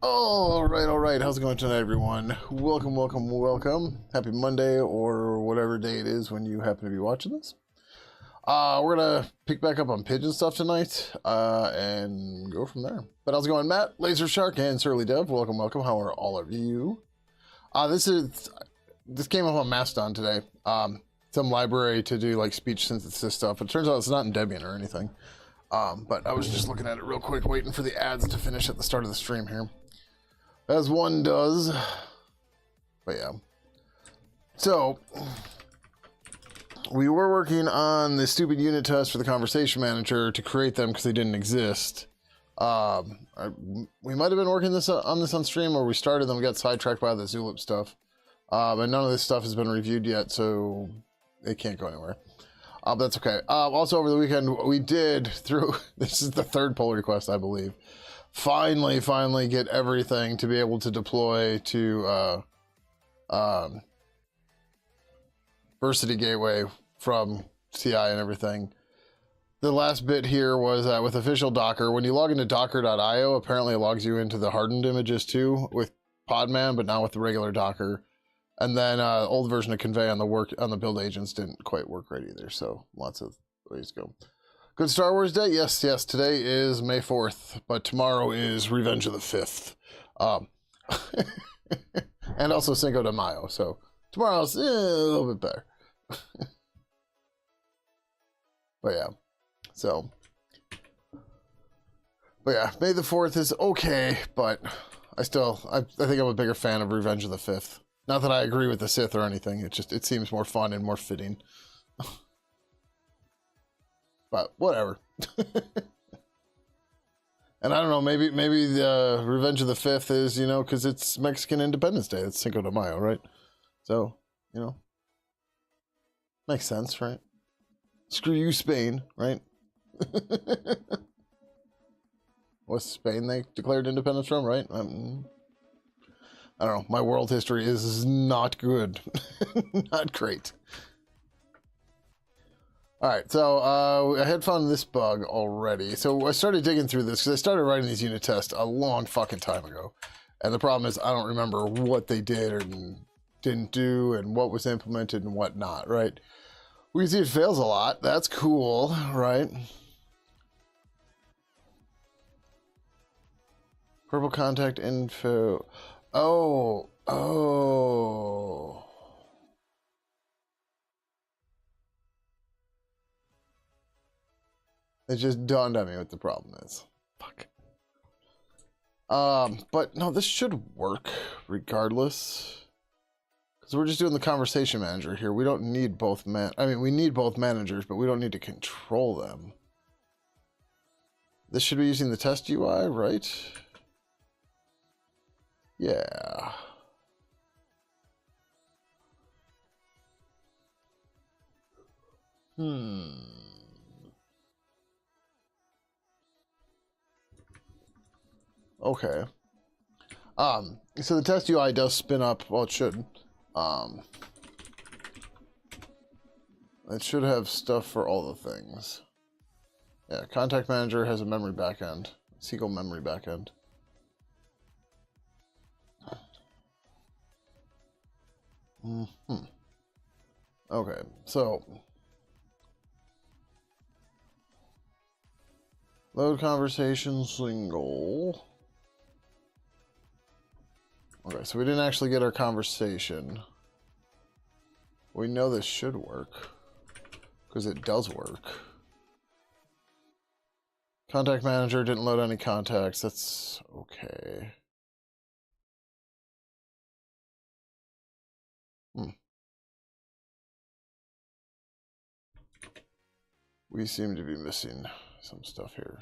All right. How's it going tonight, everyone? Welcome, welcome, welcome. Happy Monday or whatever day it is when you happen to be watching this. We're gonna pick back up on Pidgin stuff tonight and go from there. But how's it going, Matt, Laser Shark, and Surly Dev? Welcome, welcome. How are all of you? This came up on Mastodon today. Some library to do like speech synthesis stuff. But it turns out it's not in Debian or anything. But I was just looking at it real quick, waiting for the ads to finish at the start of the stream here. As one does. But yeah. So, we were working on the stupid unit test for the conversation manager to create them because they didn't exist. We might have been working on this on stream, or we started them, we got sidetracked by the Zulip stuff. And none of this stuff has been reviewed yet, so it can't go anywhere. But that's okay. Also, over the weekend, we did, this is the third pull request, I believe, finally get everything to be able to deploy to Versity Gateway from CI and everything. The last bit here was with official Docker. When you log into docker.io, apparently it logs you into the hardened images too with Podman, but not with the regular Docker. And then old version of Convey on the build agents didn't quite work right either. So lots of ways to go. Good Star Wars Day? Yes. Today is May 4th, but tomorrow is Revenge of the 5th. And also Cinco de Mayo. So tomorrow's a little bit better. But yeah. So. But yeah, May the 4th is okay, but I think I'm a bigger fan of Revenge of the 5th. Not that I agree with the Sith or anything. It seems more fun and more fitting. But whatever. And I don't know, maybe the Revenge of the 5th is, because it's Mexican Independence Day. It's Cinco de Mayo, right? So, makes sense, right? Screw you, Spain, right? Was Spain they declared independence from, right? I don't know. My world history is not good. Not great. All right, so I had found this bug already. So I started digging through this because I started writing these unit tests a long fucking time ago. And the problem is I don't remember what they did or didn't do and what was implemented and what not, right? We can see it fails a lot. That's cool, right? Purple contact info. Oh. It just dawned on me what the problem is. Fuck. But no, this should work regardless. Because we're just doing the conversation manager here. We don't need both we need both managers, but we don't need to control them. This should be using the test UI, right? Yeah. Okay. So the test UI does spin up, well, it should. It should have stuff for all the things. Yeah, contact manager has a memory backend, SQL memory backend. Okay, so load conversation single. Okay, so we didn't actually get our conversation. We know this should work because it does work. Contact manager didn't load any contacts. That's okay. We seem to be missing some stuff here.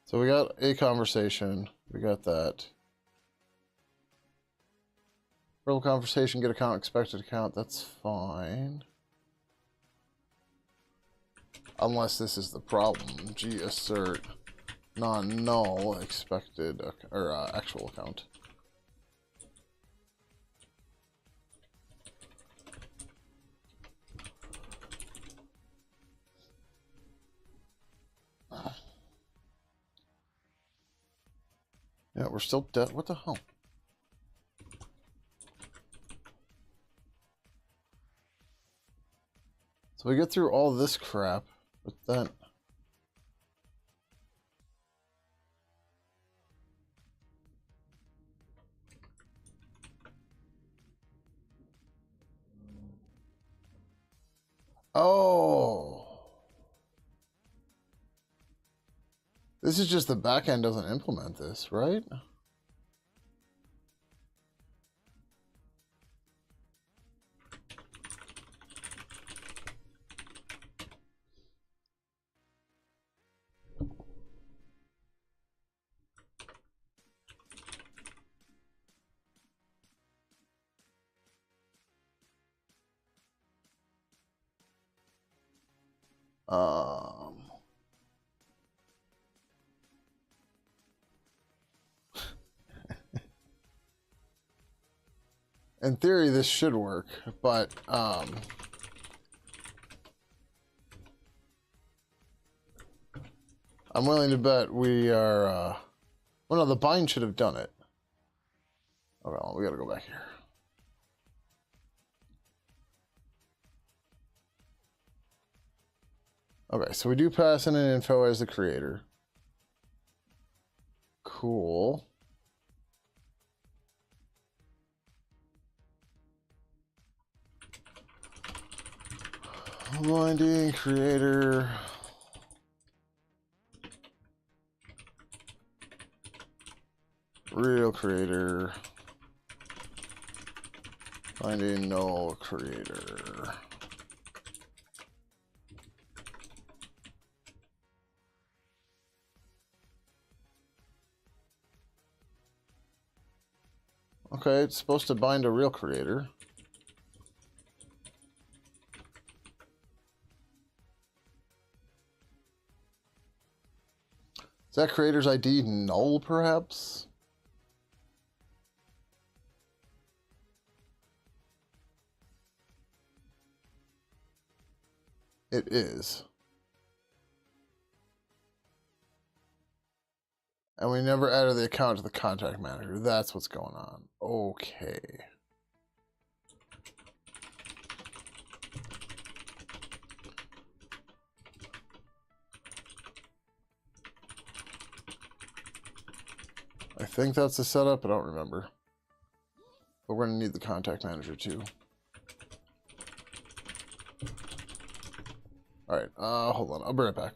So we got a conversation. We got that. Verbal conversation, get account, expected account. That's fine. Unless this is the problem. G assert non-null expected or actual account. Yeah, we're still dead. What the hell? So we get through all this crap, but then... Oh! This is just the backend doesn't implement this, right? In theory, this should work, but I'm willing to bet we are. Well, no, the bind should have done it. Oh well, we gotta go back here. Okay, so we do pass in an info as the creator. Cool. Binding creator. Real creator. Finding null creator. Okay, it's supposed to bind a real creator. Is that creator's ID null, perhaps? It is. And we never added the account to the contact manager. That's what's going on. Okay. I think that's the setup. I don't remember. But we're going to need the contact manager too. Alright, hold on. I'll be right back.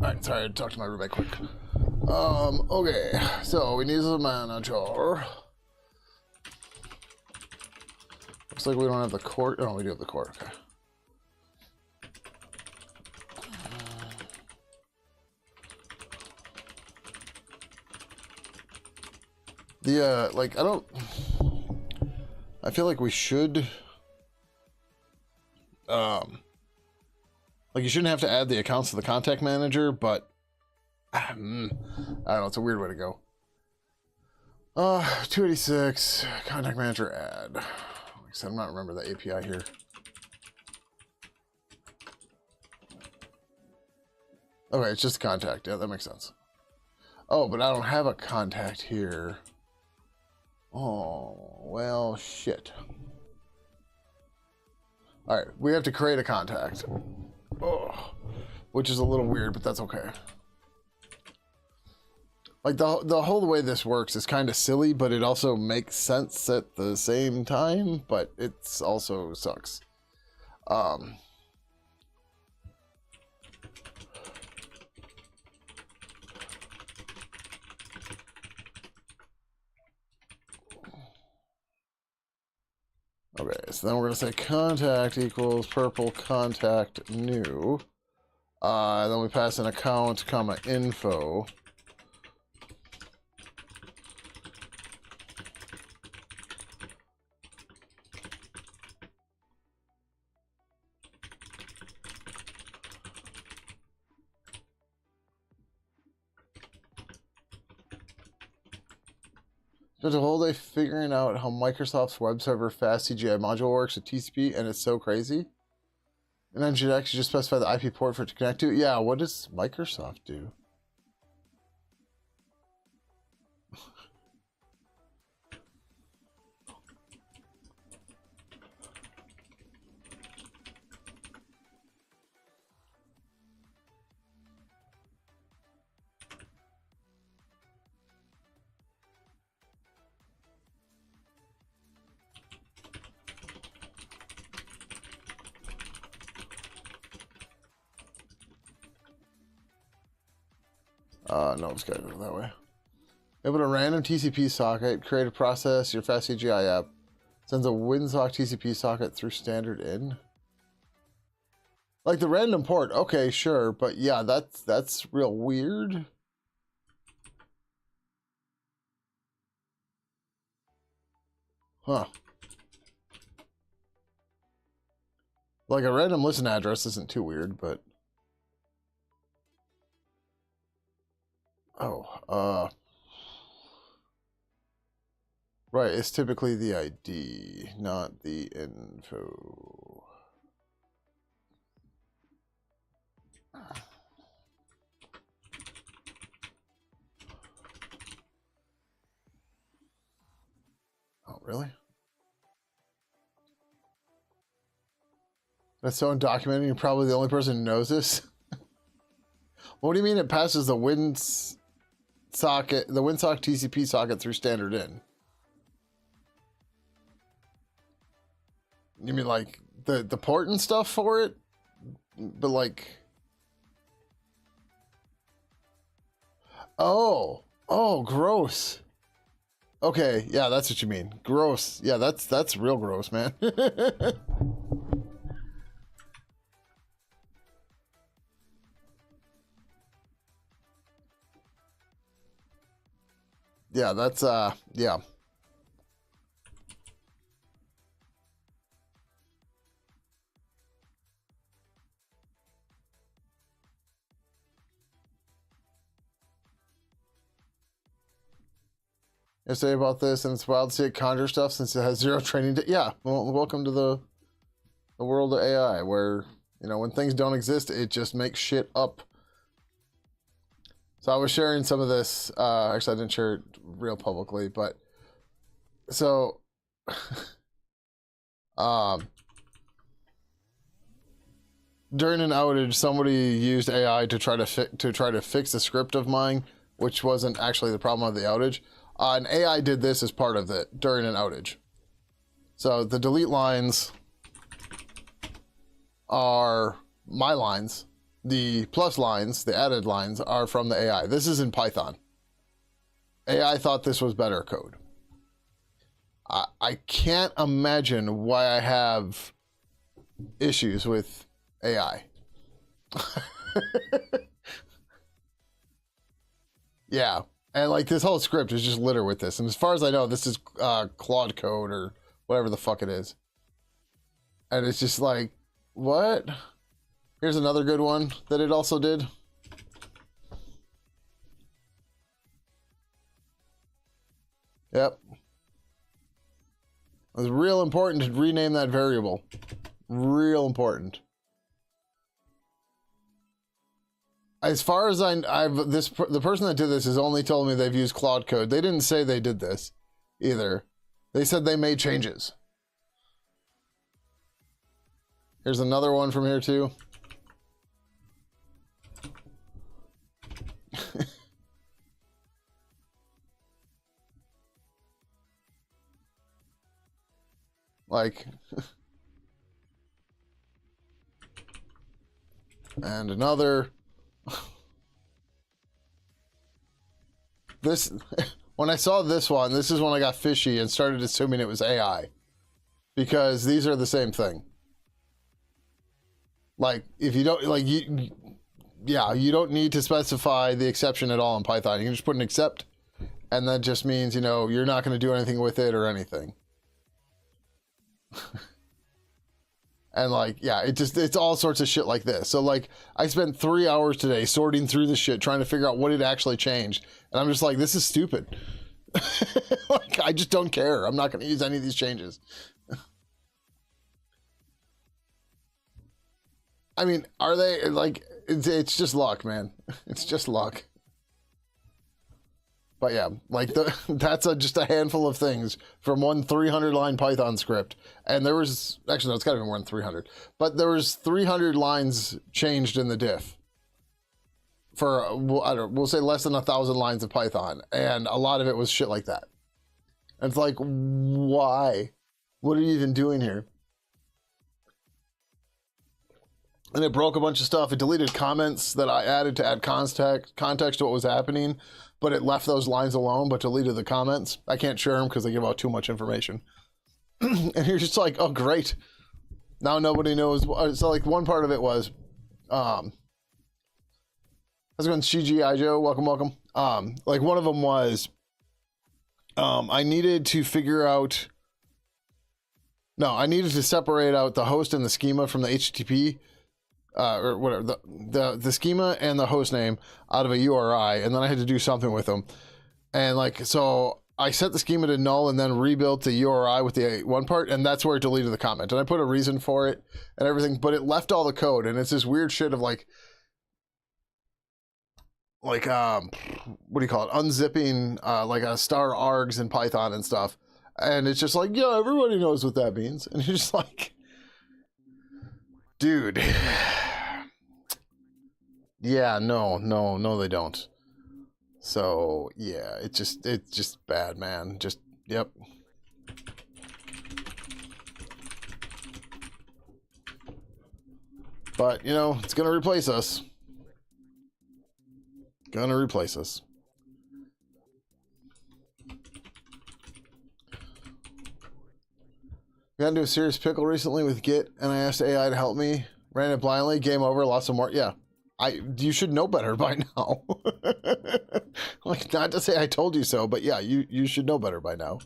Alright, sorry, I had to talk to my roommate quick. Okay, so we need a manager. Looks like we don't have the court. Oh, we do have the court, okay. Like, I feel like we should, like, you shouldn't have to add the accounts to the contact manager, but I don't know, it's a weird way to go. 286, contact manager add. Like I said, I'm not remember the API here. Okay, it's just a contact. Yeah, that makes sense. Oh, but I don't have a contact here. Oh, well, shit. Alright, we have to create a contact. Oh, which is a little weird, but that's okay. Like, the whole way this works is kind of silly, but it also makes sense at the same time, but it's also sucks. Okay, so then we're going to say contact equals purple contact new. Then we pass an account, comma, info. Spent a whole day figuring out how Microsoft's web server fast CGI module works with TCP, and it's so crazy. And then should actually just specify the IP port for it to connect to. Yeah, what does Microsoft do? No, it's gotta go that way. Able a random TCP socket, create a process, your fast CGI app. Sends a WinSock TCP socket through standard in. Like the random port, okay, sure, but yeah, that's real weird. Huh. Like a random listen address isn't too weird, but right, it's typically the ID, not the info. Oh, really? That's so undocumented. You're probably the only person who knows this. What do you mean it passes the WinSock TCP socket through standard in? You mean like the port and stuff for it? But like, oh, gross. Okay, yeah, that's what you mean. Gross. Yeah, that's real gross, man. Yeah, that's yeah. I say about this, and it's wild to see it conjure stuff since it has zero training. Yeah, well, welcome to the world of AI, where you know when things don't exist, it just makes shit up. So I was sharing some of this. Actually, I didn't share it real publicly, but so during an outage, somebody used AI to try to fix a script of mine, which wasn't actually the problem of the outage. And AI did this as part of it during an outage. So the delete lines are my lines. The plus lines, the added lines, are from the AI. This is in Python. AI thought this was better code. I can't imagine why I have issues with AI. Yeah. And like this whole script is just littered with this. And as far as I know, this is Claude code or whatever the fuck it is. And it's just like, what? Here's another good one that it also did. Yep. It was real important to rename that variable. Real important. As far as the person that did this has only told me they've used Claude Code. They didn't say they did this either. They said they made changes. Here's another one from here too. Like, and another. This, when I saw this one, this is when I got fishy and started assuming it was AI, because these are the same thing. Like, if you don't, like, you don't need to specify the exception at all in Python. You can just put an except, and that just means, you know, you're not going to do anything with it or anything. And like, yeah, it's all sorts of shit like this. So like, I spent 3 hours today sorting through this shit, trying to figure out what had actually changed. And I'm just like, this is stupid. Like, I just don't care. I'm not going to use any of these changes. I mean, are they like, it's just luck, man. It's just luck. But yeah, like that's just a handful of things from one 300-line Python script. And there was, actually, no, it's got to be more than 300. But there was 300 lines changed in the diff for, I don't know, we'll say less than 1,000 lines of Python. And a lot of it was shit like that. And it's like, why? What are you even doing here? And it broke a bunch of stuff. It deleted comments that I added to add context to what was happening, but it left those lines alone, but deleted the comments. I can't share them because they give out too much information. And you're just like, oh, great. Now nobody knows. So like one part of it was, how's it going, CGI Joe? Welcome, welcome. Like one of them was, I needed to figure out, no, I needed to separate out the host and the schema from the HTTP, or whatever, the schema and the host name out of a URI, and then I had to do something with them. And like, so I set the schema to null and then rebuilt the URI with the one part, and that's where it deleted the comment. And I put a reason for it and everything, but it left all the code, and it's this weird shit of like what do you call it? Unzipping like a star args in Python and stuff. And it's just like, yeah, everybody knows what that means. And you're just like, dude. Yeah, no, they don't. So yeah, it's just bad, man. Just, yep. But you know, it's gonna replace us. Gonna replace us. Got into a serious pickle recently with Git, and I asked AI to help me. Ran it blindly, game over, lost some more. Yeah, you should know better by now. Like, not to say I told you so, but yeah, you should know better by now.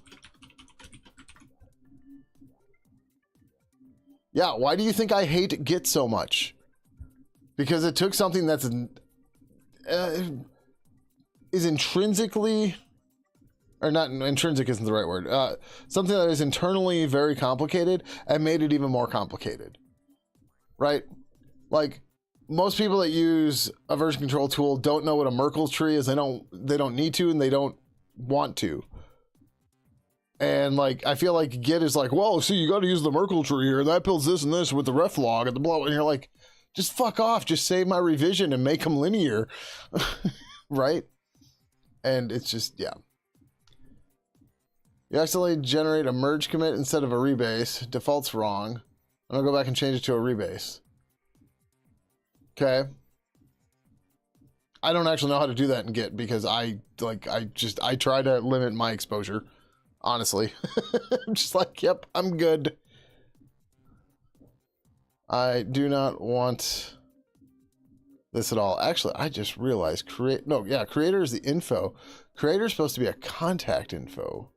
Yeah, why do you think I hate Git so much? Because it took something that's is intrinsically, or not, intrinsic isn't the right word, something that is internally very complicated and made it even more complicated, right? Like, most people that use a version control tool don't know what a Merkle tree is. They don't need to, and they don't want to. And like, I feel like Git is like, well, see, you got to use the Merkle tree here, and that builds this and this with the ref log and the blah, and you're like, just fuck off, just save my revision and make them linear. Right? And it's just, yeah. You accidentally generate a merge commit instead of a rebase. Default's wrong. I'm gonna go back and change it to a rebase. Okay. I don't actually know how to do that in Git because I try to limit my exposure. Honestly. I'm just like, yep, I'm good. I do not want this at all. Actually, I just realized creator is the info. Creator is supposed to be a contact info.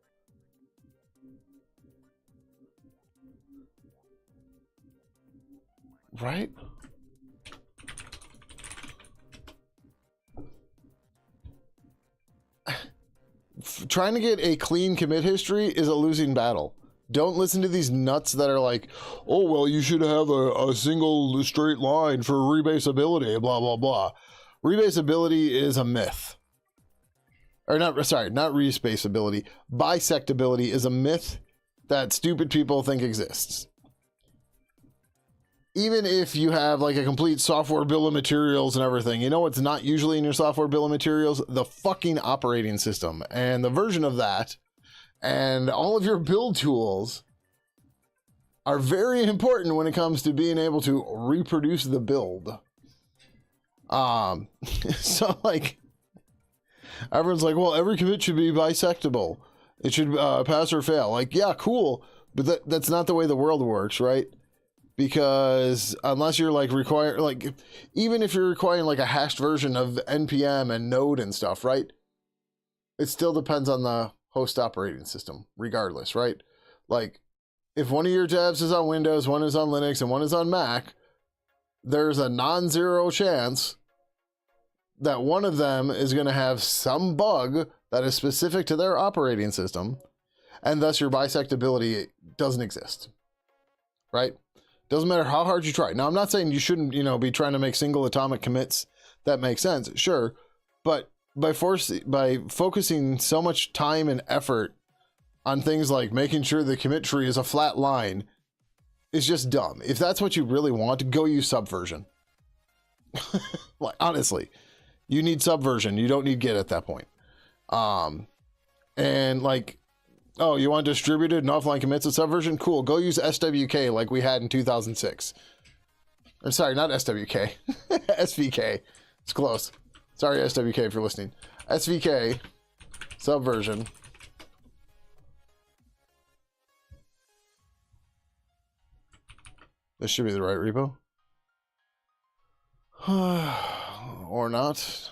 Right? Trying to get a clean commit history is a losing battle. Don't listen to these nuts that are like, oh, well, you should have a single straight line for rebasability, blah, blah, blah. Rebasability is a myth. Or not rebasability. Bisectability is a myth that stupid people think exists. Even if you have like a complete software bill of materials and everything, you know what's not usually in your software bill of materials? The fucking operating system and the version of that, and all of your build tools are very important when it comes to being able to reproduce the build. So like, everyone's like, well, every commit should be bisectable. It should pass or fail. Like, yeah, cool, but that's not the way the world works, right? Because unless you're like even if you're requiring like a hashed version of npm and node and stuff, right? It still depends on the host operating system, regardless, right? Like, if one of your tabs is on Windows, one is on Linux, and one is on Mac, there's a non-zero chance that one of them is going to have some bug that is specific to their operating system, and thus your bisectability doesn't exist, right? Doesn't matter how hard you try. Now, I'm not saying you shouldn't, be trying to make single atomic commits that make sense, sure, but by focusing so much time and effort on things like making sure the commit tree is a flat line is just dumb. If that's what you really want, go use Subversion. Like, honestly, you need Subversion. You don't need Git at that point. And like, oh, you want distributed and offline commits with Subversion? Cool. Go use SWK like we had in 2006. I'm sorry, not SWK. SVK. It's close. Sorry, SWK, if you're listening. SVK, Subversion. This should be the right repo. Or not.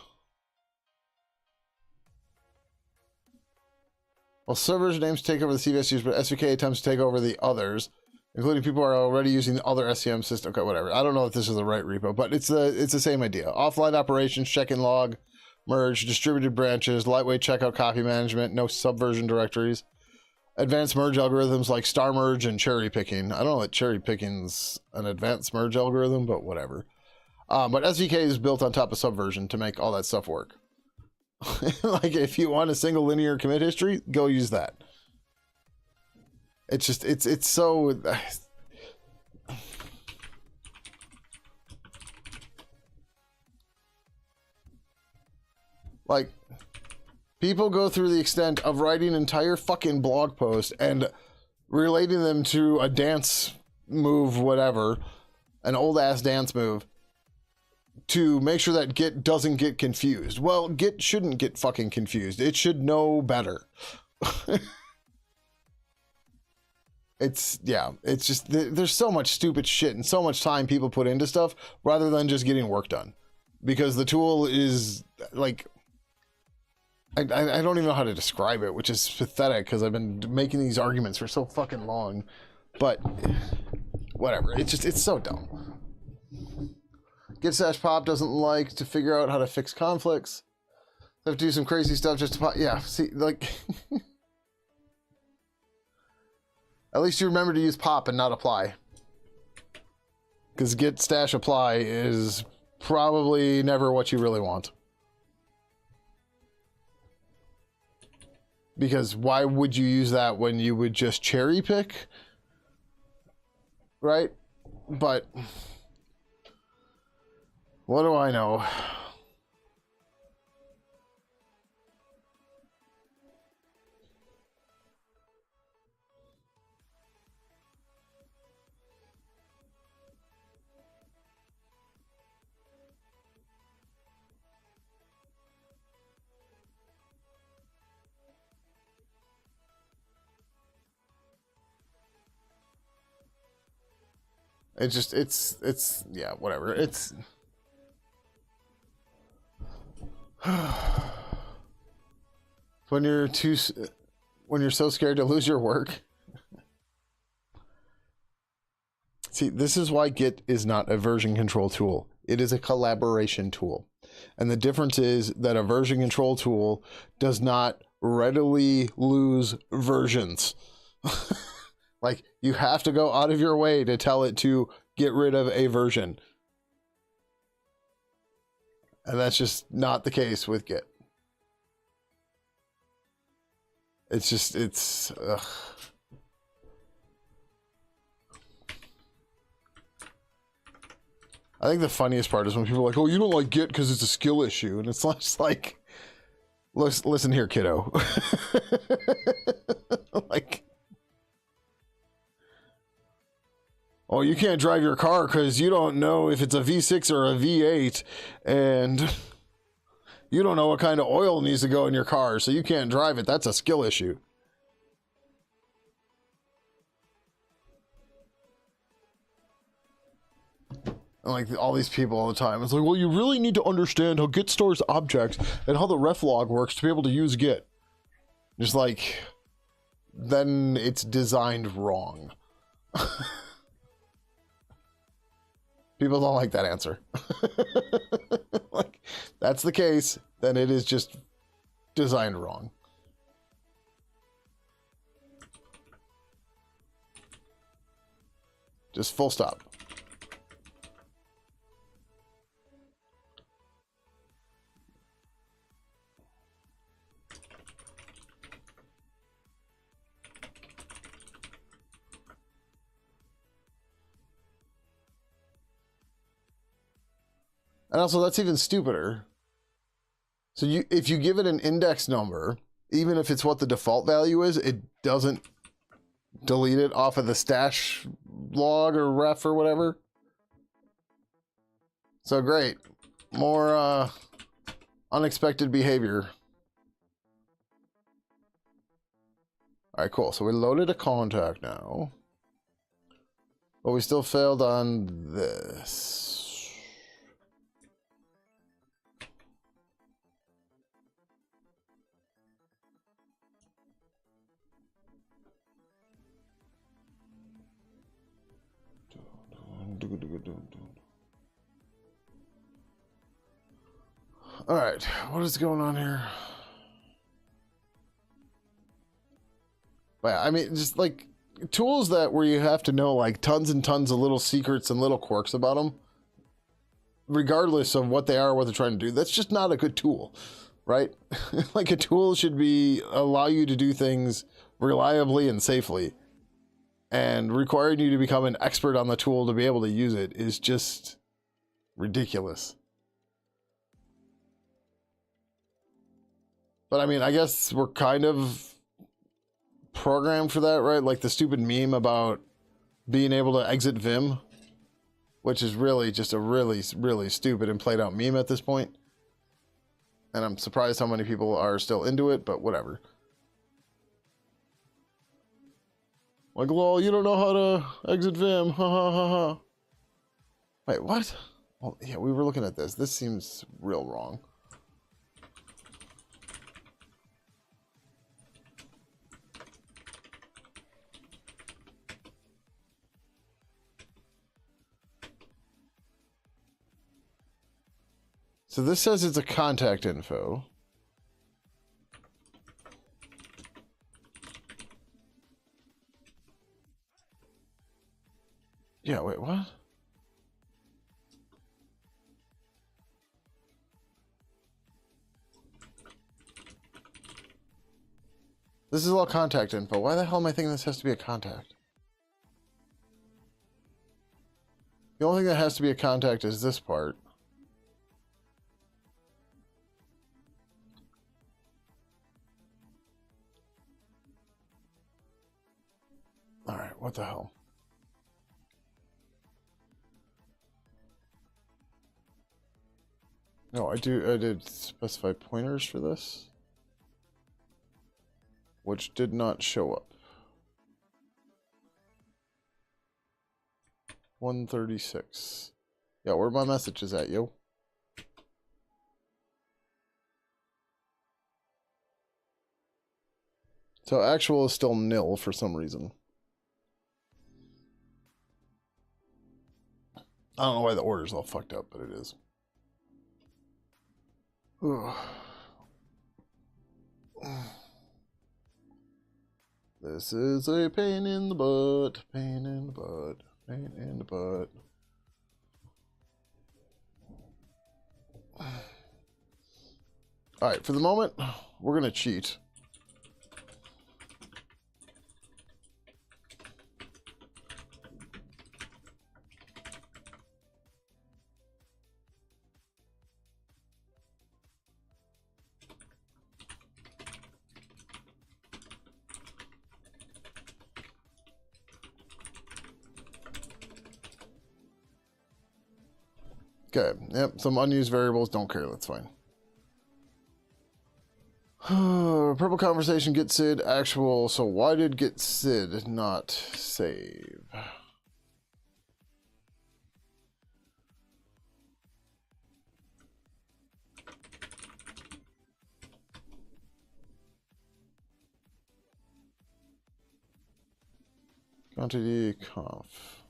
Well, Subversion aims to take over the CVSUs, but SVK attempts to take over the others, including people who are already using the other SCM system. Okay, whatever. I don't know if this is the right repo, but it's the same idea. Offline operations, check-in log, merge, distributed branches, lightweight checkout copy management, no Subversion directories, advanced merge algorithms like star merge and cherry picking. I don't know that cherry picking's an advanced merge algorithm, but whatever. But SVK is built on top of Subversion to make all that stuff work. Like, if you want a single linear commit history, go use that. It's just, it's so... Like, people go through the extent of writing entire fucking blog posts and relating them to a dance move, whatever, an old-ass dance move, to make sure that Git doesn't get confused. Well, Git shouldn't get fucking confused. It should know better. It's just, there's so much stupid shit and so much time people put into stuff rather than just getting work done. Because the tool is, like, I don't even know how to describe it, which is pathetic because I've been making these arguments for so fucking long. But, whatever. It's so dumb. Git/pop doesn't like to figure out how to fix conflicts. They have to do some crazy stuff just to pop. Yeah, see, like... At least you remember to use pop and not apply. Because git/apply is probably never what you really want. Because why would you use that when you would just cherry pick? Right? But... what do I know? It just, it's, yeah, whatever. It's... when you're so scared to lose your work. See, this is why Git is not a version control tool. It is a collaboration tool. And the difference is that a version control tool does not readily lose versions. Like, you have to go out of your way to tell it to get rid of a version. And that's just not the case with Git. It's just, it's, ugh. I think the funniest part is when people are like, oh, you don't like Git because it's a skill issue. And it's just like, listen here, kiddo. Like, oh, you can't drive your car because you don't know if it's a V6 or a V8. And you don't know what kind of oil needs to go in your car, so you can't drive it. That's a skill issue. And like all these people all the time. It's like, well, you really need to understand how Git stores objects and how the ref log works to be able to use Git. Just like, then it's designed wrong. People don't like that answer. Like, that's the case, then it is just designed wrong. Just full stop. And also, that's even stupider. So if you give it an index number, even if it's what the default value is, it doesn't delete it off of the stash log or ref or whatever. So great. More unexpected behavior. All right, cool. So we loaded a contact now. But we still failed on this. All right, what is going on here? Well, I mean, just like tools that where you have to know like tons and tons of little secrets and little quirks about them, regardless of what they are, what they're trying to do. That's just not a good tool, right? Like a tool should be allow you to do things reliably and safely. And requiring you to become an expert on the tool to be able to use it is just ridiculous. But I mean, I guess we're kind of programmed for that, right? Like the stupid meme about being able to exit Vim, which is really just a really, really stupid and played out meme at this point. And I'm surprised how many people are still into it, but whatever. Like, lol, you don't know how to exit Vim, ha ha ha ha. Wait, what? Well, yeah, we were looking at this. This seems real wrong. So this says it's a contact info. Yeah, wait, what? This is all contact info. Why the hell am I thinking this has to be a contact? The only thing that has to be a contact is this part. All right, what the hell? No, I did specify pointers for this, which did not show up. 136. Yeah, where are my messages at, yo? So actual is still nil for some reason. I don't know why the order's all fucked up, but it is. This is a pain in the butt, pain in the butt, pain in the butt. All right, for the moment, we're going to cheat. Okay, yep, some unused variables, don't care, that's fine. Purple conversation, get Sid, actual, so why did get Sid not save? Quantity conf.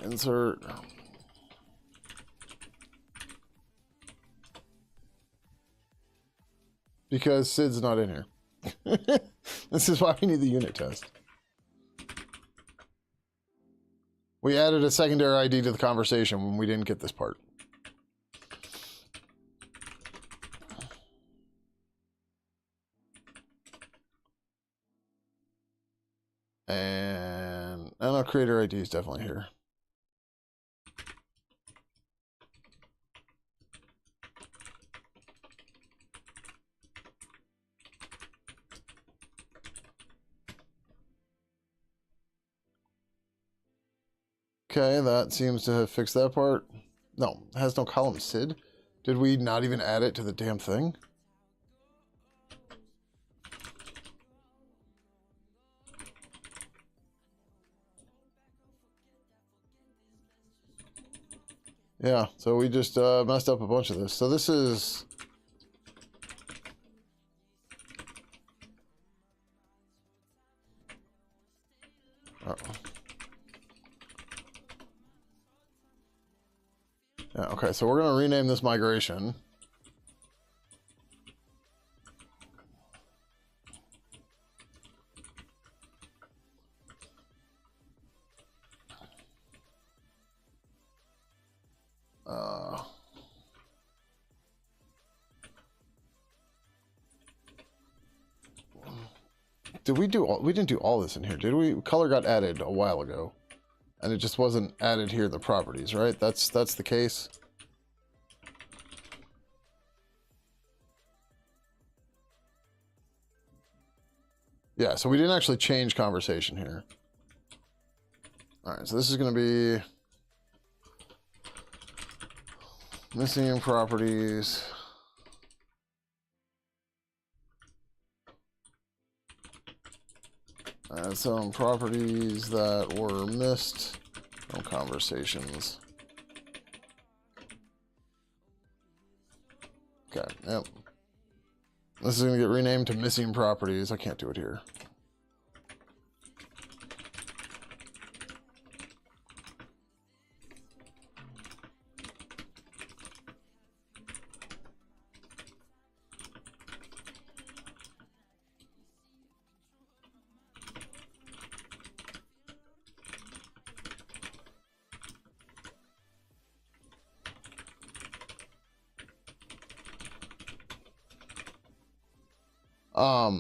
Insert. Because Sid's not in here. This is why we need the unit test. We added a secondary ID to the conversation when we didn't get this part. And our creator ID is definitely here. Okay, that seems to have fixed that part. No, it has no column Sid. Did we not even add it to the damn thing? Yeah, so we just messed up a bunch of this. So this is... Uh-oh. Yeah, okay, so we're going to rename this migration. Did we do all, we didn't do all this in here, did we? Color got added a while ago. And it just wasn't added here in the properties, right? That's the case. Yeah, so we didn't actually change conversation here. All right, so this is going to be missing properties. Add some properties that were missed from conversations. Okay, yep. This is going to get renamed to missing properties. I can't do it here.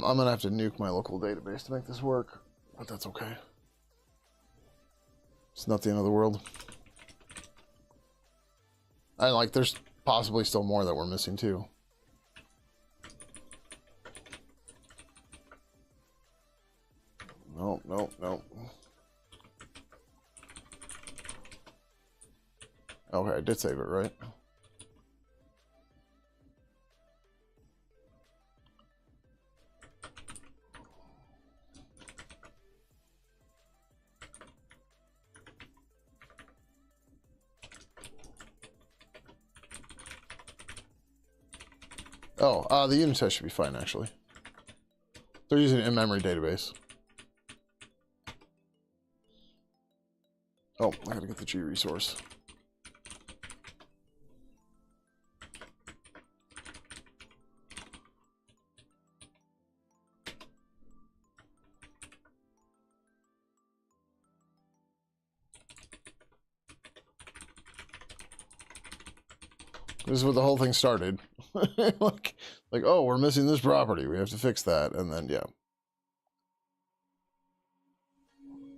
I'm gonna have to nuke my local database to make this work, but that's okay. It's not the end of the world. And like, there's possibly still more that we're missing too. Nope, nope, nope. Okay, I did save it, right? Oh, the unit test should be fine, actually. They're using an in-memory database. Oh, I gotta get the G resource. This is what the whole thing started. like, oh, we're missing this property. We have to fix that. And then, yeah.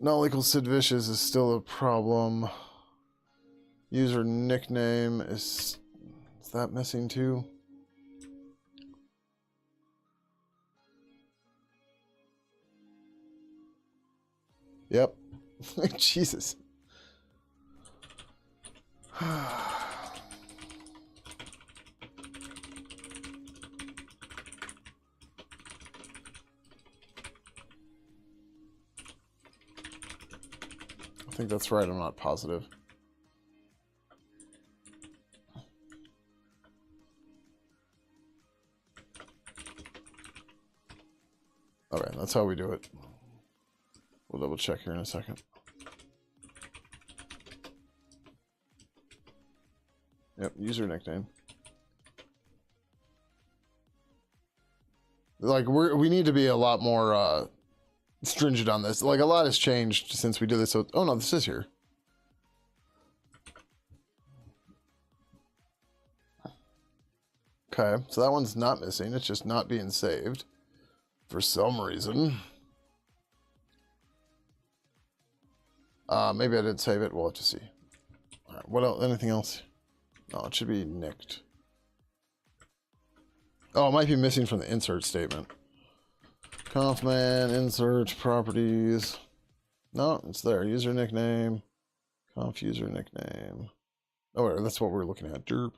Null equals Sid Vicious is still a problem. User nickname is that missing too? Yep. Jesus. I think that's right. I'm not positive. Okay, that's how we do it. We'll double check here in a second. Yep, user nickname. Like, we need to be a lot more stringent on this. Like, a lot has changed since we did this. So, oh no, this is here. Okay, so that one's not missing. It's just not being saved for some reason. Maybe I didn't save it. We'll have to see. All right, what else? Anything else? No, it should be nicked. Oh, it might be missing from the insert statement. Confman, insert, properties. No, it's there. User nickname. Conf user nickname. Oh, wait, that's what we're looking at. Derp.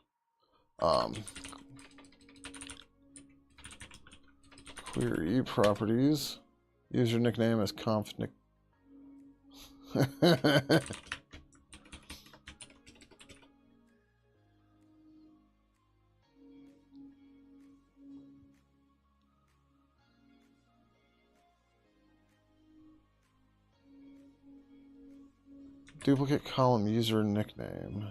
Query properties. User nickname is conf nick. Duplicate column user nickname.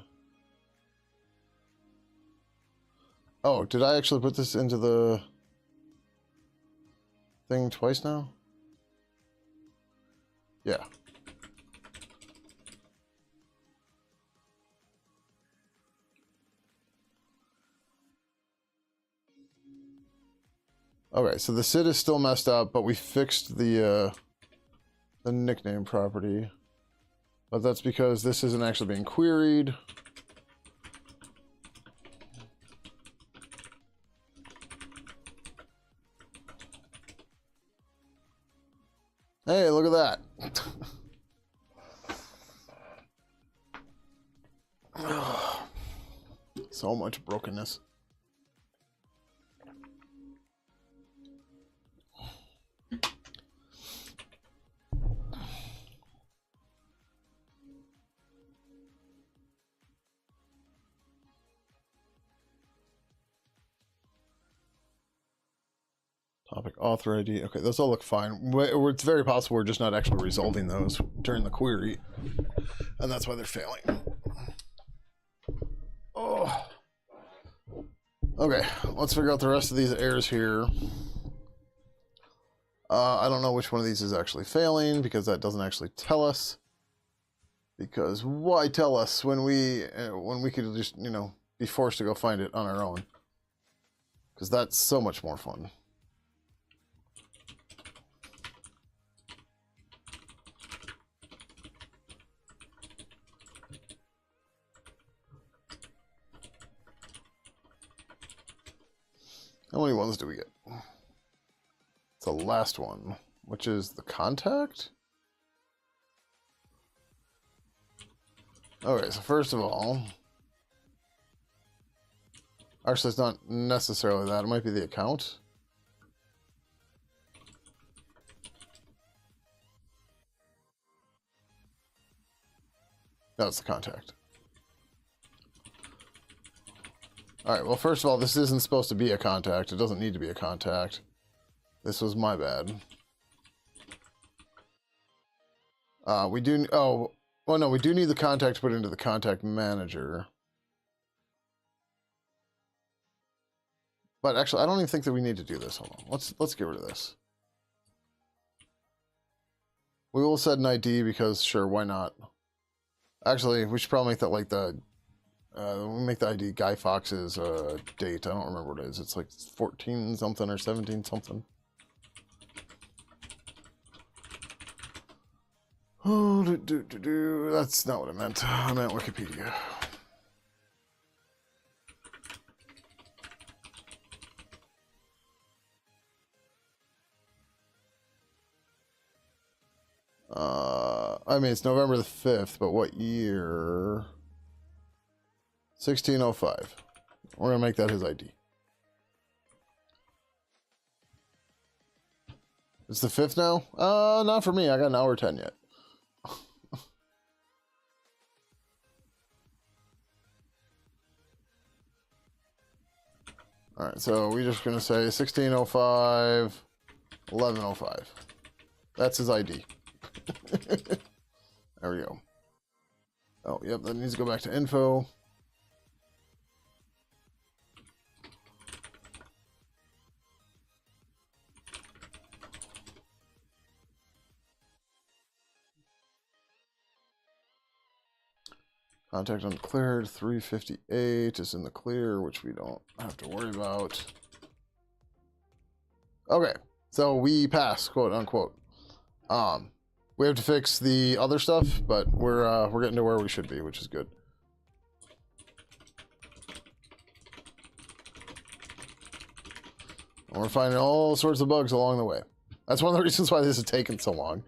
Oh, did I actually put this into the thing twice now? Yeah. Okay, so the SID is still messed up, but we fixed the nickname property. But that's because this isn't actually being queried. Hey, look at that. So much brokenness. Topic author ID. Okay, those all look fine. It's very possible we're just not actually resolving those during the query. And that's why they're failing. Oh. Okay, let's figure out the rest of these errors here. I don't know which one of these is actually failing because that doesn't actually tell us. Because why tell us when we could just, you know, be forced to go find it on our own? Because that's so much more fun. How many ones do we get? It's the last one, which is the contact? Okay, so first of all, actually it's not necessarily that, it might be the account. No, it's the contact. Alright, well first of all, this isn't supposed to be a contact. It doesn't need to be a contact. This was my bad. We do, oh, well no, we do need the contact to put into the contact manager. But actually, I don't even think that we need to do this. Hold on, let's get rid of this. We will set an ID because, sure, why not? Actually, we should probably make that like the we make the ID Guy Fawkes's date. I don't remember what it is. It's like 14 something or 17 something. Oh, that's not what I meant. I meant Wikipedia. I mean, it's November the 5th, but what year? 1605. We're going to make that his ID. It's the 5th now? Not for me. I got an hour 10 yet. Alright, so we're just going to say 1605, 1105. That's his ID. There we go. Oh, yep, that needs to go back to info. Contact uncleared, 358 is in the clear, which we don't have to worry about. Okay, so we pass, quote unquote. We have to fix the other stuff, but we're getting to where we should be, which is good. And we're finding all sorts of bugs along the way. That's one of the reasons why this has taken so long,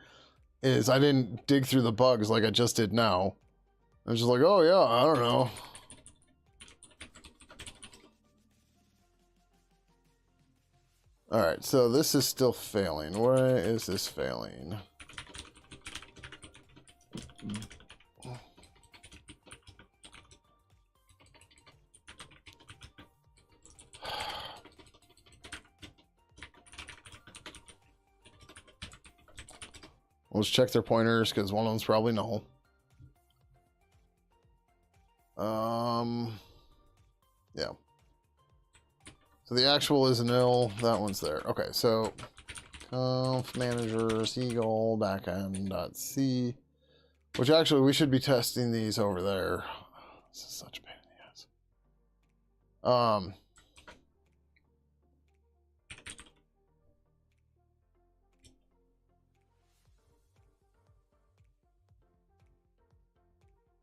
is I didn't dig through the bugs like I just did now. I was just like, oh yeah, I don't know. Alright, so this is still failing. Why is this failing? Let's check their pointers, because one of them's probably null. Yeah. So the actual is nil. That one's there. Okay, so conf manager seagull backend.c, which actually we should be testing these over there. This is such a pain in the ass.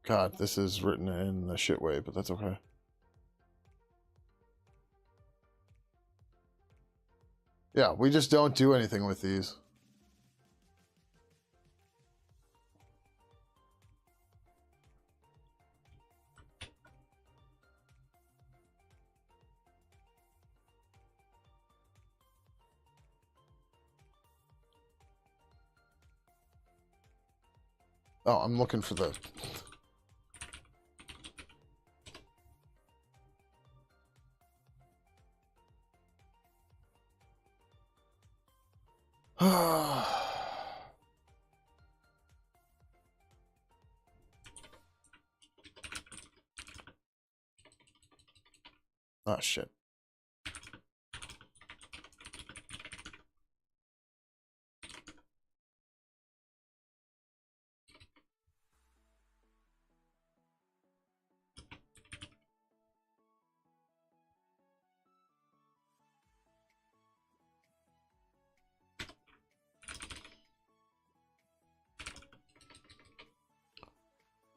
God, this is written in the shit way, but that's okay. Yeah, we just don't do anything with these. Oh, I'm looking for the... Oh, shit.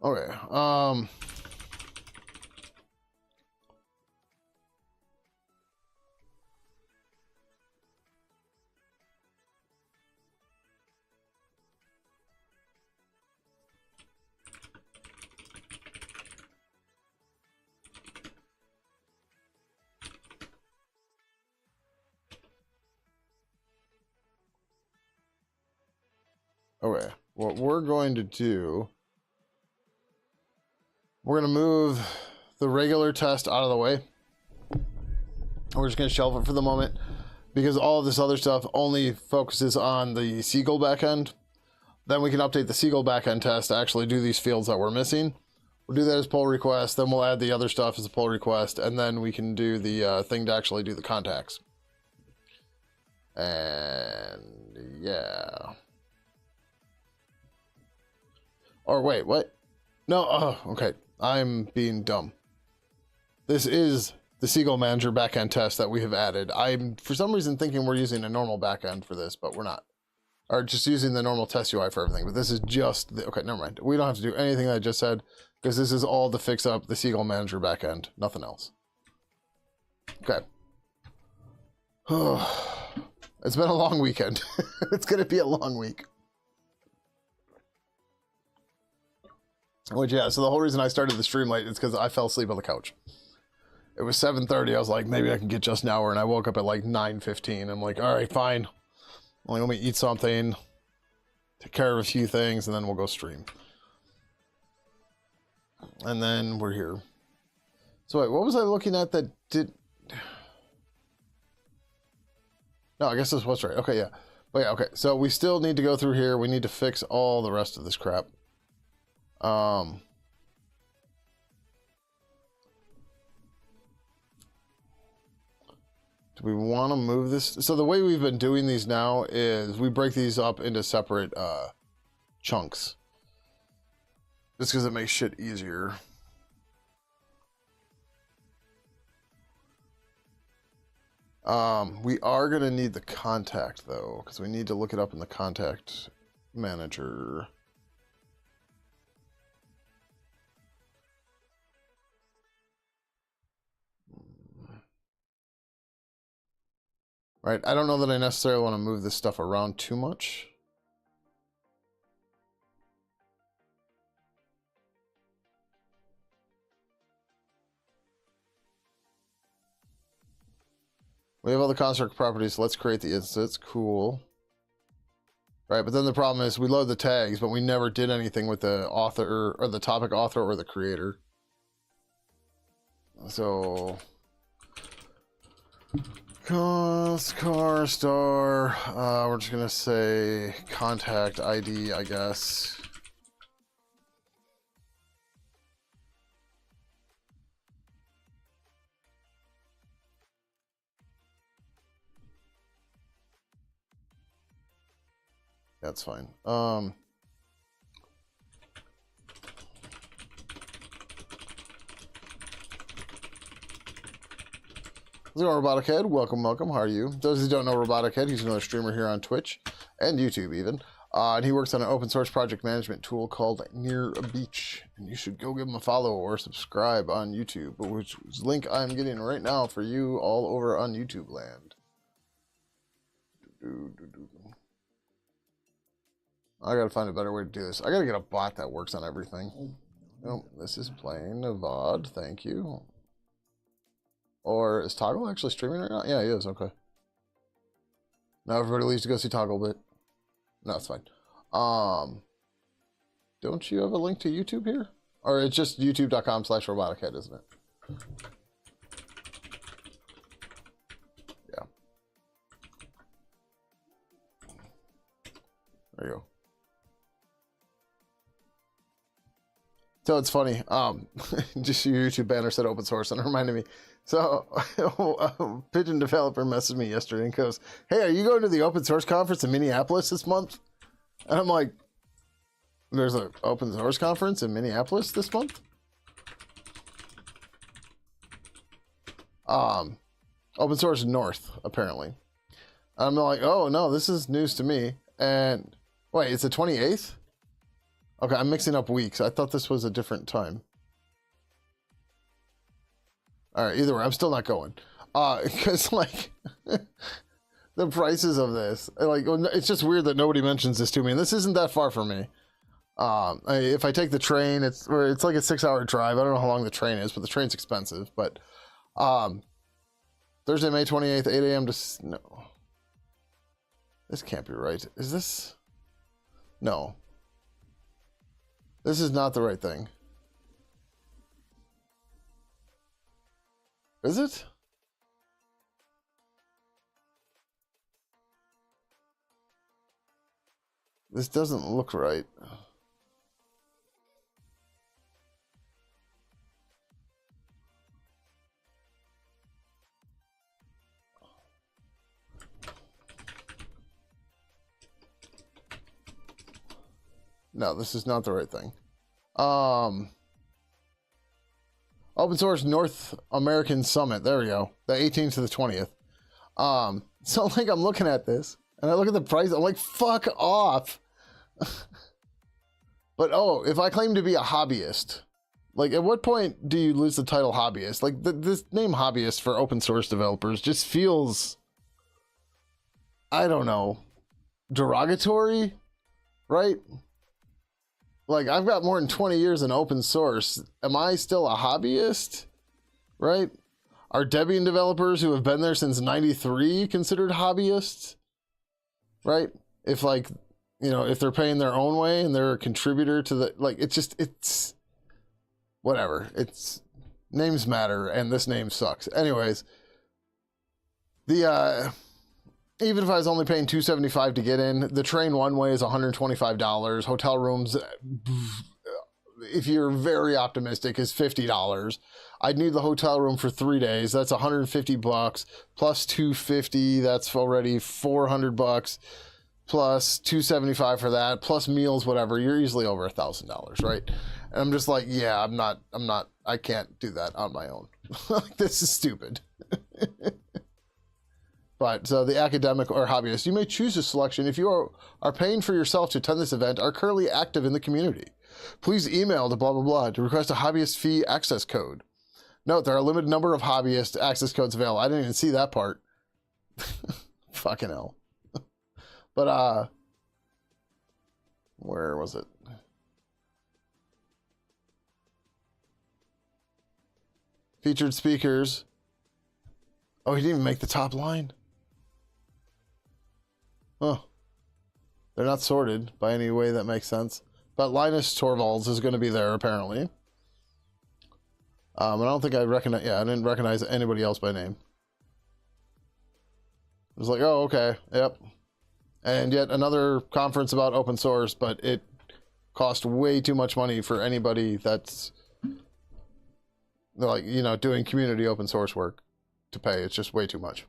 Okay, okay, what we're going to do, we're going to move the regular test out of the way. We're just going to shelve it for the moment because all of this other stuff only focuses on the Seagull backend. Then we can update the Seagull backend test to actually do these fields that we're missing. We'll do that as pull request, then we'll add the other stuff as a pull request, and then we can do the thing to actually do the contacts. And yeah. Or wait, what? No, oh, okay. I'm being dumb. this is the Seagull Manager backend test that we have added. I'm, for some reason, thinking we're using a normal backend for this, but we're not. Or just using the normal test UI for everything. But this is just, okay, never mind. We don't have to do anything that I just said, because this is all to fix up the Seagull Manager backend. Nothing else. Okay. It's been a long weekend. It's going to be a long week. Which, yeah, so the whole reason I started the stream late is because I fell asleep on the couch. It was 7:30. I was like, maybe I can get just an hour, and I woke up at like 9:15. I'm like, all right, fine. Only let me eat something, take care of a few things, and then we'll go stream. And then we're here. So wait, what was I looking at that did... No, I guess this was right. Okay, yeah. But yeah, okay. So we still need to go through here. We need to fix all the rest of this crap. Do we want to move this? So the way we've been doing these now is we break these up into separate chunks. Just because it makes shit easier. We are going to need the contact, though, because we need to look it up in the contact manager. Right, I don't know that I necessarily want to move this stuff around too much. We have all the construct properties. Let's create the instance. Cool. Right, but then the problem is we load the tags, but we never did anything with the author or the topic author or the creator. So car star. We're just gonna say contact ID, I guess. That's fine. How's it going, Robotic Head? Welcome, welcome. How are you? Those who don't know Robotic Head, he's another streamer here on Twitch and YouTube even. And he works on an open source project management tool called Near a Beach. And you should go give him a follow or subscribe on YouTube, which link I'm getting right now for you all over on YouTube land. I gotta find a better way to do this. I gotta get a bot that works on everything. Oh, this is plain VOD. Thank you. Or is Toggle actually streaming right now? Yeah, he is. Okay. Now everybody leaves to go see Toggle, but no, it's fine. Don't you have a link to YouTube here? Or it's just youtube.com/robotichead, isn't it? Yeah. There you go. So it's funny. Just your YouTube banner said open source, and it reminded me. So, Pidgin developer messaged me yesterday and goes, "Hey, are you going to the open source conference in Minneapolis this month?" And I'm like, "There's an open source conference in Minneapolis this month?" Open source North, apparently. I'm like, "Oh no, this is news to me." And wait, it's the 28th? Okay, I'm mixing up weeks. I thought this was a different time. All right, either way, I'm still not going. Because, like, the prices of this, like, it's just weird that nobody mentions this to me. And this isn't that far from me. If I take the train, it's like a 6-hour drive. I don't know how long the train is, but the train's expensive. But Thursday, May 28th, 8 a.m. to... No. This can't be right. Is this... No. This is not the right thing. Is it? This doesn't look right. No, this is not the right thing. Oh, Open Source North American Summit. There we go. The 18th to the 20th. So like I'm looking at this and I look at the price. I'm like, fuck off. But oh, if I claim to be a hobbyist, like at what point do you lose the title hobbyist? Like this name hobbyist for open source developers just feels, I don't know, derogatory, right? Like I've got more than 20 years in open source. Am I still a hobbyist? Right? Are Debian developers who have been there since 93 considered hobbyists? Right? If like, you know, if they're paying their own way and they're a contributor to the, like, it's whatever. It's names matter and this name sucks. Anyways, the, even if I was only paying $275 to get in, the train one way is $125. Hotel rooms, if you're very optimistic, is $50. I'd need the hotel room for 3 days. That's $150 plus $250. That's already $400 plus $275 for that, plus meals, whatever. You're easily over $1,000, right? And I'm just like, yeah, I can't do that on my own. This is stupid. But so the academic or hobbyist, you may choose a selection if you are paying for yourself to attend this event, are currently active in the community. Please email to blah, blah, blah to request a hobbyist fee access code. Note, there are a limited number of hobbyist access codes available. I didn't even see that part. Fucking hell. But, where was it? Featured speakers. Oh, he didn't even make the top line. Huh. They're not sorted by any way that makes sense. But Linus Torvalds is going to be there, apparently. And I don't think I recognize... Yeah, I didn't recognize anybody else by name. I was like, oh, okay. Yep. And yet another conference about open source, but it cost way too much money for anybody that's... like, you know, doing community open source work to pay. It's just way too much.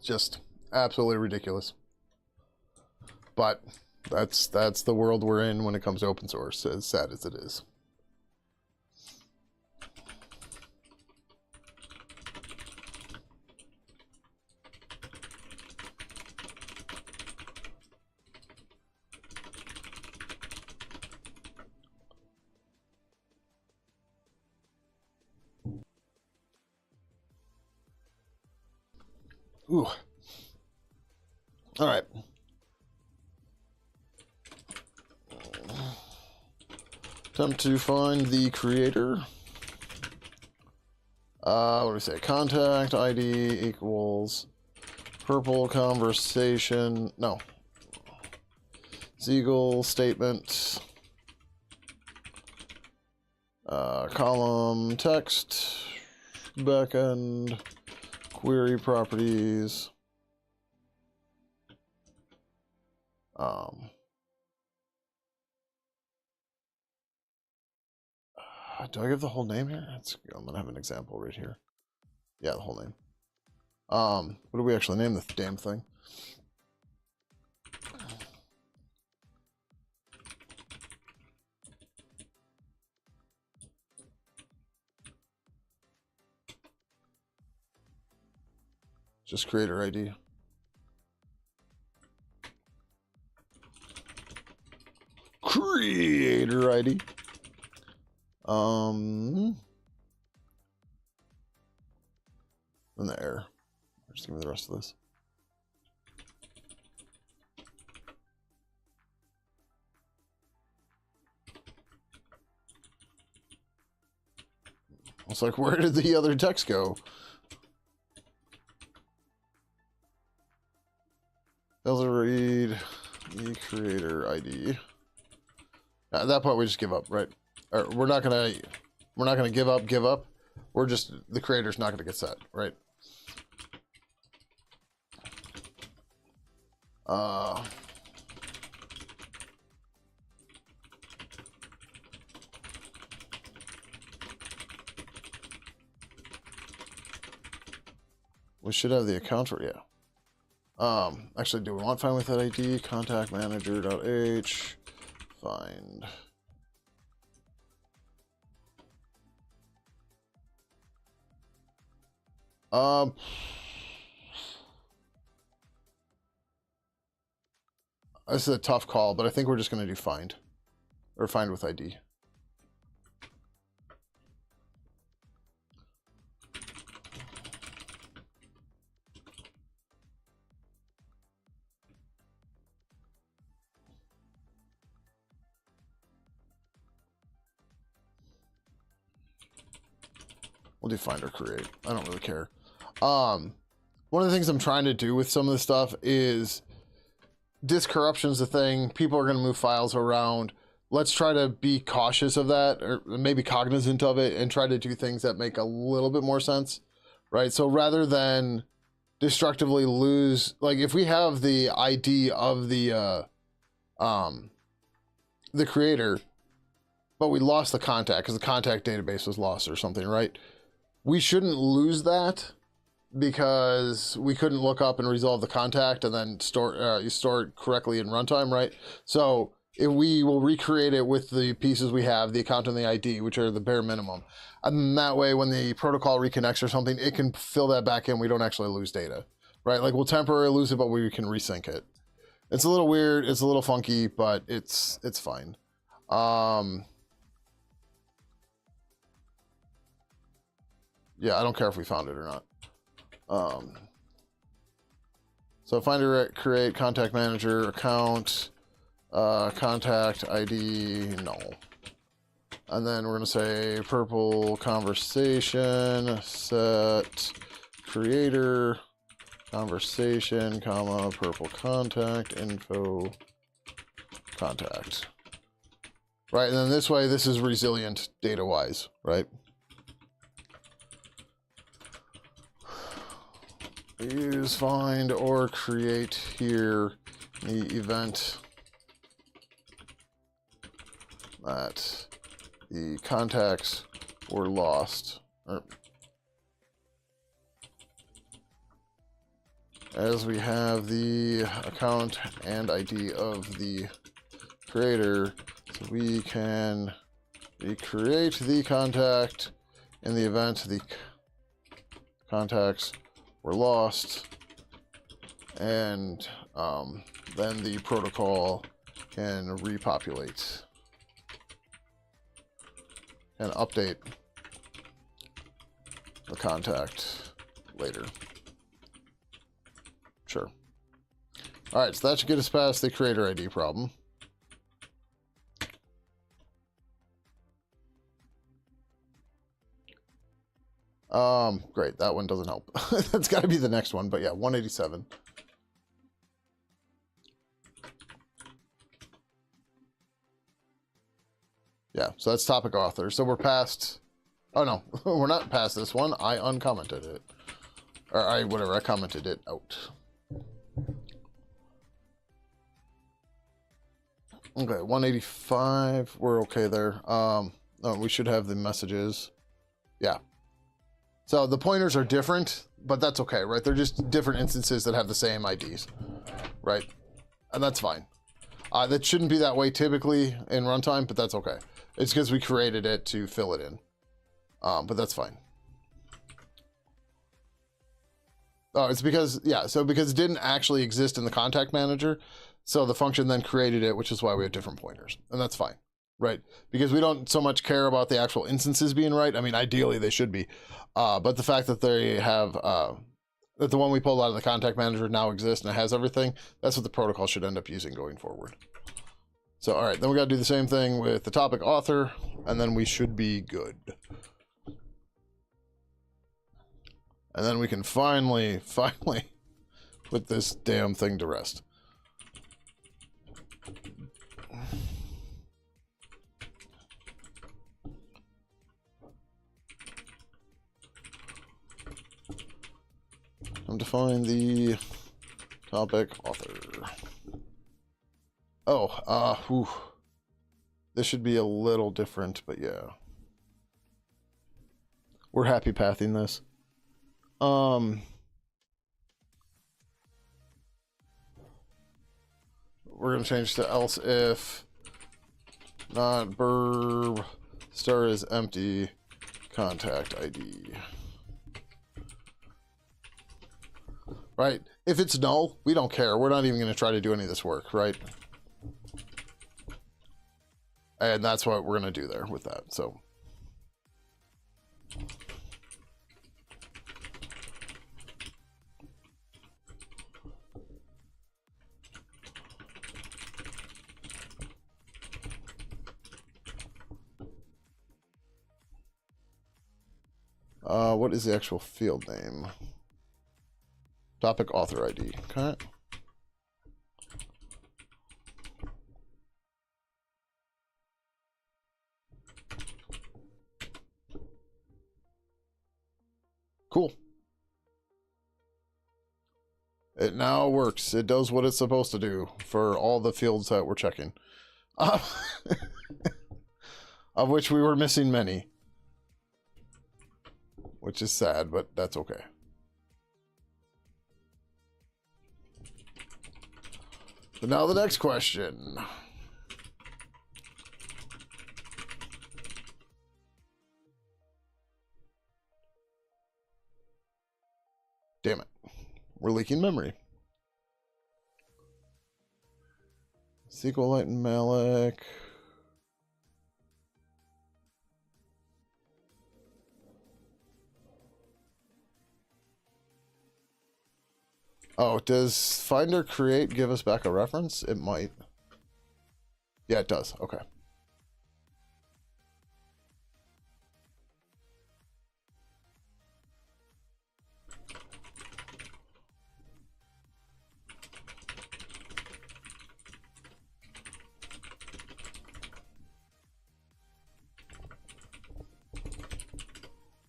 Just absolutely ridiculous. But that's the world we're in when it comes to open source, as sad as it is. Ooh. All right. Attempt to find the creator. What do we say? Contact ID equals purple conversation. No. Siegel statement. Column text. Backend. Query properties. Do I give the whole name here? I'm gonna have an example right here. Yeah, the whole name. What do we actually name the damn thing? Just creator ID. Creator ID. And the error. Just give me the rest of this. It's like, where did the other text go? Read the creator ID. At that point, we just give up, right? Or we're not gonna give up. We're just, the creator's not gonna get set, right? We should have the account for, yeah. Actually, do we want find with that ID? Contact manager.h. Find Um, this is a tough call, but I think we're just going to do find. Or find with ID. We'll do find or create. I don't really care. One of the things I'm trying to do with some of this stuff is disk corruption's a thing. People are going to move files around. Let's try to be cautious of that, or maybe cognizant of it, and try to do things that make a little bit more sense, right? So rather than destructively lose, like if we have the ID of the creator, but we lost the contact because the contact database was lost or something, right? We shouldn't lose that because we couldn't look up and resolve the contact and then store it correctly in runtime, right? So if we will recreate it with the pieces we have, the account and the ID, which are the bare minimum. And that way, when the protocol reconnects or something, it can fill that back in. We don't actually lose data, right? Like we'll temporarily lose it, but we can resync it. It's a little weird. It's a little funky, but it's fine. Yeah, I don't care if we found it or not. So find, create, contact manager, account, contact ID, null. And then we're gonna say purple conversation, set creator, conversation, comma, purple contact, info, contact. Right, and then this way, this is resilient data-wise, right? Use find or create here the event that the contacts were lost, or as we have the account and ID of the creator, so we can recreate the contact in the event the contacts were lost, and then the protocol can repopulate and update the contact later. Sure. All right, so that should get us past the creator ID problem. Great, that one doesn't help. That's got to be the next one, but yeah, 187. Yeah, so that's topic author. So we're past, oh no, we're not past this one. I uncommented it. Or I commented it out. Okay, 185, we're okay there. Oh, we should have the messages. Yeah. So the pointers are different, but that's okay, right? They're just different instances that have the same IDs, right? And that's fine. That shouldn't be that way typically in runtime, but that's okay. It's because we created it to fill it in. But that's fine. Oh, it's because, yeah, so because it didn't actually exist in the contact manager, so the function then created it, which is why we have different pointers. And that's fine, right? Because we don't so much care about the actual instances being right. I mean, ideally they should be. But the fact that they have, that the one we pulled out of the contact manager now exists and it has everything, that's what the protocol should end up using going forward. So, all right, then we got to do the same thing with the topic author, and then we should be good. And then we can finally put this damn thing to rest. And define the topic author. Oh, this should be a little different, but yeah. We're happy pathing this. We're gonna change to else if not burb star is empty contact ID. right? If it's null, we don't care. We're not even going to try to do any of this work, right? And that's what we're going to do there with that. So what is the actual field name? Topic author ID. Okay. Cool. It now works. It does what it's supposed to do for all the fields that we're checking. Of which we were missing many. Which is sad, but that's okay. But now the next question. Damn it. We're leaking memory. SQLite and malloc. Oh, does finder create give us back a reference? It might. Yeah, it does. Okay.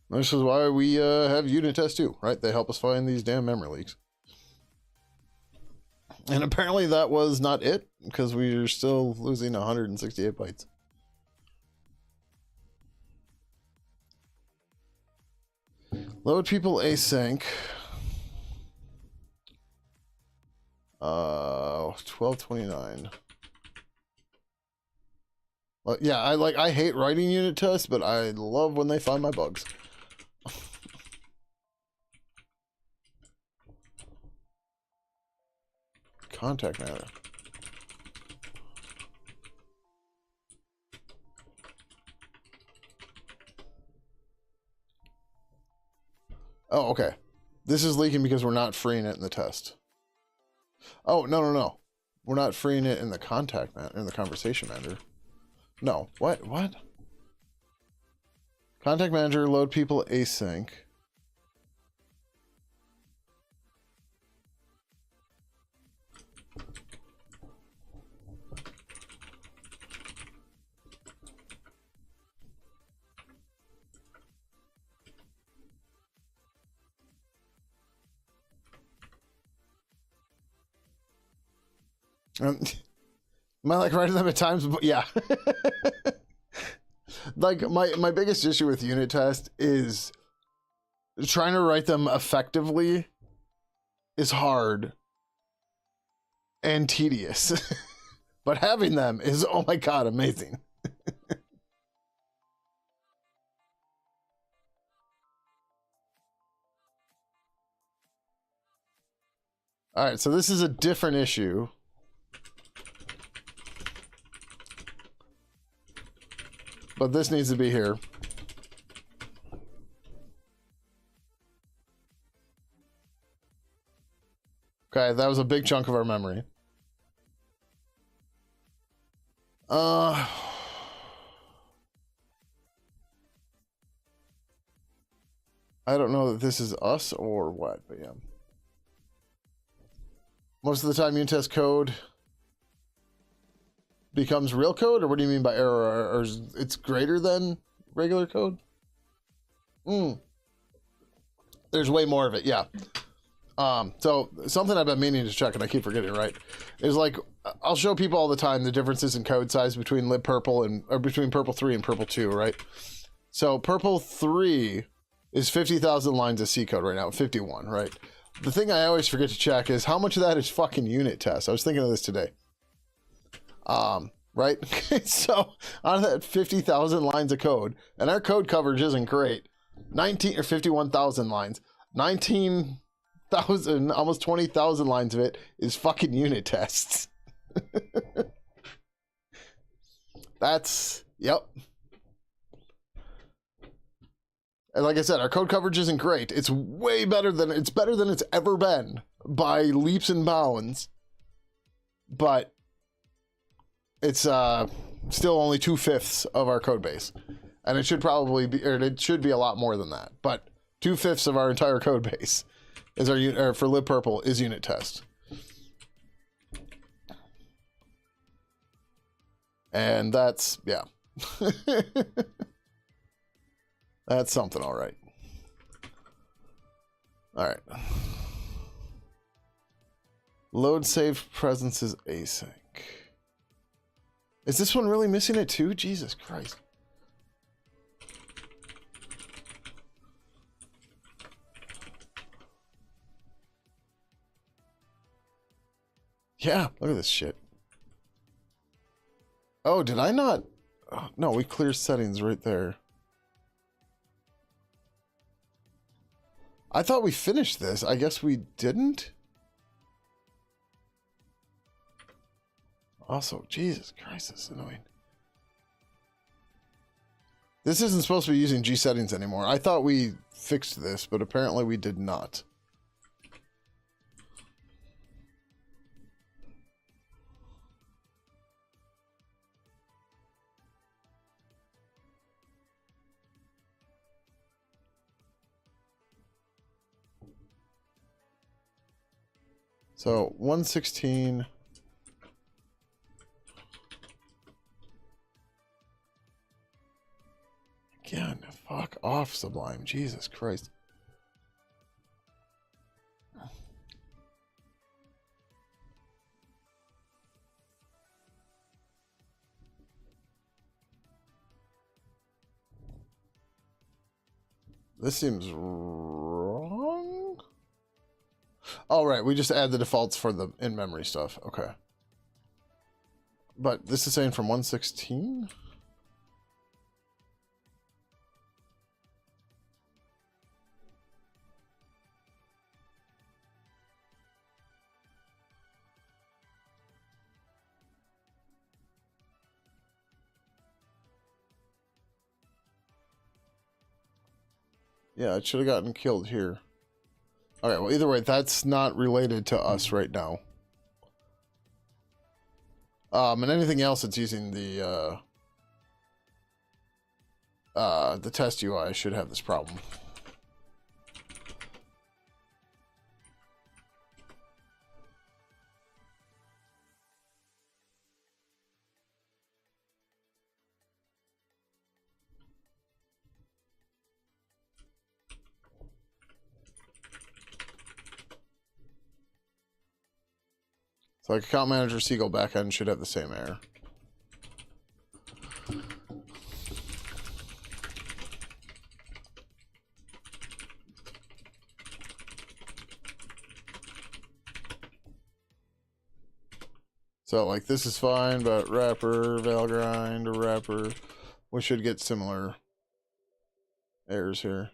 This is why we have unit tests too, right? They help us find these damn memory leaks. And apparently that was not it, because we are still losing 168 bytes. Load people async. 1229. Well, yeah, I hate writing unit tests, but I love when they find my bugs. Contact matter. Oh, okay. This is leaking because we're not freeing it in the test. Oh, no. We're not freeing it in the contact manager, in the conversation manager. No. What? Contact manager, load people async. Am I like writing them at times? But yeah. Like my biggest issue with unit test is trying to write them effectively is hard and tedious. But having them is, oh my god, amazing. All right, so this is a different issue. But this needs to be here. Okay, that was a big chunk of our memory. I don't know that this is us or what, but yeah. Most of the time, unit test code becomes real code, or what do you mean by error? Or it's greater than regular code? There's way more of it, yeah. So something I've been meaning to check, and I keep forgetting, right, is like, I'll show people all the time the differences in code size between libpurple and, or between purple 3 and purple 2, right? So purple 3 is 50,000 lines of C code right now, 51, right? The thing I always forget to check is how much of that is fucking unit tests. I was thinking of this today. Right? So out of that 50,000 lines of code, and our code coverage isn't great, 19 or 51,000 lines, 19 20,000, almost 20,000 lines of it is fucking unit tests. That's, yep. And like I said, our code coverage isn't great. It's way better than it's ever been by leaps and bounds. But it's still only 2/5 of our code base. And it should probably be, or it should be a lot more than that. But 2/5 of our entire code base is our for libpurple is unit test. And that's, yeah. That's something, all right. All right. Load save presence is async. Is this one really missing it too? Jesus Christ. Yeah, look at this shit. Oh, did I not? Oh, no, we clear settings right there. I thought we finished this. I guess we didn't. Also, Jesus Christ, this is annoying. This isn't supposed to be using G settings anymore. I thought we fixed this, but apparently we did not. So 116. Again, fuck off, Sublime. Jesus Christ. This seems wrong. Oh, right. We just add the defaults for the in-memory stuff. Okay. But this is saying from 116? Yeah, it should have gotten killed here. Okay, well, either way, that's not related to us right now. And anything else that's using the test UI should have this problem. So like account manager Seagull backend should have the same error. So like this is fine, but wrapper, valgrind, or wrapper, we should get similar errors here.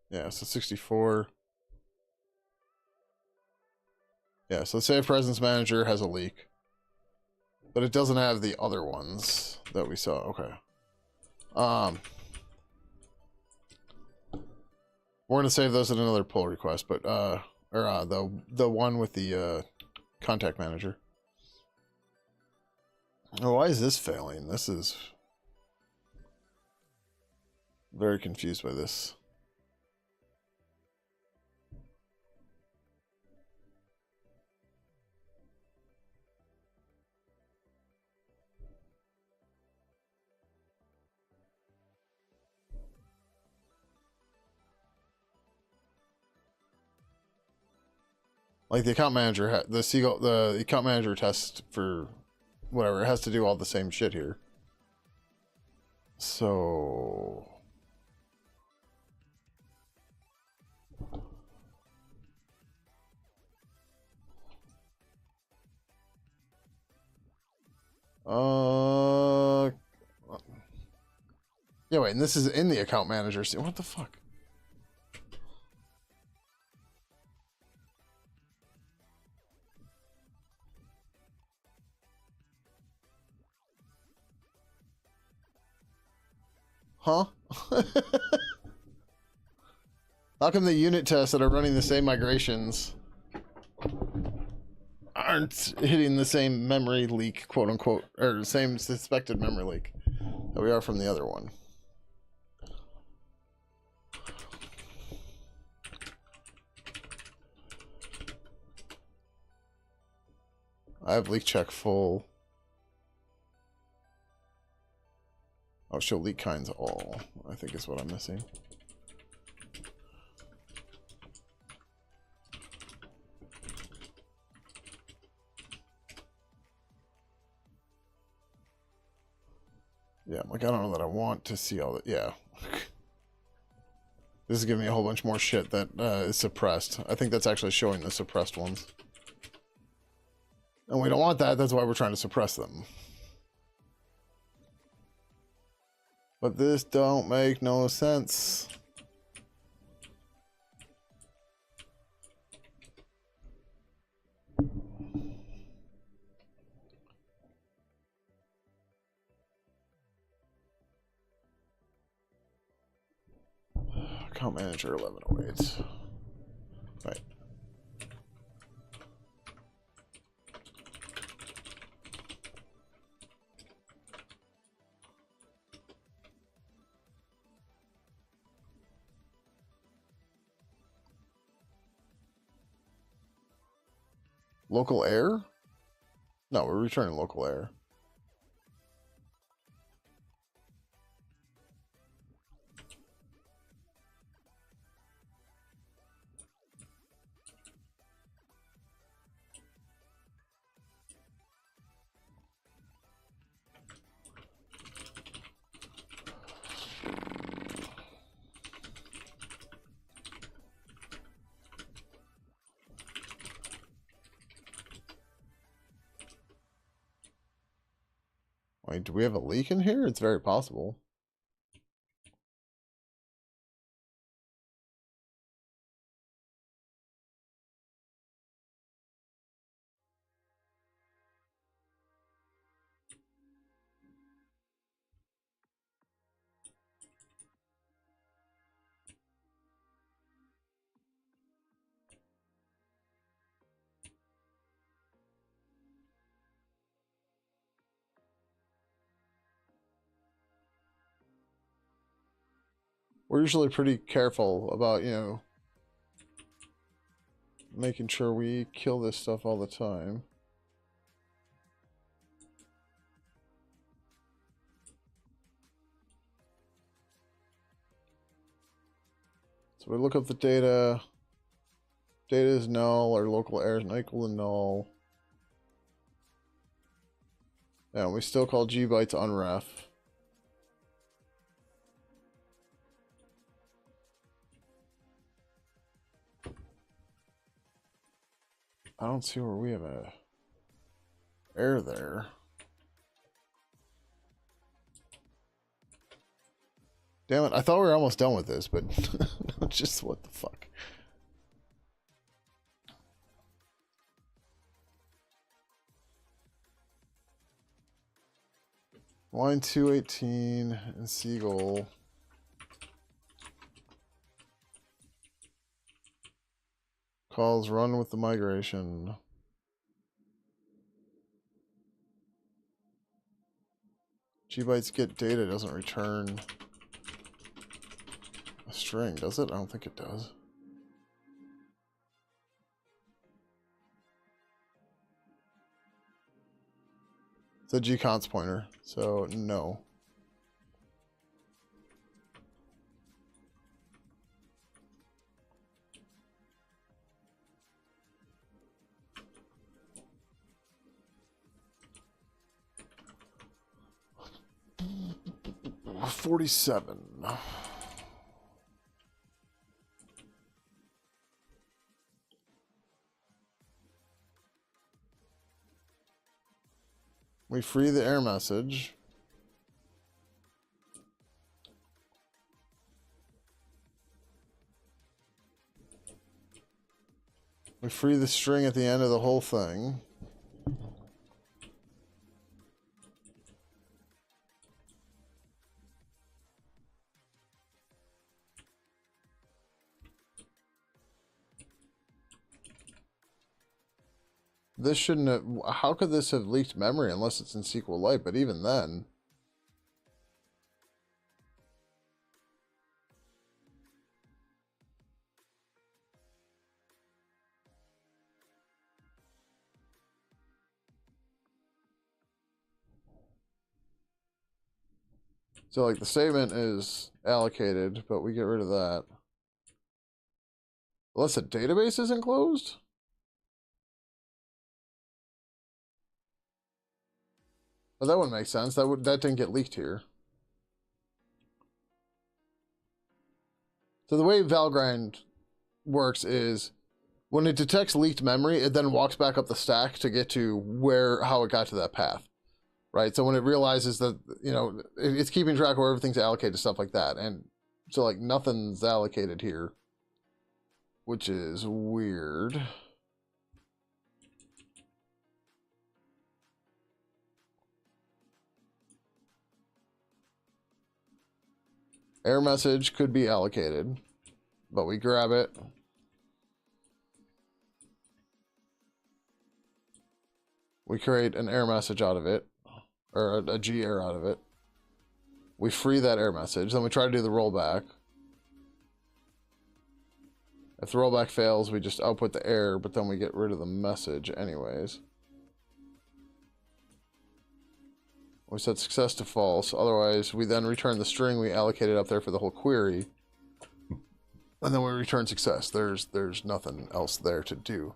Yeah, so 64. Yeah, so Save Presence Manager has a leak. But it doesn't have the other ones that we saw. Okay. We're gonna save those in another pull request, but the one with the contact manager. Oh, why is this failing? This is very confused by this. Like the account manager, the account manager test for whatever, it has to do all the same shit here. So yeah, wait, and this is in the account manager. What the fuck? Huh? How come the unit tests that are running the same migrations aren't hitting the same memory leak, quote unquote, or same suspected memory leak that we are from the other one? I have leak check full. Oh, show leak kinds all, I think is what I'm missing. Yeah, I'm like, I don't know that I want to see all that. Yeah. This is giving me a whole bunch more shit that is suppressed. I think that's actually showing the suppressed ones. And we don't want that. That's why we're trying to suppress them. But this don't make no sense. Account manager 1108. Right. Local air? No, we're returning local air. Wait, do we have a leak in here? It's very possible. We're usually pretty careful about, you know, making sure we kill this stuff all the time. So we look up the data. Data is null, or local air is not equal to null. Yeah, we still call gbytes unref. I don't see where we have a error there. Damn it, I thought we were almost done with this, but just what the fuck. Line 218 and Seagull. Calls run with the migration. gbytes get data doesn't return a string, does it? I don't think it does. It's a gconst pointer, so no. $47. We free the error message. We free the string at the end of the whole thing. this shouldn't have, how could this have leaked memory unless it's in SQLite? But even then, so like the statement is allocated, but we get rid of that. Unless the database isn't closed? Well, that wouldn't make sense. That didn't get leaked here. So the way Valgrind works is when it detects leaked memory, it then walks back up the stack to get to how it got to that path. Right? So when it realizes that, you know, it's keeping track of where everything's allocated, stuff like that. And so like nothing's allocated here, which is weird. Error message could be allocated, but we grab it. We create an error message out of it, or a G error out of it. We free that error message, then we try to do the rollback. If the rollback fails, we just output the error, but then we get rid of the message anyways. We set success to false, otherwise we then return the string we allocated up there for the whole query. And then we return success. There's nothing else there to do.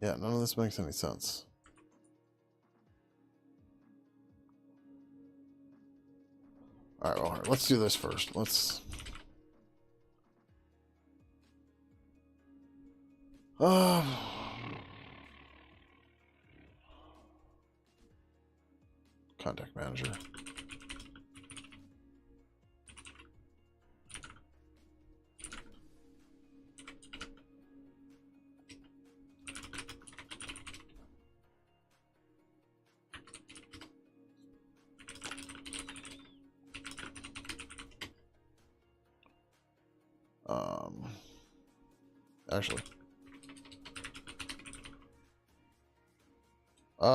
Yeah, none of this makes any sense. All right, well, let's do this first. Let's... Contact manager. Actually. Okay.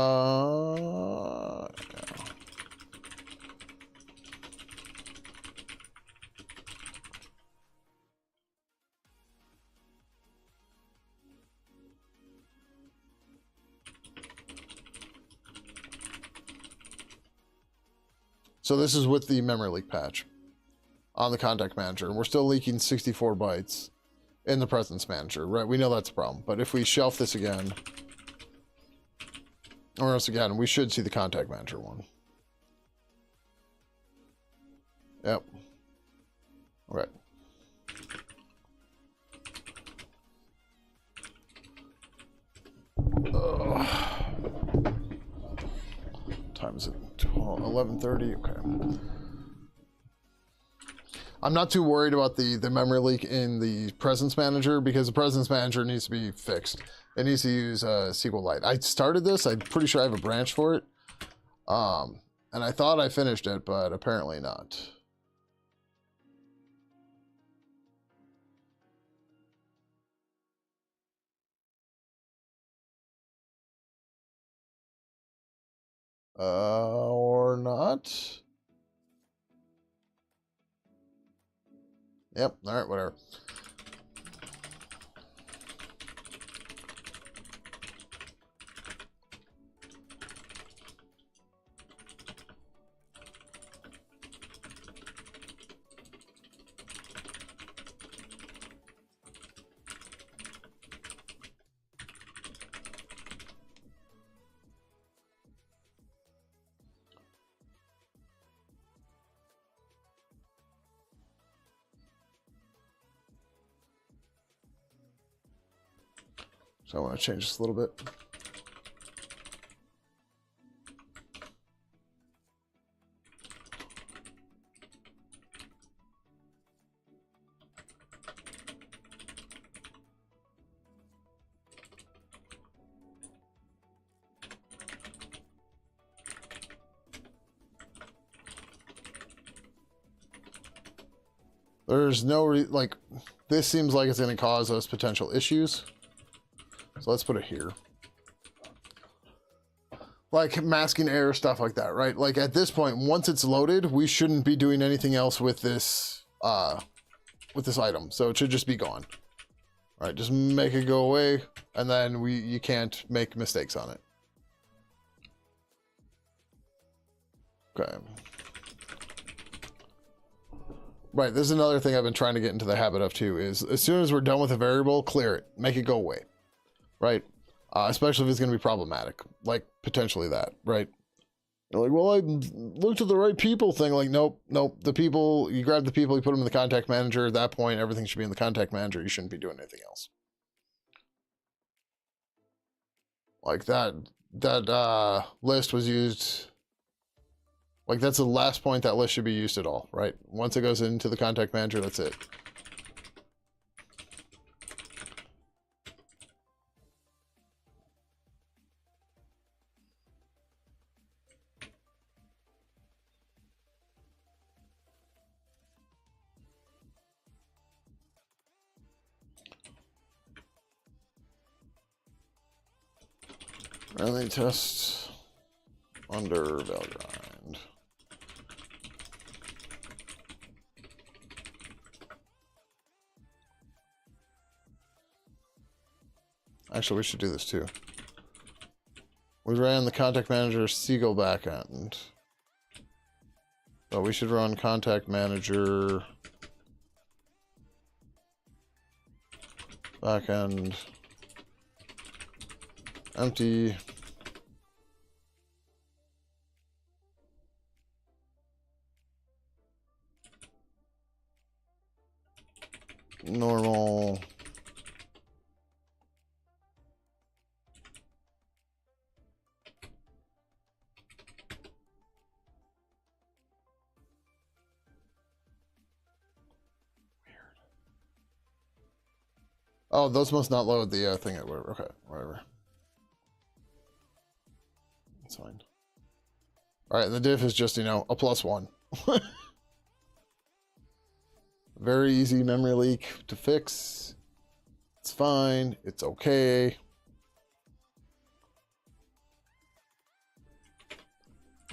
So this is with the memory leak patch on the contact manager, and we're still leaking 64 bytes in the presence manager, right? We know that's a problem, but if we shelf this again, or else again, we should see the contact manager one. Yep. All right. Time is it? 11:30. Okay. I'm not too worried about the memory leak in the presence manager because the presence manager needs to be fixed. It needs to use SQLite. I started this. I'm pretty sure I have a branch for it. And I thought I finished it, but apparently not. Or not. Yep, all right, whatever. So I want to change this a little bit. There's no like, this seems like it's going to cause us potential issues. So let's put it here. Like masking error, stuff like that, right? Like at this point, once it's loaded, we shouldn't be doing anything else with this item. So it should just be gone. All right, just make it go away, and then you can't make mistakes on it. Okay. Right, this is another thing I've been trying to get into the habit of too, is as soon as we're done with a variable, clear it, make it go away, right? Especially if it's going to be problematic, like potentially that, right? You're like, well, I looked at the right people thing. Like, nope. The people, you grab the people, you put them in the contact manager. At that point, everything should be in the contact manager. You shouldn't be doing anything else. Like that list was used. Like that's the last point that list should be used at all, right? Once it goes into the contact manager, that's it. Rally test under Valgrind. Actually, we should do this too. We ran the contact manager Seagull backend. But we should run contact manager backend empty. Normal. Oh, those must not load the thing at whatever. Okay, whatever. That's fine. All right, the diff is just, you know, a +1. Very easy memory leak to fix. It's fine. It's okay.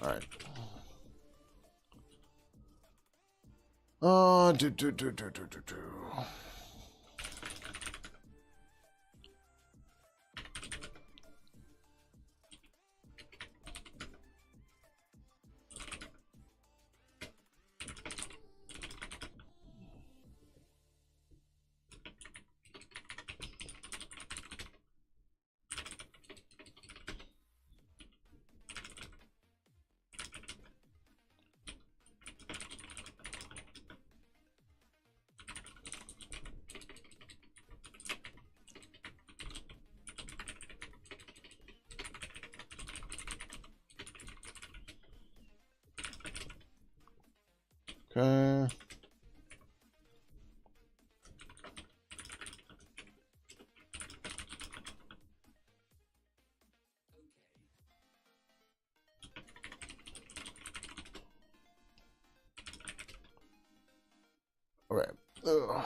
All right. Okay. Okay. Ugh.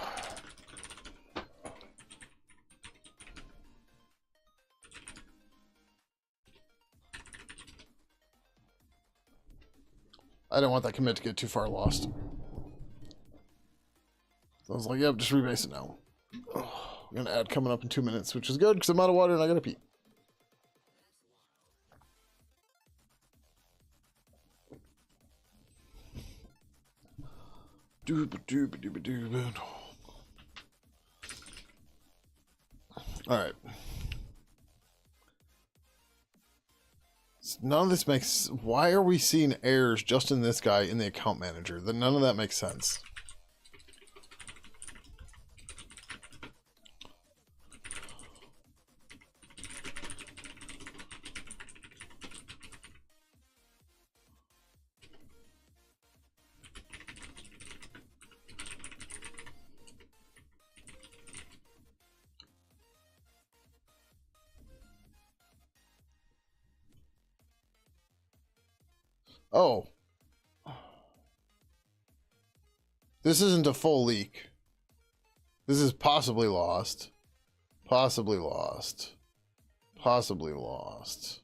I don't want that commit to get too far lost. So I was like, yep, just rebase it now. Ugh. We're gonna add coming up in 2 minutes, which is good because I'm out of water and I gotta pee. All right. None of this makes. Why are we seeing errors just in this guy in the account manager? None of that makes sense. Oh. This isn't a full leak. This is possibly lost. Possibly lost. Possibly lost.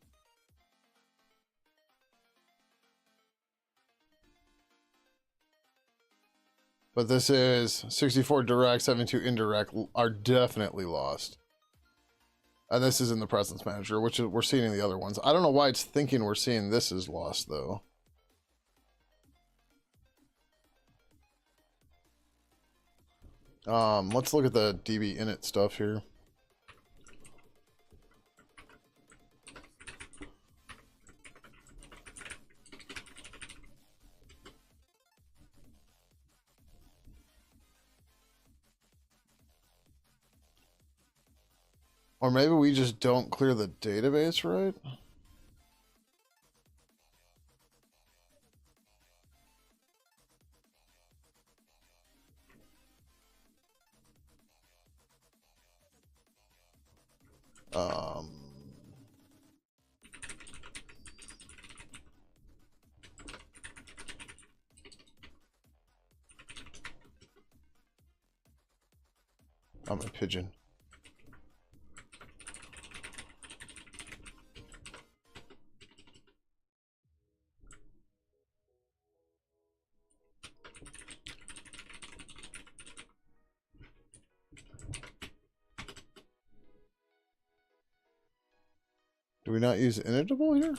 But this is 64 direct, 72 indirect are definitely lost. And this is in the presence manager, which is, we're seeing in the other ones. I don't know why it's thinking we're seeing this is lost though. Let's look at the DB init stuff here. Or maybe we just don't clear the database right? I'm a Pidgin. Do we not use initable here?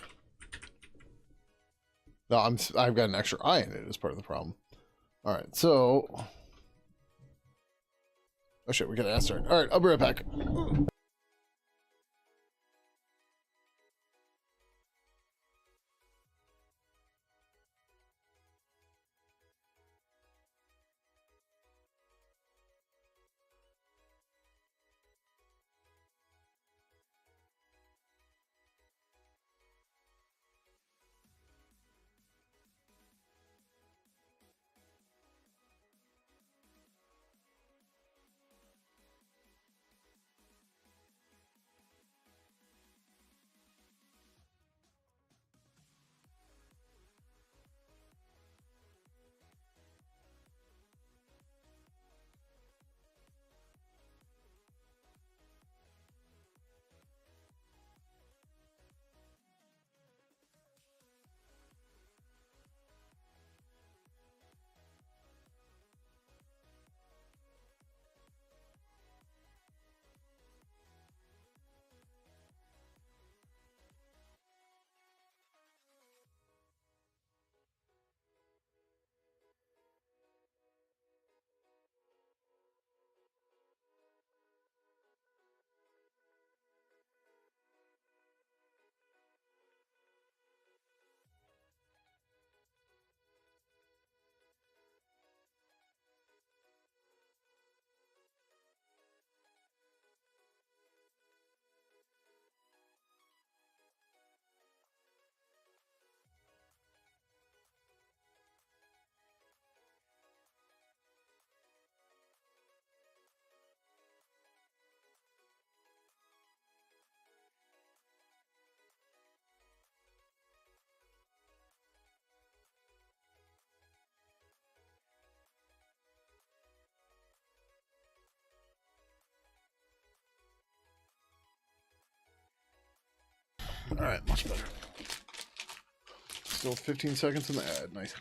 No, I've got an extra I in it as part of the problem. All right, so oh shit, we got to ask her. All right, I'll be right back. All right, much better. Still 15 seconds in the ad. Nice.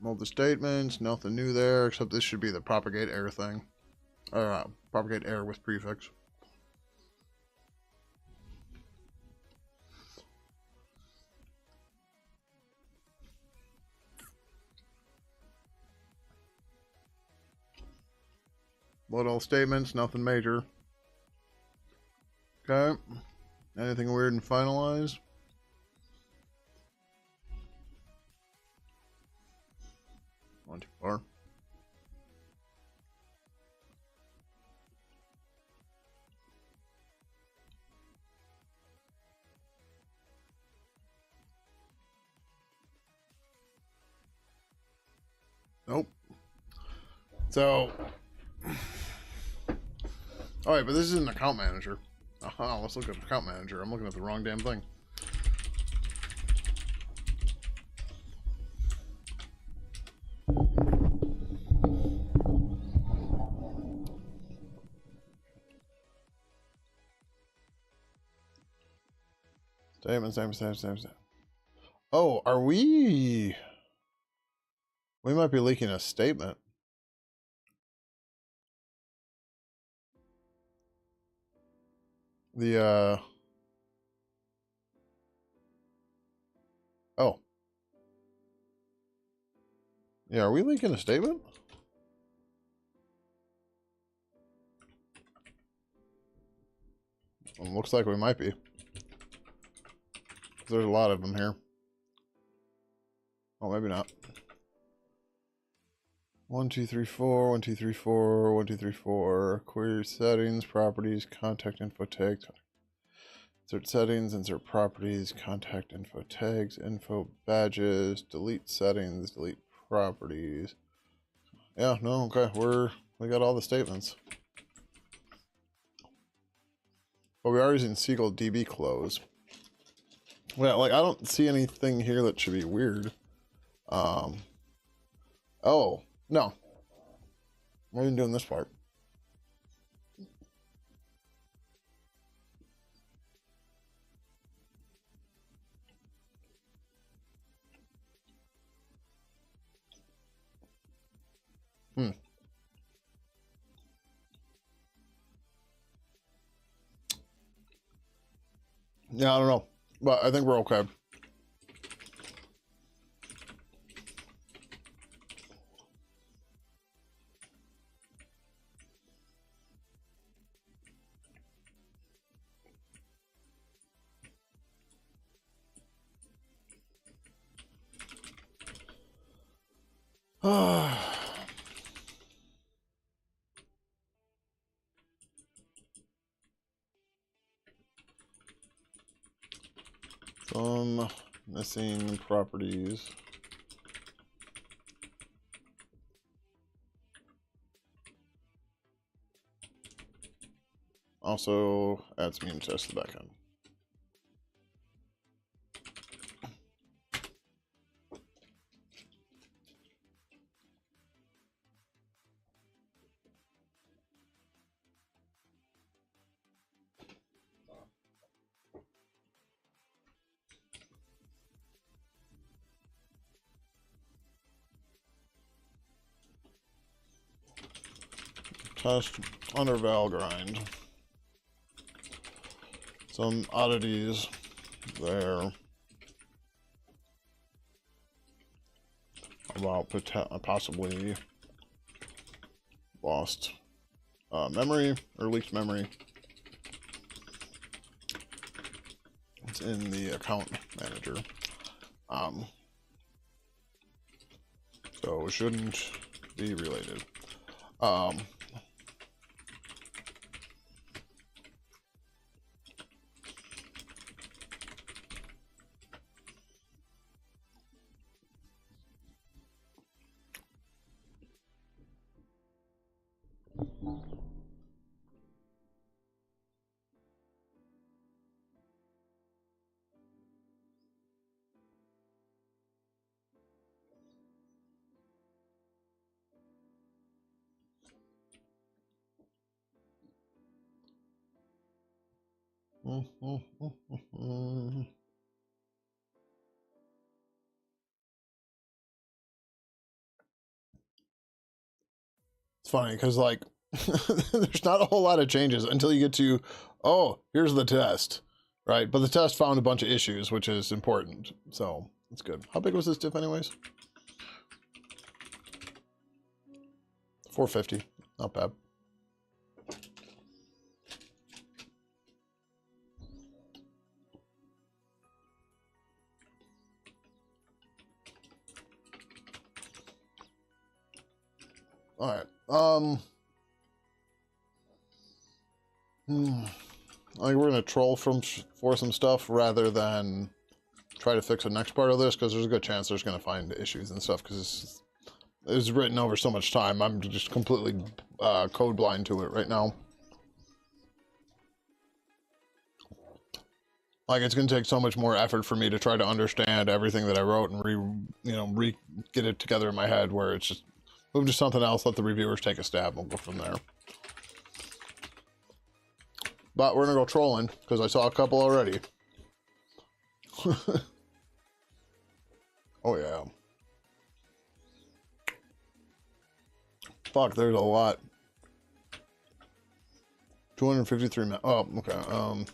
All the statements, nothing new there, except this should be the propagate error thing. Propagate error with prefix. Load all statements, nothing major. Okay. Anything weird and finalize? Not too far. Nope. So, all right, but this is an account manager. Let's look at account manager. I'm looking at the wrong damn thing. Statement. Oh, are we? We might be leaking a statement. The, oh. Yeah, are we leaking a statement? Well, looks like we might be. There's a lot of them here. Oh, maybe not. 1, 2, 3, 4, 1, 2, 3, 4, 1, 2, 3, 4. Query settings, properties, contact info tags. Insert settings, insert properties, contact info tags, info badges, delete settings, delete properties. Yeah, no, okay, we got all the statements. But we are using Seagull DB close. Well, like I don't see anything here that should be weird. Oh, no. We're even doing this part. Yeah, I don't know. But I think we're okay. Some missing properties. Also, add some unit tests to the backend. Test under val grind. Some oddities there about possibly lost memory or leaked memory. It's in the account manager. So it shouldn't be related. It's funny because like there's not a whole lot of changes until you get to, oh, here's the test, right? But the test found a bunch of issues, which is important. So it's good. How big was this diff anyways? 450, not bad. All right. I think we're gonna troll for some stuff rather than try to fix the next part of this because there's a good chance there's gonna find issues and stuff because it was written over so much time. I'm just completely code blind to it right now. Like, it's going to take so much more effort for me to try to understand everything that I wrote and get it together in my head, where it's just move to something else, let the reviewers take a stab, and we'll go from there. But we're going to go trolling, because I saw a couple already. Oh, yeah. Fuck, there's a lot. 253 minutes. Oh, okay.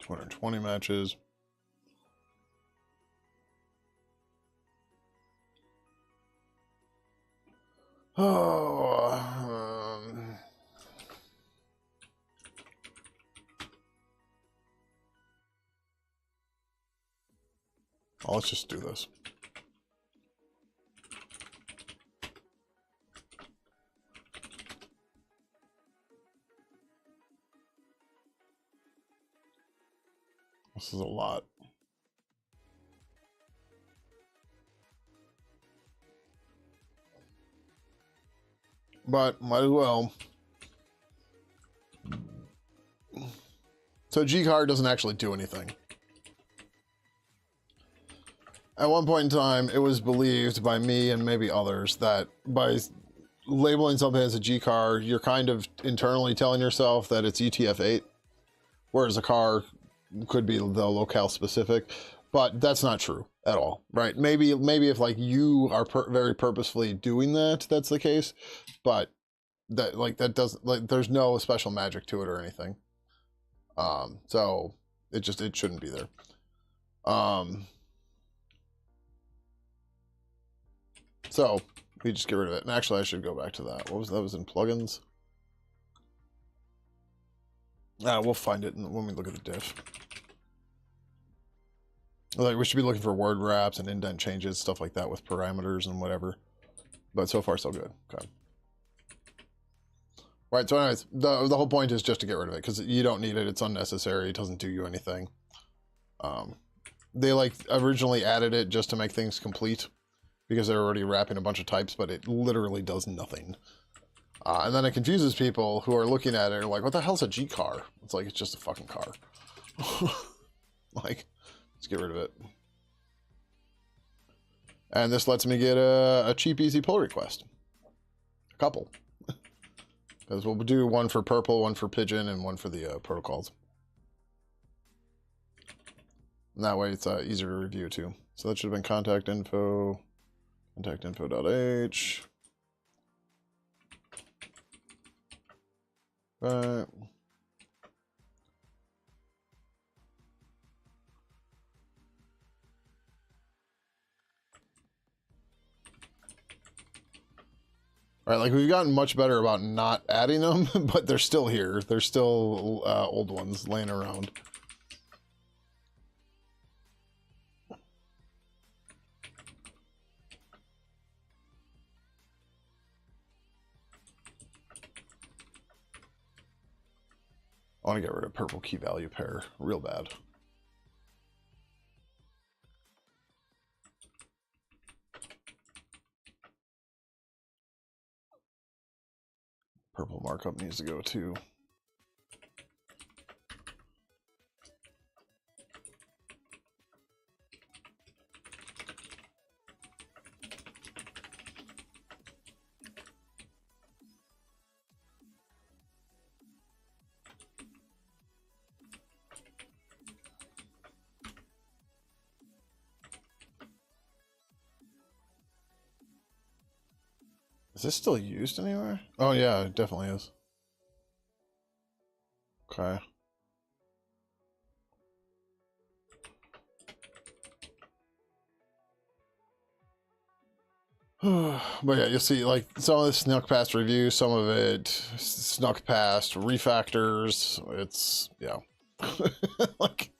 220 matches. Oh, let's just do this. This is a lot. But might as well. So G-Card doesn't actually do anything. At one point in time, it was believed by me and maybe others that by labeling something as a G-Car, you're kind of internally telling yourself that it's UTF-8, whereas a car could be the locale specific, but that's not true at all, right? Maybe if like you are very purposefully doing that, that's the case, but that doesn't, like, there's no special magic to it or anything. So it shouldn't be there. So we just get rid of it. And actually I should go back to that. What was that? Was in plugins? We'll find it when we look at the diff. Like, we should be looking for word wraps and indent changes, stuff like that with parameters and whatever. But so far so good. Okay. Right, so anyways, the whole point is just to get rid of it, because you don't need it, it's unnecessary, it doesn't do you anything. They like originally added it just to make things complete, because they're already wrapping a bunch of types, but it literally does nothing. And then it confuses people who are looking at it and like, what the hell's a G-car? It's like, it's just a fucking car. Like, let's get rid of it. And this lets me get a cheap, easy pull request. A couple. Because we'll do one for purple, one for Pidgin, and one for the protocols. And that way it's easier to review too. So that should have been contact info, contactinfo.h. Right. All right, like, we've gotten much better about not adding them, but they're still here. They're still old ones laying around. I want to get rid of purple key value pair real bad. Purple markup needs to go too. Is this still used anywhere? Oh yeah, it definitely is. Okay. But yeah, you'll see like some of this snuck past review, some of it snuck past refactors. It's yeah, like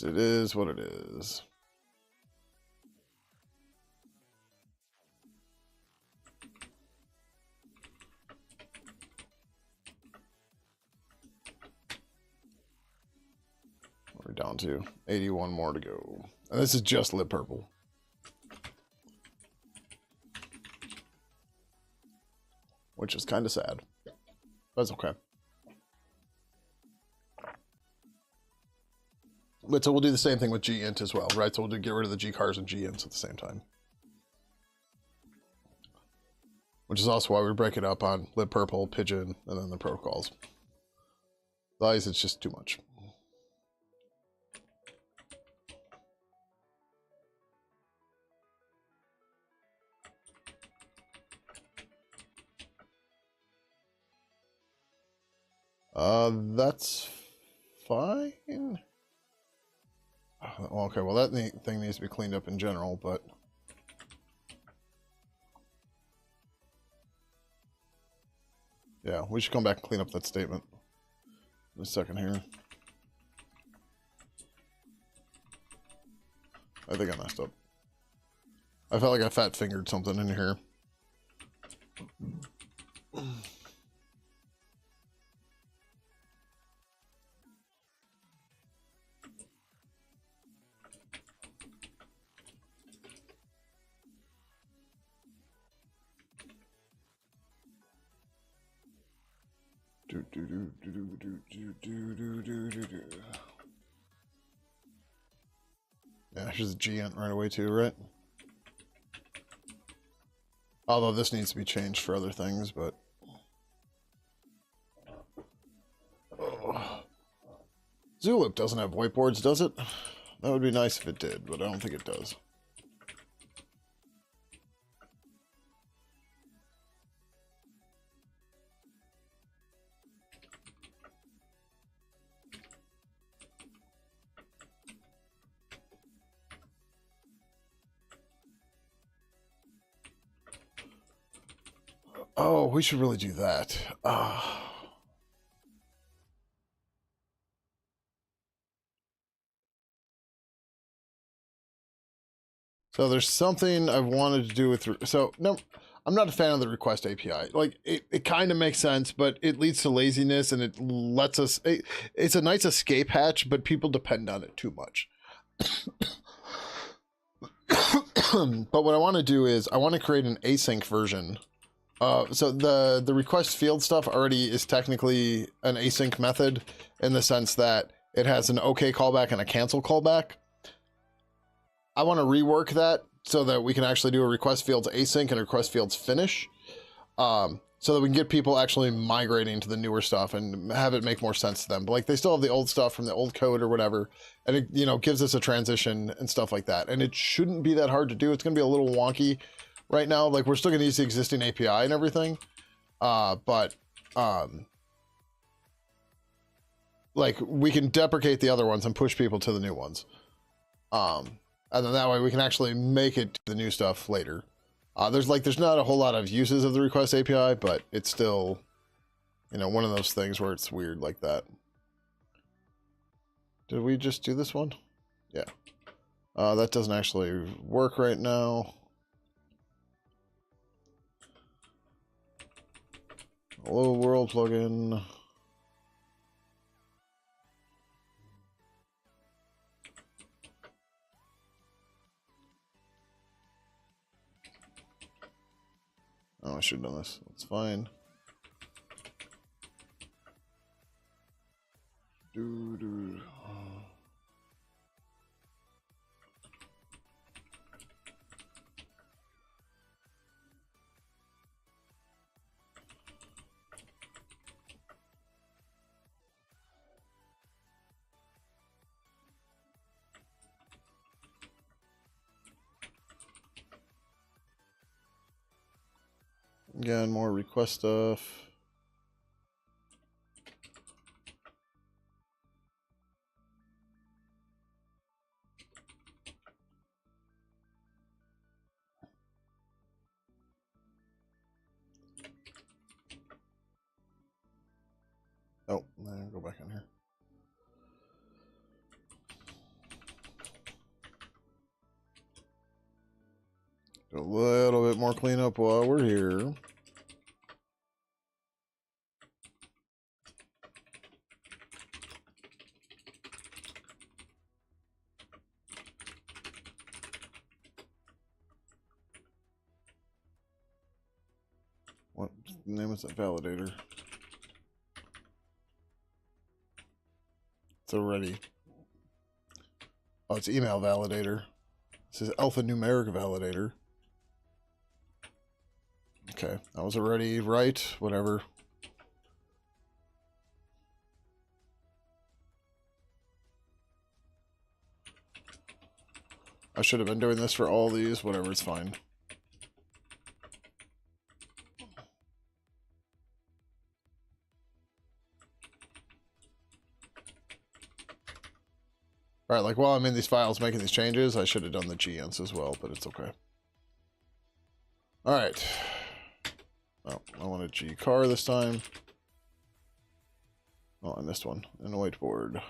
it is what it is. We're down to 81 more to go. And this is just lip purple. Which is kind of sad. That's okay. But so we'll do the same thing with G-Int as well, right? So we'll get rid of the G-Cars and G-Ints at the same time. Which is also why we break it up on lip purple, Pidgin, and then the protocols. Otherwise, it's just too much. That's fine. Okay, well that thing needs to be cleaned up in general, but yeah, we should come back and clean up that statement in a second here. I think I messed up. I felt like I fat fingered something in here. Yeah, here's a G-Int right away too, right? Although this needs to be changed for other things, but... Oh. Zulip doesn't have whiteboards, does it? That would be nice if it did, but I don't think it does. Oh, we should really do that. So there's something I wanted to do with... So, no, I'm not a fan of the request API. Like, it kind of makes sense, but it leads to laziness, and it lets us... It's a nice escape hatch, but people depend on it too much. But what I want to do is, I want to create an async version. So the request field stuff already is technically an async method in the sense that it has an OK callback and a cancel callback. I want to rework that so that we can actually do a request fields async and a request fields finish, so that we can get people actually migrating to the newer stuff and have it make more sense to them. But like they still have the old stuff from the old code or whatever, and it, you know, gives us a transition and stuff like that. And it shouldn't be that hard to do. It's going to be a little wonky right now. Like we're still going to use the existing API and everything, but like we can deprecate the other ones and push people to the new ones. And then that way we can actually make it to the new stuff later. There's not a whole lot of uses of the request API, but it's still, you know, one of those things where it's weird like that. Did we just do this one? Yeah. That doesn't actually work right now. Hello world plugin. Oh, I should have done this. It's fine. Again, more request stuff. Oh, go back in here. Do a little bit more cleanup while we're here. What name is that validator? It's already. Oh, it's email validator. This is alphanumeric validator. Okay, that was already right. Whatever. I should have been doing this for all these. Whatever, it's fine. Alright, like while I'm in these files making these changes, I should have done the GNs as well, but it's okay. Alright. Oh, I want a G car this time. Oh, I missed one. And a whiteboard.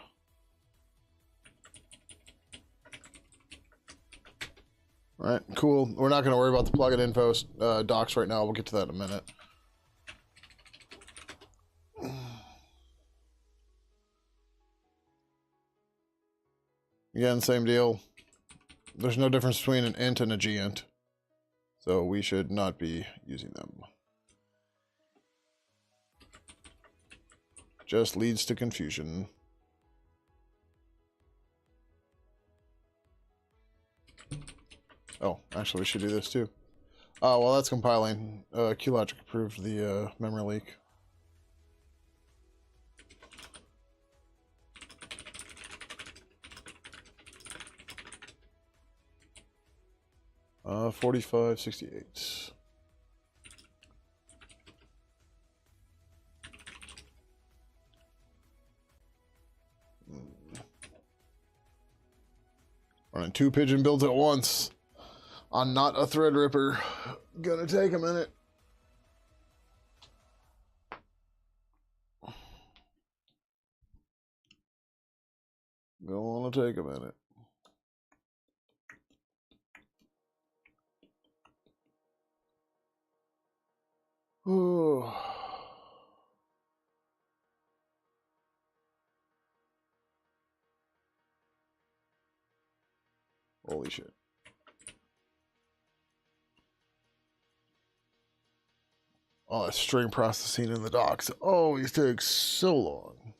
Alright, cool. We're not going to worry about the plugin info docs right now. We'll get to that in a minute. Again, same deal. There's no difference between an int and a gint. So we should not be using them. Just leads to confusion. Oh, actually we should do this too. While that's compiling, QLogic approved the memory leak. 4568. Running 2 Pidgin builds at once. On not a Threadripper. Gonna take a minute. Gonna take a minute. Oh. Holy shit. Oh, that string processing in the docs always takes so long.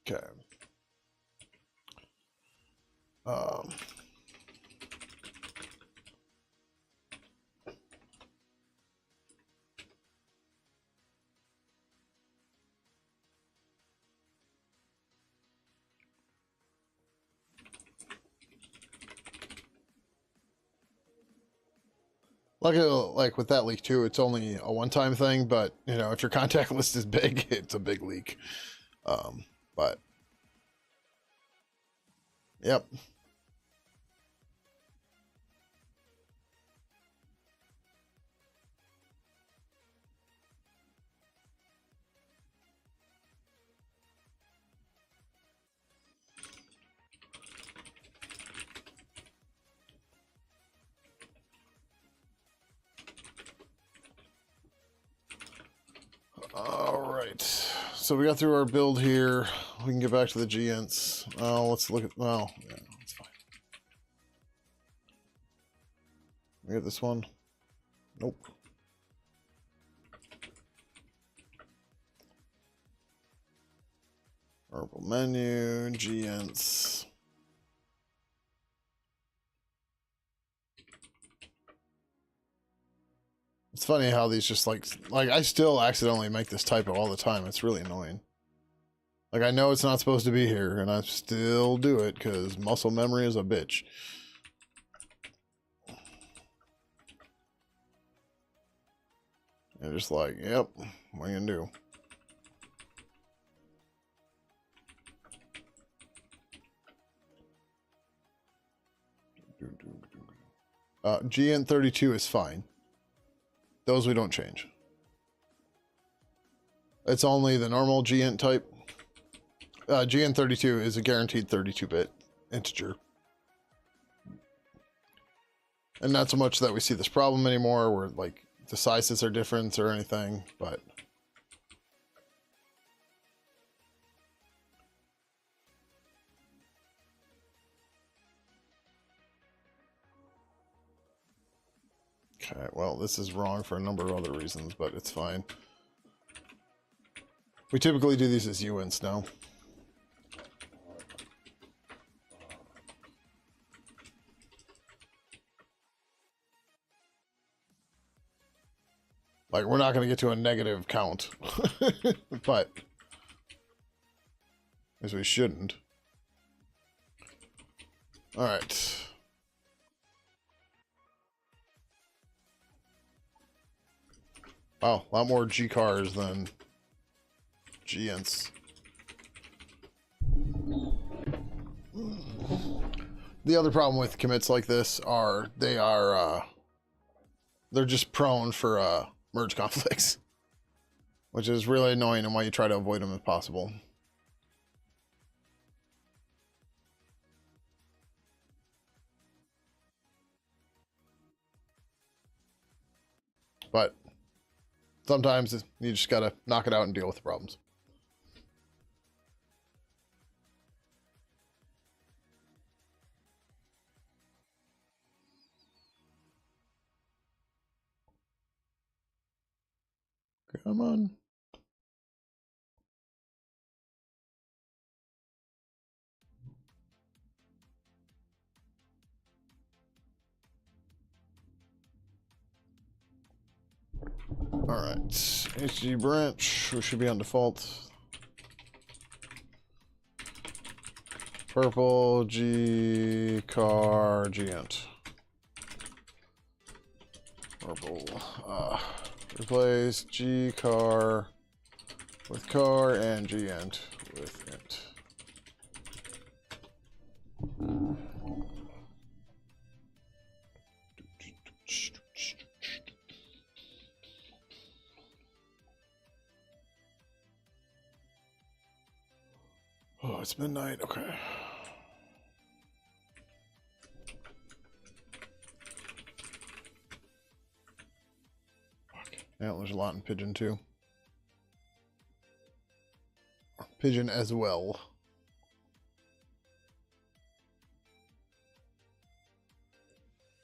Okay. Luckily, like with that leak too, it's only a one-time thing, but you know, if your contact list is big, it's a big leak. But yep. All right, so we got through our build here. We can get back to the GNs. Let's look at, well, yeah, that's fine. We get this one. Nope. Purple menu, GNs. It's funny how these just like I still accidentally make this typo all the time. It's really annoying. Like I know it's not supposed to be here and I still do it because muscle memory is a bitch. And just like, yep, what are you gonna do? GN32 is fine. Those we don't change. It's only the normal GINT type. GN32 is a guaranteed 32-bit integer. And not so much that we see this problem anymore, where like the sizes are different or anything, but okay, well, this is wrong for a number of other reasons, but it's fine. We typically do these as uints now. Like, we're not going to get to a negative count, but as we shouldn't. All right. Wow, a lot more G cars than GINTs. The other problem with commits like this are they're just prone for merge conflicts, which is really annoying and why you try to avoid them if possible. But sometimes you just gotta knock it out and deal with the problems. Come on. All right, HG branch, we should be on default. Purple, G, car, GINT. Purple, replace G, car with car and GINT with int. Oh, it's midnight. Okay. Yeah, there's a lot in Pidgin too. Pidgin as well.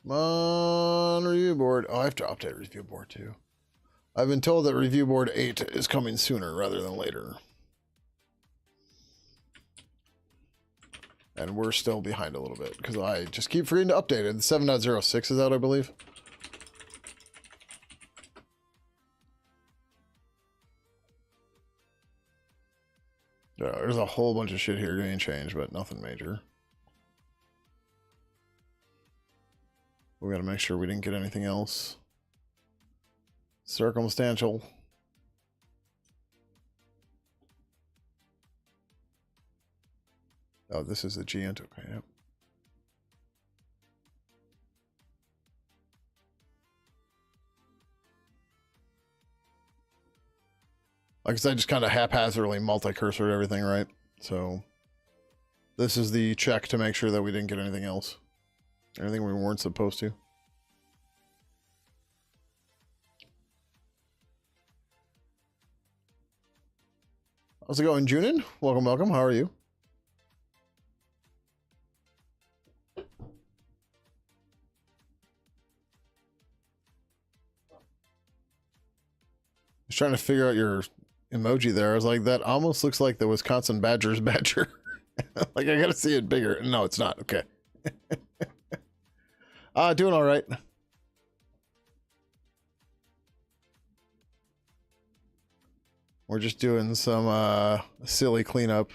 Come on, review board. Oh, I have to update review board too. I've been told that review board 8 is coming sooner rather than later. And we're still behind a little bit because I just keep forgetting to update it. The 7.06 is out, I believe. Yeah, there's a whole bunch of shit here getting changed, but nothing major. We gotta make sure we didn't get anything else circumstantial. Oh, this is the GINT. Okay, yep. Like I said, I just kind of haphazardly multi-cursored everything, right? So this is the check to make sure that we didn't get anything else. Anything we weren't supposed to. How's it going, Junin? Welcome, welcome. How are you? I was trying to figure out your emoji there. I was like, that almost looks like the Wisconsin Badgers badger. Like, I gotta see it bigger. No, it's not. Okay. Doing all right. We're just doing some silly cleanup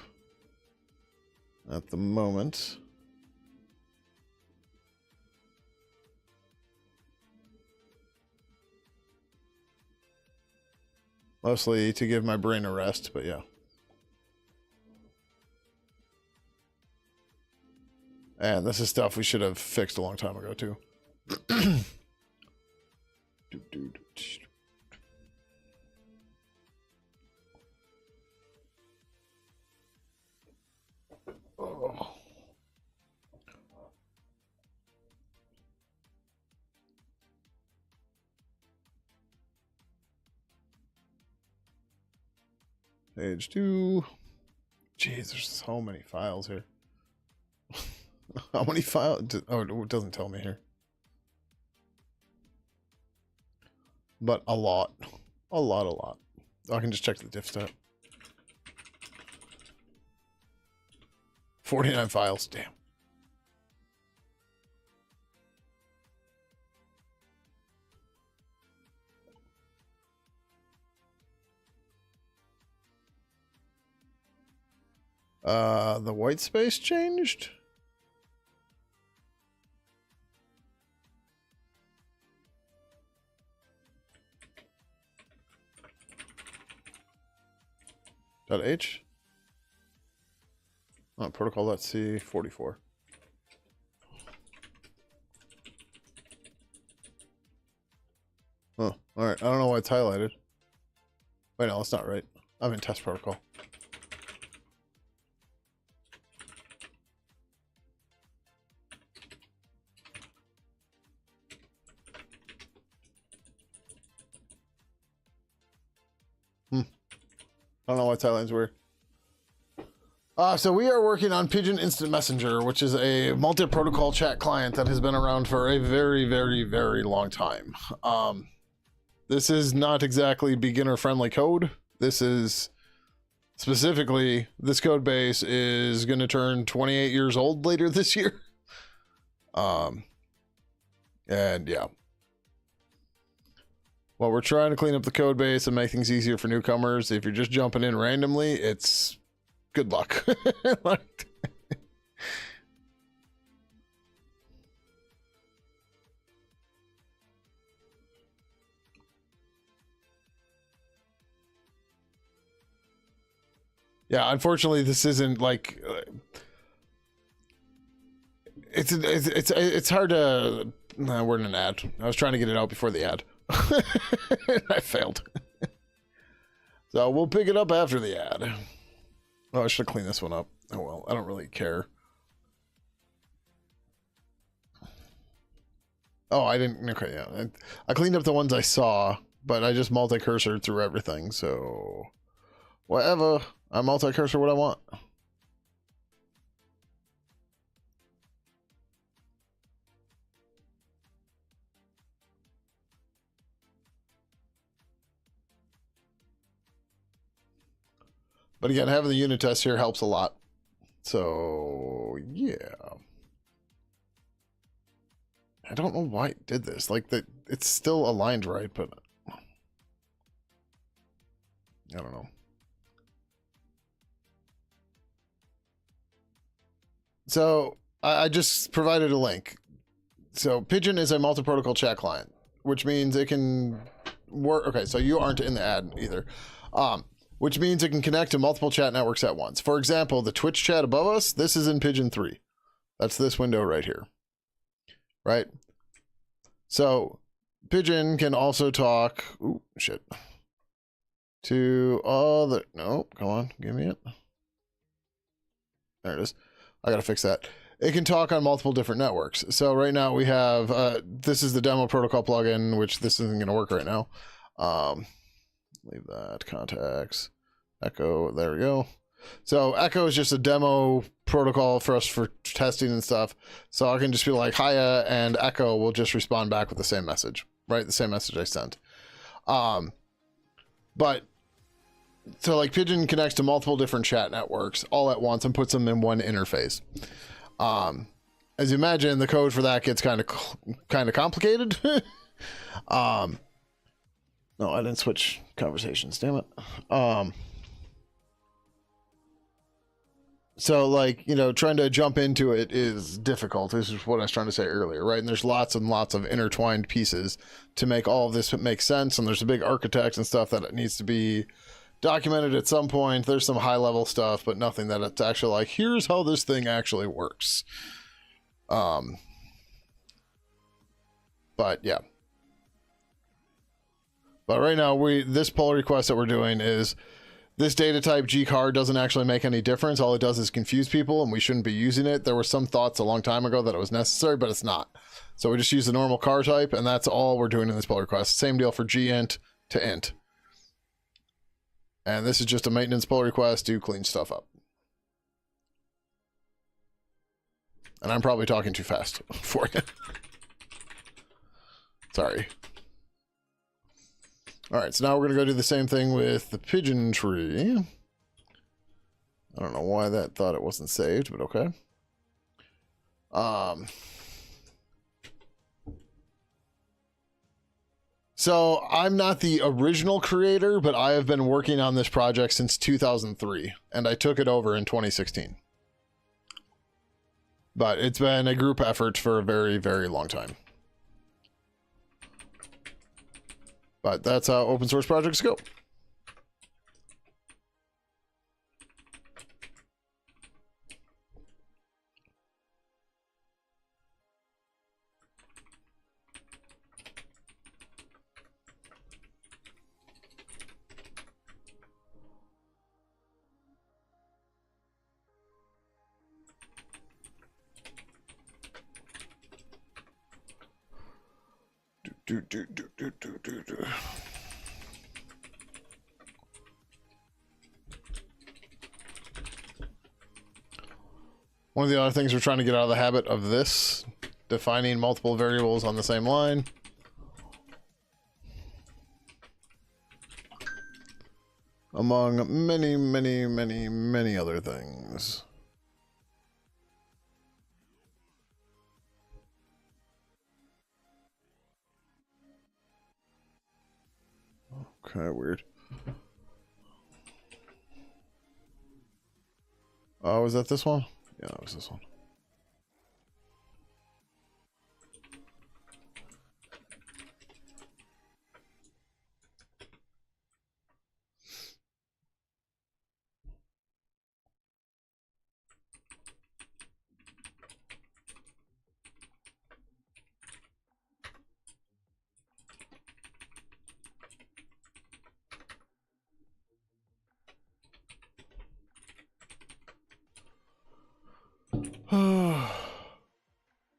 at the moment. Mostly to give my brain a rest, but yeah. And this is stuff we should have fixed a long time ago, too. Page 2. Jeez, there's so many files here. How many files? Oh, it doesn't tell me here. But a lot. A lot. I can just check the diff stat. 49 files. Damn. The white space changed? .h? Oh, protocol.c 44. Oh, alright. I don't know why it's highlighted. Wait, no, that's not right. I'm in test protocol. I don't know why Thailand's weird. So we are working on Pidgin Instant Messenger, which is a multi-protocol chat client that has been around for a very, very, very long time. This is not exactly beginner-friendly code. This is specifically, this code base is going to turn 28 years old later this year. And yeah. Well, we're trying to clean up the code base and make things easier for newcomers. If you're just jumping in randomly, it's good luck. Yeah, unfortunately, this isn't like it's hard to. Nah, we're in an ad. I was trying to get it out before the ad. I failed. So we'll pick it up after the ad. Oh, I should clean this one up. Oh well, I don't really care. Oh, I didn't. Okay, yeah. I cleaned up the ones I saw, but I just multi-cursor through everything, so whatever. I multi-cursor what I want. But again, having the unit test here helps a lot. So, yeah. I don't know why it did this. Like, it's still aligned right, but I don't know. So, I just provided a link. So, Pidgin is a multi-protocol chat client, which means it can work. Okay, so you aren't in the ad either. Which means it can connect to multiple chat networks at once. For example, the Twitch chat above us, this is in Pidgin 3. That's this window right here. Right? So, Pidgin can also talk... Ooh, shit. To other... No, come on, give me it. There it is. I gotta fix that. It can talk on multiple different networks. So right now we have... this is the demo protocol plugin, which this isn't going to work right now. Leave that. Contacts. Echo. There we go. So Echo is just a demo protocol for us for testing and stuff. So I can just be like, hiya, and Echo will just respond back with the same message, right? The same message I sent. But so like Pidgin connects to multiple different chat networks all at once and puts them in one interface. As you imagine, the code for that gets kind of complicated. No, I didn't switch conversations, damn it. So like, you know, trying to jump into it is difficult. This is what I was trying to say earlier, right? And there's lots and lots of intertwined pieces to make all of this make sense. And there's a big architect and stuff that it needs to be documented at some point. There's some high level stuff, but nothing that it's actually like, here's how this thing actually works. But yeah. But right now, this pull request that we're doing is this data type gcard doesn't actually make any difference. All it does is confuse people, and we shouldn't be using it. There were some thoughts a long time ago that it was necessary, but it's not. So we just use the normal car type, and that's all we're doing in this pull request. Same deal for gint to int. And this is just a maintenance pull request to clean stuff up. And I'm probably talking too fast for you. Sorry. All right, so now we're going to go do the same thing with the pigeon tree. I don't know why that thought it wasn't saved, but okay. So I'm not the original creator, but I have been working on this project since 2003, and I took it over in 2016. But it's been a group effort for a very, very long time. But that's how open source projects go. One of the other things we're trying to get out of the habit of this, defining multiple variables on the same line. Among many, many, many, many other things. Okay, weird. Oh, was that this one? Yeah, that was this one.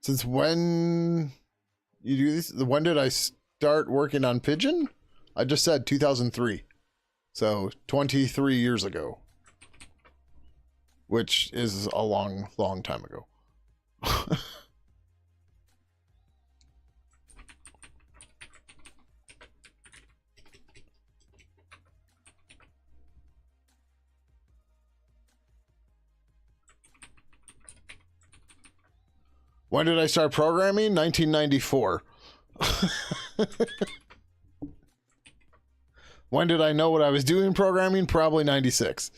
Since when you do this? When did I start working on Pidgin? I just said 2003. So 23 years ago. Which is a long, long time ago. When did I start programming? 1994. When did I know what I was doing programming? Probably 96.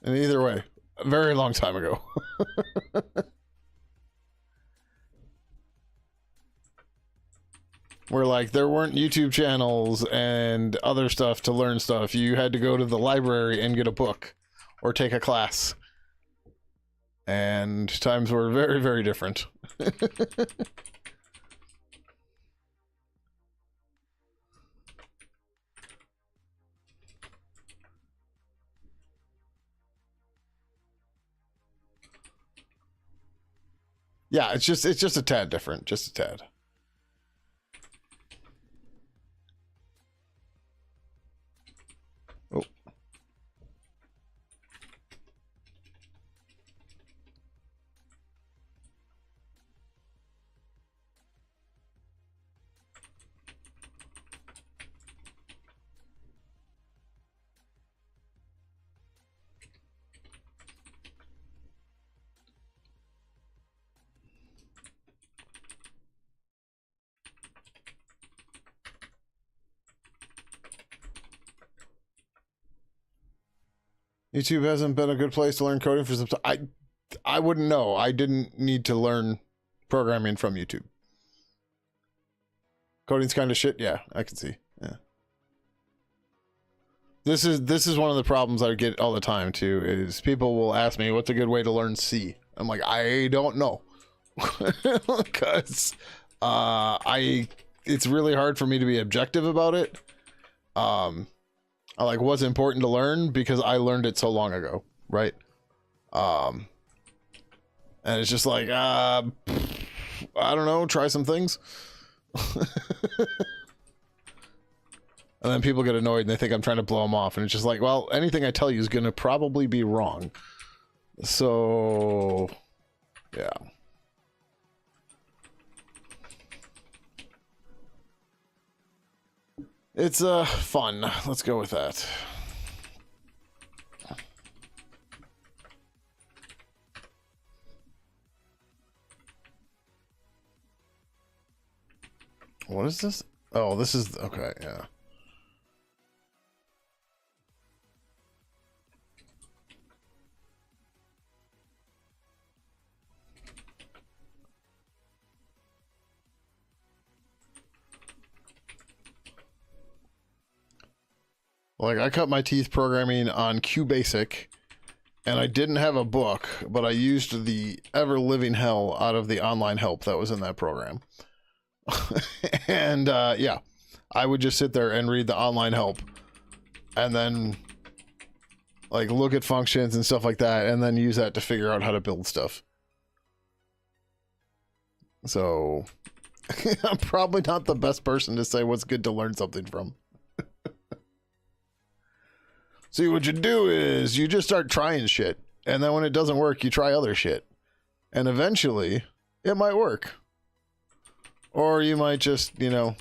And either way, a very long time ago. Where like there weren't YouTube channels and other stuff to learn stuff. You had to go to the library and get a book or take a class. And times were very, very different. Yeah, it's just a tad different, just a tad. Oh. YouTube hasn't been a good place to learn coding for some time. I wouldn't know. I didn't need to learn programming from YouTube. Coding's kind of shit. Yeah, I can see. Yeah. This is one of the problems I get all the time too, is people will ask me what's a good way to learn C. I'm like, I don't know. Because it's really hard for me to be objective about it. I like what's important to learn because I learned it so long ago, right? And it's just like, I don't know, try some things. And then people get annoyed and they think I'm trying to blow them off. And it's just like, well, anything I tell you is going to probably be wrong. So, yeah. It's fun. Let's go with that. What is this? Oh, this is... Okay, yeah. Like, I cut my teeth programming on QBasic, and I didn't have a book, but I used the ever-living hell out of the online help that was in that program. And, yeah, I would just sit there and read the online help, and then, like, look at functions and stuff like that, and then use that to figure out how to build stuff. So, I'm probably not the best person to say what's good to learn something from. See, what you do is you just start trying shit. And then when it doesn't work, you try other shit. And eventually, it might work. Or you might just, you know,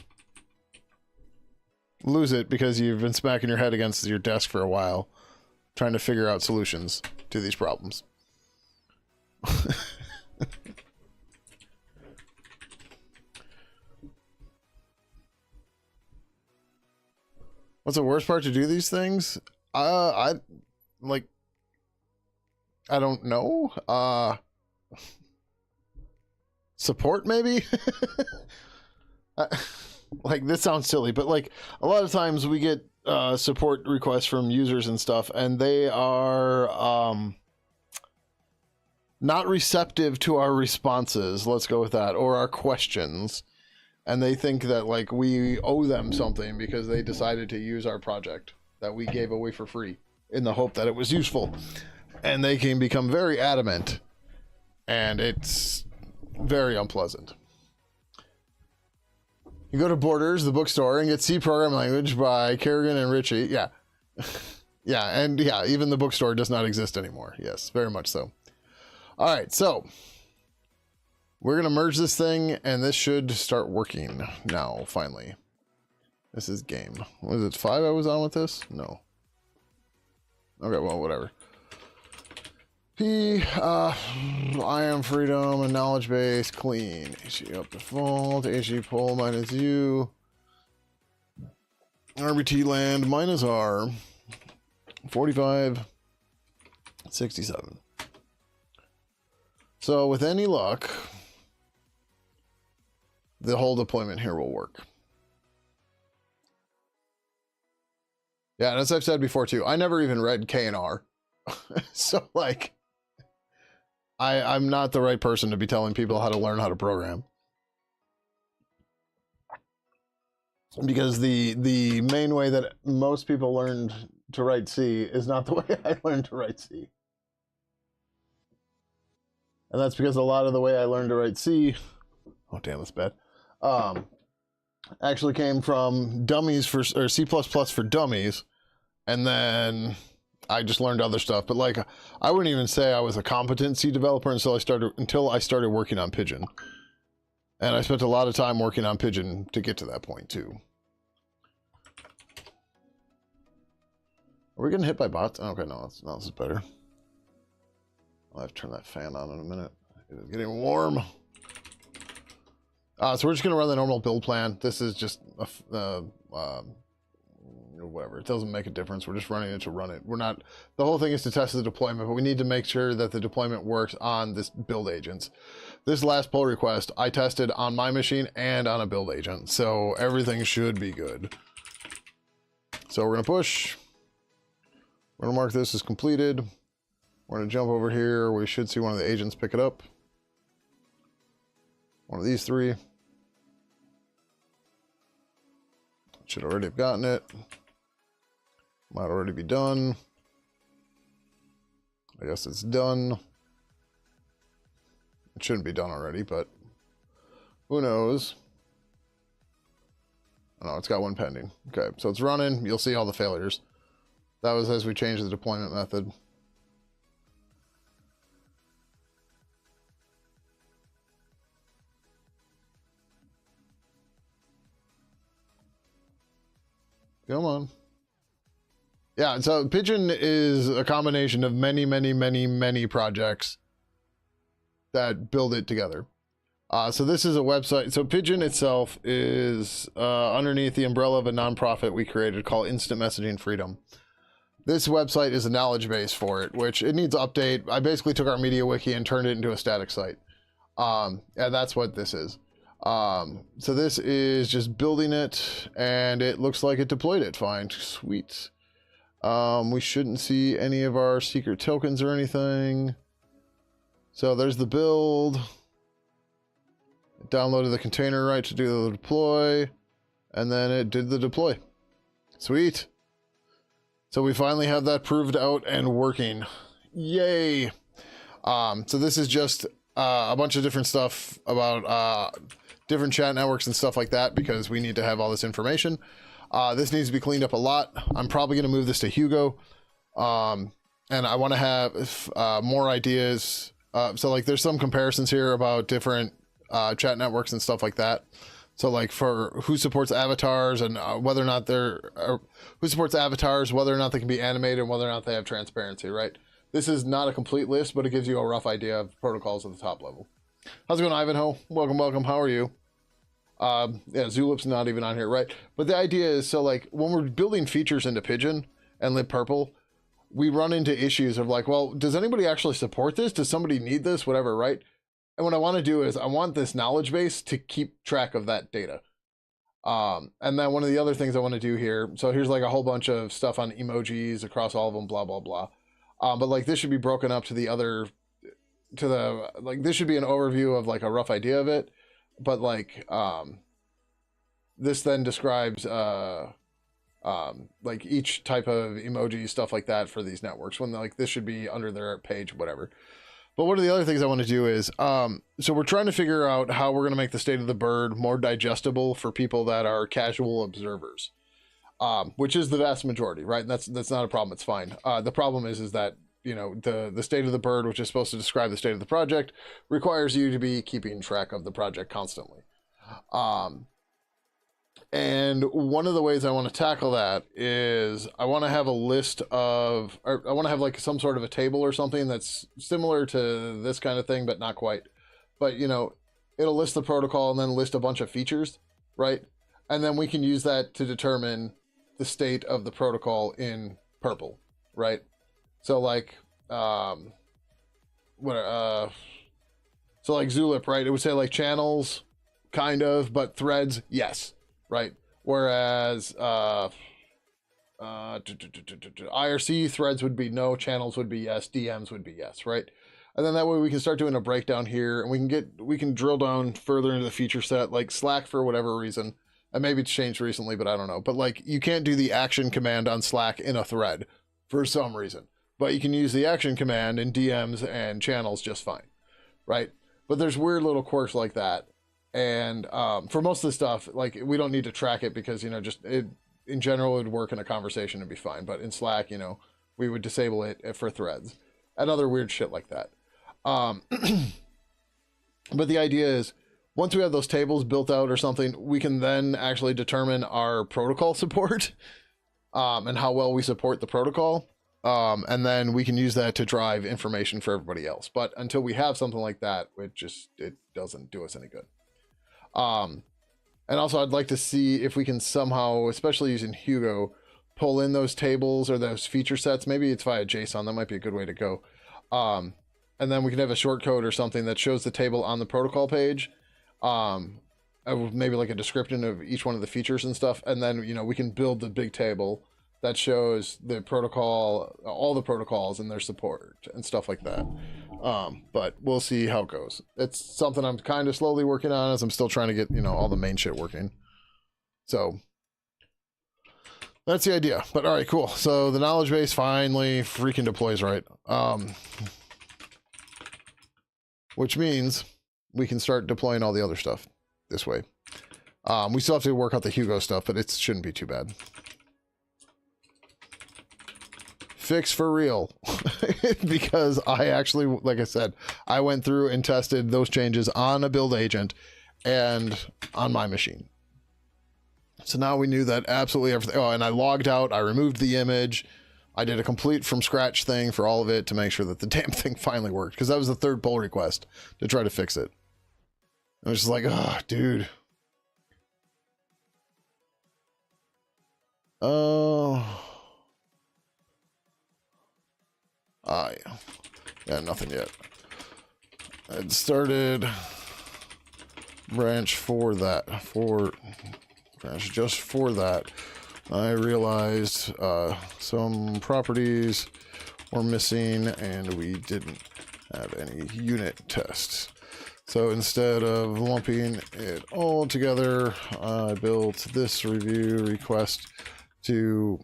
lose it because you've been smacking your head against your desk for a while, trying to figure out solutions to these problems. What's the worst part to do these things? I don't know. Support maybe? Like, this sounds silly, but like a lot of times we get support requests from users and stuff, and they are not receptive to our responses, let's go with that, or our questions. And they think that like we owe them something because they decided to use our project that we gave away for free in the hope that it was useful. And they can become very adamant, and it's very unpleasant. You go to Borders, the bookstore, and get C Programming Language by Kerrigan and Ritchie. Yeah. Yeah, and yeah, even the bookstore does not exist anymore. Yes, very much so. All right, so we're going to merge this thing, and this should start working now, finally. This is game. Was it 5 I was on with this? No. Okay, well, whatever. P, I am freedom and knowledge base, clean. HE up default, HE pull minus U. RBT land minus R. 45, 67. So with any luck, the whole deployment here will work. Yeah, and as I've said before too, I never even read K and R. So like, I'm not the right person to be telling people how to learn how to program. Because the main way that most people learned to write C is not the way I learned to write C. And that's because a lot of the way I learned to write C, oh damn, that's bad, actually came from dummies for, or C++ for dummies, and then I just learned other stuff. But like, I wouldn't even say I was a competent C developer until I started working on Pidgin. And I spent a lot of time working on Pidgin to get to that point too. Are we getting hit by bots? Okay, no, this is better. I'll have to turn that fan on in a minute. It's getting warm. So we're just going to run the normal build plan. This is just whatever. It doesn't make a difference. We're just running it to run it. We're not, the whole thing is to test the deployment, but we need to make sure that the deployment works on this build agents. This last pull request I tested on my machine and on a build agent, so everything should be good. So we're going to push. We're going to mark this as completed. We're going to jump over here. We should see one of the agents pick it up. One of these three. Should already have gotten it. Might already be done. I guess it's done. It shouldn't be done already, but Who knows? Oh, it's got one pending. Okay, so it's running. You'll see all the failures. That was as we changed the deployment method. Come on. Yeah, so Pidgin is a combination of many, many, many, many projects that build it together. So this is a website. So Pidgin itself is underneath the umbrella of a nonprofit we created called Instant Messaging Freedom. This website is a knowledge base for it, which it needs update. I basically took our media wiki and turned it into a static site. And that's what this is. So this is just building it, and it looks like it deployed it fine. Sweet. We shouldn't see any of our secret tokens or anything. So there's the build. It downloaded the container right to do the deploy, and then it did the deploy. Sweet. So we finally have that proved out and working. Yay. So this is just a bunch of different stuff about different chat networks and stuff like that, because we need to have all this information. This needs to be cleaned up a lot. I'm probably going to move this to Hugo. And I want to have more ideas. So like there's some comparisons here about different chat networks and stuff like that. So like for who supports avatars and whether or not who supports avatars, whether or not they can be animated and whether or not they have transparency, right? This is not a complete list, but it gives you a rough idea of protocols at the top level. How's it going, Ivanhoe? Welcome, welcome. How are you? Yeah, Zulip's not even on here, right? But the idea is, so like when we're building features into Pidgin and libpurple, we run into issues of like, well, does anybody actually support this? Does somebody need this? Whatever, right? And what I want to do is I want this knowledge base to keep track of that data. And then one of the other things I want to do here, so here's like a whole bunch of stuff on emojis across all of them, blah, blah, blah. But like this should be broken up to like this should be an overview of like a rough idea of it. But like this then describes like each type of emoji, stuff like that for these networks, when like this should be under their page, whatever. But one of the other things I want to do is, so we're trying to figure out how we're going to make the state of the bird more digestible for people that are casual observers, which is the vast majority, right? And that's not a problem. It's fine. The problem is that, you know, the state of the bird, which is supposed to describe the state of the project, requires you to be keeping track of the project constantly. And one of the ways I want to tackle that is I want to have a list of, or I want to have like some sort of a table or something that's similar to this kind of thing, but not quite. But, you know, it'll list the protocol and then list a bunch of features, right? And then we can use that to determine the state of the protocol in purple, right? So like, so like Zulip, right? It would say like channels, kind of, but threads, yes, right? Whereas IRC threads would be no, channels would be yes, DMs would be yes, right? And then that way we can start doing a breakdown here, and we can drill down further into the feature set, like Slack for whatever reason. And maybe it's changed recently, but I don't know. But like you can't do the action command on Slack in a thread for some reason. But you can use the action command in DMs and channels just fine, right? But there's weird little quirks like that. And for most of the stuff, like we don't need to track it because, you know, just in general, it would work in a conversation and be fine. But in Slack, you know, we would disable it for threads and other weird shit like that. But the idea is once we have those tables built out or something, we can then actually determine our protocol support and how well we support the protocol. And then we can use that to drive information for everybody else. But until we have something like that, it doesn't do us any good. And also I'd like to see if we can somehow, especially using Hugo, pull in those tables or those feature sets. Maybe it's via JSON. That might be a good way to go. And then we can have a short code or something that shows the table on the protocol page. Maybe like a description of each one of the features and stuff. And then, you know, we can build the big table that shows the protocol, all the protocols and their support and stuff like that. But we'll see how it goes. It's something I'm kind of slowly working on as I'm still trying to get, you know, all the main shit working. So that's the idea. But all right, cool. So the knowledge base finally freaking deploys right. Which means we can start deploying all the other stuff. this way. We still have to work out the Hugo stuff, but it shouldn't be too bad. Fix for real. Because I actually, like I said, I went through and tested those changes on a build agent and on my machine. So now we knew that absolutely everything. Oh, and I logged out. I removed the image. I did a complete from scratch thing for all of it to make sure that the damn thing finally worked. Because that was the third pull request to try to fix it. I was just like, oh, dude. Oh. Yeah, nothing yet. I'd started branch for that. Branch just for that. I realized some properties were missing and we didn't have any unit tests. So instead of lumping it all together, I built this review request to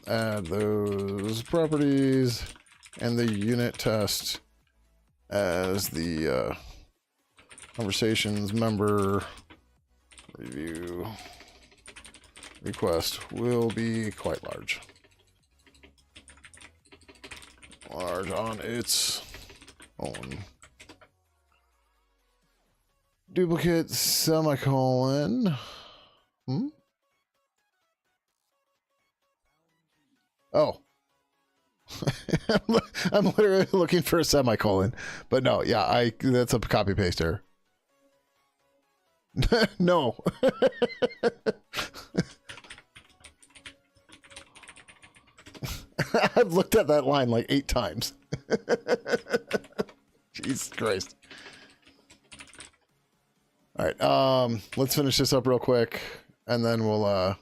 add those properties and the unit test as the conversations member review request will be quite large. Large on its own. Duplicate semicolon. Oh. I'm literally looking for a semicolon. But no, yeah, that's a copy paste error. No. I've looked at that line like 8 times. Jesus Christ. All right, let's finish this up real quick, and then we'll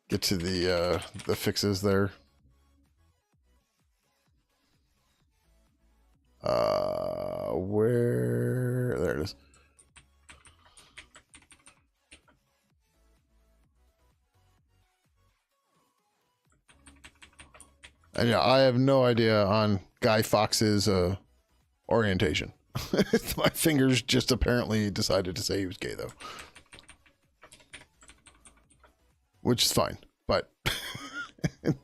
get to the fixes there. Where? There it is. And yeah, I have no idea on Guy Fawkes's orientation. My fingers just apparently decided to say he was gay, though. Which is fine, but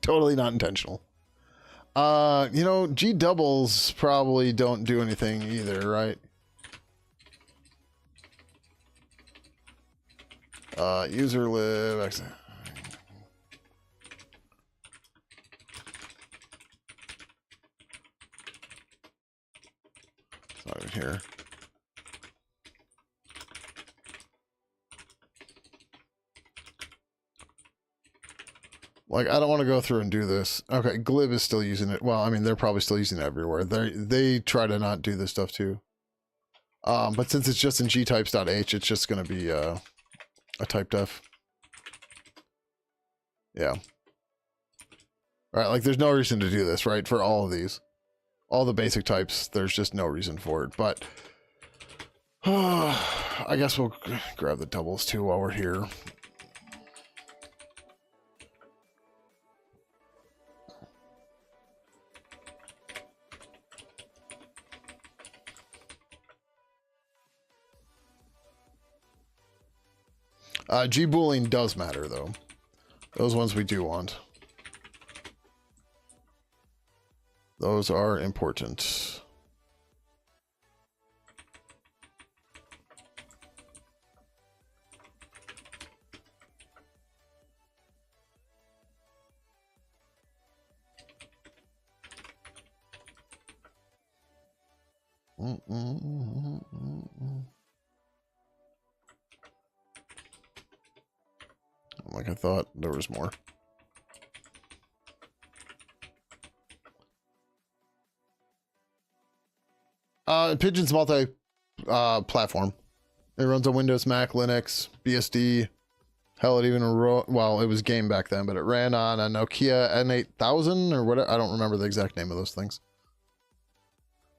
totally not intentional. You know, G doubles probably don't do anything either, right? User lib. It's not even here. Like, I don't want to go through and do this. Okay, Glib is still using it. Well, I mean, they're probably still using it everywhere. They try to not do this stuff too. But since it's just in gtypes.h, it's just going to be a type def. Yeah. All right, like, there's no reason to do this, right? For all of these. All the basic types, there's just no reason for it. But I guess we'll grab the doubles too while we're here. G-booling does matter, though. Those ones we do want. Those are important. Like I thought there was more. Pidgin's multi-platform. It runs on Windows, Mac, Linux, BSD. Hell, it even well, it was game back then, but it ran on a Nokia N8000 or what? I don't remember the exact name of those things.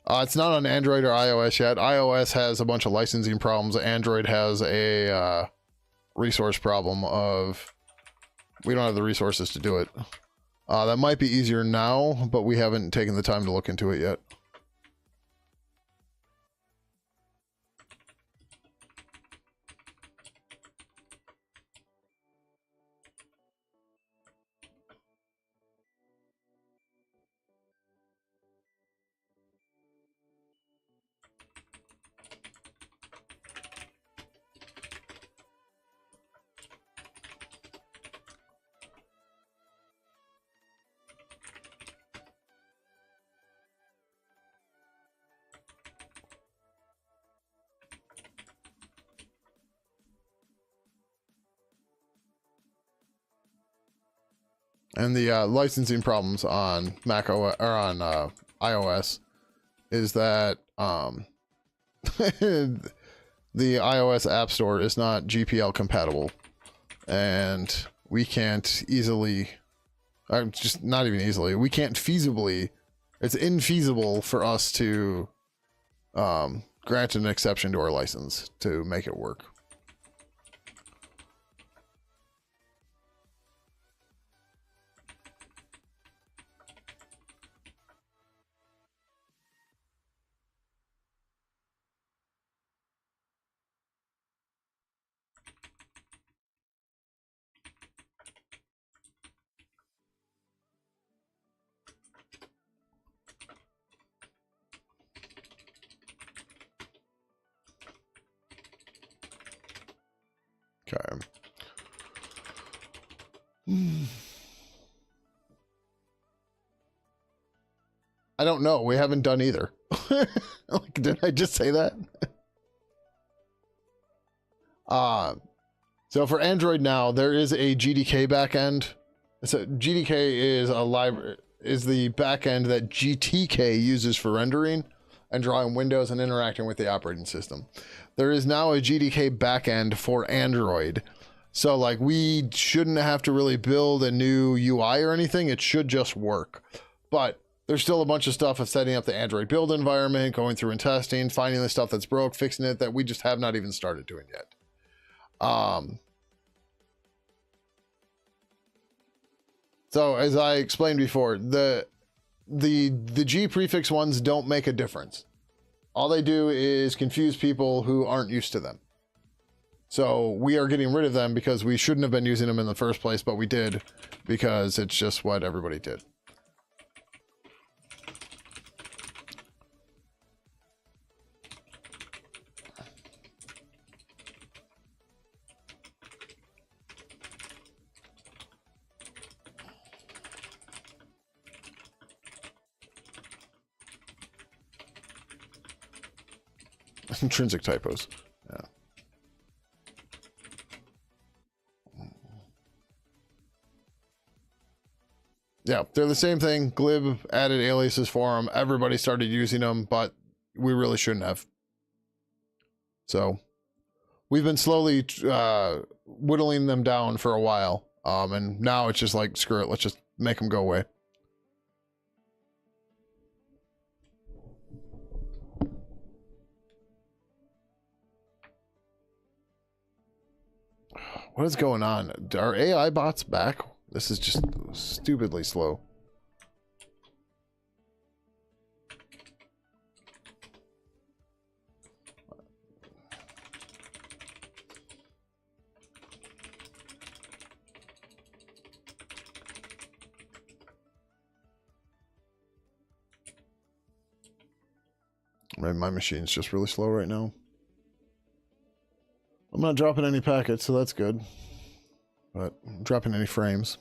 It's not on Android or iOS yet. iOS has a bunch of licensing problems. Android has a resource problem of we don't have the resources to do it. That might be easier now, but we haven't taken the time to look into it yet. And the licensing problems on Mac OS, or on iOS is that the iOS App Store is not GPL compatible, and we can't easily, just not even easily, we can't feasibly, it's infeasible for us to grant an exception to our license to make it work. Okay. I don't know. We haven't done either. Like, did I just say that? So for Android now, there is a GDK backend. So GDK is a library, is the backend that GTK uses for rendering and drawing windows and interacting with the operating system. There is now a GDK backend for Android. So like we shouldn't have to really build a new UI or anything. It should just work. But there's still a bunch of stuff of setting up the Android build environment, going through and testing, finding the stuff that's broke, fixing it, that we just have not even started doing yet. So as I explained before, the G prefix ones don't make a difference. All they do is confuse people who aren't used to them. So we are getting rid of them because we shouldn't have been using them in the first place, but we did because it's just what everybody did. Intrinsic typos. Yeah. Yeah, they're the same thing. Glib added aliases for them. Everybody started using them, but we really shouldn't have. So we've been slowly whittling them down for a while. And now it's just like, screw it. Let's just make them go away. What is going on? Are AI bots back? This is just stupidly slow. My machine's just really slow right now. I'm not dropping any packets, so that's good. But I'm dropping any frames.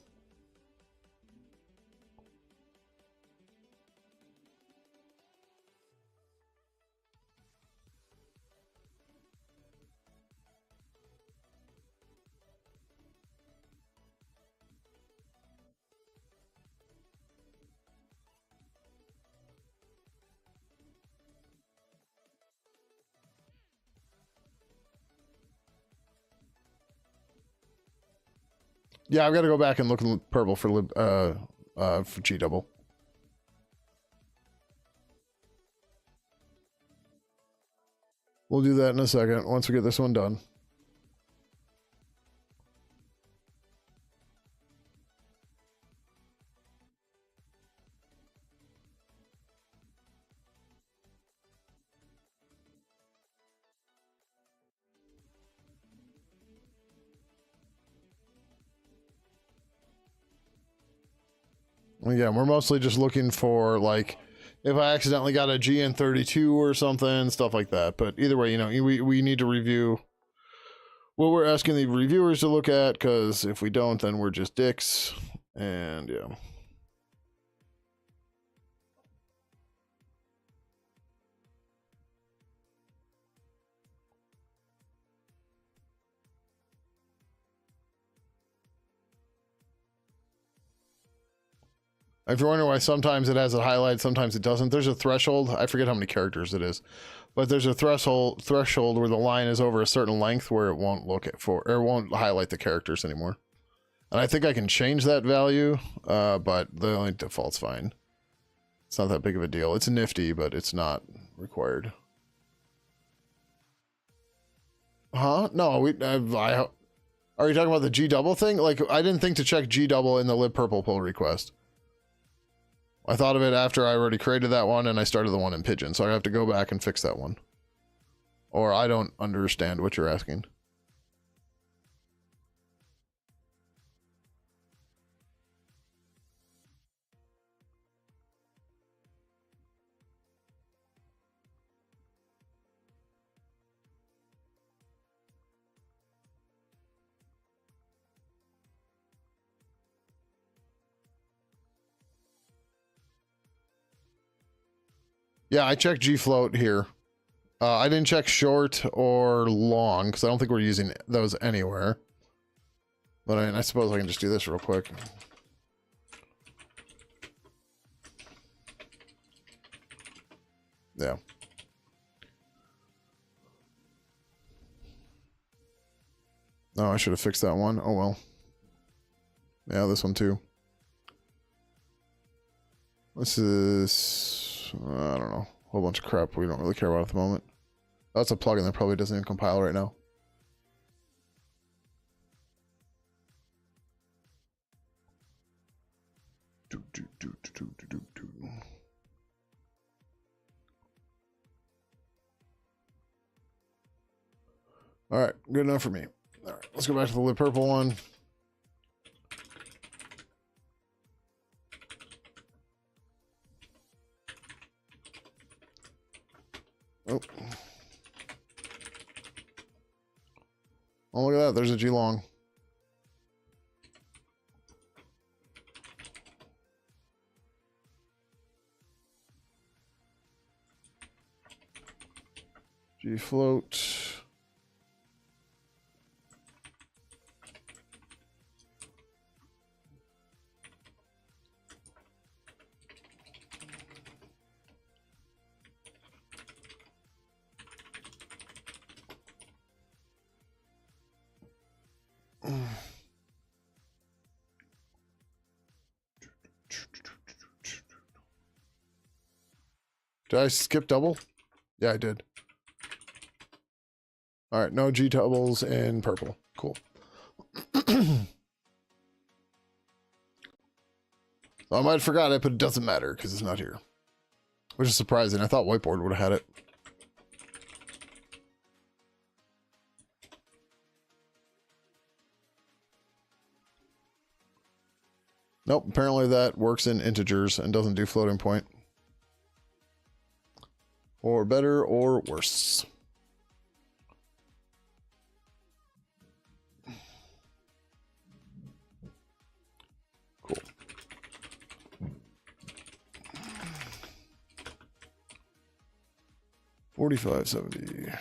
Yeah, I've got to go back and look in purple for G double. We'll do that in a second once we get this one done. Yeah, we're mostly just looking for, like, if I accidentally got a GN32 or something, stuff like that. But either way, you know, we need to review what we're asking the reviewers to look at, because if we don't, then we're just dicks. And, yeah. If you're wondering why sometimes it has it highlighted, sometimes it doesn't, there's a threshold. I forget how many characters it is, but there's a threshold where the line is over a certain length where it won't look at or it won't highlight the characters anymore. And I think I can change that value, but the only default's fine. It's not that big of a deal. It's nifty, but it's not required. Huh? No, are you talking about the G double thing? Like, I didn't think to check G double in the lib purple pull request. I thought of it after I already created that one and I started the one in Pidgin, so I have to go back and fix that one. Or I don't understand what you're asking. Yeah, I checked G float here. I didn't check short or long because I don't think we're using those anywhere. But I suppose I can just do this real quick. Yeah. No, I should have fixed that one. Oh well. Yeah, this one too. This is... I don't know. A whole bunch of crap we don't really care about at the moment. That's a plugin that probably doesn't even compile right now. All right, good enough for me. All right, let's go back to the lip purple one. Oh. Oh, look at that. There's a G long. G float. Did I skip double? Yeah, I did. All right, no G doubles in purple. Cool. I might have forgot it, but it doesn't matter because it's not here. Which is surprising. I thought whiteboard would have had it. Nope, apparently that works in integers and doesn't do floating point. Or better or worse. Cool. $45.70.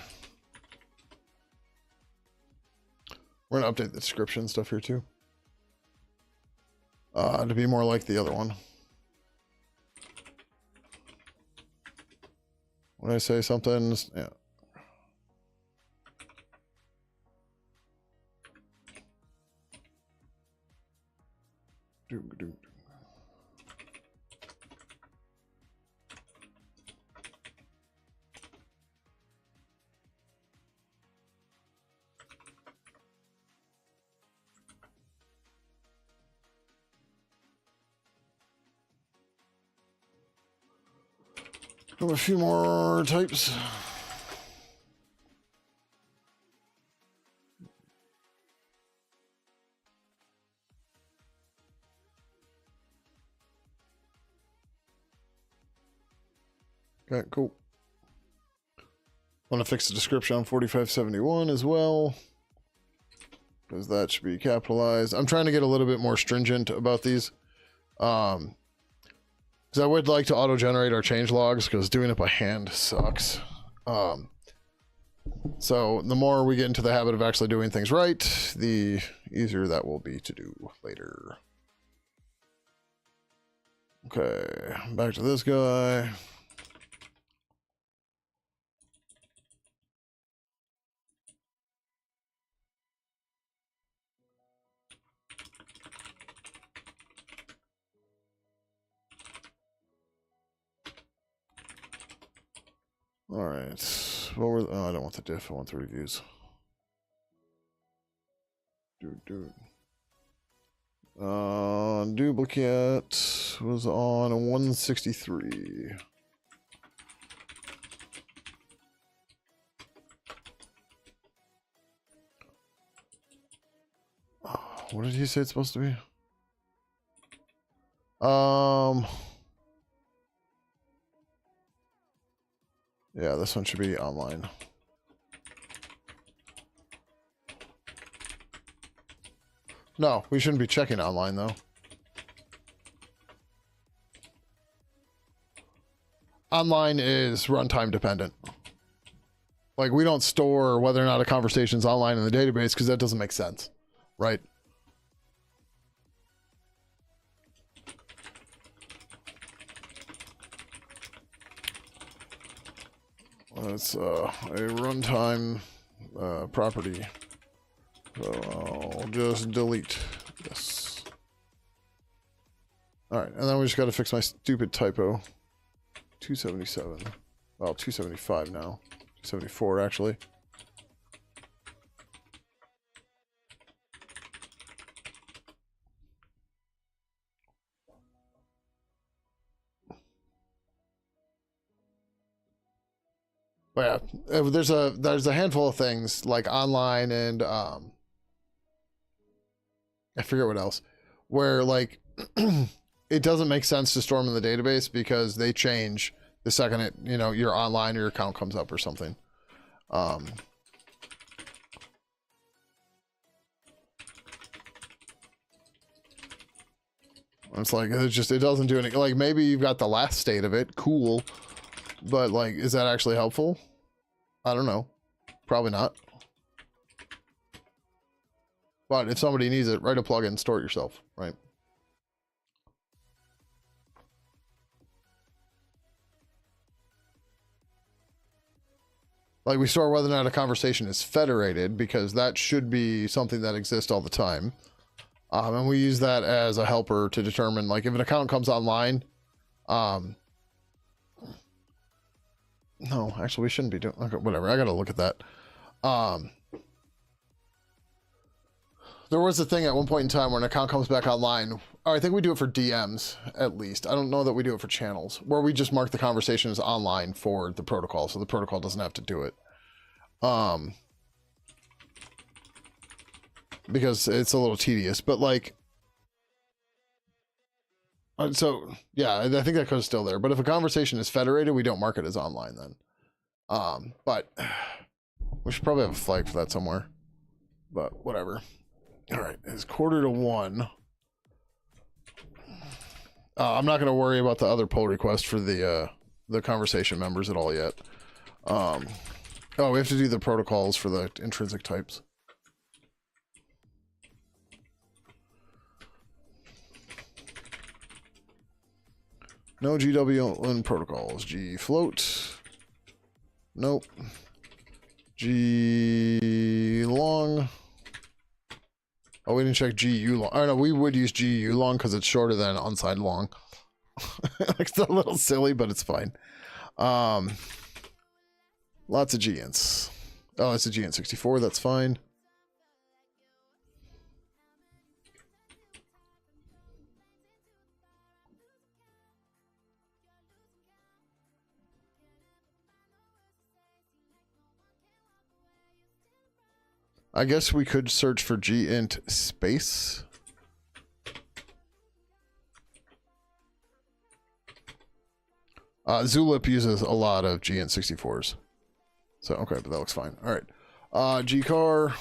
We're gonna update the description stuff here too. To be more like the other one. When I say something, yeah. A few more types. Okay, cool. Want to fix the description on 4571 as well, because that should be capitalized. I'm trying to get a little bit more stringent about these. Because I would like to auto-generate our change logs, because doing it by hand sucks. So the more we get into the habit of actually doing things right, the easier that will be to do later. Okay, back to this guy. All right. What were? Oh, I don't want the diff. I want the reviews. Dude. Duplicate was on a 163. What did he say it's supposed to be? Yeah, this one should be online. No, we shouldn't be checking online though. Online is runtime dependent. Like, we don't store whether or not a conversation's online in the database because that doesn't make sense, right? It's a runtime property. So I'll just delete this. All right, and then we just got to fix my stupid typo. 277. Well, 275 now. 274 actually. But yeah, there's a handful of things like online and I forget what else, where like it doesn't make sense to store them in the database because they change the second it, you know, you're online or your account comes up or something. It's like it doesn't do anything. Like, maybe you've got the last state of it, cool, but like, is that actually helpful? I don't know. Probably not. But if somebody needs it, write a plugin, store it yourself, right? Like, we store whether or not a conversation is federated because that should be something that exists all the time. And we use that as a helper to determine, like, if an account comes online. No, actually, we shouldn't be doing. Okay, whatever. I gotta look at that. There was a thing at one point in time where an account comes back online. Oh, I think we do it for DMs, at least. I don't know that we do it for channels, where we just mark the conversation as online for the protocol, so the protocol doesn't have to do it. Because it's a little tedious, but like, so yeah, I think that code's still there. But if a conversation is federated, we don't mark it as online then. But we should probably have a flag for that somewhere. But whatever. All right, it's 1:45. I'm not going to worry about the other pull request for the conversation members at all yet. Oh, we have to do the protocols for the intrinsic types. No GWN protocols. G float. Nope. G long. Oh, we didn't check GU long. Oh no, we would use GU long because it's shorter than unsigned long. It's a little silly, but it's fine. Lots of GINTs. Oh, it's a GN64. That's fine. I guess we could search for GINT space. Zulip uses a lot of GN64s. So, okay, but that looks fine. All right. GCar.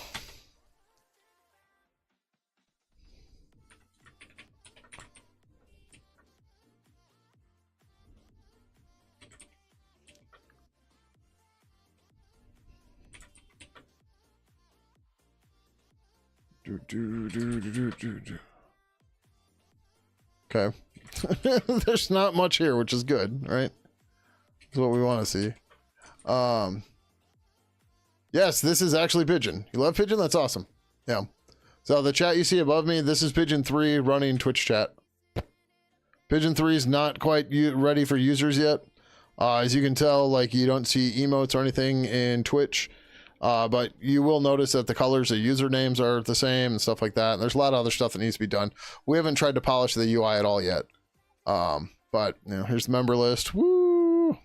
Okay, Okay. There's not much here, which is good, right? That's what we want to see. Yes, this is actually Pidgin. You love Pidgin? That's awesome. Yeah. So the chat you see above me, this is Pidgin 3 running Twitch chat. Pidgin 3 is not quite ready for users yet. As you can tell, like, you don't see emotes or anything in Twitch. But you will notice that the colors of usernames are the same and stuff like that. And there's a lot of other stuff that needs to be done. We haven't tried to polish the UI at all yet. But, you know, here's the member list. Woo!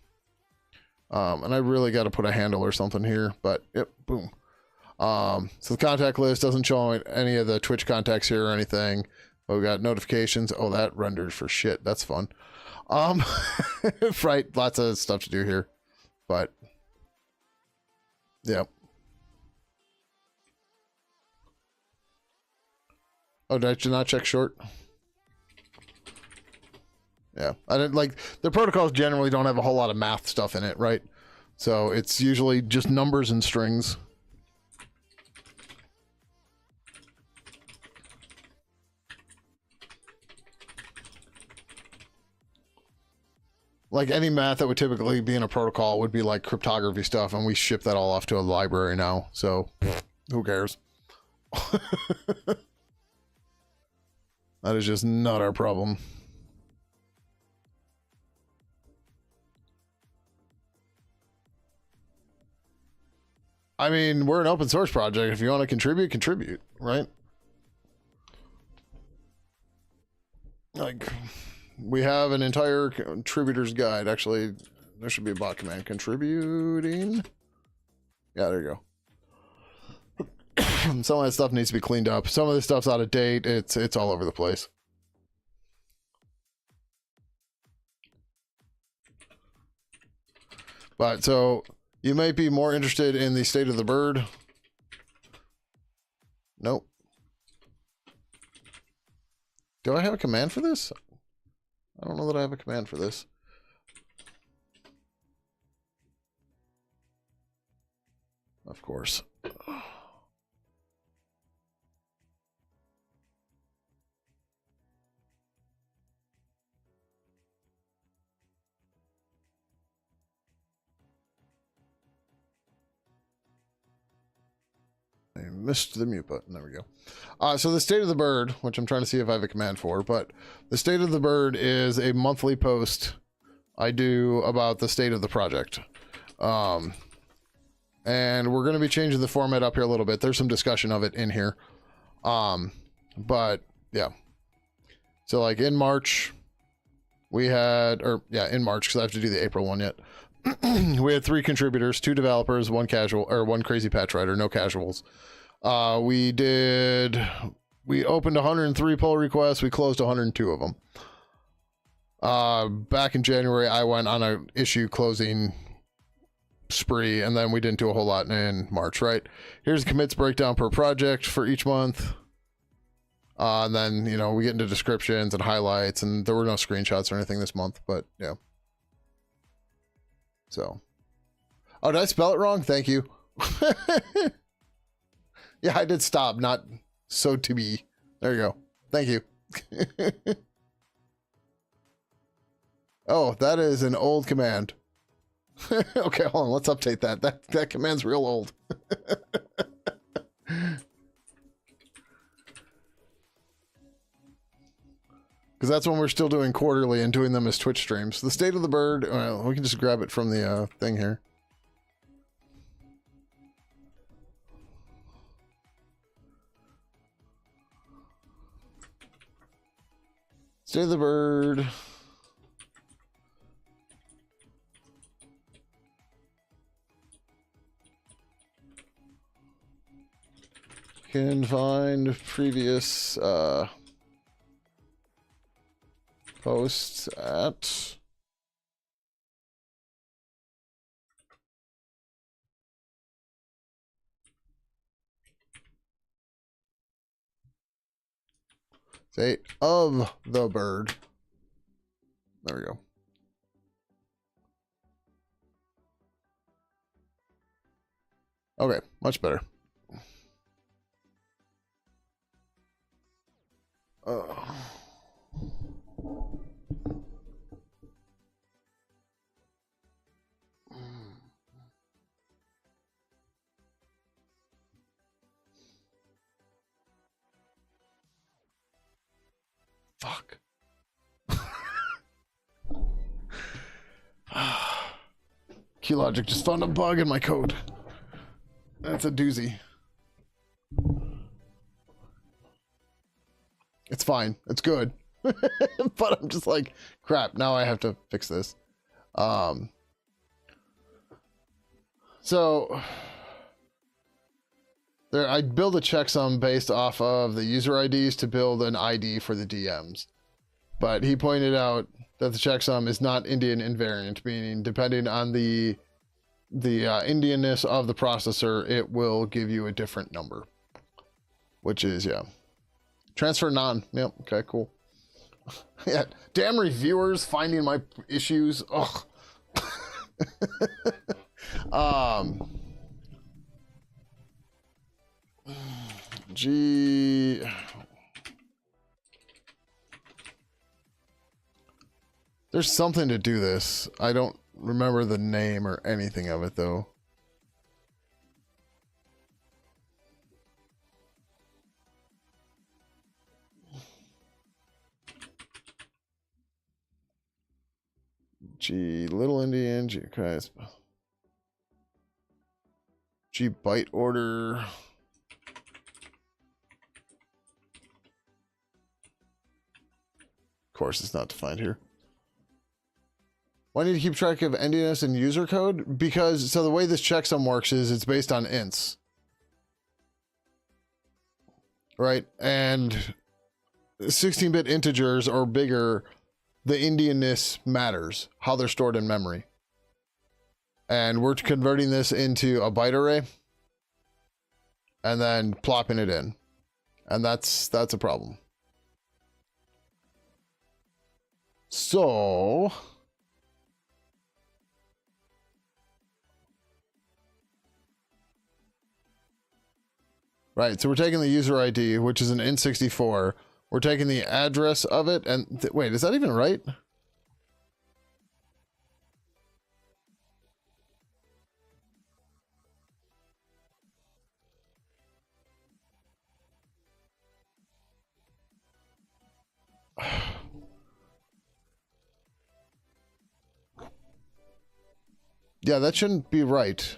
And I really got to put a handle or something here. But, yep, boom. So the contact list doesn't show any of the Twitch contacts here or anything. But we got notifications. Oh, that renders for shit. That's fun. Right, lots of stuff to do here. But, yeah. Oh, did you not check short? Yeah, I didn't like the protocols generally don't have a whole lot of math stuff in it, right? So it's usually just numbers and strings. Like any math that would typically be in a protocol would be like cryptography stuff, and we ship that all off to a library now. So who cares? That is just not our problem. I mean, we're an open source project. If you want to contribute, contribute, right? Like, we have an entire contributor's guide. Actually, there should be a bot command. Contributing. Yeah, there you go. Some of that stuff needs to be cleaned up. Some of this stuff's out of date. It's all over the place. But so you might be more interested in the state of the bird. Nope. Do I have a command for this? I don't know that I have a command for this. Of course. I missed the mute button. There we go. So the state of the bird, which I'm trying to see if I have a command for, but the state of the bird is a monthly post I do about the state of the project. And we're going to be changing the format up here a little bit. There's some discussion of it in here. But yeah. So like in March, we had, or yeah, in March, because I have to do the April one yet. We had 3 contributors, 2 developers, 1 casual, or 1 crazy patch writer, no casuals. We opened 103 pull requests. We closed 102 of them. Back in January, I went on a issue closing spree, and then we didn't do a whole lot in March, right? Here's the commits breakdown per project for each month. And then, you know, we get into descriptions and highlights, and there were no screenshots or anything this month, but yeah. So, oh, did I spell it wrong? Thank you. Yeah, I did stop, not so to be. There you go. Thank you. Oh, that is an old command. Okay, hold on. Let's update that. That command's real old. Because that's when we're still doing quarterly and doing them as Twitch streams. The state of the bird, well, we can just grab it from the thing here. State of the bird. Can find previous posts at state of the bird. There we go. Okay, much better. Fuck. QLogic just found a bug in my code. That's a doozy. It's fine. It's good. But I'm just like, crap, now I have to fix this. So there, I build a checksum based off of the user IDs to build an ID for the DMs. But he pointed out that the checksum is not Indian invariant, meaning depending on the Indianness of the processor, it will give you a different number. Which is, yeah. Transfer none. Yep, okay, cool. Yeah, damn reviewers finding my issues. Ugh. Gee. There's something to do this. I don't remember the name or anything of it, though. G little Indian, G, okay. G byte order. Of course, it's not defined here. Why need to keep track of Indianness and user code? Because, so the way this checksum works is it's based on ints. Right? And 16-bit integers or bigger, the Indianness matters, how they're stored in memory. And we're converting this into a byte array and then plopping it in. And that's a problem. So right, so we're taking the user ID, which is an int64. We're taking the address of it, and wait, is that even right? Yeah, that shouldn't be right.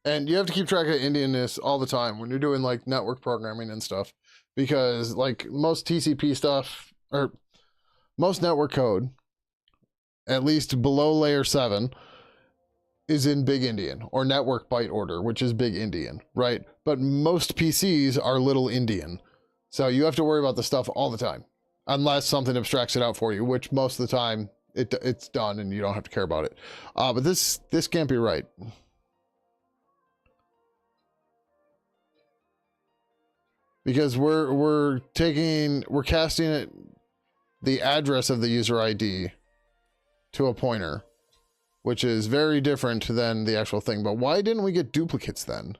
And you have to keep track of Indianness all the time when you're doing like network programming and stuff, because like most TCP stuff or most network code, at least below layer 7, is in Big Indian or network byte order, which is Big Indian, right? But most PCs are Little Indian. So you have to worry about the stuff all the time, unless something abstracts it out for you, which most of the time it's done and you don't have to care about it. But this can't be right. Because we're casting it, the address of the user ID to a pointer, which is very different than the actual thing. But why didn't we get duplicates then?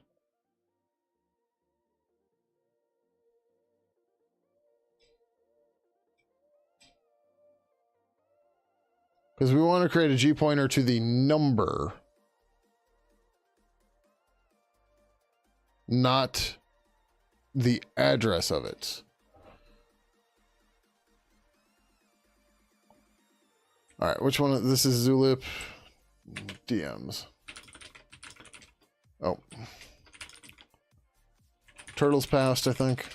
Because we want to create a G pointer to the number, not the address of it. All right, which one? This is Zulip DMs. Oh, Turtles passed, I think.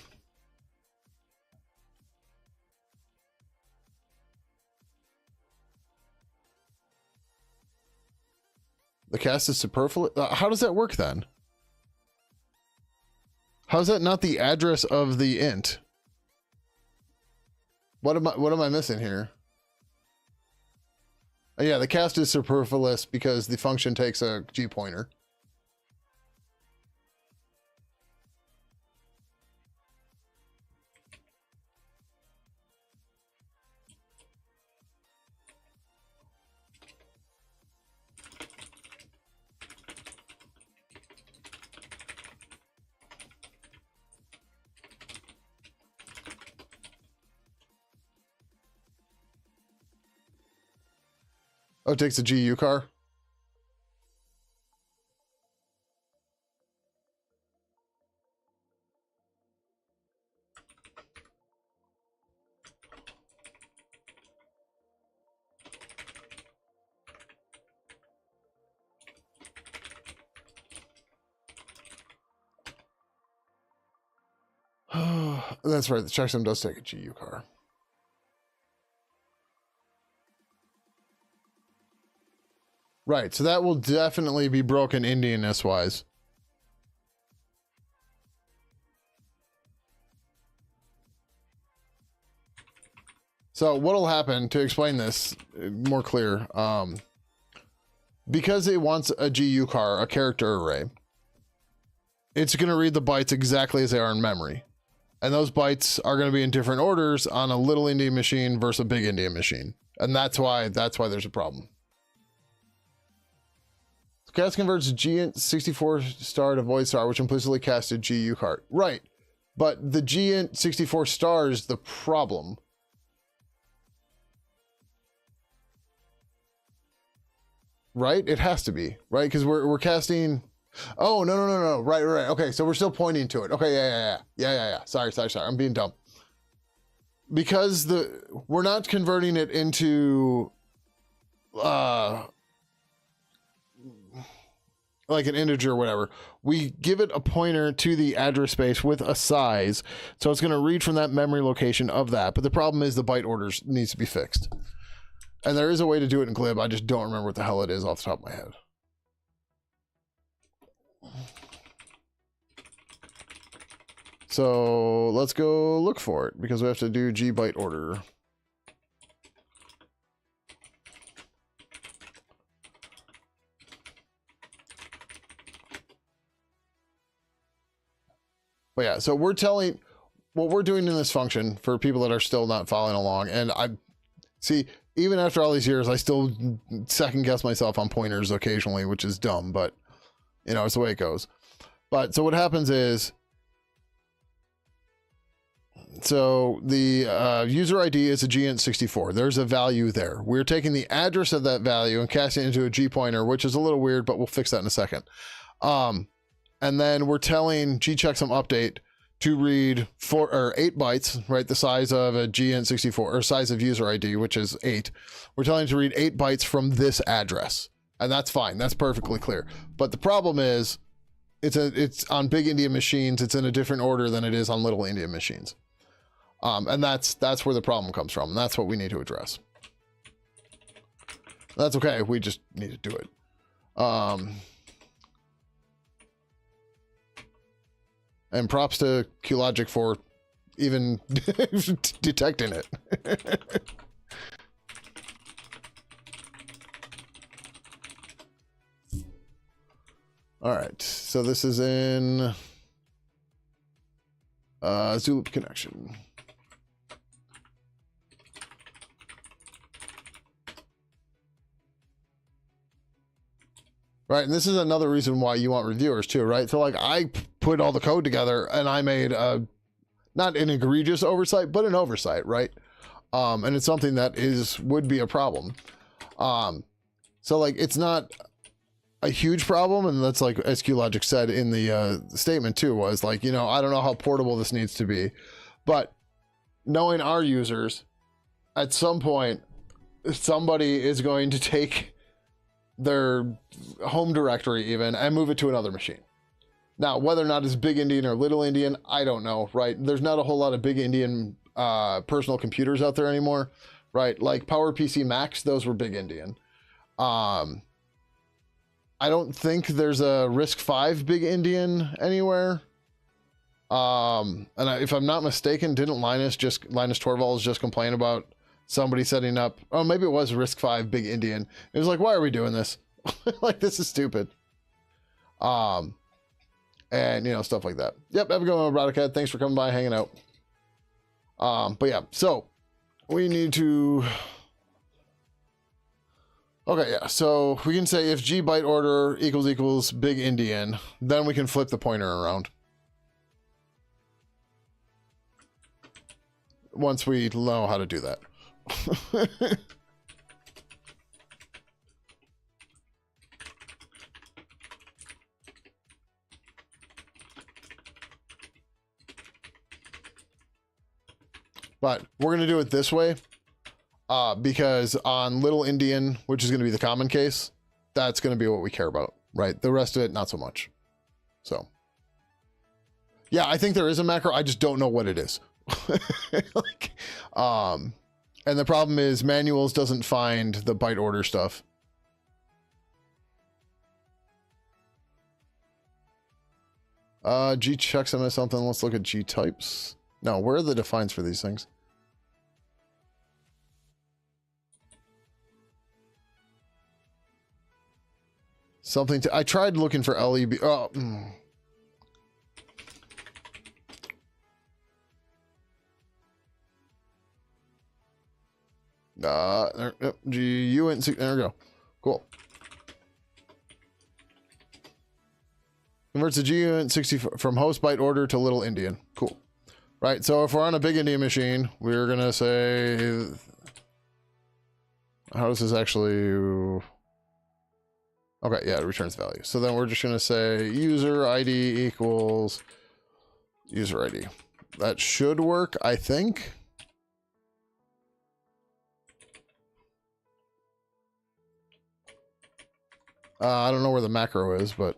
The cast is superfluous. How does that work then? How's that not the address of the int? What am I missing here? Oh, yeah, the cast is superfluous because the function takes a G pointer. Oh, it takes a GU car? That's right, the checksum does take a GU car. Right, so that will definitely be broken Indianness wise. So what'll happen, to explain this more clear, because it wants a GU car, a character array, it's going to read the bytes exactly as they are in memory. And those bytes are going to be in different orders on a little Indian machine versus a big Indian machine. And that's why there's a problem. Cast converts Giant 64 star to Void star, which implicitly casted GU card. Right. But the Giant 64 star is the problem. Right? It has to be, right? Because we're casting. Oh, no. Right. Okay, so we're still pointing to it. Okay, yeah. Sorry. I'm being dumb. Because we're not converting it into like an integer or whatever. We give it a pointer to the address space with a size, so it's going to read from that memory location of that. But the problem is the byte orders needs to be fixed. And there is a way to do it in glib. I just don't remember what the hell it is off the top of my head. So let's go look for it, because we have to do G byte order. But yeah, so we're telling what we're doing in this function for people that are still not following along. And I see, even after all these years, I still second guess myself on pointers occasionally, which is dumb, but you know, it's the way it goes. But so what happens is, so the user ID is a GINT64. There's a value there. We're taking the address of that value and casting it into a G pointer, which is a little weird, but we'll fix that in a second. And then we're telling gchecksum update to read 4 or 8 bytes, right? The size of a GINT64 or size of user ID, which is 8. We're telling it to read 8 bytes from this address, and that's fine. That's perfectly clear. But the problem is, it's on big Indian machines. It's in a different order than it is on little Indian machines. And that's where the problem comes from. And that's what we need to address. That's okay. We just need to do it. And props to QLogic for even detecting it. All right. So this is in Zulip connection. Right, and this is another reason why you want reviewers too, right? So like I put all the code together and I made not an egregious oversight, but an oversight, right? And it's something that would be a problem. So like it's not a huge problem, and that's like as QLogic said in the statement too, was like, you know, I don't know how portable this needs to be, but knowing our users, at some point somebody is going to take their home directory even and move it to another machine. Now, whether or not it's big Indian or little Indian, I don't know, right? There's not a whole lot of big Indian personal computers out there anymore, right? Like PowerPC Max, those were big Indian. I don't think there's a RISC-V big Indian anywhere. If I'm not mistaken, didn't Linus Torvalds just complain about somebody setting up, oh, maybe it was RISC-V big Indian. It was like, why are we doing this? Like, this is stupid. And you know, stuff like that. Yep, have a good one, Erotica. Thanks for coming by, hanging out. But yeah, so we need to, okay, yeah, so we can say if G byte order equals big Indian, then we can flip the pointer around. Once we know how to do that. But we're going to do it this way because on Little Indian, which is going to be the common case, that's going to be what we care about, right? The rest of it, not so much. So, yeah, I think there is a macro. I just don't know what it is. Like, and the problem is manuals doesn't find the byte order stuff. G checksum is something. Let's look at G types. No, where are the defines for these things? Something to, I tried looking for LEB. Oh, GUN, there we go. Cool. Converts the GUN 60 from host byte order to Little Indian. Cool. Right, so if we're on a big Indian machine, we're going to say... How does this actually... Okay, yeah, it returns value. So then we're just going to say user ID equals user ID. That should work, I think. I don't know where the macro is, but...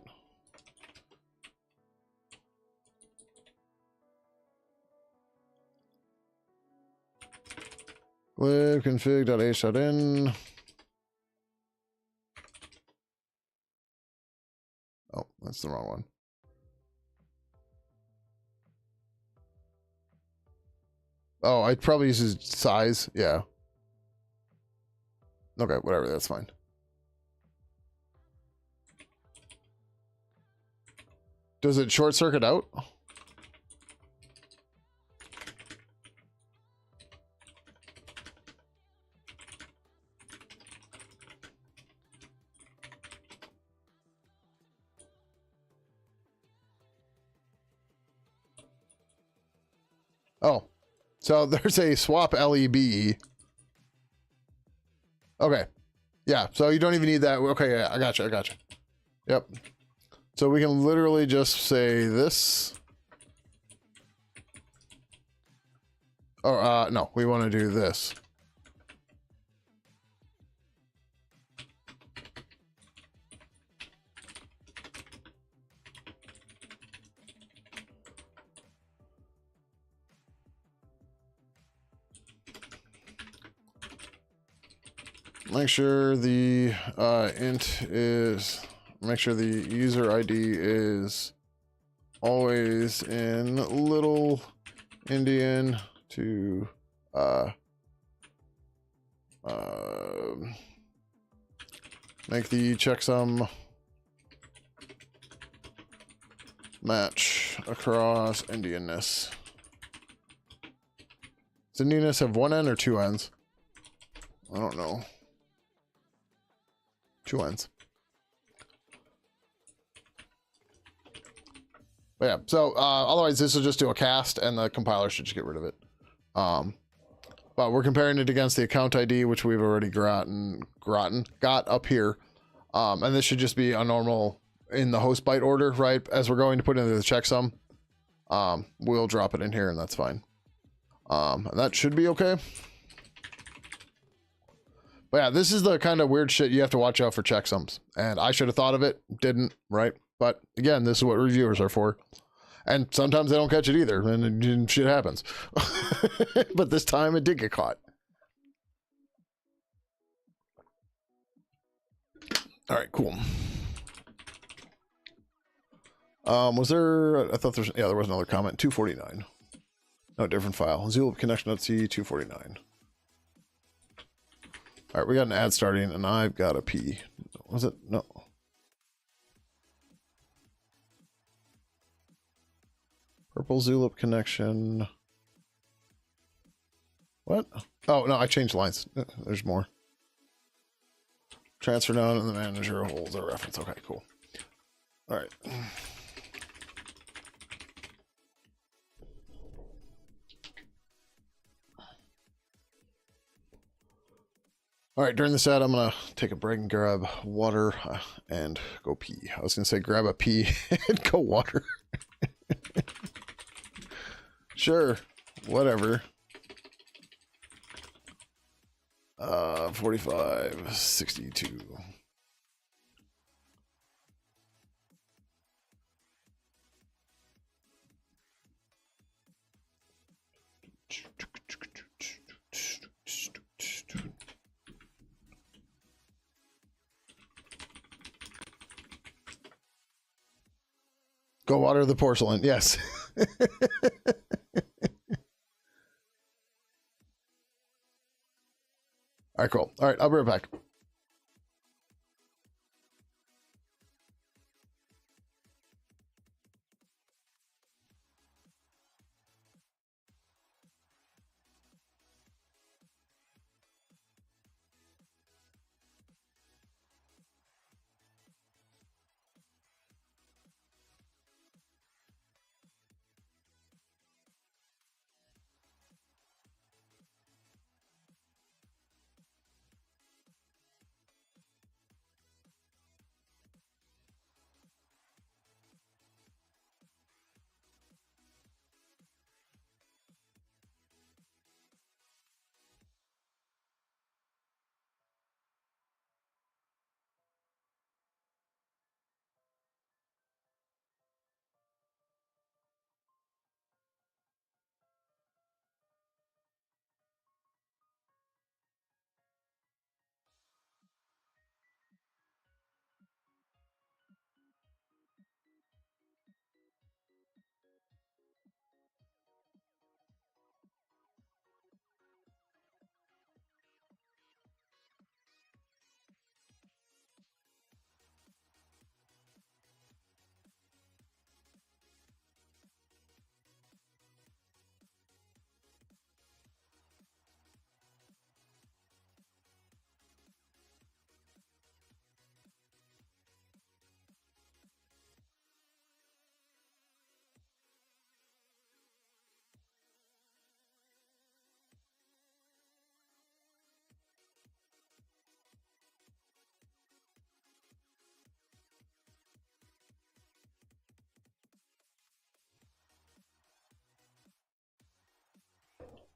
libconfig.h.in. Oh, that's the wrong one. Oh, I'd probably use his size. Yeah. Okay, whatever. That's fine. Does it short circuit out? Oh, so there's a swap LEB. Okay. Yeah, so you don't even need that. Okay, yeah, I gotcha. Yep. So we can literally just say this. Or, no, we want to do this. Make sure the int is, make sure the user ID is always in Little Indian to make the checksum match across Indianness. Does Indianness have one N or two N's? I don't know. Two N's. But yeah, so otherwise this will just do a cast and the compiler should just get rid of it. But we're comparing it against the account ID, which we've already got up here. And this should just be a normal in the host byte order, right? As we're going to put into the checksum, we'll drop it in here and that's fine. And that should be okay. But yeah, this is the kind of weird shit you have to watch out for checksums. And I should have thought of it, didn't, right? But again, this is what reviewers are for. And sometimes they don't catch it either, and shit happens. But this time it did get caught. All right, cool. Was there, I thought there was, yeah, there was another comment, 249. No, different file. Zulip connection.c 249. All right, we got an ad starting, and I've got a P. Was it? No. Purple Zulip connection. What? Oh, no, I changed lines. There's more. Transfer node, and the manager holds a reference. Okay, cool. All right. All right, during this ad, I'm going to take a break and grab water and go pee. I was going to say grab a pee and go water. Sure, whatever. 45, 62. Go water the porcelain. Yes. All right, cool. All right, I'll be right back.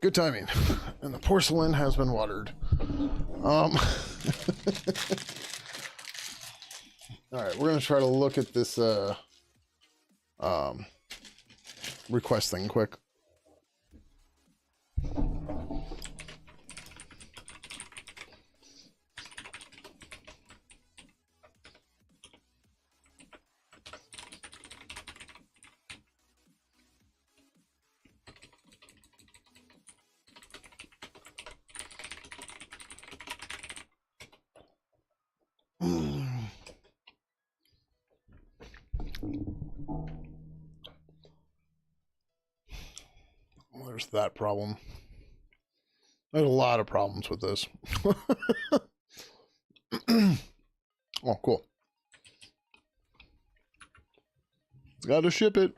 Good timing. And the porcelain has been watered. All right, we're going to try to look at this request thing quick. There's that problem. There's a lot of problems with this. Oh, cool. Gotta ship it.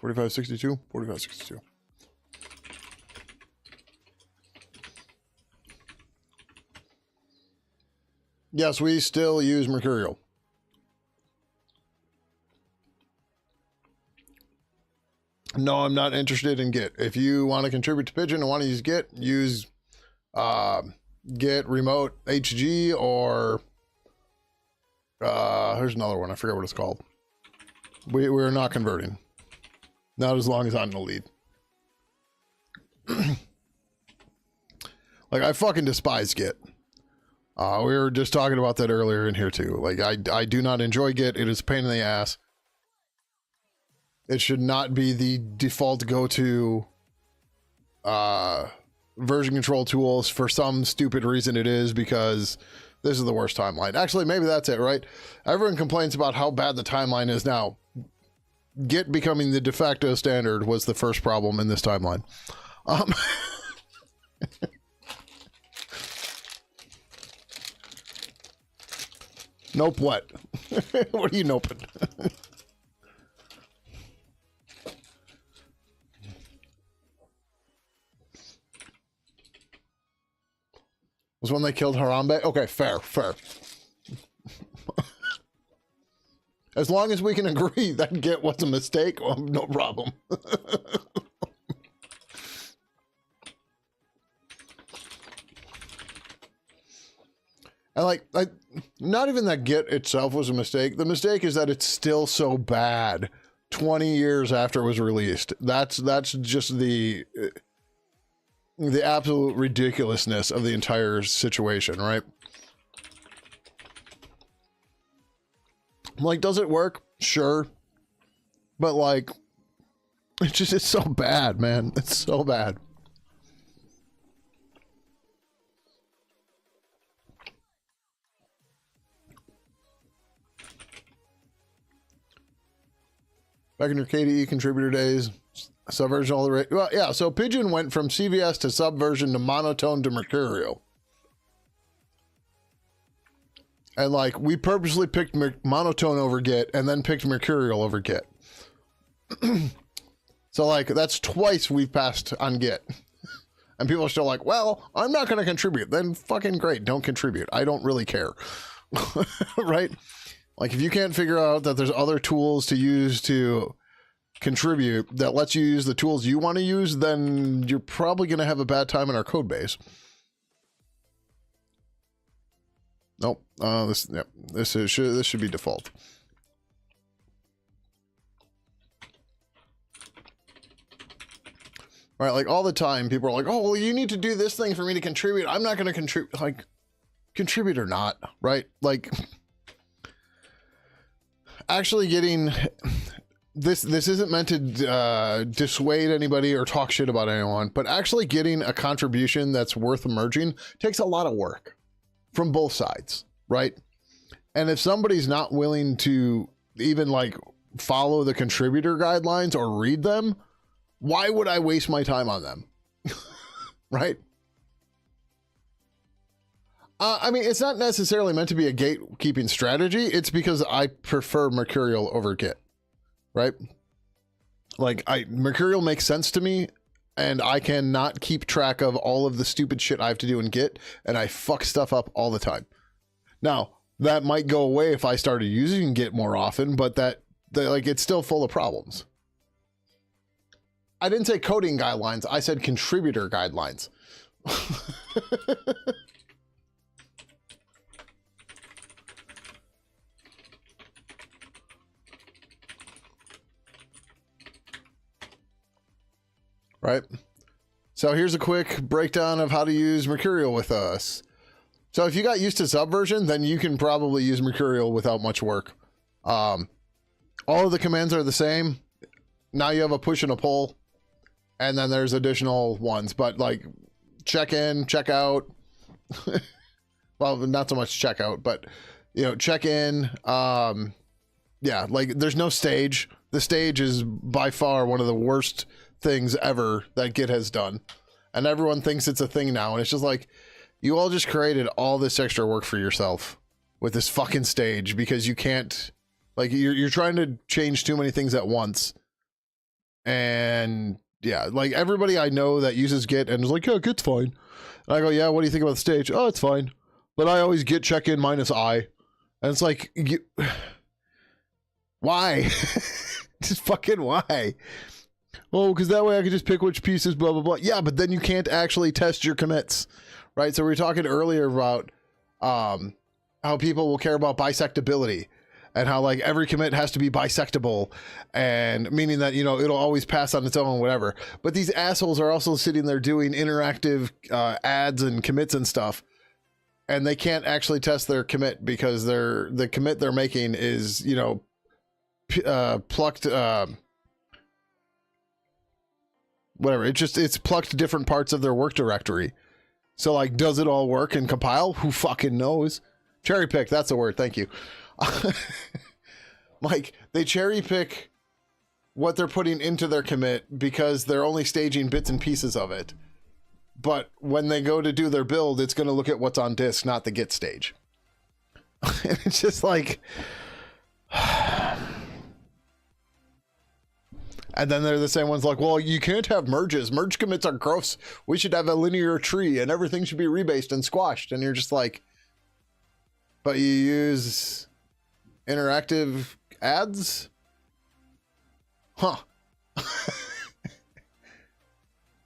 $45.62. $45.62. Yes, we still use Mercurial. No, I'm not interested in Git. If you want to contribute to Pidgin and want to use Git, use Git Remote HG or here's another one. I forget what it's called. We're not converting. Not as long as I'm in the lead. Like, I fucking despise Git. We were just talking about that earlier in here too. Like, I do not enjoy Git. It is a pain in the ass. It should not be the default go-to version control tools. For some stupid reason it is, because this is the worst timeline. Actually, maybe that's it, right? Everyone complains about how bad the timeline is now. Git becoming the de facto standard was the first problem in this timeline. Nope, what? What are you noping? Was when they killed Harambe? Okay, fair. As long as we can agree that Git was a mistake, well, no problem. And like, not even that Git itself was a mistake. The mistake is that it's still so bad 20 years after it was released. That's just the absolute ridiculousness of the entire situation, right? Like, does it work? Sure. But like, it's so bad, man. It's so bad. Back in your KDE contributor days, Subversion all the way. Well, yeah, so Pidgin went from CVS to Subversion to Monotone to Mercurial. And like, we purposely picked Monotone over Git and then picked Mercurial over Git. So like, that's twice we've passed on Git. And people are still like, well, I'm not going to contribute. Then fucking great, don't contribute. I don't really care. Right? Like, if you can't figure out that there's other tools to use to contribute that lets you use the tools you want to use, then you're probably going to have a bad time in our code base. Nope. This should be default. All right, like all the time, people are like, "Oh, well, you need to do this thing for me to contribute." I'm not going to contribute. Like, contribute or not, right? Like, actually getting this isn't meant to dissuade anybody or talk shit about anyone, but actually getting a contribution that's worth merging takes a lot of work from both sides, right? And if somebody's not willing to even like follow the contributor guidelines or read them, why would I waste my time on them? Right? I mean, it's not necessarily meant to be a gatekeeping strategy. It's because I prefer Mercurial over Git, right? Like, Mercurial makes sense to me, and I cannot keep track of all of the stupid shit I have to do in Git, and I fuck stuff up all the time. Now, that might go away if I started using Git more often, but like, it's still full of problems. I didn't say coding guidelines. I said contributor guidelines. Right? So here's a quick breakdown of how to use Mercurial with us. So if you got used to Subversion, then you can probably use Mercurial without much work. All of the commands are the same. Now you have a push and a pull, and then there's additional ones, but like check in, check out. Well, not so much check out, but you know, check in. Yeah, like there's no stage. The stage is by far one of the worst things ever that Git has done, and everyone thinks it's a thing now, and it's just like, you all just created all this extra work for yourself with this fucking stage because you can't, like, you're trying to change too many things at once. And yeah, like everybody I know that uses Git and is like, yeah, Git's fine, and I go, yeah, what do you think about the stage? Oh, it's fine, but I always Git check in -I, and it's like, why? Just fucking why? Oh, because that way I could just pick which pieces, blah, blah, blah. Yeah, but then you can't actually test your commits, right? So we were talking earlier about how people will care about bisectability and how like every commit has to be bisectable, and meaning that, you know, it'll always pass on its own, whatever. But these assholes are also sitting there doing interactive adds and commits and stuff, and they can't actually test their commit because the commit they're making is, you know, plucked... whatever, it's plucked different parts of their work directory. So like, does it all work and compile? Who fucking knows? Cherry pick, that's the word, thank you. Like, they cherry pick what they're putting into their commit because they're only staging bits and pieces of it. But when they go to do their build, it's going to look at what's on disk, not the Git stage. It's just like... And then they're the same ones like, well, you can't have merges. Merge commits are gross. We should have a linear tree and everything should be rebased and squashed. And you're just like, but you use interactive ads? Huh.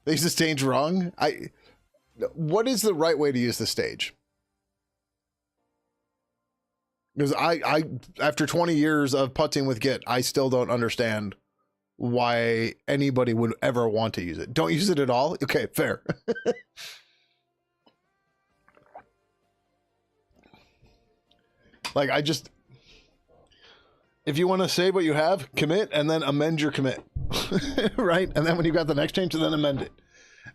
They use the stage wrong? What is the right way to use the stage? Because I after 20 years of putting with Git, I still don't understand why anybody would ever want to use it. Don't use it at all? Okay, fair. Like, if you want to save what you have, commit, and then amend your commit, right? And then when you got the next change, then amend it.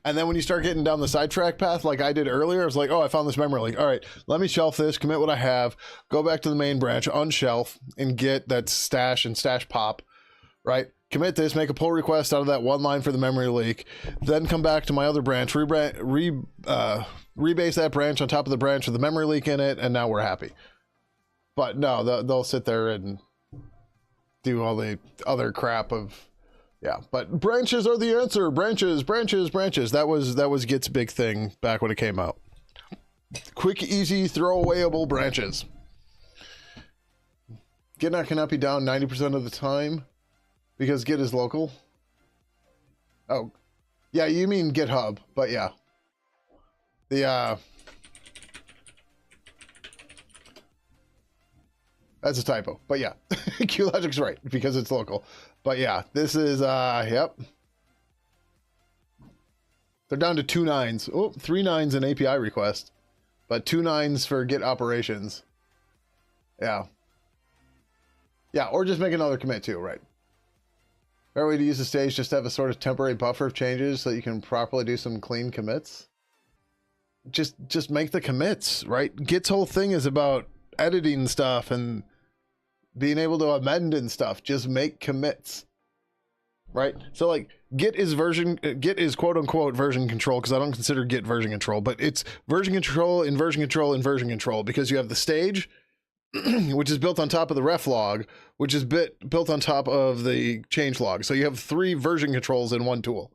And then when you start getting down the sidetrack path, like I did earlier, I was like, oh, I found this memory link. All right, let me shelf this, commit what I have, go back to the main branch, unshelf, and get that stash and stash pop, right? Commit this, make a pull request out of that one line for the memory leak, then come back to my other branch, rebase that branch on top of the branch with the memory leak in it, and now we're happy. But no, they'll sit there and do all the other crap of, yeah. But branches are the answer. Branches. That was Git's big thing back when it came out. Quick, easy, throwawayable branches. Git cannot be down 90% of the time because Git is local. Oh, yeah, you mean GitHub, but yeah. That's a typo, but yeah, QLogic's right because it's local. But yeah, this is, yep. They're down to 2 nines. Oh, 3 nines in API request, but 2 nines for Git operations. Yeah. Yeah, or just make another commit too, right? Fair way to use the stage, just have a sort of temporary buffer of changes so that you can properly do some clean commits. Just make the commits, right? Git's whole thing is about editing stuff and being able to amend and stuff. Just make commits, right? So like Git is quote unquote version control, because I don't consider Git version control, but it's version control and version control and version control, because you have the stage which is built on top of the ref log, which is built on top of the change log. So you have 3 version controls in one tool.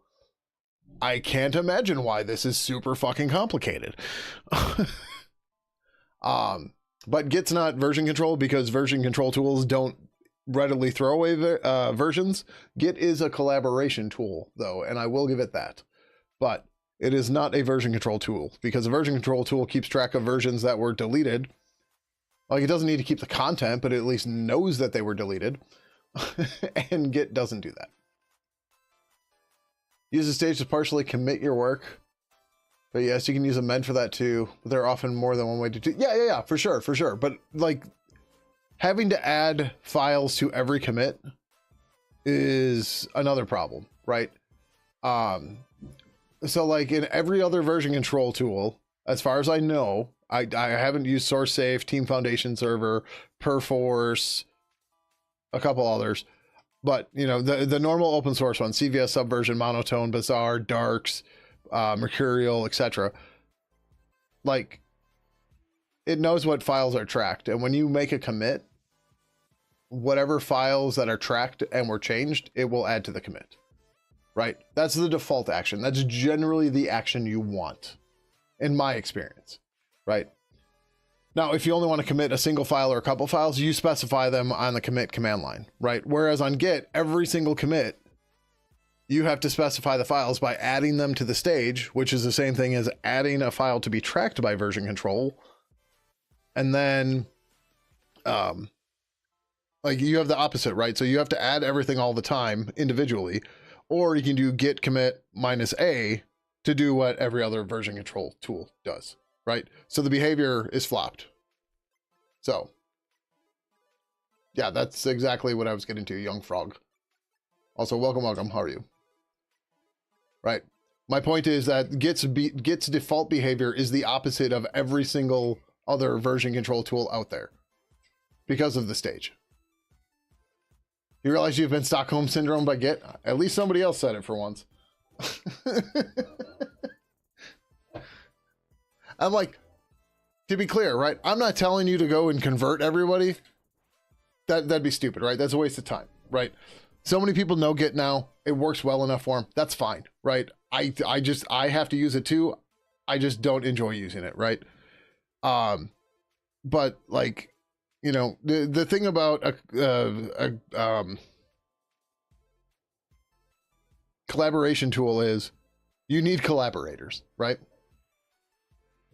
I can't imagine why this is super fucking complicated. But Git's not version control because version control tools don't readily throw away versions. Git is a collaboration tool, though, and I will give it that. But it is not a version control tool, because a version control tool keeps track of versions that were deleted. Like, it doesn't need to keep the content, but it at least knows that they were deleted. And Git doesn't do that. Use the stage to partially commit your work. But yes, you can use amend for that too. But there are often more than one way to do. Yeah, for sure. But like, having to add files to every commit is another problem, right? So like in every other version control tool, as far as I know, I haven't used SourceSafe, Team Foundation Server, Perforce, a couple others, but you know, the normal open source ones, CVS Subversion, Monotone, Bazaar, Darks, Mercurial, etc. Like, it knows what files are tracked, and when you make a commit, whatever files that are tracked and were changed, it will add to the commit, right? That's the default action. That's generally the action you want, in my experience, right? Now, if you only want to commit a single file or a couple files, you specify them on the commit command line, right? Whereas on Git, every single commit, you have to specify the files by adding them to the stage, which is the same thing as adding a file to be tracked by version control. And then, like, you have the opposite, right? So you have to add everything all the time individually, or you can do git commit -a to do what every other version control tool does, right? So the behavior is flopped. So yeah, that's exactly what I was getting to, Young Frog. Also, welcome. How are you? Right. My point is that Git's default behavior is the opposite of every single other version control tool out there because of the stage. You realize you've been Stockholm Syndrome by Git? At least somebody else said it for once. I'm like, to be clear, right? I'm not telling you to go and convert everybody. That'd be stupid, right? That's a waste of time, right? So many people know Git now. It works well enough for them. That's fine, right? I have to use it too. I just don't enjoy using it, right? But like, you know, the thing about collaboration tool is you need collaborators, right?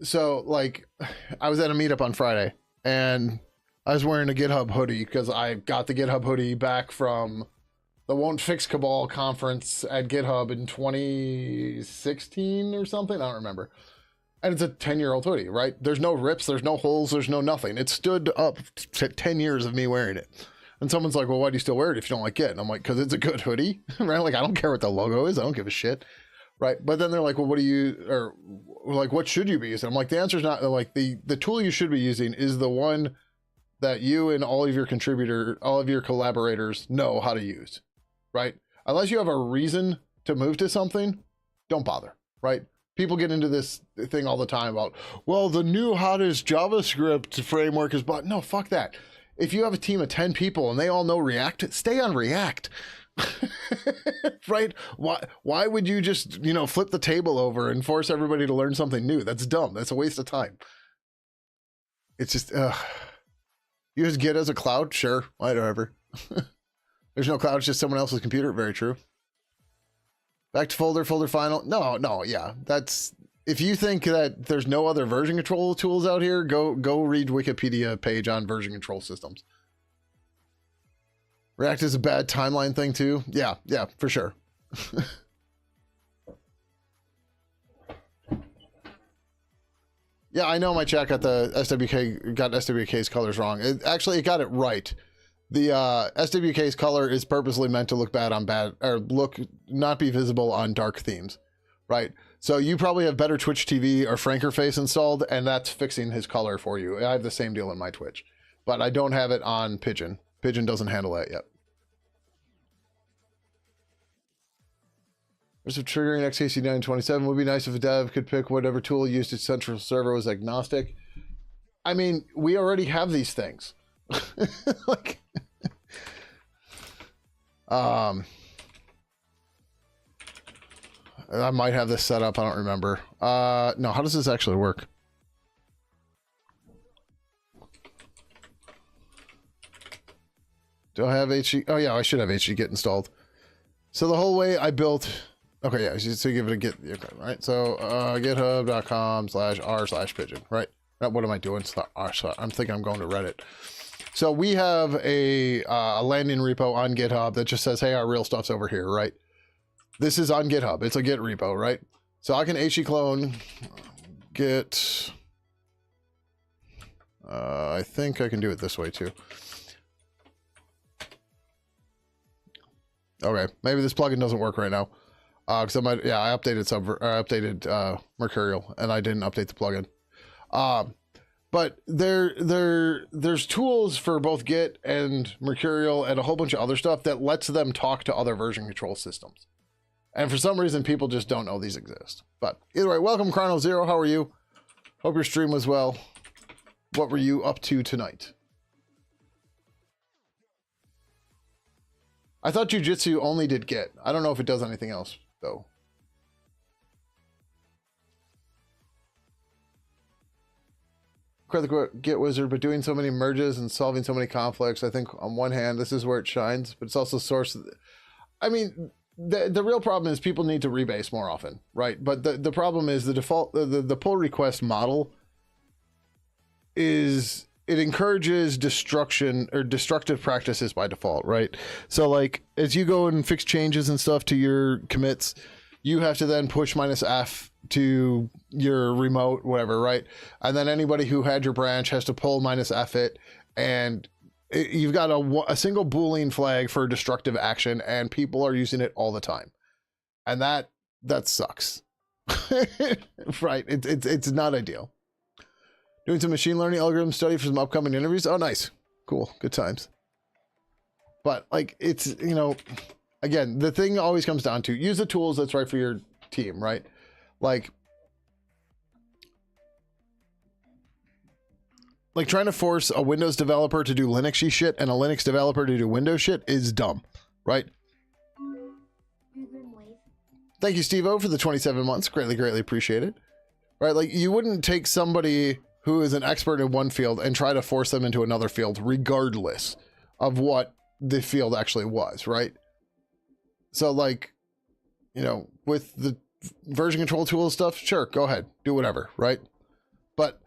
So like I was at a meetup on Friday and I was wearing a GitHub hoodie because I got the GitHub hoodie back from the Won't Fix Cabal conference at GitHub in 2016 or something. I don't remember. And it's a 10-year-old hoodie, right? There's no rips, there's no holes, there's no nothing. It stood up to 10 years of me wearing it. And someone's like, well, why do you still wear it if you don't like it? And I'm like, because it's a good hoodie, right? Like, I don't care what the logo is. I don't give a shit, right? But then they're like, well, what do you, or like, what should you be using? I'm like, the answer is not, like, the tool you should be using is the one that you and all of your collaborators know how to use, right? Unless you have a reason to move to something, don't bother, right? People get into this thing all the time about, well, the new hottest JavaScript framework is, but no, fuck that. If you have a team of 10 people and they all know React, stay on React, right? Why would you just, you know, flip the table over and force everybody to learn something new? That's dumb. That's a waste of time. It's just, use Git as a cloud? Sure, whatever. There's no cloud, it's just someone else's computer. Very true. Back to folder final. No, yeah. That's, if you think that there's no other version control tools out here, go read Wikipedia page on version control systems. React is a bad timeline thing too. Yeah, for sure. Yeah, I know my chat got the SWK's colors wrong. It got it right. The SWK's color is purposely meant to look bad on not be visible on dark themes, right? So you probably have better Twitch TV or Frankerface installed, and that's fixing his color for you. I have the same deal in my Twitch, but I don't have it on Pidgin. Pidgin doesn't handle that yet. There's a triggering XKC927. Would be nice if a dev could pick whatever tool used its central server was agnostic. I mean, we already have these things. Like, I might have this set up. I don't remember. No, how does this actually work? Do I have HG? Oh yeah, I should have HG installed. So the whole way I built, okay, yeah, so give it a git, okay, right? So github.com/r/Pidgin, right? What am I doing? I'm thinking I'm going to Reddit. So we have a landing repo on GitHub that just says, hey, our real stuff's over here, right? This is on GitHub. It's a Git repo, right? So I can HE clone git. I think I can do it this way too. Okay, maybe this plugin doesn't work right now. Because I updated Mercurial and I didn't update the plugin. But there's tools for both Git and Mercurial and a whole bunch of other stuff that lets them talk to other version control systems. And for some reason, people just don't know these exist. But either way, welcome Chrono Zero. How are you? Hope your stream was well. What were you up to tonight? I thought Jiu-Jitsu only did Git. I don't know if it does anything else, though. The Git wizard, but doing so many merges and solving so many conflicts, I think on one hand, this is where it shines, but it's also source. I mean, the real problem is people need to rebase more often, right? But the problem is the default, the pull request model is, it encourages destruction or destructive practices by default, right? So like, as you go and fix changes and stuff to your commits, you have to then push -F to your remote, whatever, right? And then anybody who had your branch has to pull -F it, and you've got a single Boolean flag for destructive action, and people are using it all the time, and that sucks, right? It's not ideal. Doing some machine learning algorithm study for some upcoming interviews. Oh, nice, cool, good times. But like, it's, you know, again, the thing always comes down to use the tools that's right for your team, right? Like trying to force a Windows developer to do Linux-y shit and a Linux developer to do Windows shit is dumb, right? Thank you, Steve-O, for the 27 months. Greatly, greatly appreciate it. Right, like, you wouldn't take somebody who is an expert in one field and try to force them into another field, regardless of what the field actually was, right? So like, you know, with the version control tool stuff, sure, go ahead, do whatever, right? But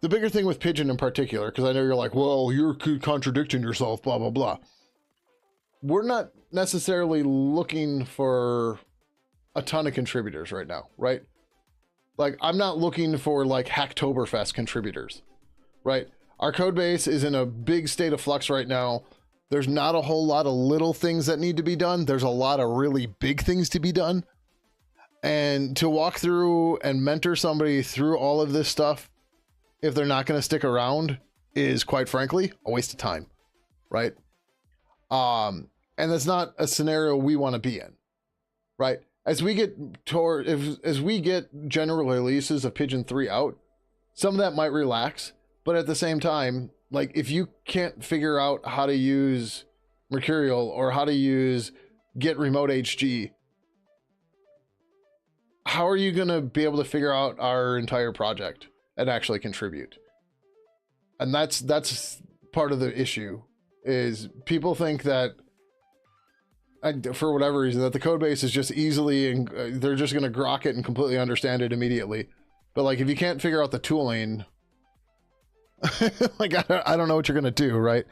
the bigger thing with Pidgin in particular, because I know you're like, well, you're contradicting yourself, blah, blah, blah. We're not necessarily looking for a ton of contributors right now, right? Like, I'm not looking for like Hacktoberfest contributors, right? Our code base is in a big state of flux right now. There's not a whole lot of little things that need to be done. There's a lot of really big things to be done. And to walk through and mentor somebody through all of this stuff, if they're not going to stick around, is quite frankly a waste of time, right? And that's not a scenario we want to be in, right? As we get as we get general releases of Pidgin 3 out, some of that might relax, but at the same time, like if you can't figure out how to use Mercurial or how to use Get Remote HG, how are you going to be able to figure out our entire project and actually contribute? And that's part of the issue, is people think that for whatever reason that the code base is just easily, and they're just going to grok it and completely understand it immediately. But like, if you can't figure out the tooling, like, I don't know what you're going to do, right?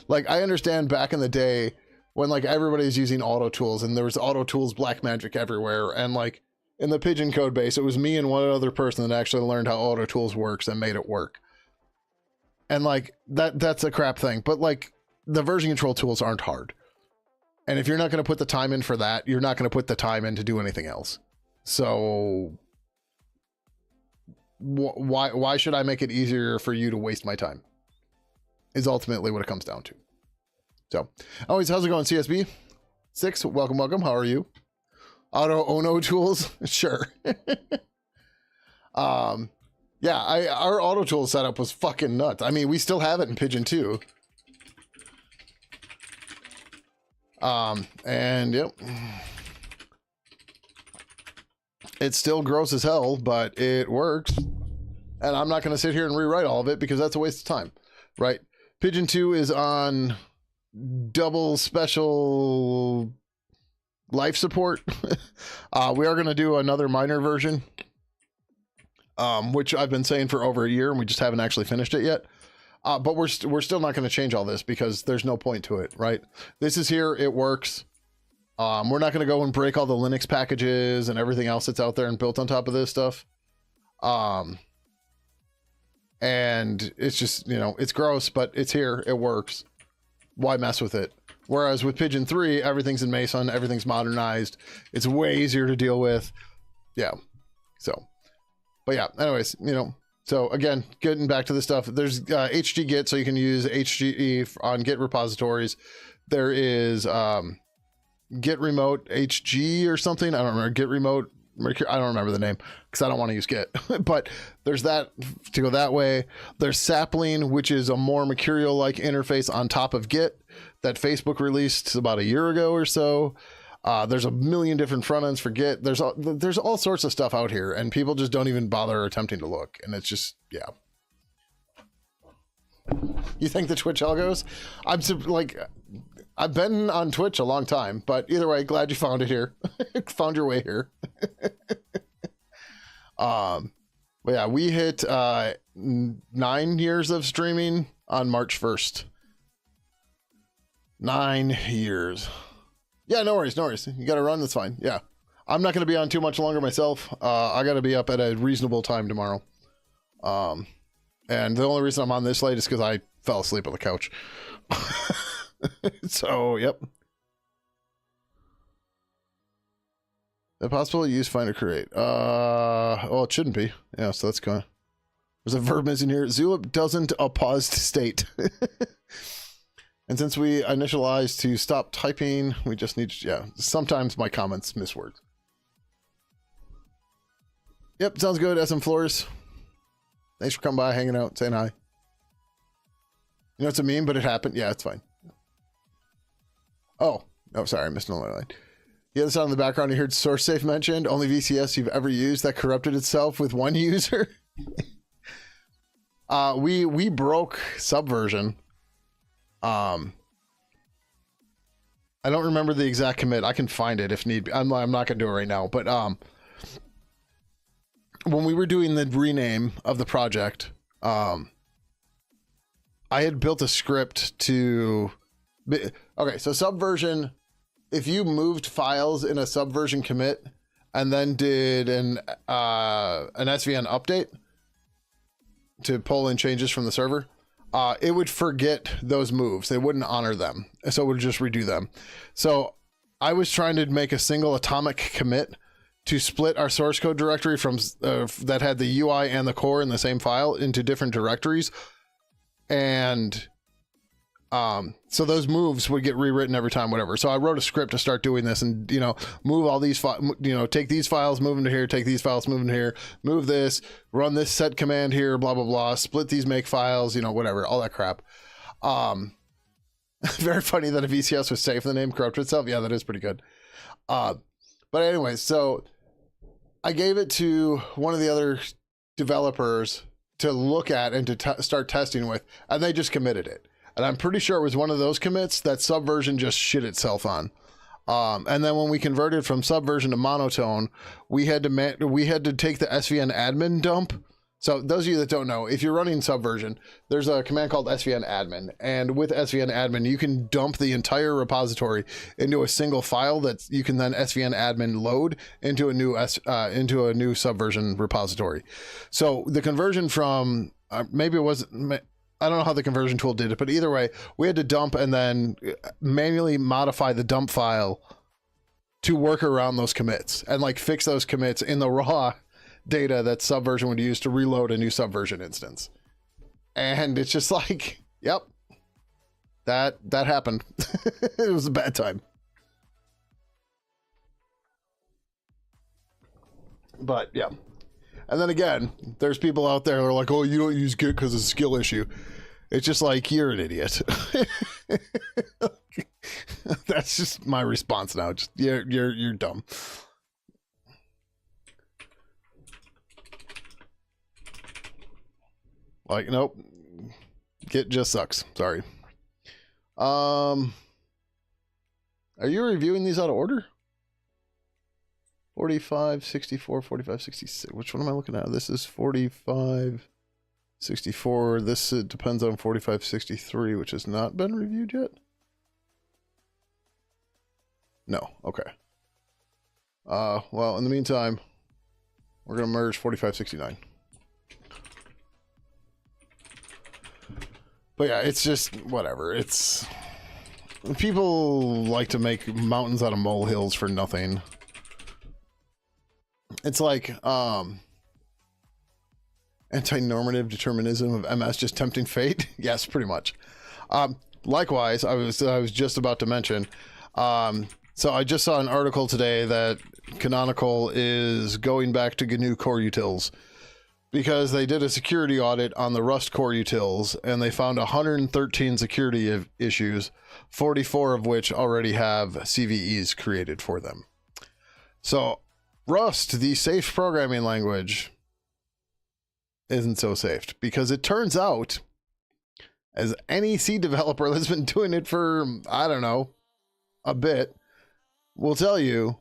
Like, I understand back in the day when like everybody's using auto tools and there was auto tools black magic everywhere. And like in the Pidgin code base, it was me and one other person that actually learned how auto tools works and made it work. And like that's a crap thing, but like the version control tools aren't hard. And if you're not going to put the time in for that, you're not going to put the time in to do anything else. So why should I make it easier for you to waste my time? Is ultimately what it comes down to. So, always, how's it going, CSB? 6, welcome, welcome. How are you? Auto Ono tools? Sure. Yeah, our auto tool setup was fucking nuts. I mean, we still have it in Pidgin 2. And yep. It's still gross as hell, but it works. And I'm not going to sit here and rewrite all of it because that's a waste of time, right? Pidgin 2 is on double special life support. We are going to do another minor version, which I've been saying for over a year, and we just haven't actually finished it yet. But we're still not going to change all this because there's no point to it, right? This is here, it works. We're not going to go and break all the Linux packages and everything else that's out there and built on top of this stuff. And it's just, you know, it's gross, but it's here, it works. Why mess with it? Whereas with Pidgin 3, everything's in Mason, everything's modernized. It's way easier to deal with. Yeah. So, but yeah, anyways, you know, so again, getting back to the stuff, there's HG Git, so you can use HG on Git repositories. There is Git Remote HG or something. I don't remember. Git Remote, I don't remember the name because I don't want to use Git. But there's that to go that way. There's Sapling, which is a more Mercurial-like interface on top of Git that Facebook released about a year ago or so. There's a million different front ends for Git. There's all sorts of stuff out here, and people just don't even bother attempting to look. And it's just, yeah. You think the Twitch algos? I've been on Twitch a long time, but either way, glad you found it here. Found your way here. But yeah, we hit 9 years of streaming on March 1st. 9 years. Yeah, no worries, no worries. You got to run, that's fine. Yeah. I'm not going to be on too much longer myself. I got to be up at a reasonable time tomorrow. And the only reason I'm on this late is because I fell asleep on the couch. So, yep. Is it possible to use find or create? Well, it shouldn't be. Yeah, so that's kind of... There's a verb missing here. Zulip doesn't a paused state. And since we initialized to stop typing, we just need to, yeah, sometimes my comments miss words. Yep, sounds good, SM Flores. Thanks for coming by, hanging out, saying hi. You know, it's a meme, but it happened. Yeah, it's fine. Oh, no, sorry, I missed another line. The other sound in the background, you heard source safe mentioned. Only VCS you've ever used that corrupted itself with one user. We broke Subversion. I don't remember the exact commit. I can find it if need be. I'm not gonna do it right now. But when we were doing the rename of the project, I had built a script to. Okay, so Subversion. If you moved files in a Subversion commit and then did an SVN update to pull in changes from the server, it would forget those moves. They wouldn't honor them. So it would just redo them. So I was trying to make a single atomic commit to split our source code directory from that had the UI and the core in the same file into different directories. And so those moves would get rewritten every time, whatever. So I wrote a script to start doing this and, move all these, take these files, move them to here, take these files, move them to here, move this, run this set command here, blah, blah, blah, split these make files, whatever, all that crap. Very funny that a VCS was safe in the name corrupted itself. Yeah, that is pretty good. But anyway, so I gave it to one of the other developers to look at and to start testing with, and they just committed it. And I'm pretty sure it was one of those commits that Subversion just shit itself on. And then when we converted from Subversion to monotone, we had to take the SVN admin dump. So those of you that don't know, if you're running Subversion, there's a command called SVN admin, and with SVN admin, you can dump the entire repository into a single file that you can then SVN admin load into a new Subversion repository. So the conversion from maybe it wasn't. I don't know how the conversion tool did it, but either way, we had to dump and then manually modify the dump file to work around those commits and like fix those commits in the raw data that Subversion would use to reload a new Subversion instance. And it's just like, yep, that happened. It was a bad time. But yeah. And then again, there's people out there that are like, oh, you don't use Git because it's a skill issue. It's just like, you're an idiot. That's just my response now. Just you're dumb. Like, nope. Git just sucks. Sorry. Are you reviewing these out of order? 45, 64, 45, 66. Which one am I looking at? This is 45, 64. This depends on 45, 63, which has not been reviewed yet. No. Okay. Well, in the meantime, we're going to merge 45, 69. But yeah, it's just whatever. It's people like to make mountains out of molehills for nothing. It's like anti-normative determinism of MS just tempting fate. Yes, pretty much. Likewise, I was just about to mention. So I just saw an article today that Canonical is going back to GNU core utils because they did a security audit on the Rust core utils and they found 113 security issues, 44 of which already have CVEs created for them. So Rust, the safe programming language, isn't so safe because it turns out, as any C developer that's been doing it for, I don't know, a bit, will tell you,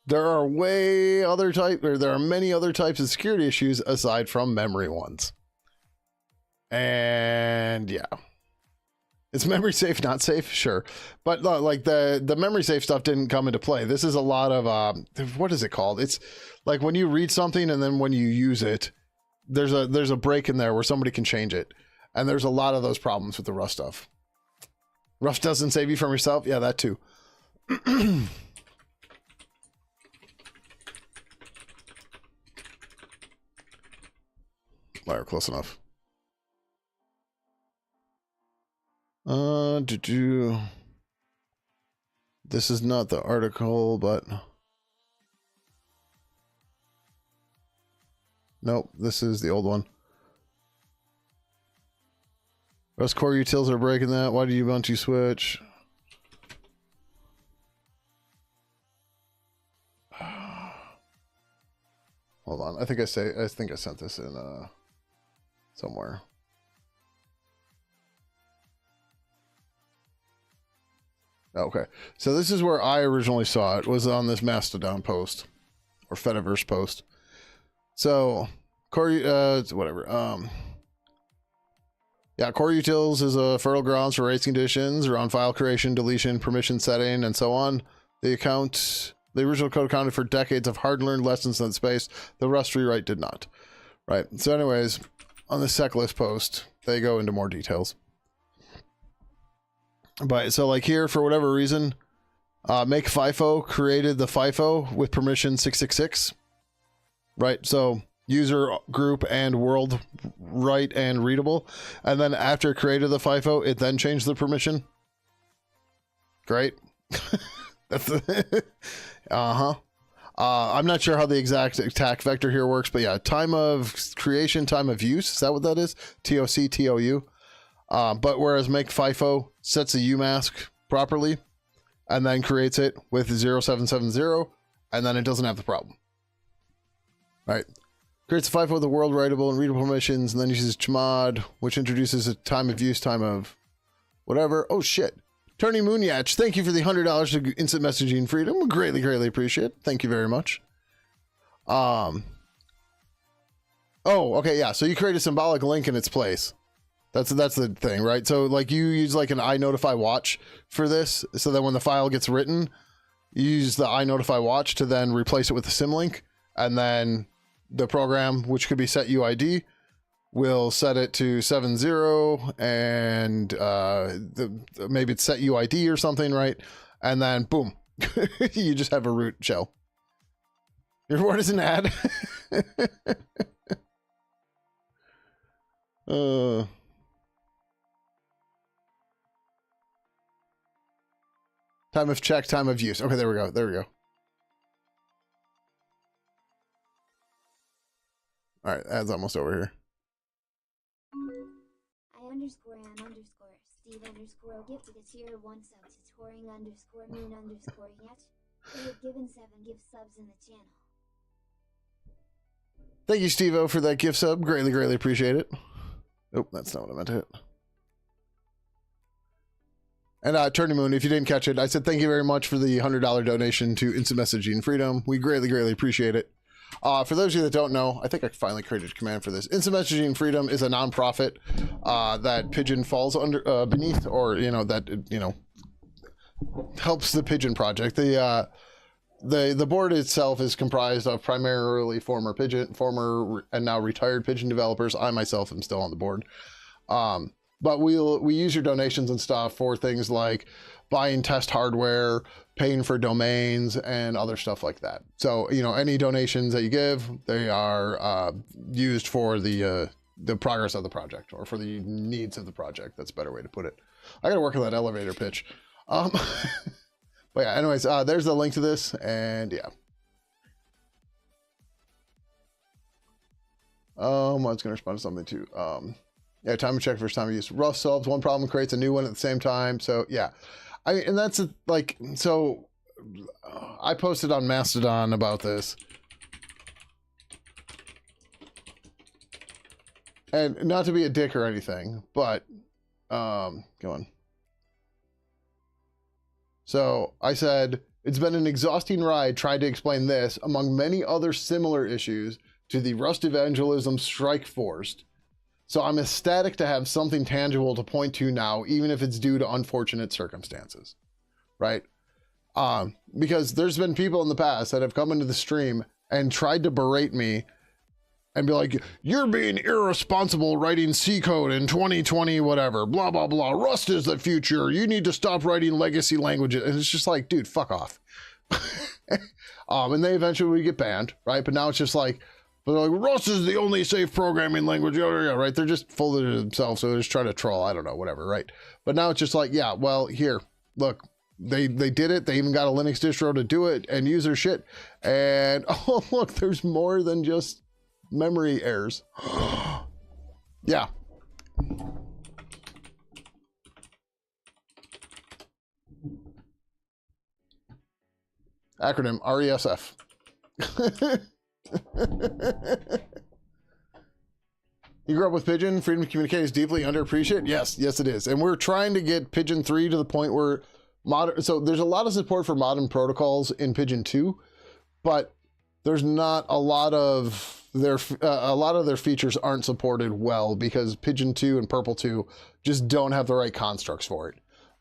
there are many other types of security issues aside from memory ones. And yeah. Is memory safe not safe? Sure. But like the memory safe stuff didn't come into play. This is a lot of, what is it called? It's like when you read something and then when you use it, there's a break in there where somebody can change it. And there's a lot of those problems with the Rust stuff. Rust doesn't save you from yourself? Yeah, that too. We're close enough. This is not the article, but nope, this is the old one. Rust core utils are breaking that. Why do you want to switch? Hold on. I think I sent this in somewhere. Okay, so this is where I originally saw it, was on this Mastodon post or Fediverse post. So core whatever. Yeah, core utils is a fertile grounds for race conditions around file creation, deletion, permission setting, and so on. The original code accounted for decades of hard-learned lessons in space. The Rust rewrite did not. Right. So anyways, on the seclist post, they go into more details. But so like here, for whatever reason, make FIFO created the FIFO with permission 666. Right. So user group and world write and readable. And then after it created the FIFO, it then changed the permission. Great. That's the I'm not sure how the exact attack vector here works, but yeah, time of creation, time of use. Is that what that is? TOC, TOU. But whereas make FIFO sets a UMask properly and then creates it with 0770, and then it doesn't have the problem. Right. Creates a FIFO with the world writable and readable permissions, and then uses chmod, which introduces a time of use, time of whatever. Oh shit. Tony Moonyach, thank you for the $100 to instant messaging freedom. We greatly, greatly appreciate it. Thank you very much. Oh, okay, yeah. So you create a symbolic link in its place. That's the thing, right? So like you use like an iNotify watch for this, so that when the file gets written, you use the iNotify watch to then replace it with a symlink, and then the program, which could be set UID, will set it to 70 and maybe it's set UID or something, right? And then boom, you just have a root shell. Your word is an ad. Time of check, time of use. Okay, there we go. There we go. All right, ad's almost over here. I_am_Steve_O gifted a tier 1 sub to touring_moon_yet. They have given 7 gift subs in the channel. Thank you, Steve-O, for that gift sub. Greatly, greatly appreciate it. Oh, that's not what I meant to hit. And Turning Moon, if you didn't catch it, I said thank you very much for the $100 donation to Instant Messaging Freedom. We greatly, greatly appreciate it. For those of you that don't know, I think I finally created a command for this. Instant Messaging Freedom is a nonprofit that Pidgin falls under beneath, or that helps the Pidgin project. The board itself is comprised of primarily former and now retired Pidgin developers. I myself am still on the board. But we use your donations and stuff for things like buying test hardware, paying for domains, and other stuff like that. So, any donations that you give, they are used for the progress of the project, or for the needs of the project. That's a better way to put it. I gotta work on that elevator pitch. But yeah, anyways, there's the link to this, and yeah. I was gonna respond to something too. Yeah, time to check first time of use. Rust solves one problem, creates a new one at the same time. So yeah, and that's so I posted on Mastodon about this, and not to be a dick or anything, but go on. So I said, it's been an exhausting ride trying to explain this, among many other similar issues, to the Rust evangelism strike force. So I'm ecstatic to have something tangible to point to now, even if it's due to unfortunate circumstances, right? Because there's been people in the past that have come into the stream and tried to berate me and be like, you're being irresponsible writing C code in 2020, whatever, blah, blah, blah. Rust is the future. You need to stop writing legacy languages. And it's just like, dude, fuck off. And they eventually would get banned, right? But now it's just like, but they're like, Rust is the only safe programming language, right? They're just full of themselves, so they're just trying to troll, I don't know, whatever, right? But now it's just like, yeah, well, here, look, they did it. They even got a Linux distro to do it and use their shit. And, oh, look, there's more than just memory errors. Yeah. Acronym, RESF. You grew up with Pidgin. Freedom to communicate is deeply underappreciated. Yes, yes, it is. And we're trying to get Pidgin 3 to the point where modern. So there's a lot of support for modern protocols in Pidgin 2, but there's not a lot of their features aren't supported well because Pidgin 2 and Purple 2 just don't have the right constructs for it.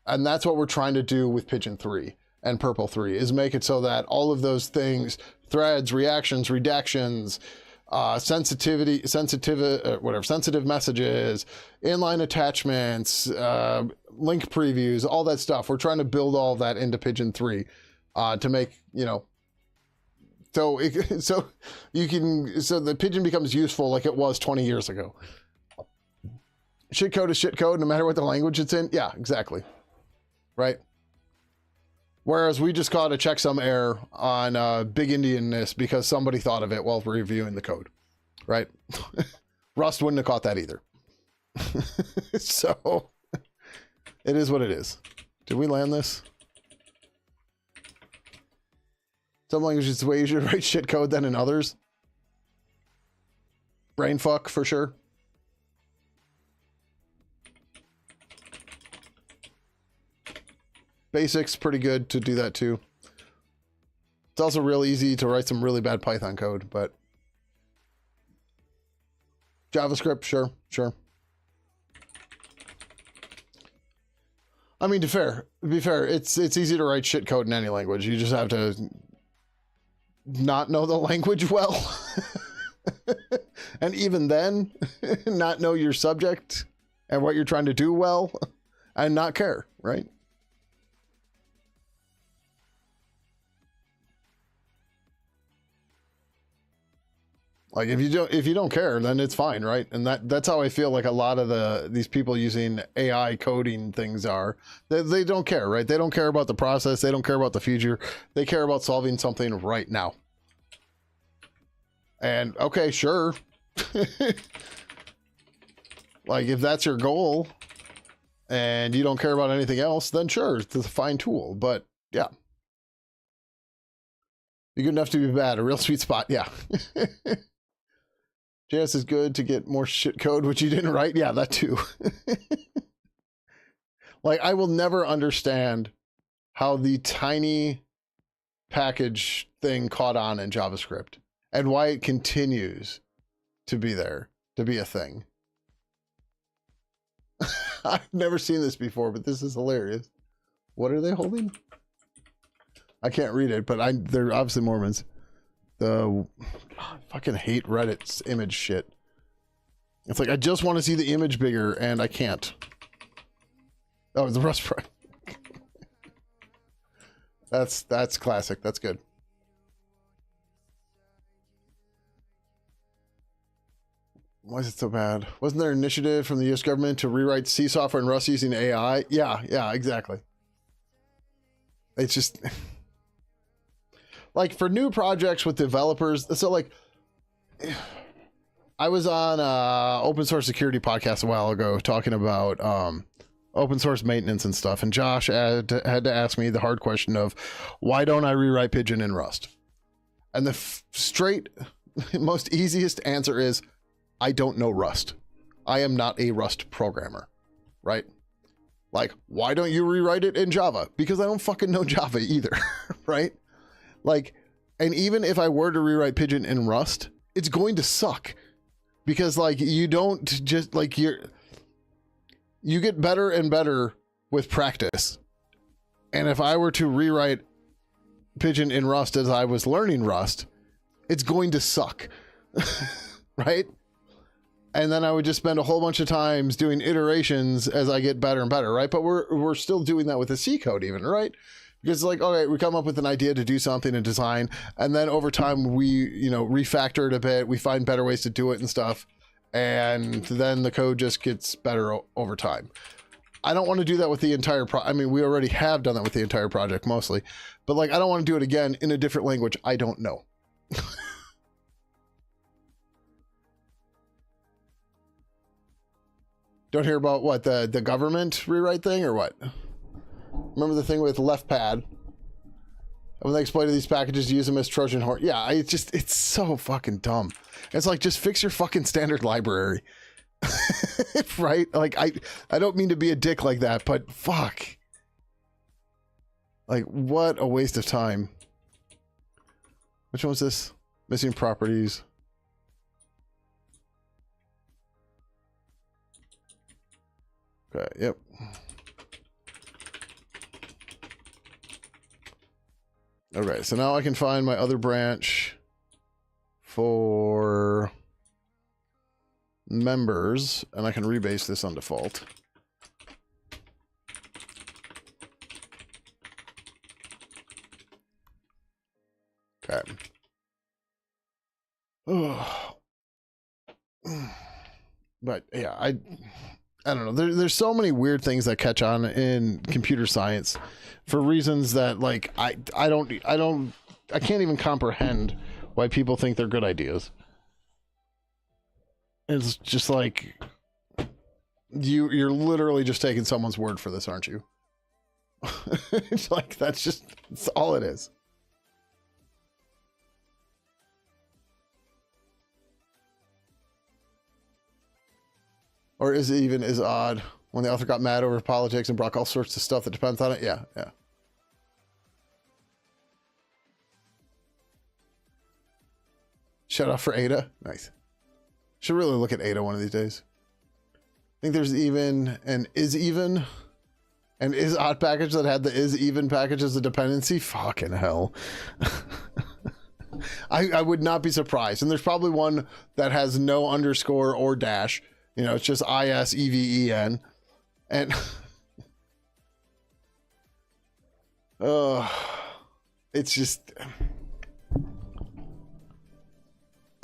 And that's what we're trying to do with Pidgin 3 and Purple 3 is make it so that all of those things, threads, reactions, redactions, sensitive messages, inline attachments, link previews, all that stuff. We're trying to build all of that into Pidgin 3 to make, so the Pidgin becomes useful like it was 20 years ago. Shit code is shit code no matter what the language it's in. Yeah, exactly. Right. Whereas we just caught a checksum error on Big Indianness because somebody thought of it while reviewing the code. Right. Rust wouldn't have caught that either. So it is what it is. Did we land this? Some languages way easier to write shit code than in others. Brain fuck for sure. Basics pretty good to do that too. It's also real easy to write some really bad Python code, but JavaScript, sure. I mean, to be fair, it's easy to write shit code in any language. You just have to not know the language well. And even then, not know your subject and what you're trying to do well and not care, right? Like if you don't care, then it's fine, right? And that's how I feel like a lot of these people using AI coding things are. They don't care, right? They don't care about the process. They don't care about the future. They care about solving something right now. And okay, sure. Like if that's your goal and you don't care about anything else, then sure, it's a fine tool. But yeah. Be good enough to be bad, a real sweet spot, yeah. JS is good to get more shit code, which you didn't write. Yeah, that too. Like, I will never understand how the tiny package thing caught on in JavaScript and why it continues to be there, to be a thing. I've never seen this before, but this is hilarious. What are they holding? I can't read it, but they're obviously Mormons. I fucking hate Reddit's image shit. It's like I just want to see the image bigger and I can't. Oh, it's the Rust Pro. That's classic. That's good. Why is it so bad? Wasn't there an initiative from the US government to rewrite C software and Rust using AI? Yeah, exactly. It's just like for new projects with developers. So like I was on open source security podcast a while ago talking about open source maintenance and stuff. And Josh had to ask me the hard question of why don't I rewrite Pidgin in Rust? And the straight, most easiest answer is I don't know Rust. I am not a Rust programmer, right? Like, why don't you rewrite it in Java? Because I don't fucking know Java either, right? Like, and even if I were to rewrite Pidgin in Rust, it's going to suck because like you don't just like you get better and better with practice. And if I were to rewrite Pidgin in Rust as I was learning Rust, it's going to suck, right? And then I would just spend a whole bunch of times doing iterations as I get better and better, right? But we're still doing that with the C code even, right? Because like, okay, we come up with an idea to do something in design, and then over time we, refactor it a bit. We find better ways to do it and stuff. And then the code just gets better over time. I don't want to do that with the entire I mean, we already have done that with the entire project mostly, but like, I don't want to do it again in a different language I don't know. Don't hear about what the government rewrite thing or what? Remember the thing with left pad? When they exploited these packages to use them as Trojan horse. Yeah, it's so fucking dumb. It's like, just fix your fucking standard library. Right? Like, I don't mean to be a dick like that, but fuck. Like, what a waste of time. Which one was this? Missing properties. Okay, yep. Okay, so now I can find my other branch for members, and I can rebase this on default. Okay. But yeah, I don't know. There's so many weird things that catch on in computer science for reasons that like I can't even comprehend why people think they're good ideas. It's just like you're literally just taking someone's word for this, aren't you? It's like that's all it is. Or is it even is odd when the author got mad over politics and brought all sorts of stuff that depends on it? Yeah, yeah. Shut off for Ada. Nice. Should really look at Ada one of these days. I think there's even an is odd package that had the is even package as a dependency. Fucking hell. I would not be surprised. And there's probably one that has no underscore or dash. You know, it's just ISEVEN. And it's just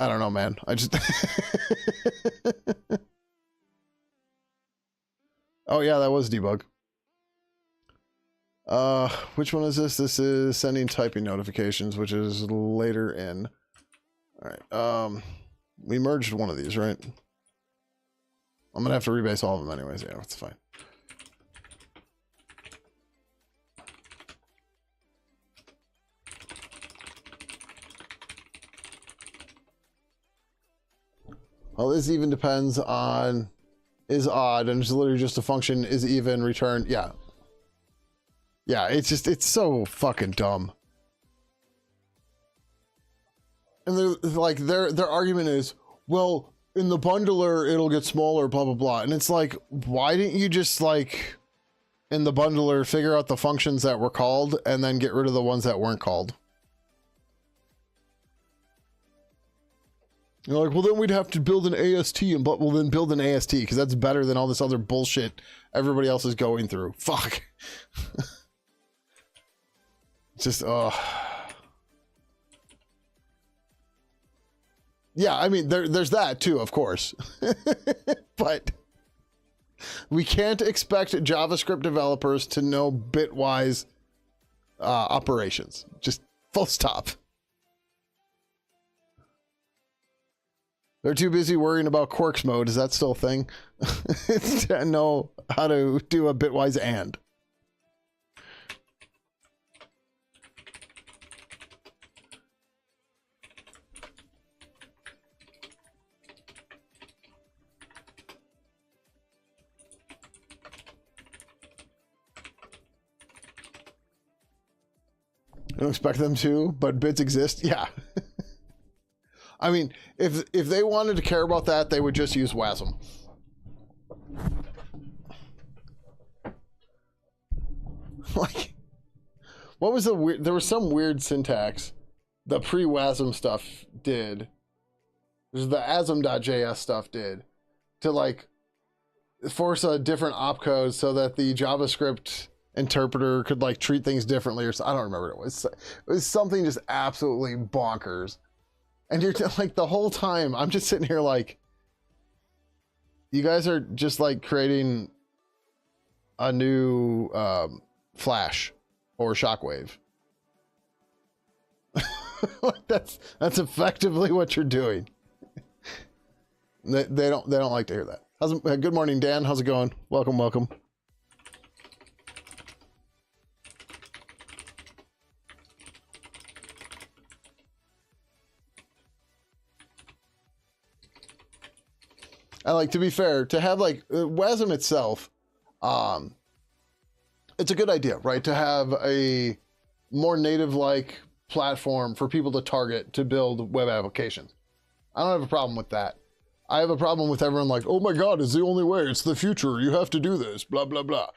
I don't know, man. I just Oh yeah, that was debug. Which one is this? This is sending typing notifications, which is later in. All right. We merged one of these, right? I'm gonna have to rebase all of them anyways. Yeah, that's fine. Well, this even depends on is odd, and it's literally just a function is even return. Yeah. Yeah, it's so fucking dumb. And they're like their argument is, well, in the bundler it'll get smaller, blah blah blah. And it's like, why didn't you just like in the bundler figure out the functions that were called and then get rid of the ones that weren't called? You're like, well, then we'd have to build an AST, and but we'll then build an AST because that's better than all this other bullshit everybody else is going through. Fuck. Just yeah, I mean there's that too, of course. But we can't expect JavaScript developers to know bitwise operations. Just full stop. They're too busy worrying about quirks mode. Is that still a thing? To know how to do a bitwise and. I don't expect them to, but bits exist. Yeah. I mean, if they wanted to care about that, they would just use WASM. Like, what was the weird? There was some weird syntax the pre-WASM stuff did. There's the asm.js stuff did to like force a different opcode so that the JavaScript interpreter could like treat things differently, or I don't remember what it was. It was something just absolutely bonkers. And you're like the whole time I'm just sitting here like, you guys are just like creating a new Flash or Shockwave. that's effectively what you're doing. They don't like to hear that. Good morning, Dan. How's it going? Welcome. And like, to be fair, to have like WASM itself, it's a good idea, right? To have a more native-like platform for people to target to build web applications. I don't have a problem with that. I have a problem with everyone like, oh my God, it's the only way. It's the future. You have to do this, blah, blah, blah.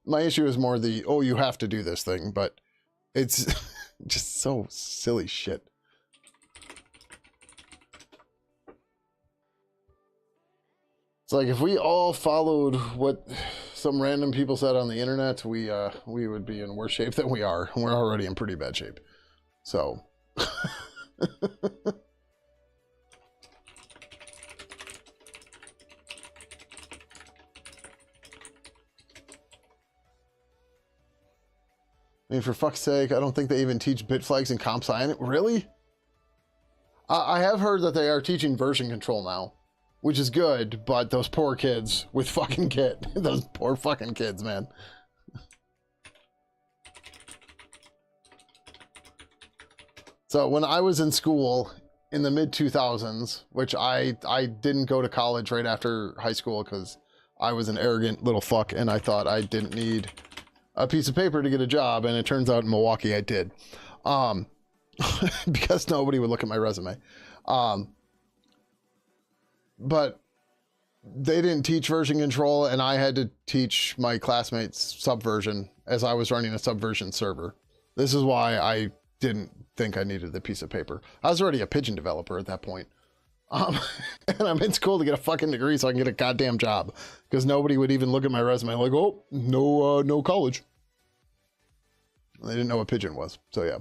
My issue is more the, oh, you have to do this thing, but it's just so silly shit. It's like if we all followed what some random people said on the internet, we would be in worse shape than we are. We're already in pretty bad shape. So. I mean, for fuck's sake, I don't think they even teach bit flags and comp sci in it. Really? I have heard that they are teaching version control now, which is good, but those poor kids with fucking Git. Those poor fucking kids, man. So when I was in school in the mid-2000s, which I didn't go to college right after high school because I was an arrogant little fuck and I thought I didn't need a piece of paper to get a job, and it turns out in Milwaukee I did. Because nobody would look at my resume. But they didn't teach version control, and I had to teach my classmates Subversion as I was running a Subversion server. This is why I didn't think I needed the piece of paper. I was already a Pidgin developer at that point. And I'm in school to get a fucking degree so I can get a goddamn job, because nobody would even look at my resume like, oh, no college. They didn't know what Pidgin was, so yeah.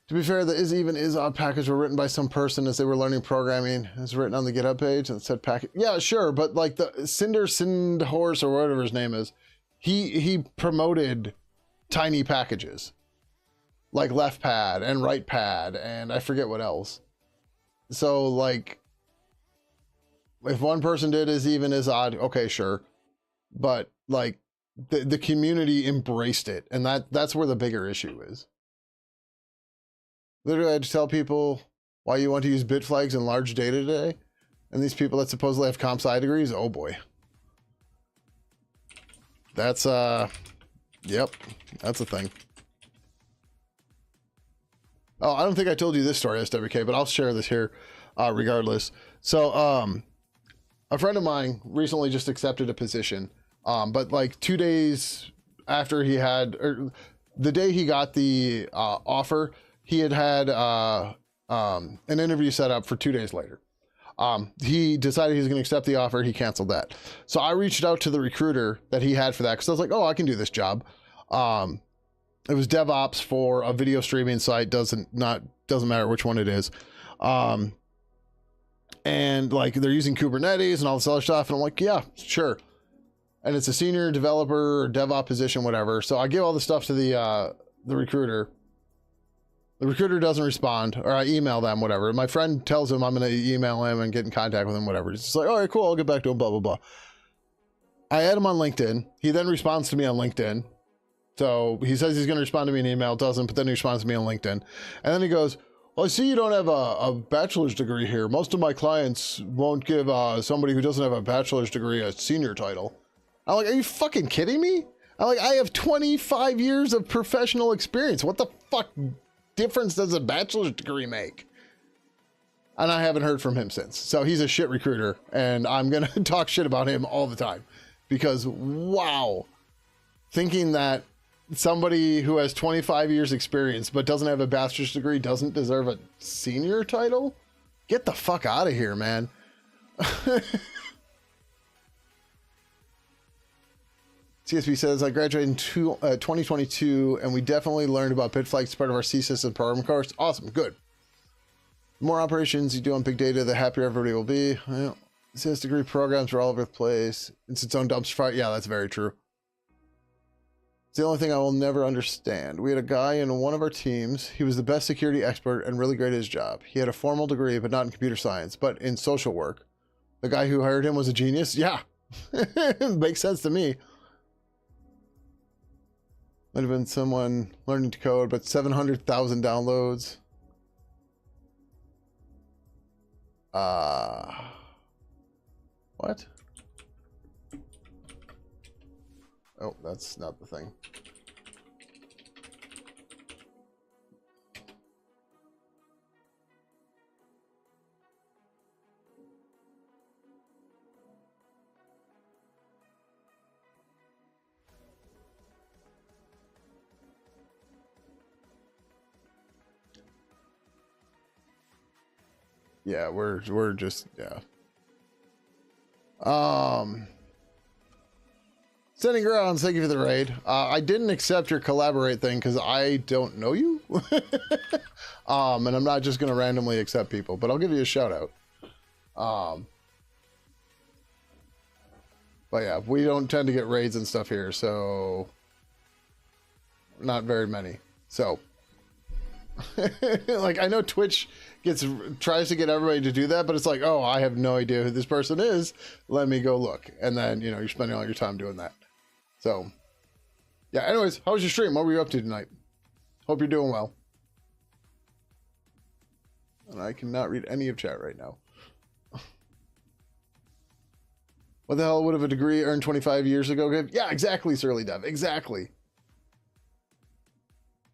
To be fair, the is-even-is-odd package were written by some person as they were learning programming. It's written on the GitHub page and it said package. Yeah, sure, but like the Sindhorse or whatever his name is, he promoted tiny packages like left pad and right pad and I forget what else. So like, if one person did is-even-is-odd, okay, sure, but like the community embraced it, and that's where the bigger issue is. Literally, I had to tell people why you want to use bit flags in large data today. And these people that supposedly have comp sci degrees, oh boy. That's, yep, that's a thing. Oh, I don't think I told you this story, SWK, but I'll share this here regardless. So, a friend of mine recently just accepted a position, but like 2 days after he had, or the day he got the offer, he had an interview set up for 2 days later. He decided he was going to accept the offer. He canceled that. So I reached out to the recruiter that he had for that, because I was like, oh, I can do this job. It was DevOps for a video streaming site. Doesn't matter which one it is. And like they're using Kubernetes and all this other stuff. And I'm like, yeah, sure. And it's a senior developer or DevOps position, whatever. So I give all the stuff to the recruiter. The recruiter doesn't respond, or I email them, whatever. My friend tells him I'm going to email him and get in contact with him, whatever. He's just like, all right, cool, I'll get back to him, blah, blah, blah. I add him on LinkedIn. He then responds to me on LinkedIn. So he says he's going to respond to me in email, doesn't, but then he responds to me on LinkedIn. And then he goes, well, I see you don't have a bachelor's degree here. Most of my clients won't give somebody who doesn't have a bachelor's degree a senior title. I'm like, are you fucking kidding me? I'm like, I have 25 years of professional experience. What the fuck difference does a bachelor's degree make? And I haven't heard from him since. So he's a shit recruiter, and I'm gonna talk shit about him all the time, because wow, thinking that somebody who has 25 years experience but doesn't have a bachelor's degree doesn't deserve a senior title? Get the fuck out of here, man. CSP says, I graduated in 2022, and we definitely learned about bit flags as part of our C system program course. Awesome, good. The more operations you do on big data, the happier everybody will be. Well, CS degree programs are all over the place. It's its own dumpster fire. Yeah, that's very true. It's the only thing I will never understand. We had a guy in one of our teams. He was the best security expert and really great at his job. He had a formal degree, but not in computer science, but in social work. The guy who hired him was a genius? Yeah. Makes sense to me. Might have been someone learning to code, but 700,000 downloads. What? Oh, that's not the thing. Yeah, we're just, yeah. Standing grounds, thank you for the raid. I didn't accept your collaborate thing because I don't know you. And I'm not just gonna randomly accept people, but I'll give you a shout out. But yeah, we don't tend to get raids and stuff here, so not very many. So like, I know Twitch tries to get everybody to do that, but it's like, oh, I have no idea who this person is. Let me go look. And then, you know, you're spending all your time doing that. So yeah, anyways, how was your stream? What were you up to tonight? Hope you're doing well. And I cannot read any of chat right now. What the hell would have a degree earned 25 years ago give? Yeah, exactly, Surly Dev. Exactly.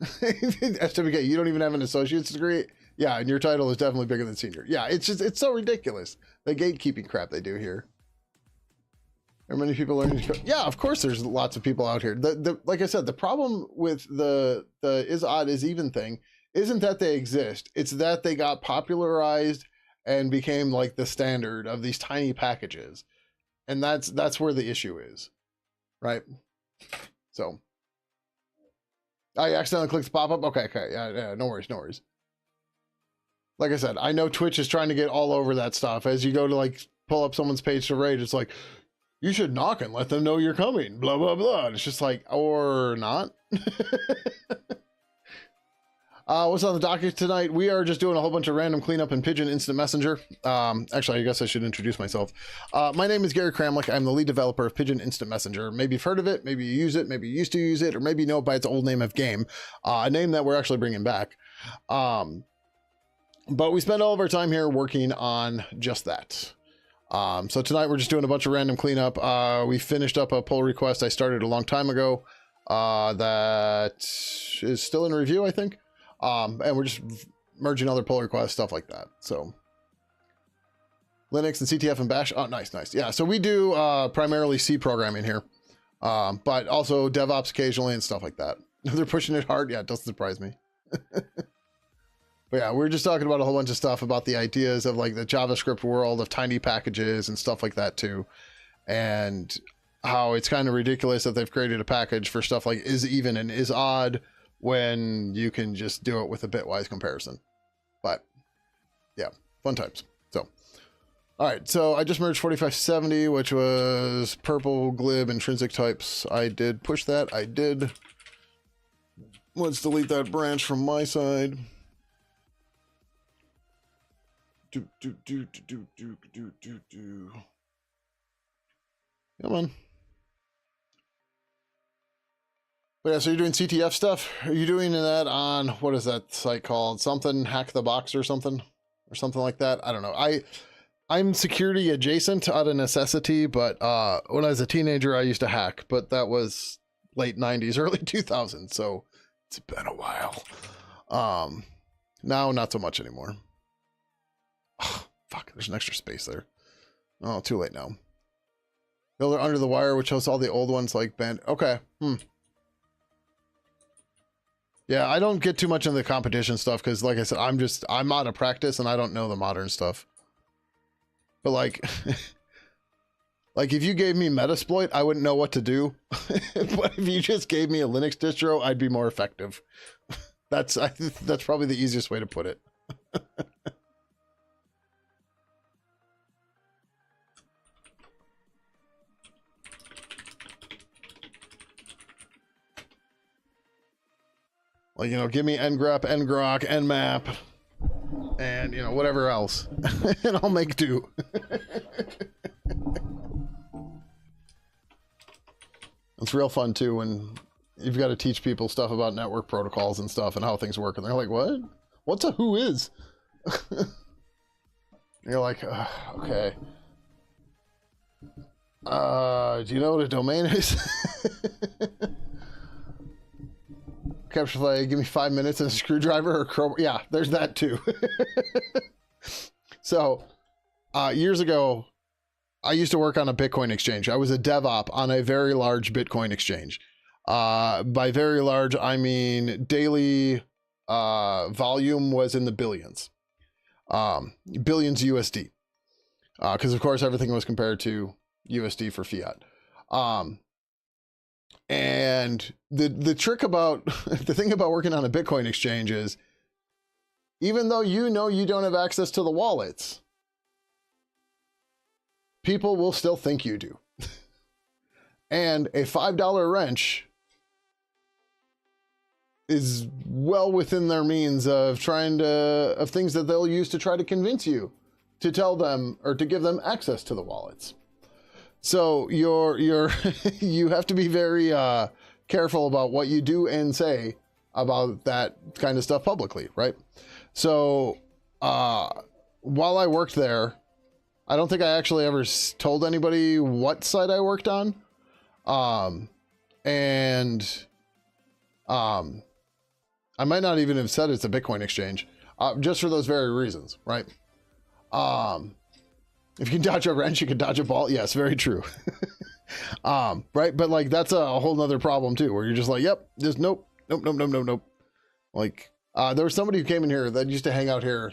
SWK, you don't even have an associate's degree? Yeah, and your title is definitely bigger than senior. Yeah, it's just, it's so ridiculous. The gatekeeping crap they do here. There are many people learning to... Yeah, of course there's lots of people out here. Like I said, the problem with the is odd is even thing isn't that they exist. It's that they got popularized and became like the standard of these tiny packages. And that's where the issue is. Right? So... I accidentally clicked the pop-up? Okay, yeah, no worries, no worries. Like I said, I know Twitch is trying to get all over that stuff. As you go to, like, pull up someone's page to raid, it's like, you should knock and let them know you're coming, blah, blah, blah. And it's just like, or not. What's on the docket tonight? We are just doing a whole bunch of random cleanup in Pidgin Instant Messenger. Actually, I guess I should introduce myself. My name is Gary Kramlich. I'm the lead developer of Pidgin Instant Messenger. Maybe you've heard of it, maybe you use it, maybe you used to use it, or maybe you know it by its old name of Game, a name that we're actually bringing back. But we spend all of our time here working on just that. So tonight we're just doing a bunch of random cleanup. We finished up a pull request I started a long time ago that is still in review, I think. And we're just merging other pull requests, stuff like that. So Linux and CTF and Bash. Oh, nice. Yeah, so we do primarily C programming here, but also DevOps occasionally and stuff like that. They're pushing it hard. Yeah, it doesn't surprise me. But yeah, we're just talking about a whole bunch of stuff about the ideas of like the JavaScript world of tiny packages and stuff like that too. And how it's kind of ridiculous that they've created a package for stuff like is even and is odd when you can just do it with a bitwise comparison. But yeah, fun times. So, all right. So I just merged 4570, which was purple glib intrinsic types. I did push that. I did. Let's delete that branch from my side. Come on. But yeah, so you're doing CTF stuff. Are you doing that on, what is that site called? Something Hack the Box or something like that. I don't know. I'm security adjacent out of necessity, but when I was a teenager, I used to hack, but that was late 90s, early 2000s. So it's been a while. Now, not so much anymore. Oh, fuck, there's an extra space there. Oh, too late now. Builder Under the Wire, which hosts all the old ones like Band. Okay. Yeah, I don't get too much into the competition stuff because, like I said, I'm out of practice and I don't know the modern stuff. But like, like if you gave me Metasploit, I wouldn't know what to do. But if you just gave me a Linux distro, I'd be more effective. That's probably the easiest way to put it. Like, you know, give me ngrep, ngrok, nmap, and, you know, whatever else. And I'll make do. It's real fun, too, when you've got to teach people stuff about network protocols and stuff and how things work. And they're like, what? What's a who is? You're like, okay. Do you know what a domain is? Capture flag, give me 5 minutes and a screwdriver or crowbar. Yeah, there's that too. So, years ago, I used to work on a Bitcoin exchange. I was a DevOps on a very large Bitcoin exchange. By very large, I mean daily volume was in the billions. Billions USD. Because, of course, everything was compared to USD for fiat. And the trick about, the thing about working on a Bitcoin exchange is, even though you know you don't have access to the wallets, people will still think you do. And a $5 wrench is well within their means of of things that they'll use to try to convince you to tell them or to give them access to the wallets. So you have to be very careful about what you do and say about that kind of stuff publicly, right? So while I worked there, I don't think I actually ever told anybody what site I worked on. I might not even have said it's a Bitcoin exchange, just for those very reasons, right? If you can dodge a wrench, you can dodge a ball. Yes, very true. Right? But like, that's a whole nother problem too, where you're just like, yep, just nope. Like, there was somebody who came in here that used to hang out here,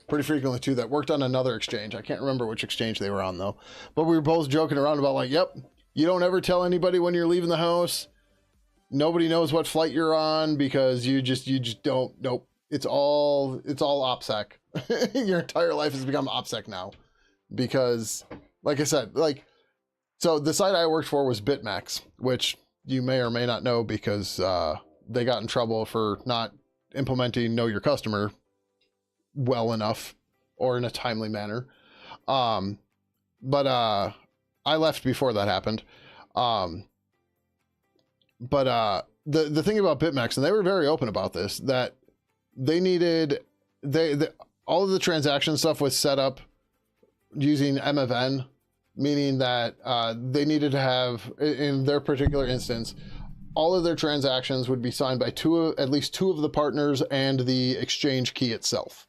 pretty frequently too, that worked on another exchange. I can't remember which exchange they were on though, but we were both joking around about like, yep, you don't ever tell anybody when you're leaving the house. Nobody knows what flight you're on because you just don't. Nope. It's all OPSEC. Your entire life has become OPSEC now because, like I said, so the site I worked for was BitMEX, which you may or may not know because they got in trouble for not implementing Know Your Customer well enough or in a timely manner. But I left before that happened. But the thing about BitMEX, and they were very open about this, that they needed, all of the transaction stuff was set up using MFN, meaning that they needed to have, in their particular instance, all of their transactions would be signed by at least two of the partners and the exchange key itself.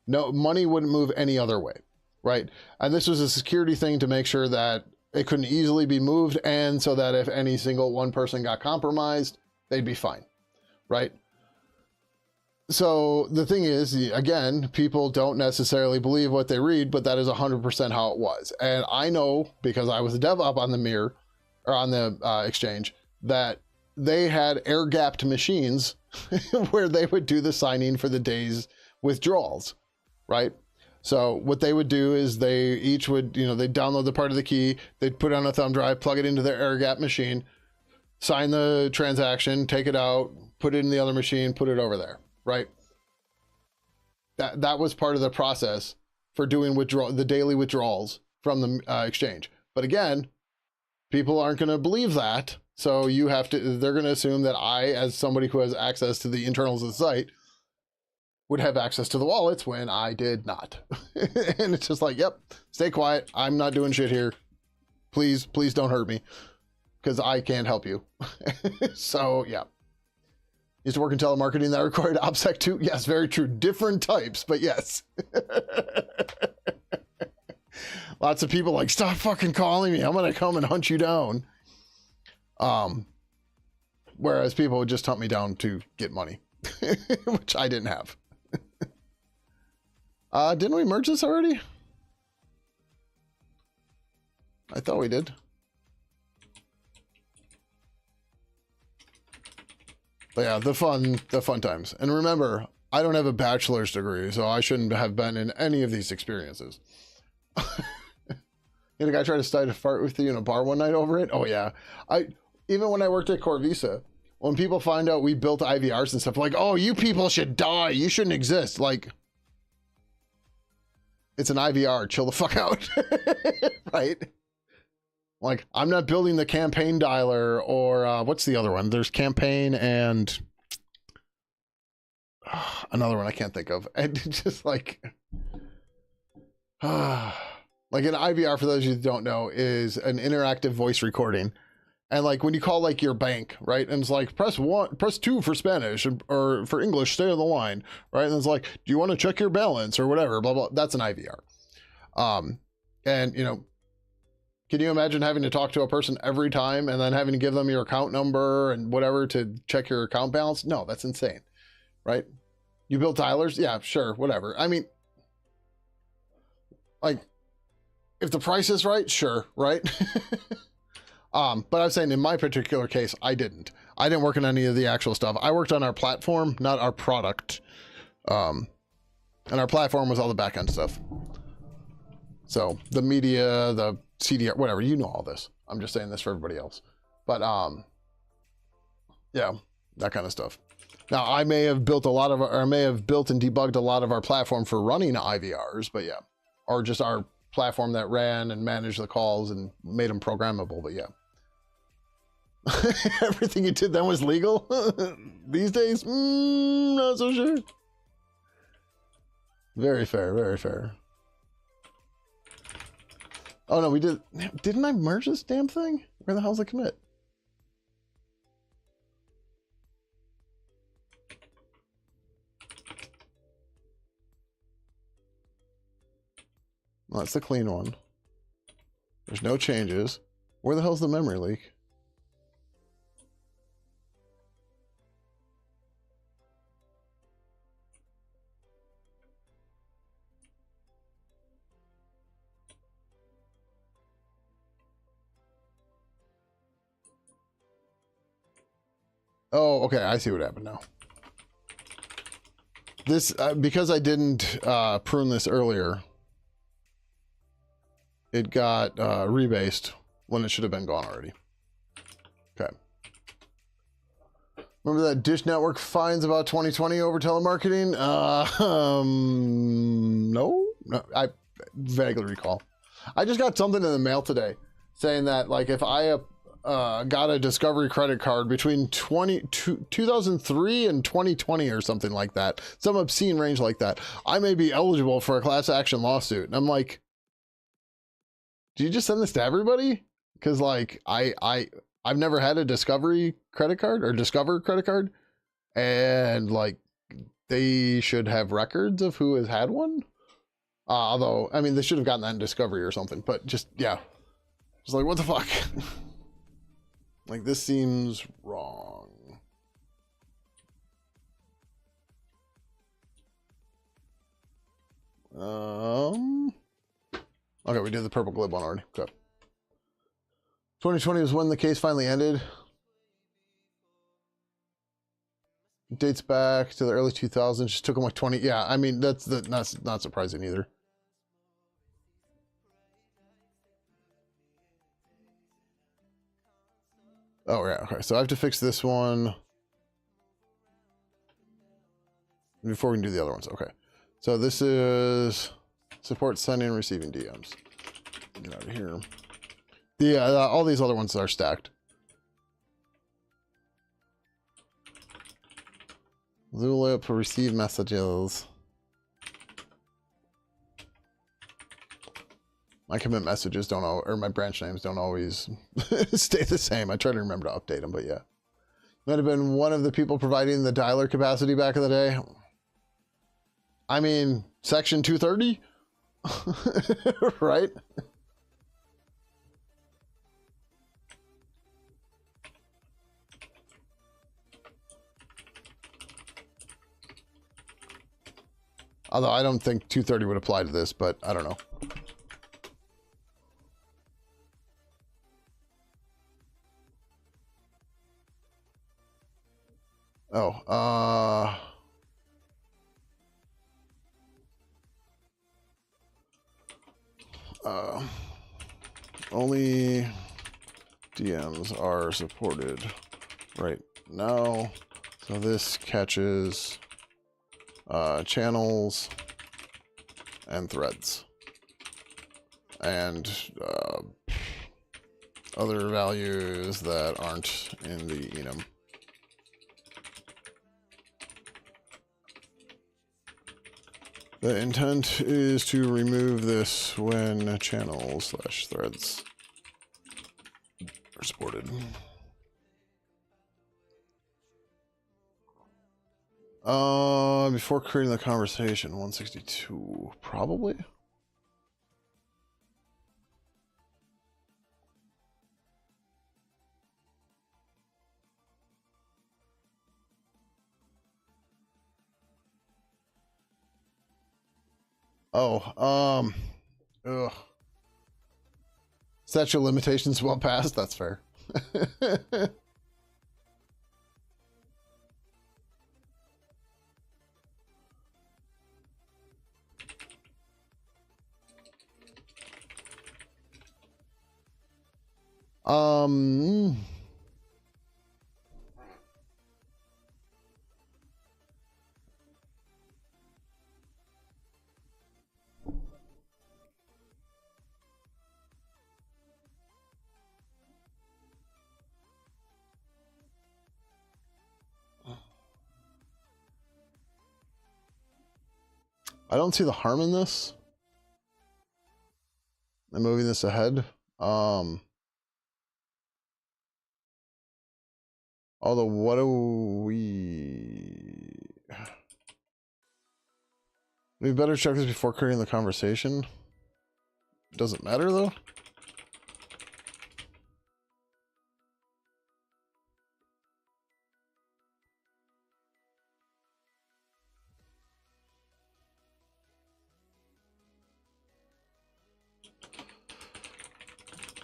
No, money wouldn't move any other way, right? And this was a security thing to make sure that it couldn't easily be moved, and so that if any single one person got compromised, they'd be fine, right? So the thing is, again, people don't necessarily believe what they read, but that is 100% how it was. And I know, because I was a DevOps on the mirror, or on the exchange, that they had air-gapped machines where they would do the signing for the day's withdrawals, right? So what they would do is they each would, they'd download the part of the key, they'd put it on a thumb drive, plug it into their air-gapped machine, sign the transaction, take it out, put it in the other machine, put it over there, right? That was part of the process for doing the daily withdrawals from the exchange. But again, people aren't going to believe that. So they're going to assume that I, as somebody who has access to the internals of the site, would have access to the wallets when I did not. And it's just like, yep, stay quiet. I'm not doing shit here. Please don't hurt me because I can't help you. So yeah. Used to work in telemarketing that required OPSEC too. Yes, very true. Different types, but yes. Lots of people like, stop fucking calling me. I'm going to come and hunt you down. Whereas people would just hunt me down to get money, which I didn't have. Didn't we merge this already? I thought we did. But yeah, the fun times. And remember, I don't have a bachelor's degree, so I shouldn't have been in any of these experiences. A guy tried to start a fart with you in a bar one night over it. Oh yeah. Even when I worked at Corvisa, when people find out we built IVRs and stuff, like, oh, you people should die. You shouldn't exist. Like, it's an IVR. Chill the fuck out. Right? Like, I'm not building the campaign dialer or what's the other one? There's campaign and another one I can't think of. And just like, Like an IVR, for those of you that don't know, is an interactive voice recording. And like when you call like your bank, right? And it's like press 2 for Spanish, or for English, stay on the line, right? And it's like, do you want to check your balance or whatever, blah, blah. That's an IVR. And you know, can you imagine having to talk to a person every time and then having to give them your account number and whatever to check your account balance? No, that's insane, right? You built dialers? Yeah, sure, whatever. I mean, like, if the price is right, sure, right? But I'm saying in my particular case, I didn't work on any of the actual stuff. I worked on our platform, not our product. And our platform was all the back end stuff. So the media, the CDR, whatever, you know all this. I'm just saying this for everybody else. But yeah, that kind of stuff. Now I may have built and debugged a lot of our platform for running IVRs, but yeah, or just our platform that ran and managed the calls and made them programmable. But yeah, everything you did then was legal. These days, not so sure. Very fair, very fair. Oh no, we did. Didn't I merge this damn thing? Where the hell's the commit? Well, that's the clean one. There's no changes. Where the hell's the memory leak? Oh, okay. I see what happened now. This, because I didn't prune this earlier, it got rebased when it should have been gone already. Okay. Remember that Dish Network fines about 2020 over telemarketing? No, I vaguely recall. I just got something in the mail today saying that, like, if I got a Discovery credit card between 2003 and 2020 or something like that, some obscene range like that, I may be eligible for a class action lawsuit. And I'm like, do you just send this to everybody? Because like I've never had a Discovery credit card or Discover credit card, and like they should have records of who has had one. Although I mean they should have gotten that in Discovery or something. But just yeah, just like what the fuck. Like, this seems wrong. Okay, we did the purple glib one already. Okay. 2020 was when the case finally ended. It dates back to the early 2000s. Just took them like 20. Yeah, I mean, that's not surprising either. Oh, yeah, okay. So I have to fix this one before we can do the other ones. Okay. So this is support sending and receiving DMs. Get out of here. Yeah, all these other ones are stacked. Zulip for receive messages. My commit messages don't or my branch names don't always stay the same. I try to remember to update them, but yeah. Might have been one of the people providing the dialer capacity back in the day. I mean, section 230, right? Although I don't think 230 would apply to this, but I don't know. Oh, only DMs are supported right now. So this catches channels and threads and other values that aren't in the enum. The intent is to remove this when channels/threads are supported. Before creating the conversation, 162, probably. Oh, ugh. Statute of limitations well passed. That's fair. Um, I don't see the harm in this. I'm moving this ahead. Although, what do we... We better check this before creating the conversation. Doesn't matter, though.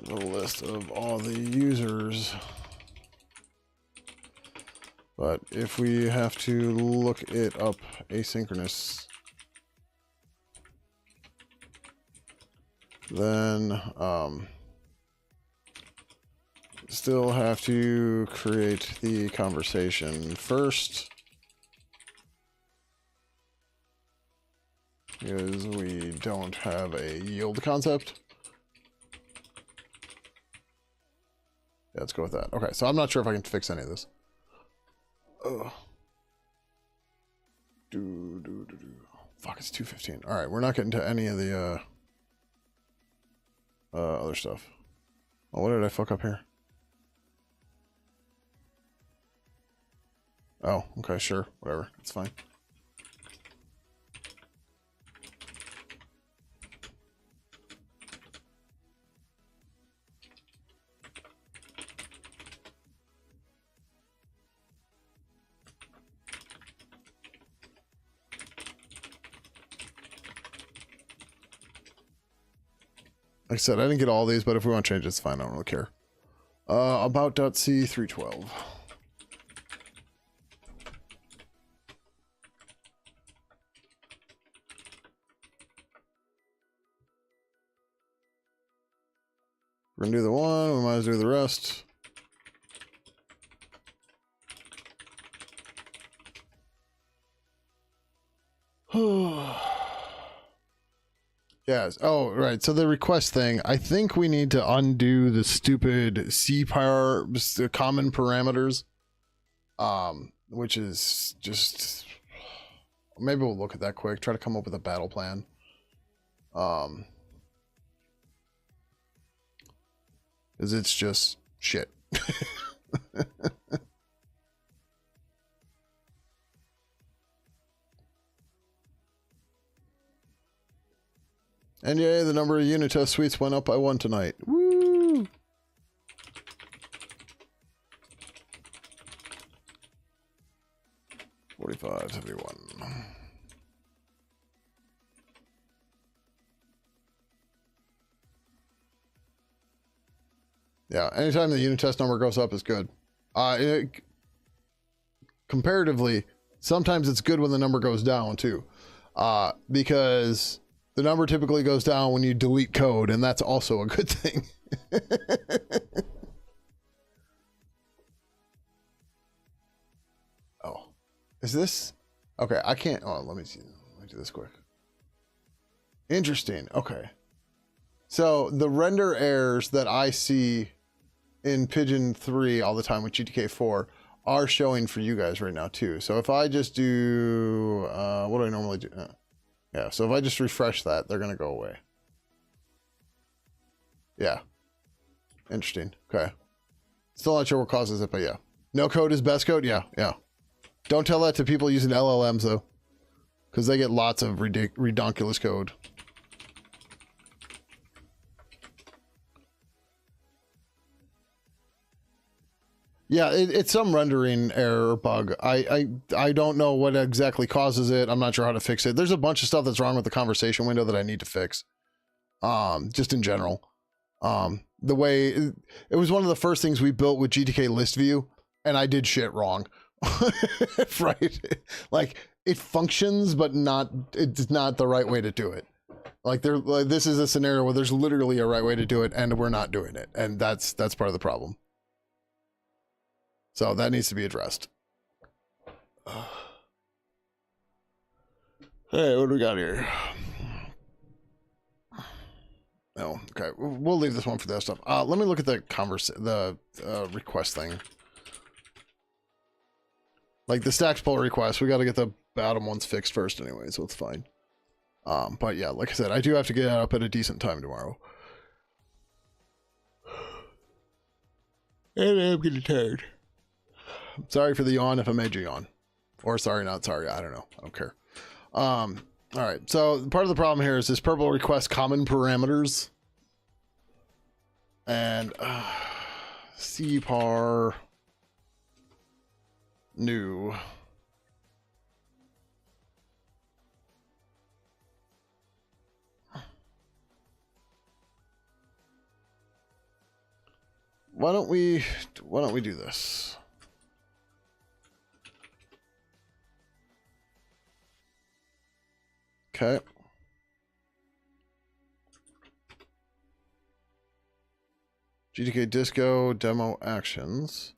The list of all the users. But if we have to look it up asynchronous, then still have to create the conversation first, because we don't have a yield concept. Yeah, let's go with that. Okay, so I'm not sure if I can fix any of this. Ugh. Fuck, it's 2:15. All right, we're not getting to any of the other stuff. Oh, what did I fuck up here? Oh, okay, sure, whatever, it's fine. Like I said, I didn't get all these, but if we want to change it, it's fine. I don't really care. About.c 312. We're gonna do the one, we might as well do the rest. Yes. Oh, right. So the request thing, I think we need to undo the stupid C power, the common parameters, which is just, maybe we'll look at that quick, try to come up with a battle plan. Because it's just shit. And yay, the number of unit test suites went up by 1 tonight. Woo! $45.71. Yeah, anytime the unit test number goes up is good. Comparatively, sometimes it's good when the number goes down too. Because the number typically goes down when you delete code, and that's also a good thing. Oh, is this? Okay, I can't. Oh, let me see. Let me do this quick. Interesting. Okay. So the render errors that I see in Pidgin 3 all the time with GTK 4 are showing for you guys right now too. So if I just do, what do I normally do? Yeah, so if I just refresh that, they're going to go away. Yeah. Interesting. Okay. Still not sure what causes it, but yeah. No code is best code? Yeah, yeah. Don't tell that to people using LLMs, though. Because they get lots of redonkulous code. Yeah, it's some rendering error or bug. I don't know what exactly causes it. I'm not sure how to fix it. There's a bunch of stuff that's wrong with the conversation window that I need to fix. Just in general. The way it was one of the first things we built with GTK list view, and I did shit wrong. Right? Like it functions, but it's not the right way to do it. Like this is a scenario where there's literally a right way to do it, and we're not doing it, and that's part of the problem. So that needs to be addressed. Hey, what do we got here? Oh, okay. We'll leave this one for that stuff. Let me look at the request thing. Like the stacks pull request, we got to get the bottom ones fixed first anyway, so it's fine. But yeah, like I said, I do have to get up at a decent time tomorrow. And I'm getting tired. Sorry for the yawn if I made you yawn. Or sorry, not sorry. I don't know. I don't care. All right. So part of the problem here is this purple request common parameters. And cpar new. Why don't we do this? Okay. GTK Disco demo actions.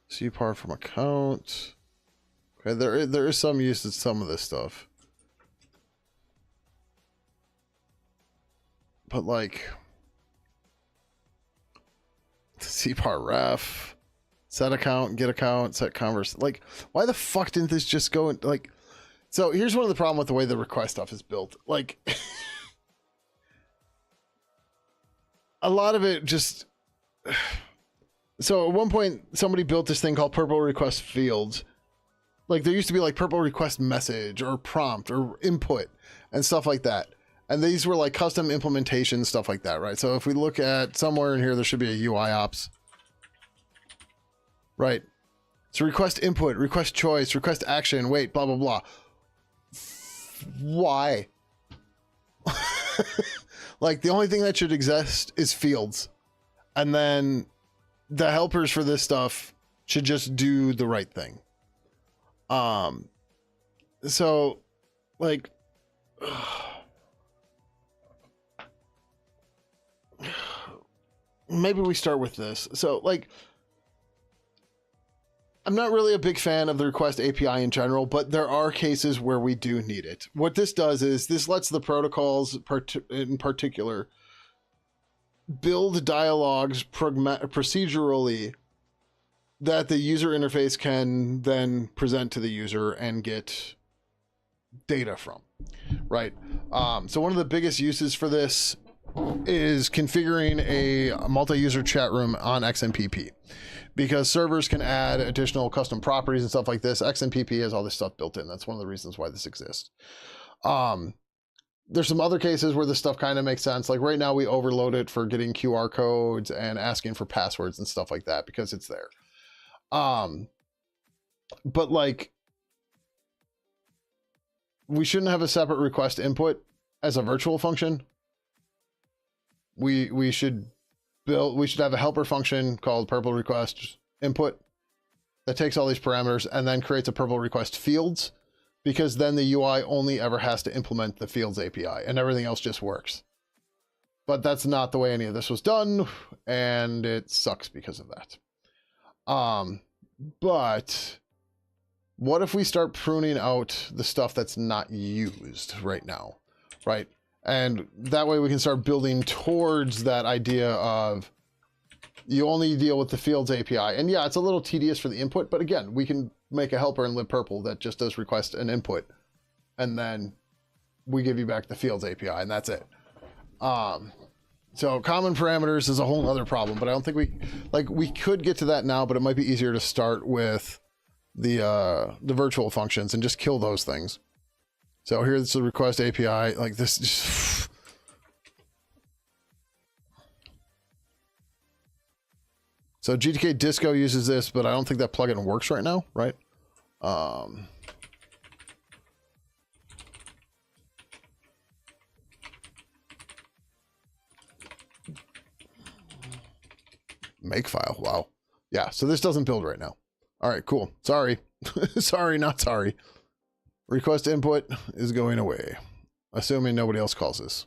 CPAR from account. Okay, there is some use to some of this stuff. But like CPAR ref, set account, get account, set converse. Like, why the fuck didn't this just go in, like, so here's one of the problem with the way the request stuff is built. Like, a lot of it just, so at one point somebody built this thing called purple request fields. Like there used to be like purple request message or prompt or input and stuff like that. And these were like custom implementation stuff like that, right? So if we look at somewhere in here, there should be a UI ops. Right. So request input, request choice, request action, wait, blah, blah, blah. Why? Like the only thing that should exist is fields. And then the helpers for this stuff should just do the right thing. So like, maybe we start with this. So like, I'm not really a big fan of the request API in general, but there are cases where we do need it. What this does is this lets the protocols in particular build dialogues procedurally that the user interface can then present to the user and get data from, right? So one of the biggest uses for this is configuring a multi-user chat room on XMPP, because servers can add additional custom properties and stuff like this. XMPP has all this stuff built in. That's one of the reasons why this exists. There's some other cases where this stuff kind of makes sense. Like right now we overload it for getting QR codes and asking for passwords and stuff like that because it's there. But like, we shouldn't have a separate request input as a virtual function. We should have a helper function called purple request input that takes all these parameters and then creates a purple request fields, because then the UI only ever has to implement the fields API and everything else just works. But that's not the way any of this was done, and it sucks because of that. But what if we start pruning out the stuff that's not used right now, right? And that way we can start building towards that idea of You only deal with the fields API. And yeah, it's a little tedious for the input, but again, we can make a helper in libpurple that just does request an input. And then we give you back the fields API, and that's it. So common parameters is a whole other problem, but I don't think we could get to that now, but it might be easier to start with the virtual functions and just kill those things. So here's the request API, like this. Just so GTK Disco uses this, but I don't think that plugin works right now, right? Makefile, wow. Yeah, so this doesn't build right now. All right, cool. Sorry. Sorry, not sorry. Request input is going away, assuming nobody else calls this.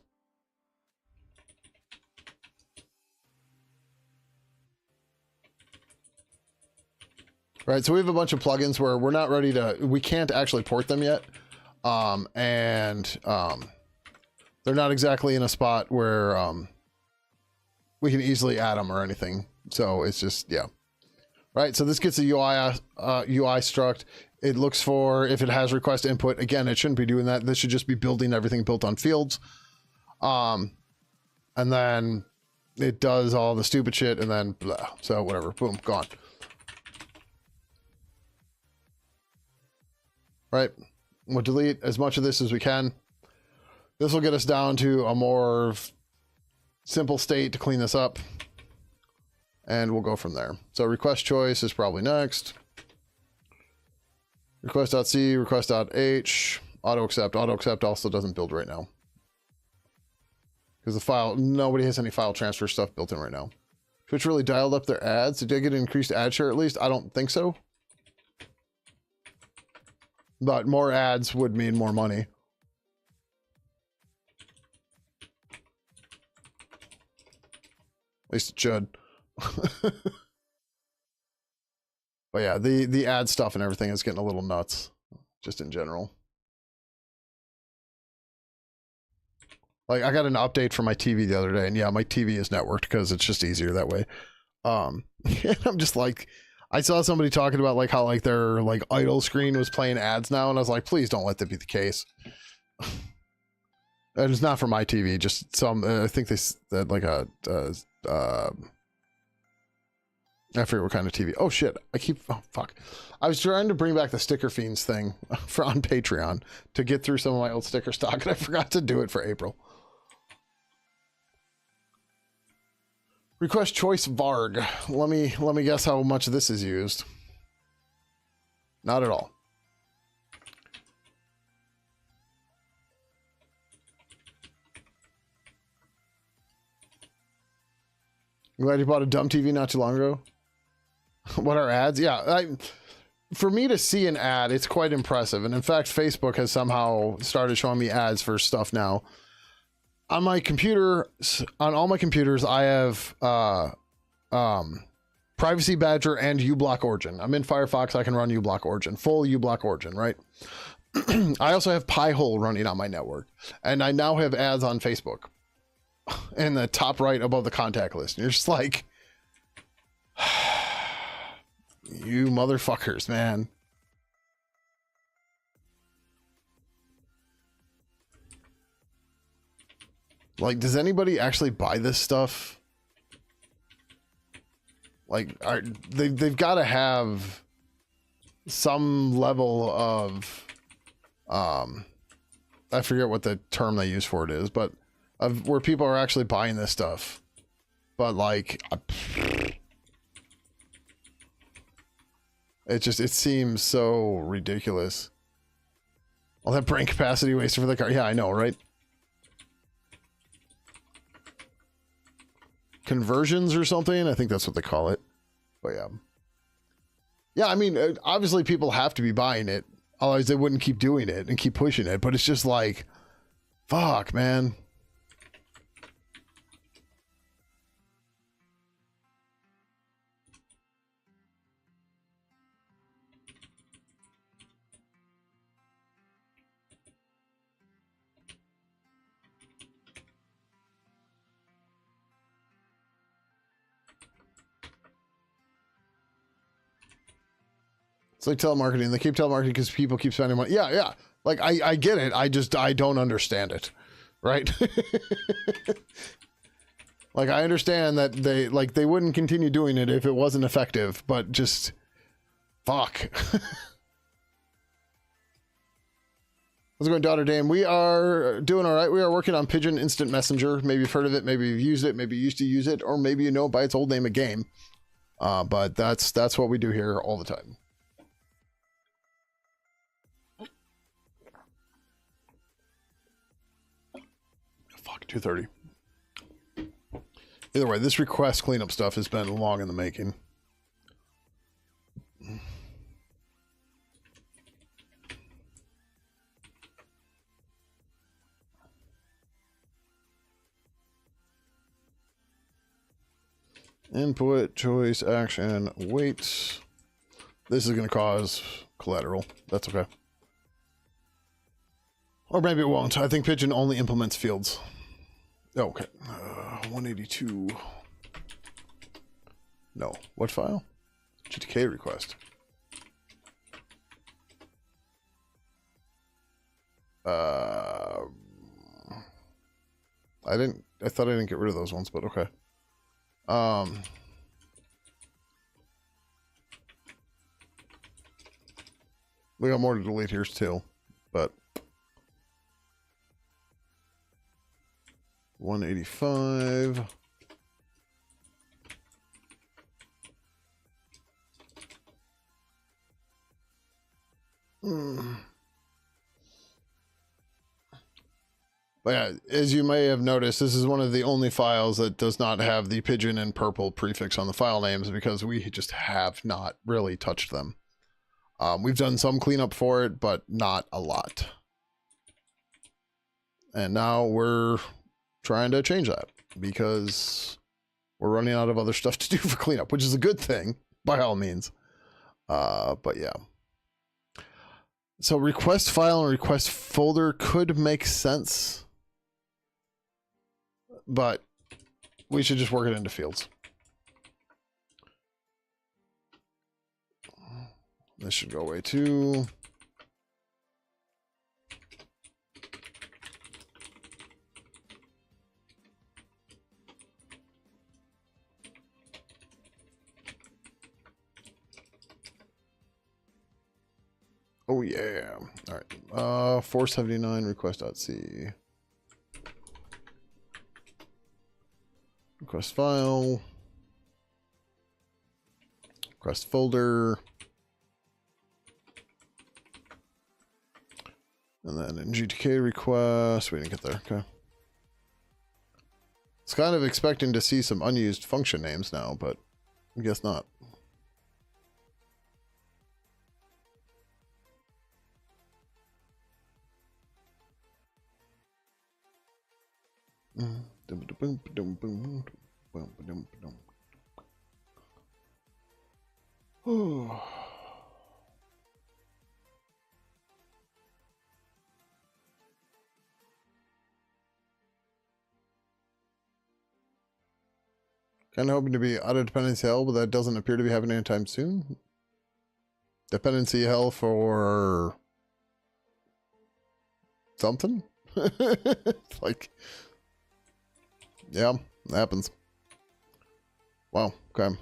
Right, so we have a bunch of plugins where we're not ready to, we can't actually port them yet. They're not exactly in a spot where we can easily add them or anything. So it's just, yeah. Right, so this gets a UI struct. It looks for if it has request input. Again, it shouldn't be doing that. This should just be building everything built on fields. And then it does all the stupid shit and then blah. So whatever, boom, gone. Right, we'll delete as much of this as we can. This will get us down to a more simple state to clean this up. And we'll go from there. So request choice is probably next. Request.c, request.h, auto accept. Auto accept also doesn't build right now. Because the file, nobody has any file transfer stuff built in right now. Twitch really dialed up their ads. Did they get an increased ad share at least? I don't think so. But more ads would mean more money. At least it should. But yeah, the ad stuff and everything is getting a little nuts, just in general. Like I got an update for my TV the other day, and yeah, my TV is networked because it's just easier that way. And I'm just like, I saw somebody talking about like how like their like idle screen was playing ads now, and I was like, please don't let that be the case. And it's not for my TV, just some. I think they said like a. I forget what kind of TV. Oh shit! Oh fuck! I was trying to bring back the Sticker Fiends thing on Patreon to get through some of my old sticker stock, and I forgot to do it for April. Request choice varg. Let me guess how much this is used. Not at all. I'm glad you bought a dumb TV not too long ago. What are ads? Yeah, for me to see an ad, it's quite impressive. And in fact, Facebook has somehow started showing me ads for stuff now. On my computer, on all my computers, I have Privacy Badger and uBlock Origin. I'm in Firefox, I can run uBlock Origin, full uBlock Origin, right? I also have Pi-hole running on my network. And I now have ads on Facebook. In the top right above the contact list. And you're just like... You motherfuckers, man. Like, does anybody actually buy this stuff? Like, they've got to have some level of, I forget what the term they use for it is, but of where people are actually buying this stuff. But like, it seems so ridiculous. All that brain capacity wasted for the car. Yeah, I know, right? Conversions or something? I think that's what they call it. But yeah. Yeah, I mean, obviously people have to be buying it. Otherwise they wouldn't keep doing it and keep pushing it. But it's just like, fuck, man. It's like telemarketing. They keep telemarketing because people keep spending money. Yeah, yeah. Like I get it. I don't understand it. Right? Like I understand that they wouldn't continue doing it if it wasn't effective, but just fuck. How's it going, Daughter Dame? We are doing all right. We are working on Pidgin Instant Messenger. Maybe you've heard of it. Maybe you've used it. Maybe you used to use it, or maybe you know by its old name a game. But that's what we do here all the time. Fuck, 2:30. Either way, this request cleanup stuff has been long in the making. Input, choice, action, wait. This is going to cause collateral. That's okay. Or maybe it won't. I think Pidgin only implements fields. Okay. 182. No. What file? GTK request. I thought I didn't get rid of those ones, but okay. We got more to delete here still, but 185. But yeah, as you may have noticed, this is one of the only files that does not have the Pidgin and purple prefix on the file names because we just have not really touched them. We've done some cleanup for it, but not a lot. And now we're trying to change that because we're running out of other stuff to do for cleanup, which is a good thing by all means. But yeah. So request file and request folder could make sense, but we should just work it into fields. This should go away too. Oh yeah. All right. 479 request.c. Request file. Request folder. And then in GTK request, we didn't get there. Okay. It's kind of expecting to see some unused function names now, but I guess not. Kind of hoping to be out of dependency hell, but that doesn't appear to be happening anytime soon. Dependency hell for something? Like, yeah, it happens. Wow, okay.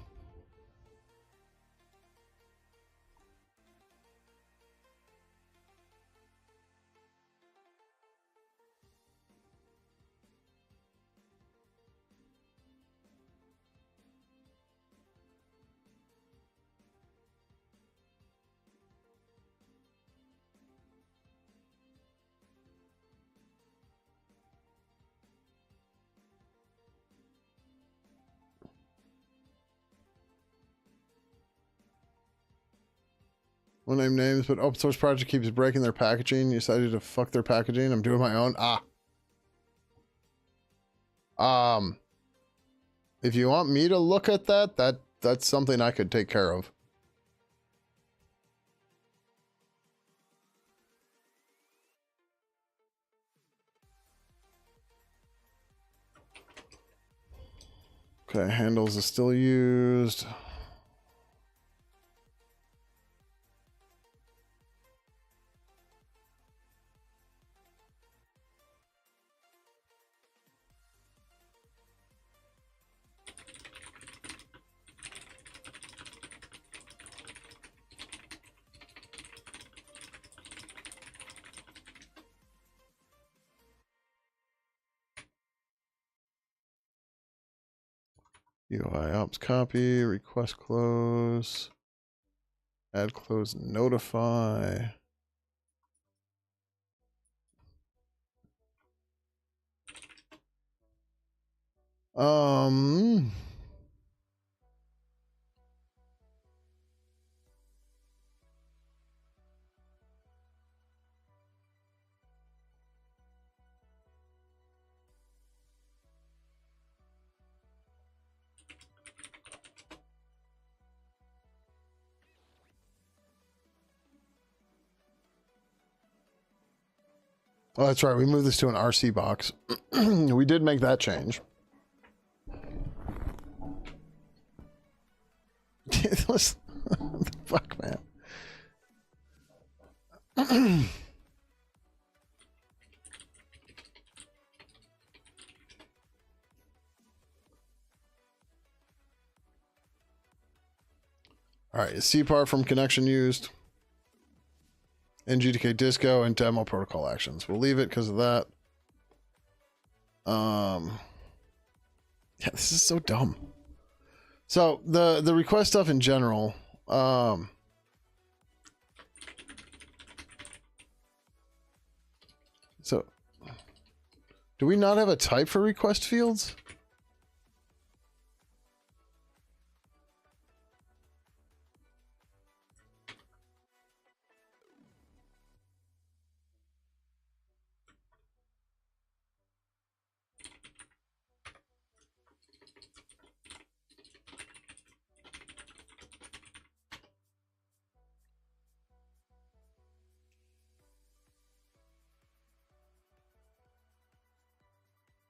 We'll name names, but open source project keeps breaking their packaging. You decided to fuck their packaging. I'm doing my own. If you want me to look at that's something I could take care of. Okay, handles is still used. UI ops copy, request close, add close, notify. Um, oh, that's right. We moved this to an RC box. We did make that change. What the fuck, man? All right, CPAR from connection used. NGTK disco and demo protocol actions. We'll leave it because of that. Yeah, this is so dumb. So the request stuff in general, so do we not have a type for request fields?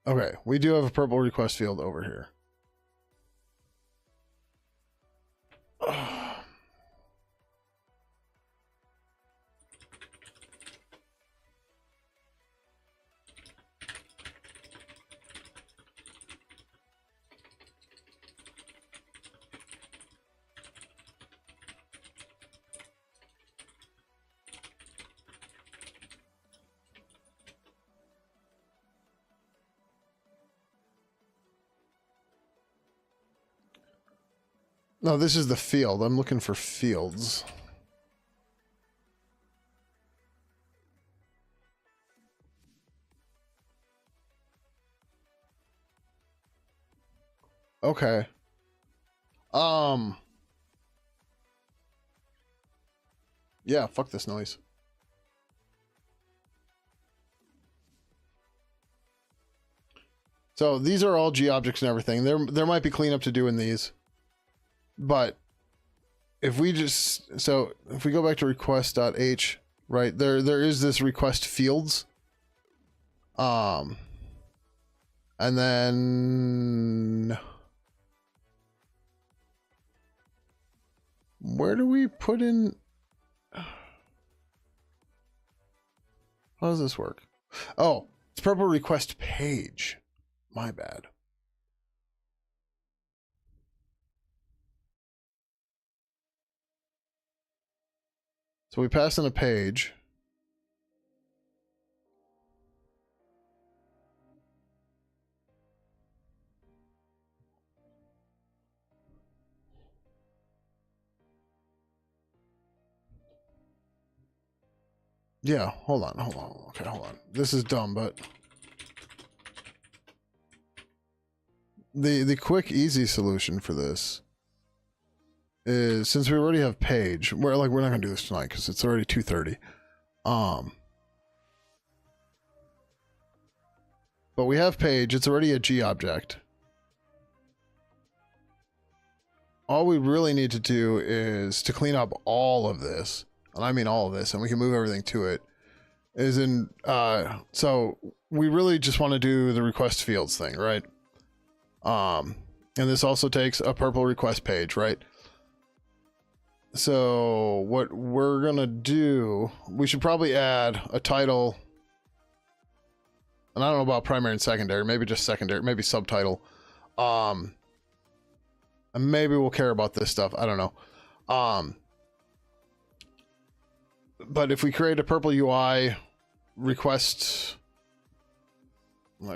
Okay, we do have a purple request field over here. No, this is the field. I'm looking for fields. Okay. Yeah, fuck this noise. So these are all G objects and everything. There might be cleanup to do in these. But if we just, so if we go back to request.h, right, there is this request fields. And then where do we put in, how does this work? Oh, it's purple request page. My bad. So we pass in a page. Yeah, hold on. Okay, hold on. This is dumb, but the quick, easy solution for this is, since we already have page, we're not gonna do this tonight because it's already 2:30. But we have page. It's already a G object. All we really need to do is to clean up all of this, and I mean all of this, and we can move everything to it. Is in so we really just want to do the request fields thing, right? And this also takes a purple request page, right? So what we're gonna do, we should probably add a title, and I don't know about primary and secondary, maybe just secondary, maybe subtitle. And maybe we'll care about this stuff, I don't know. But if we create a purple UI request,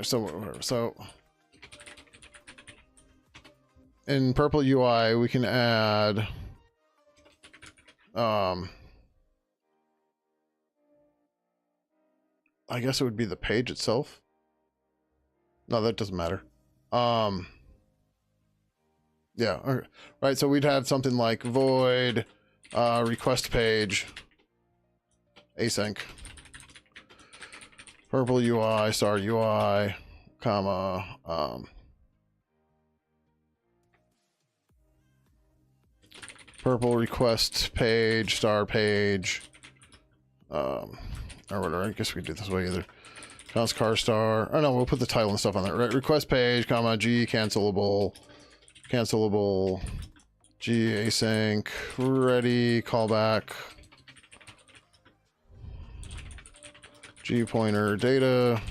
so in purple UI, we can add I guess it would be the page itself. No, that doesn't matter. Yeah, okay. Right, so we'd have something like void request page async purple UI star UI comma purple request page star page or whatever. I guess we do it this way either. Counts car star. Oh no, we'll put the title and stuff on there. Right, request page comma G cancelable G async ready callback G pointer data.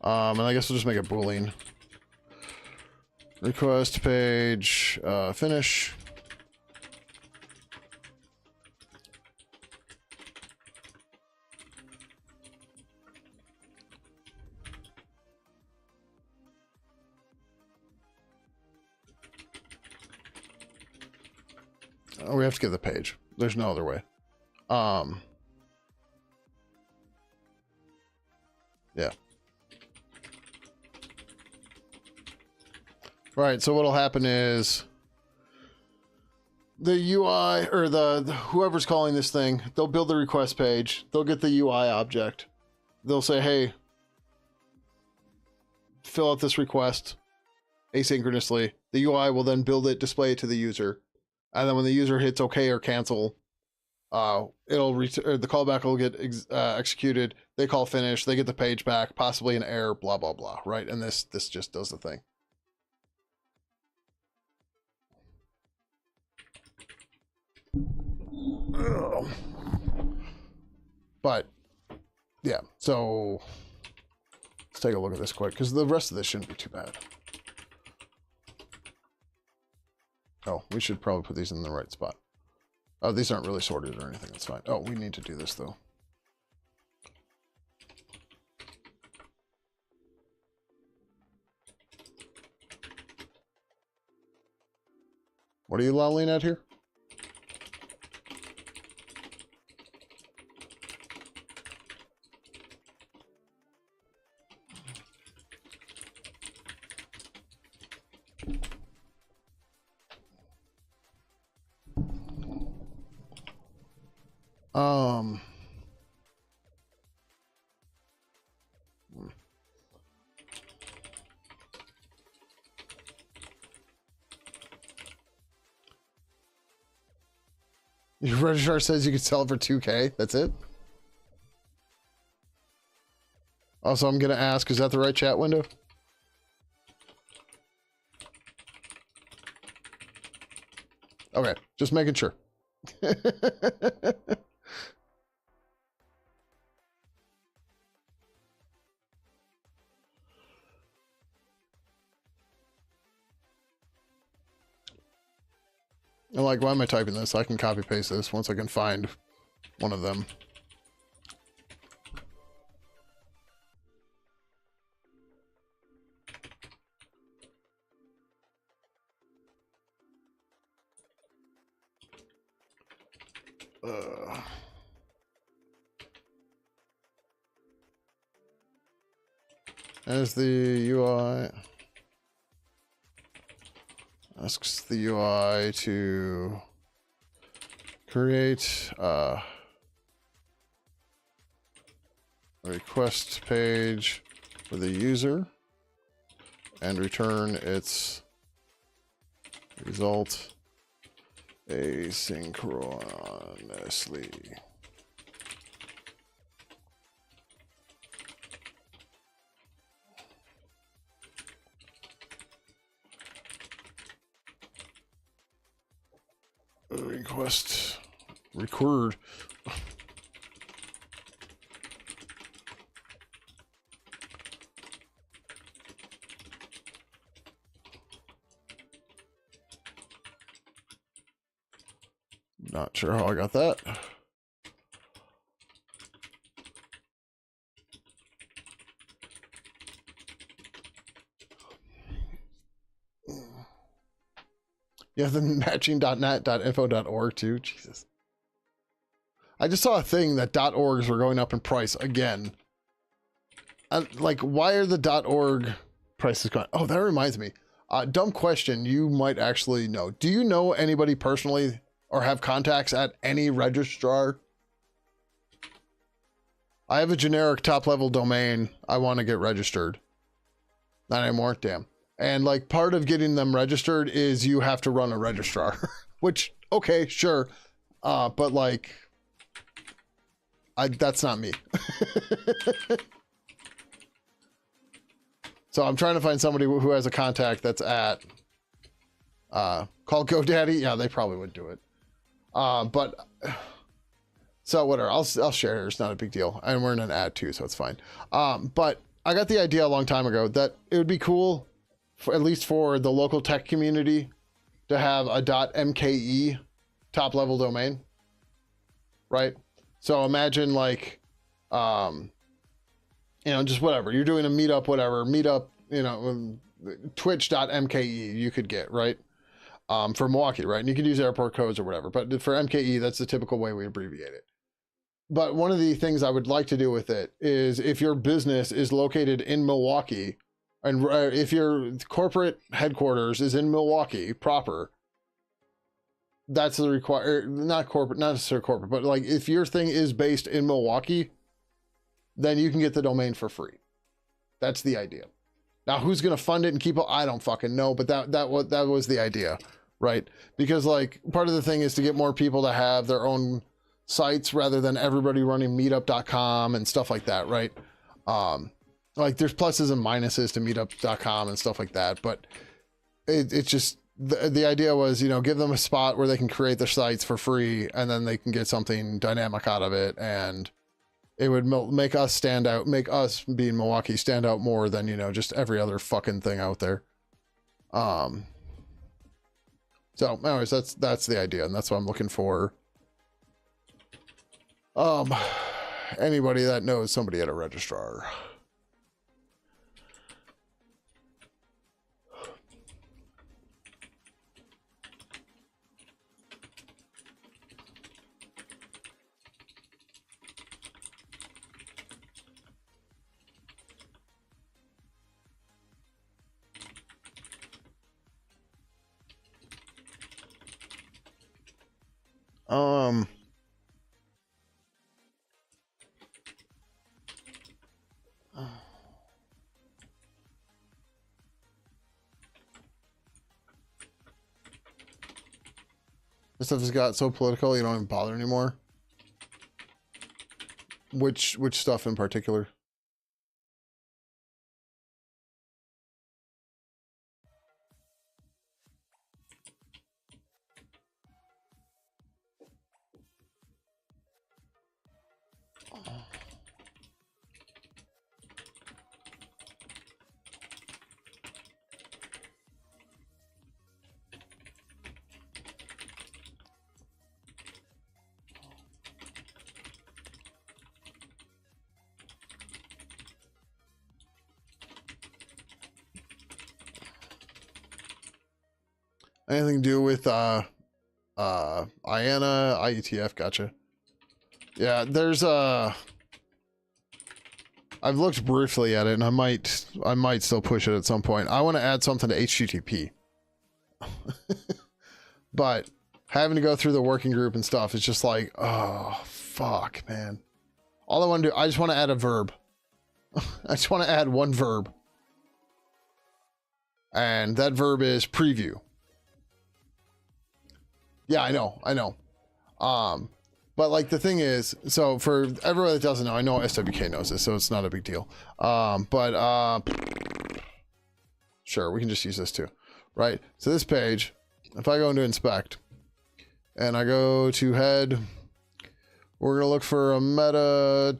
And I guess we'll just make it Boolean. Request page finish. Oh, we have to get the page. There's no other way. Yeah. Right, so what'll happen is the UI or the whoever's calling this thing, they'll build the request page, they'll get the UI object. They'll say, "Hey, fill out this request asynchronously." The UI will then build it, display it to the user. And then when the user hits OK or cancel, the callback will get executed. They call finish. They get the page back, possibly an error, blah, blah, blah, right? And this just does the thing. But, yeah, so let's take a look at this quick, because the rest of this shouldn't be too bad. Oh, we should probably put these in the right spot. Oh, these aren't really sorted or anything. That's fine. Oh, we need to do this, though. What are you lolling at here? Your registrar says you can sell it for 2K. That's it? Also, I'm going to ask, is that the right chat window? Okay, just making sure. I'm like, why am I typing this? I can copy paste this once I can find one of them. As the UI asks the UI to create a request page for the user and return its result asynchronously. Request record. Not sure how I got that. You have the matching.net.info.org too. Jesus. I just saw a thing that .orgs were going up in price again. Like, why are the .org prices going? Oh, that reminds me. Dumb question. You might actually know. Do you know anybody personally or have contacts at any registrar? I have a generic top-level domain. I want to get registered. Not anymore? Damn. And, like, part of getting them registered is you have to run a registrar. Which, okay, sure. But, like, that's not me. So I'm trying to find somebody who has a contact that's at... call GoDaddy? Yeah, they probably would do it. But... So whatever, I'll share. It's not a big deal. And we're in an ad too, so it's fine. But I got the idea a long time ago that it would be cool, at least for the local tech community, to have a .mke top level domain, right? So imagine like, just whatever. You're doing a meetup, whatever. Meetup, twitch.mke you could get, right? For Milwaukee, right? And you could use airport codes or whatever. But for MKE, that's the typical way we abbreviate it. But one of the things I would like to do with it is if your business is located in Milwaukee, and if your corporate headquarters is in Milwaukee proper, that's the not necessarily corporate, but like if your thing is based in Milwaukee, then you can get the domain for free. That's the idea. Now, who's going to fund it and keep it? I don't fucking know, but that was the idea, right? Because like part of the thing is to get more people to have their own sites rather than everybody running meetup.com and stuff like that, right? Like there's pluses and minuses to meetup.com and stuff like that, but it's just the idea was, give them a spot where they can create their sites for free and then they can get something dynamic out of it, and it would make us stand out, make us being Milwaukee stand out more than, just every other fucking thing out there. So anyways, that's the idea, and that's what I'm looking for. Anybody that knows somebody at a registrar. This stuff has got so political, you don't even bother anymore. Which stuff in particular? Anything to do with IANA, IETF? Gotcha. Yeah, there's I've looked briefly at it, and I might still push it at some point. I want to add something to HTTP, but having to go through the working group and stuff is just like, oh fuck, man. All I want to do, I just want to add a verb. I just want to add one verb, and that verb is preview. Yeah, I know. But like the thing is, so for everyone that doesn't know, I know SWK knows this, so it's not a big deal. Sure, we can just use this too, right? So this page, if I go into inspect and I go to head, we're gonna look for a meta.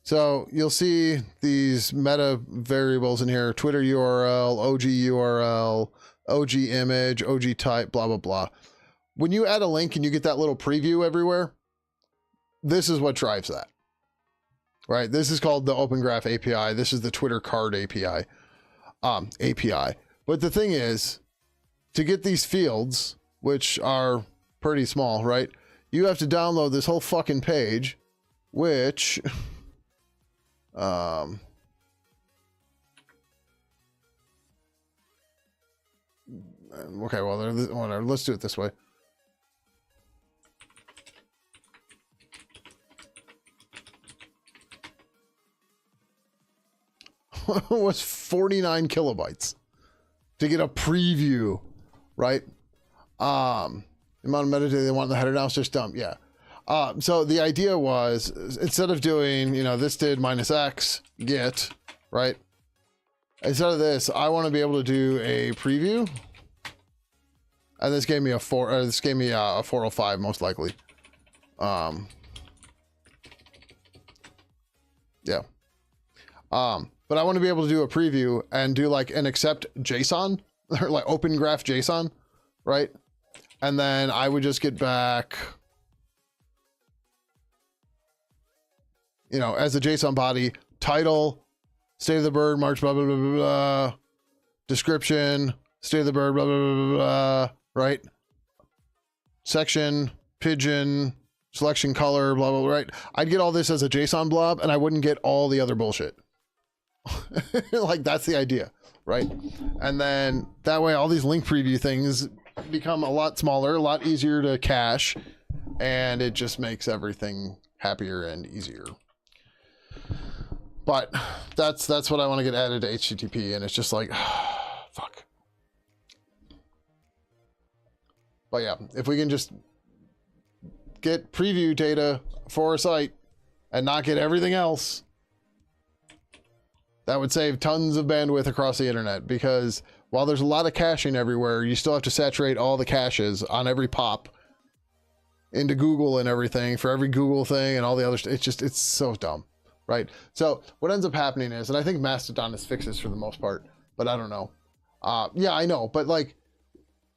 So you'll see these meta variables in here: Twitter URL, OG URL, OG image, OG type, blah, blah, blah. When you add a link and you get that little preview everywhere, this is what drives that, right? This is called the Open Graph API. This is the Twitter card API. But the thing is, to get these fields, which are pretty small, right? You have to download this whole fucking page, which, okay, well, whatever. Let's do it this way. Was 49 kilobytes to get a preview, right? The amount of metadata they want in the header now is just dumb. Yeah. So the idea was, instead of doing, this did -x get, right? Instead of this, I want to be able to do a preview. And this gave me a 405 most likely. Yeah. But I want to be able to do a preview and do like an accept JSON or like open graph JSON, right? And then I would just get back, as a JSON body, title, state of the bird, March, blah, blah, blah, blah, blah, description, state of the bird, blah, blah, blah, blah, blah, right? Section, Pidgin, selection color, blah, blah, blah, right? I'd get all this as a JSON blob and I wouldn't get all the other bullshit. Like, that's the idea, right? And then that way all these link preview things become a lot smaller, a lot easier to cache, and it just makes everything happier and easier. But that's what I want to get added to HTTP, and it's just like, fuck. But yeah, if we can just get preview data for a site and not get everything else, that would save tons of bandwidth across the internet, because while there's a lot of caching everywhere, you still have to saturate all the caches on every pop into Google and everything for every Google thing and all the other stuff. It's so dumb, right? So what ends up happening is, and I think Mastodon has fixed this for the most part, but I don't know. Yeah, I know, but like,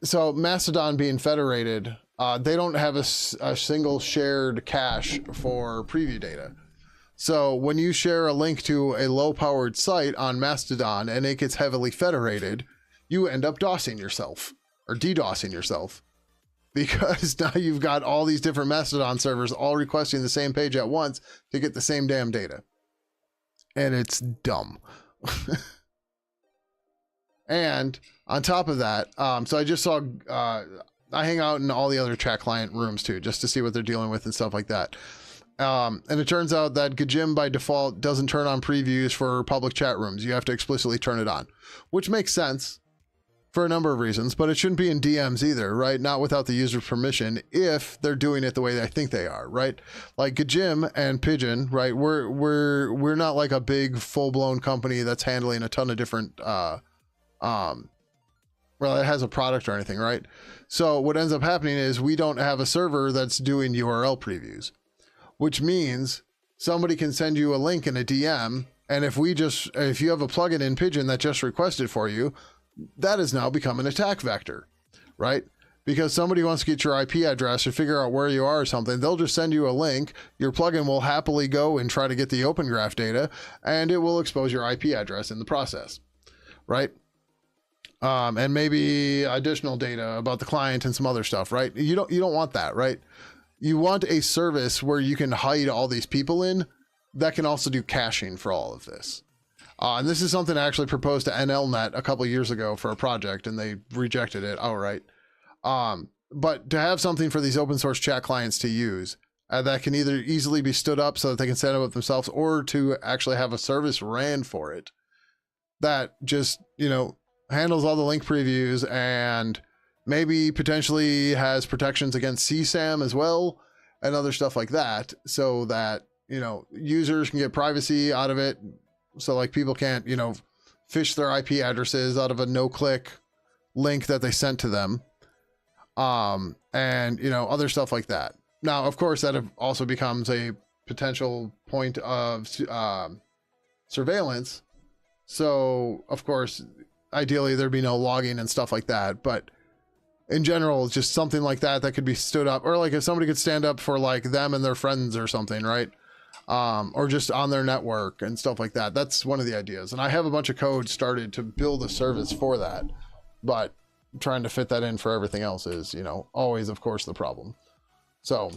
so Mastodon being federated, they don't have a single shared cache for preview data. So when you share a link to a low-powered site on Mastodon and it gets heavily federated, you end up DOSing yourself or DDoSing yourself, because now you've got all these different Mastodon servers all requesting the same page at once to get the same damn data. And it's dumb. And on top of that, so I just saw, I hang out in all the other chat client rooms too, just to see what they're dealing with and stuff like that. And it turns out that Pidgin by default doesn't turn on previews for public chat rooms. You have to explicitly turn it on, which makes sense for a number of reasons, but it shouldn't be in DMs either, right? Not without the user's permission, if they're doing it the way they think they are, right? Like Pidgin and Pidgin, right? We're not like a big full-blown company that's handling a ton of different, well, it has a product or anything, right? So what ends up happening is we don't have a server that's doing URL previews, which means somebody can send you a link in a DM, and if you have a plugin in Pidgin that just requested for you, that has now become an attack vector, right? Because somebody wants to get your IP address or figure out where you are or something, they'll just send you a link. Your plugin will happily go and try to get the Open Graph data, and it will expose your IP address in the process, right? And maybe additional data about the client and some other stuff, right? You don't want that, right? You want a service where you can hide all these people in that can also do caching for all of this. And this is something I actually proposed to NLNet a couple of years ago for a project, and they rejected it outright. But to have something for these open source chat clients to use that can either easily be stood up so that they can set it up themselves, or to actually have a service ran for it that just, handles all the link previews and maybe potentially has protections against CSAM as well and other stuff like that, so that, users can get privacy out of it. So like people can't, phish their IP addresses out of a no-click link that they sent to them. And, other stuff like that. Now, of course, that also becomes a potential point of surveillance. So, of course, ideally there'd be no logging and stuff like that. But in general, it's just something like that that could be stood up, or like if somebody could stand up for like them and their friends or something, right? Or just on their network and stuff like that. That's one of the ideas. And I have a bunch of code started to build a service for that, but trying to fit that in for everything else is, you know, always, of course, the problem. So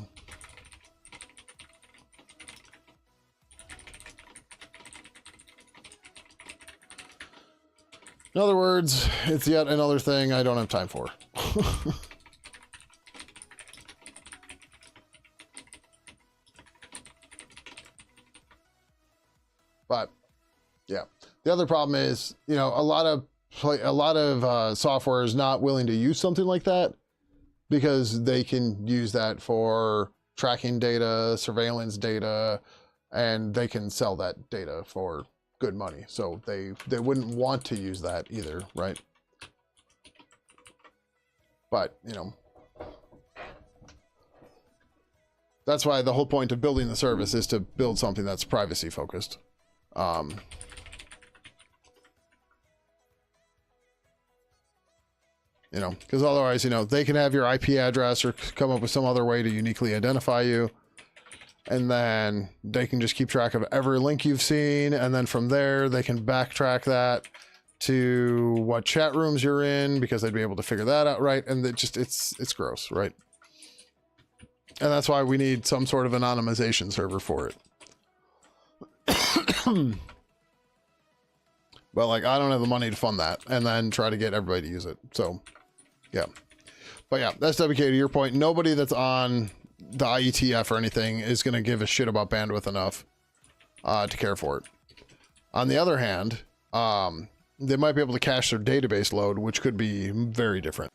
in other words, it's yet another thing I don't have time for. But yeah, the other problem is, you know, a lot of software is not willing to use something like that because they can use that for tracking data, surveillance data, and they can sell that data for good money. So they wouldn't want to use that either, right? But, you know, that's why the whole point of building the service is to build something that's privacy focused. You know, because otherwise, you know, they can have your IP address or come up with some other way to uniquely identify you. And then they can just keep track of every link you've seen. And then from there, they can backtrack that to what chat rooms you're in because they'd be able to figure that out, right? And it just, it's gross, right? And that's why we need some sort of anonymization server for it. But like, I don't have the money to fund that and then try to get everybody to use it. So yeah, but yeah, that's WK to your point. Nobody that's on the IETF or anything is going to give a shit about bandwidth enough to care for it. On the other hand, they might be able to cache their database load, which could be very different.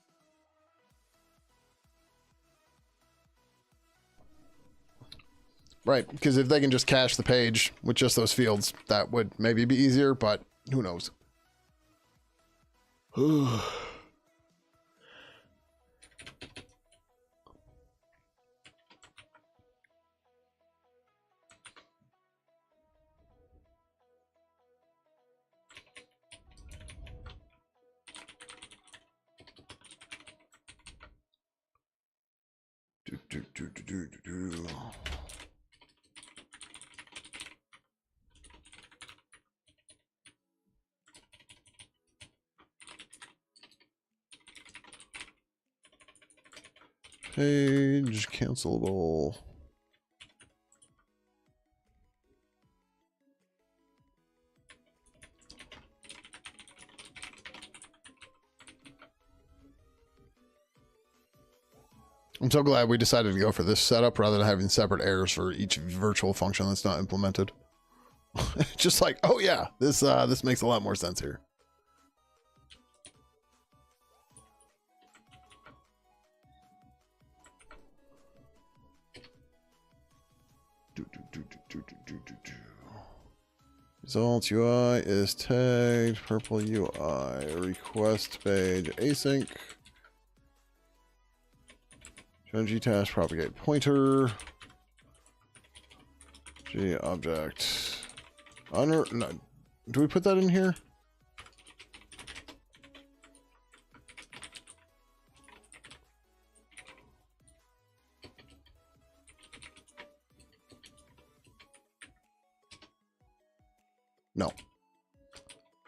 Right, because if they can just cache the page with just those fields, that would maybe be easier, but who knows? Page cancelable. I'm so glad we decided to go for this setup rather than having separate errors for each virtual function that's not implemented. Just like, oh yeah, this makes a lot more sense here. Results UI is tagged purple UI request page async. G task propagate pointer. G object. No, do we put that in here? No.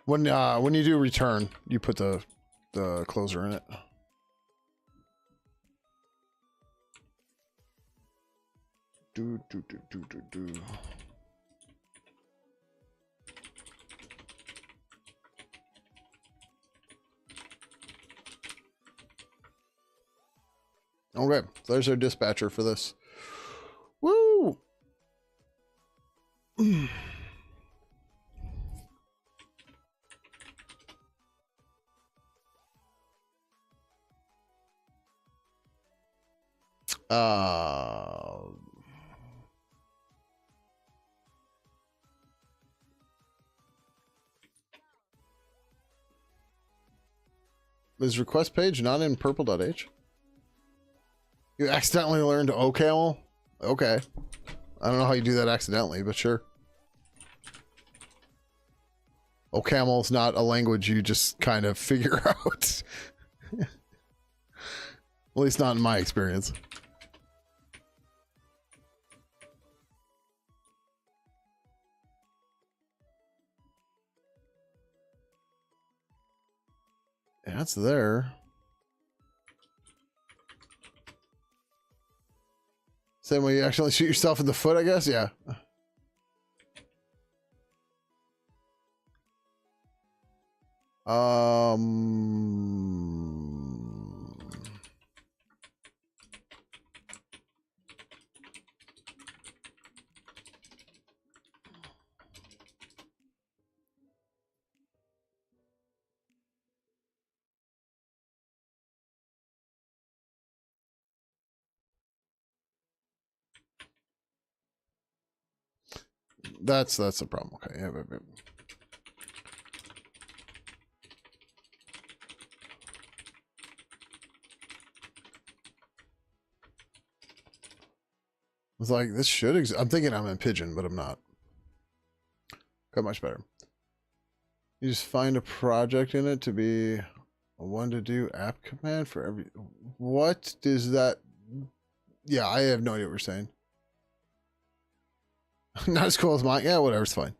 When you do return, you put the closer in it. Do. Okay, so there's our dispatcher for this. Woo! Is request page not in purple.h? You accidentally learned OCaml? Okay. I don't know how you do that accidentally, but sure. Oh, camel's not a language you just kind of figure out. At least not in my experience. Yeah, it's there. Same way you actually shoot yourself in the foot, I guess? Yeah. That's a problem. Okay. Yeah, but. It's like, this should exist. I'm thinking I'm in Pidgin, but I'm not. Got much better. You just find a project in it to be a one to do app command for every. What does that? Yeah, I have no idea what you're saying. Not as cool as mine. Yeah, whatever, it's fine.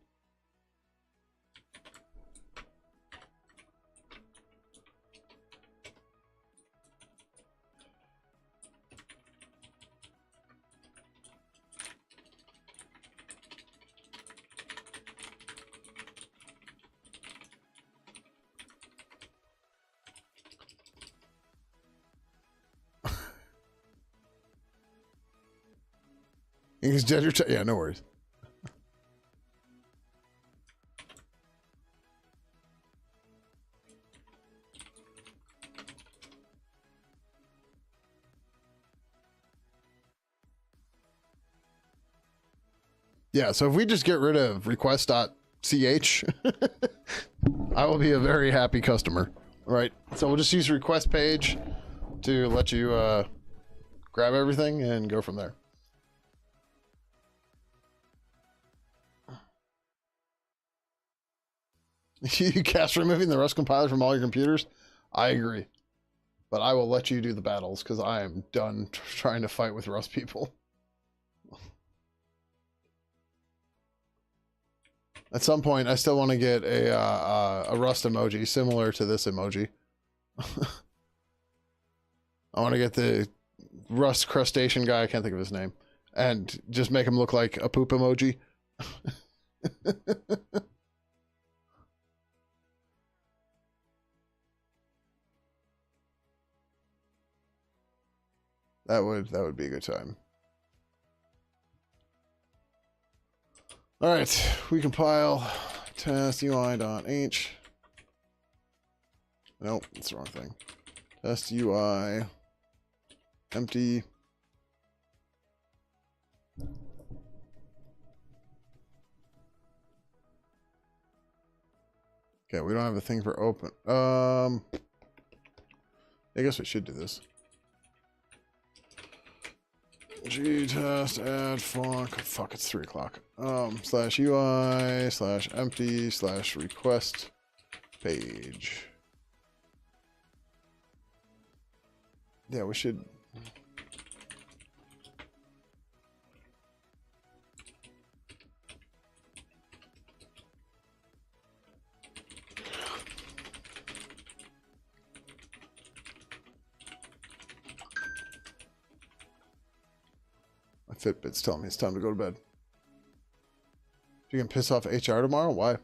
You can judge your yeah, no worries. Yeah, so if we just get rid of request.ch, I will be a very happy customer. All right, so we'll just use request page to let you grab everything and go from there. You cast removing the Rust compiler from all your computers? I agree. But I will let you do the battles because I am done trying to fight with Rust people. At some point, I still want to get a Rust emoji similar to this emoji. I want to get the Rust crustacean guy, I can't think of his name, and just make him look like a poop emoji. That would be a good time. All right, we compile test UI.h. Nope, that's the wrong thing. Test UI empty. Okay, we don't have a thing for open. I guess we should do this. G-test add fuck, it's 3 o'clock. Slash UI slash empty slash request page. Yeah, we should. My Fitbit's telling me it's time to go to bed. You can piss off HR tomorrow? Why?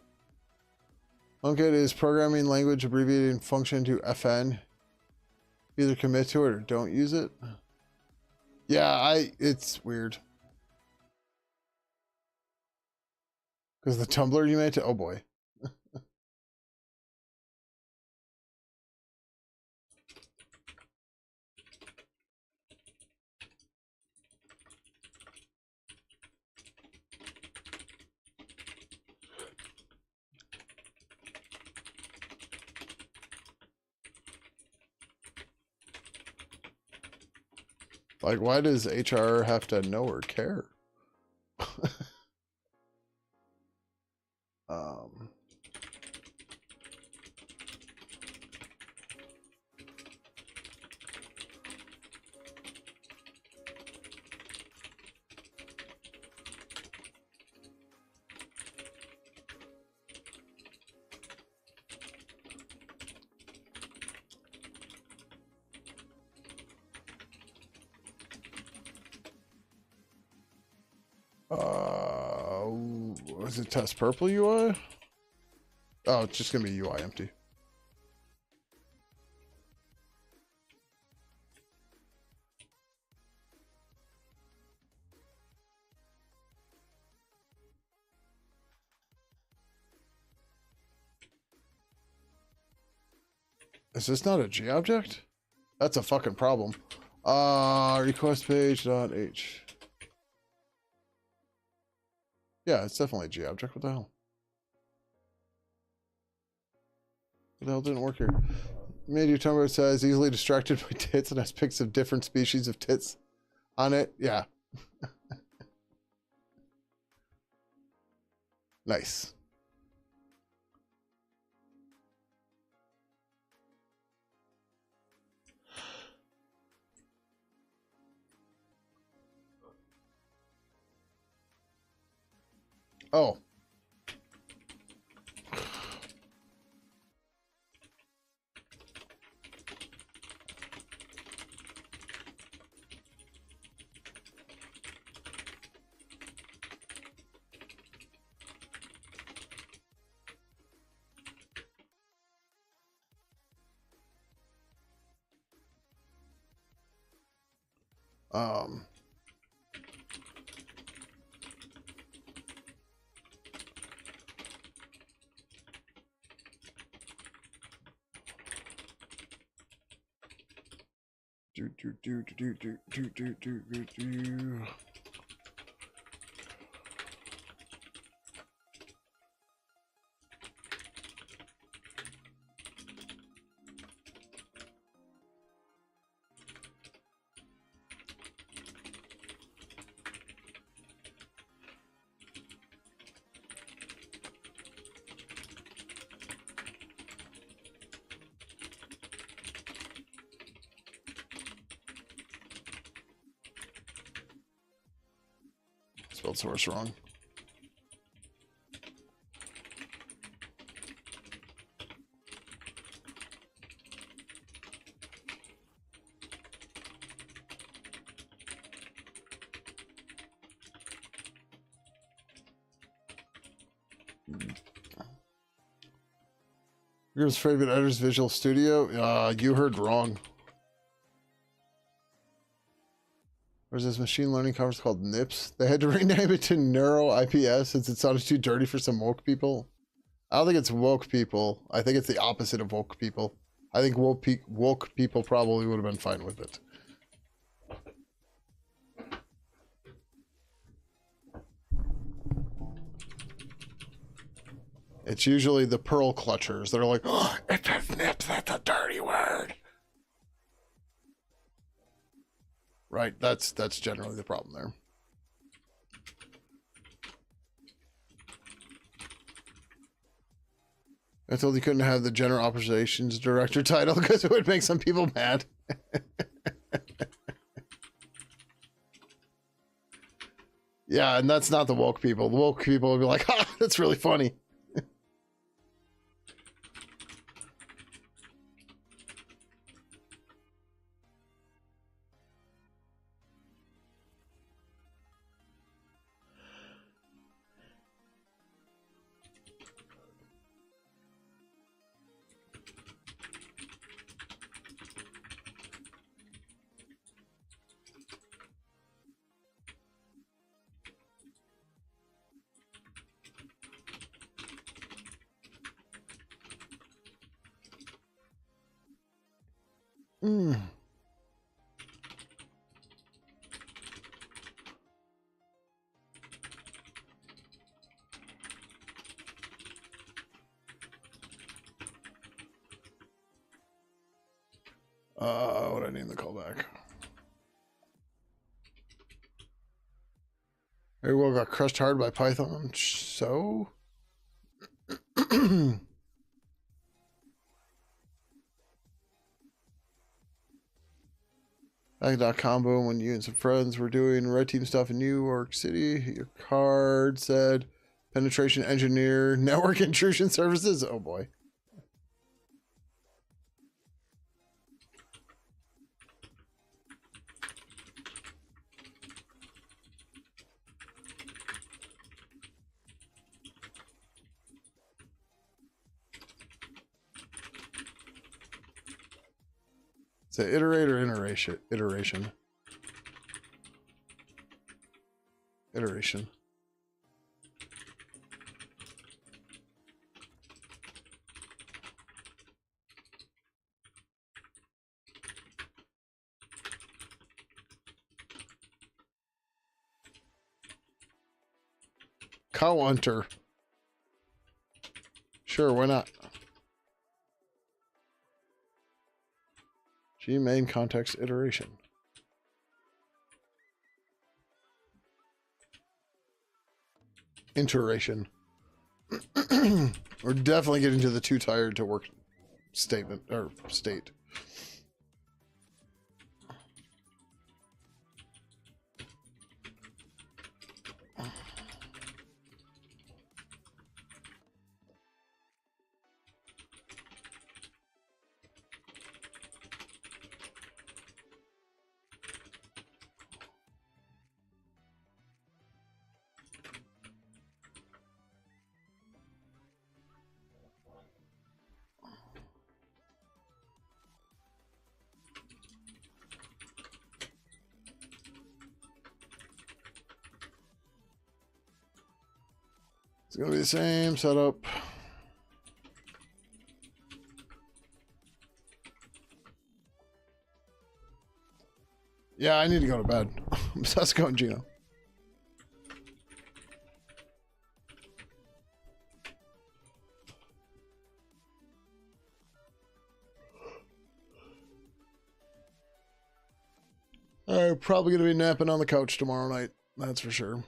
Unkit is programming language abbreviating function to FN. Either commit to it or don't use it. Yeah, it's weird. Because the Tumblr you made to, oh boy. Like, why does HR have to know or care? Was it test purple UI? Oh, it's just gonna be UI empty. Is this not a G object? That's a fucking problem. Request page dot H. Yeah, it's definitely a G object. What the hell? What the hell didn't work here? Made your tumblr says easily distracted by tits and has pics of different species of tits on it. Yeah. Nice. Oh. Um. Do. Spelled source wrong. Yours favorite editor's Visual Studio? You heard wrong. There's this machine learning conference called NIPS. They had to rename it to Neuro IPS since it sounded too dirty for some woke people. I don't think it's woke people. I think it's the opposite of woke people. I think woke people probably would have been fine with it. It's usually the pearl clutchers that are like, oh, it says NIPS, that's a dirty word. Right, that's generally the problem there. I told you couldn't have the General Operations Director title because it would make some people mad. Yeah, and that's not the woke people. The woke people will be like, ha, that's really funny. Mm. What do I name the callback? Everyone got crushed hard by Python. So? Back.com boom when you and some friends were doing red team stuff in New York City. Your card said penetration engineer, network intrusion services. Oh boy. Say iterate or iteration? Iteration. Iteration. Cow hunter. Sure, why not? G main context iteration. Iteration. We're definitely getting to the too tired to work statement or state. It's going to be the same setup. Yeah, I need to go to bed. Let's go, Gino. I'm probably going to be napping on the couch tomorrow night. That's for sure.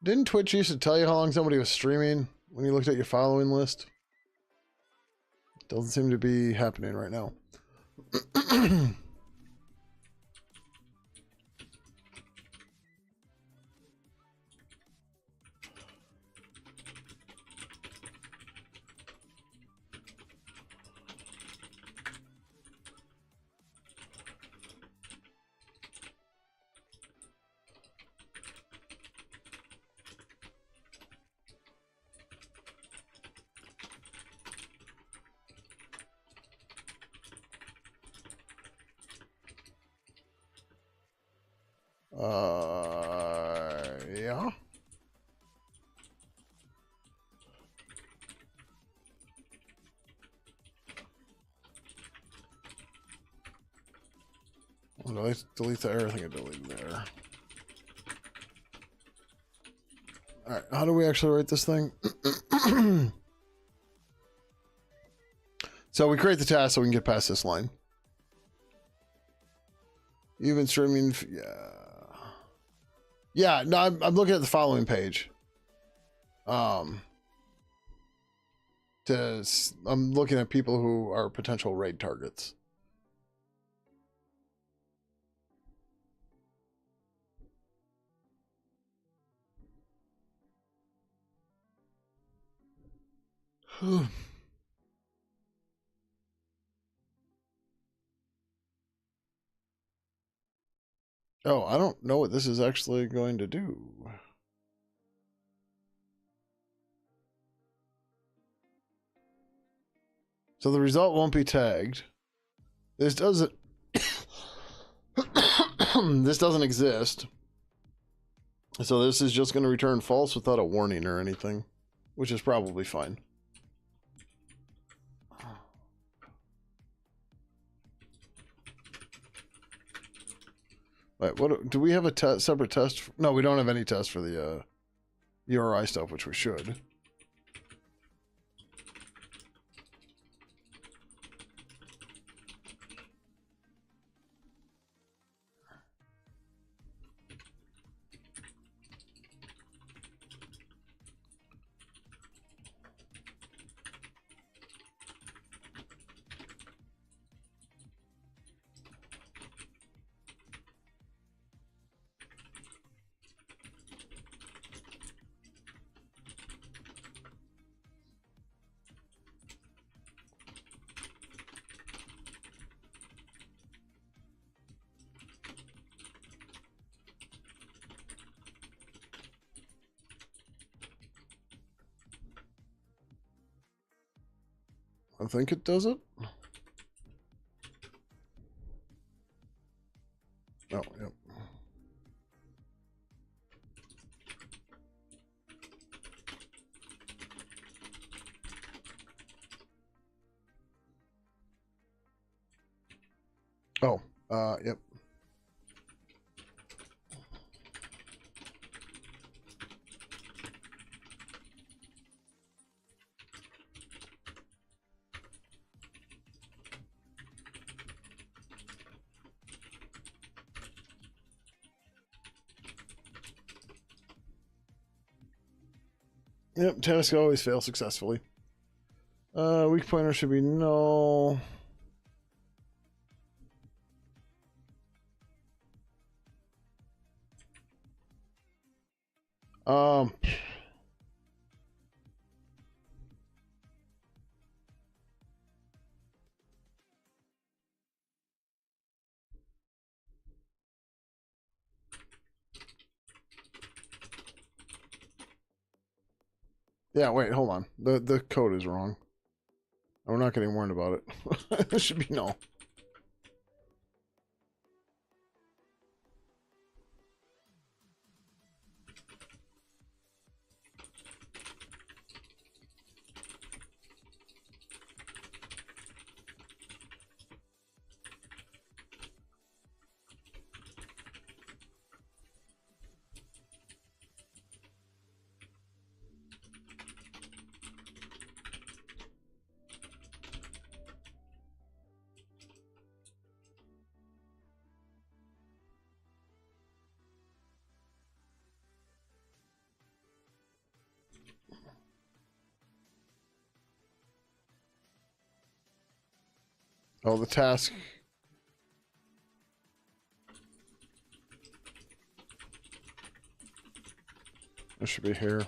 Didn't Twitch used to tell you how long somebody was streaming when you looked at your following list? Doesn't seem to be happening right now. Yeah. Delete the error. I think I deleted the error. All right, how do we actually write this thing? So we create the task so we can get past this line. Even streaming, yeah. Yeah, no, I'm looking at the following page. I'm looking at people who are potential raid targets. Oh, I don't know what this is actually going to do. So the result won't be tagged. This doesn't this doesn't exist. So this is just going to return false without a warning or anything, which is probably fine. Wait, what do we have a separate test? No, we don't have any test for the URI stuff, which we should. I think it does it. Oh, yep. Oh, yep. Yep, task always fails successfully. Weak pointer should be null. Um, yeah, wait, hold on. The code is wrong. We're not getting warned about it. It should be null. Oh, the task. It should be here.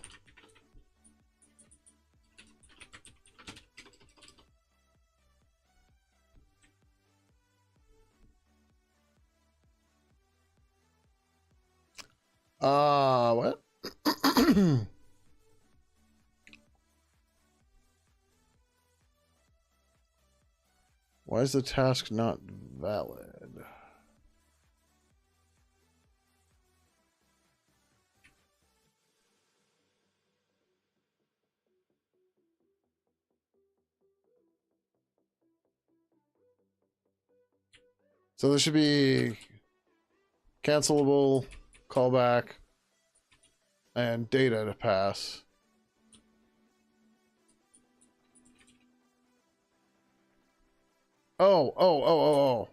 What? Why is the task not valid? So there should be cancelable, callback, and data to pass. Oh.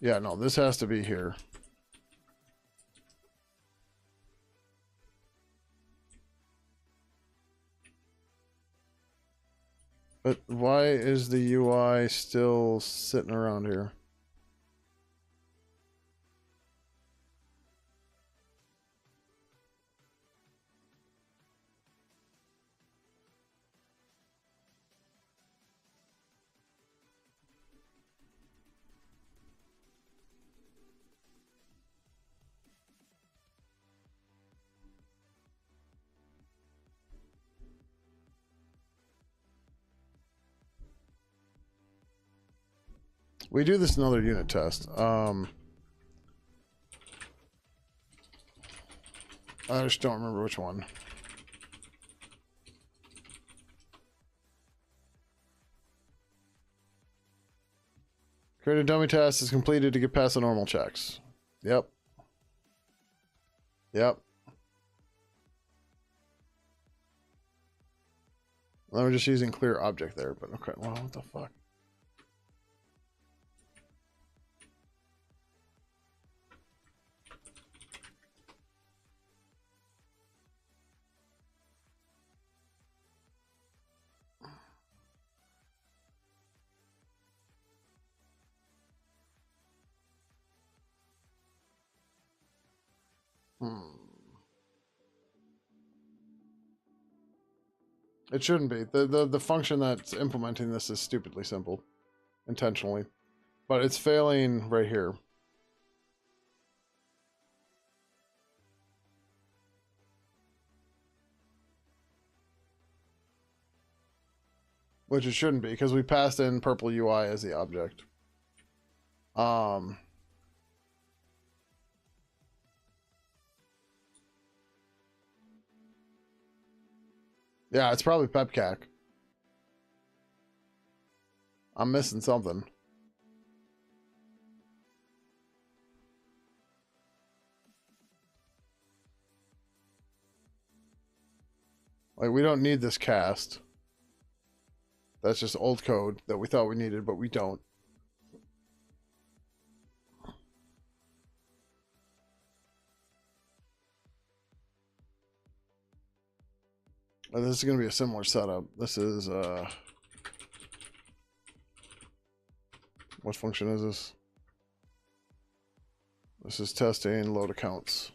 Yeah, no, this has to be here. But why is the UI still sitting around here? We do this another unit test. I just don't remember which one. Create a dummy test is completed to get past the normal checks. Yep. Yep. Well, we're just using clear object there, but okay. Well, what the fuck? It shouldn't be. The function that's implementing this is stupidly simple. Intentionally. But it's failing right here. which it shouldn't be because we passed in purple UI as the object. Yeah, it's probably pepcac. I'm missing something. Like, we don't need this cast. That's just old code that we thought we needed, but we don't. This is going to be a similar setup. This is, what function is this? This is testing load accounts.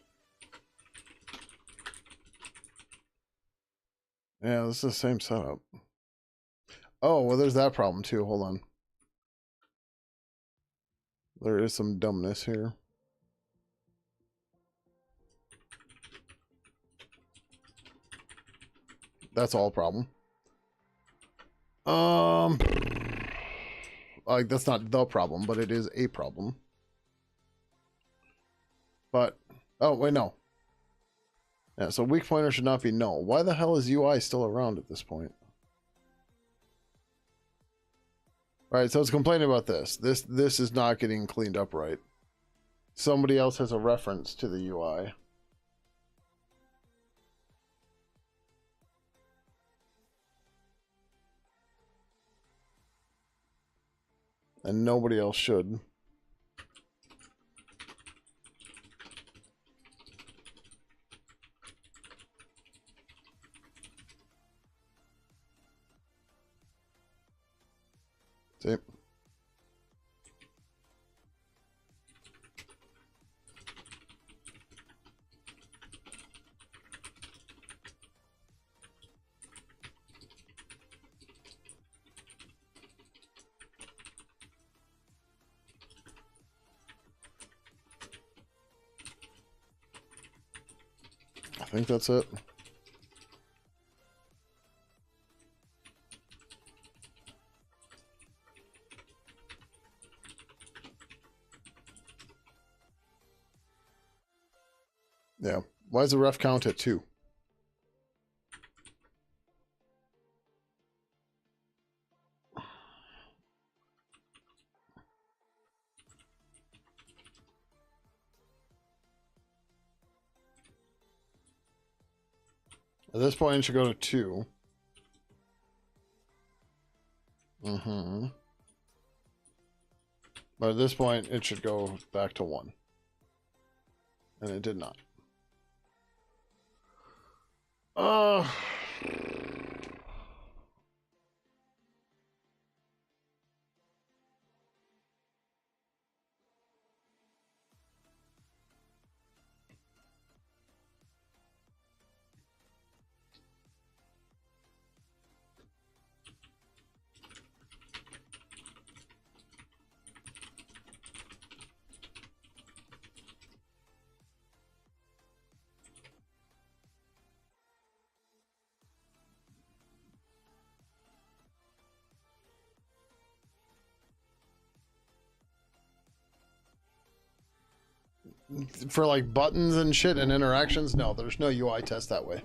Yeah, this is the same setup. Oh, well, there's that problem too. Hold on. There is some dumbness here. That's all problem. Like, that's not the problem, but it is a problem. But, oh, wait, no. Yeah, so weak pointer should not be null. Why the hell is UI still around at this point? Alright, so it's complaining about this. This is not getting cleaned up right. Somebody else has a reference to the UI. And nobody else should. See? I think that's it. Yeah. Why is the ref count at 2? At this point, it should go to 2. Mm-hmm. But at this point, it should go back to 1. And it did not. For like buttons and shit and interactions, no, there's no UI test that way.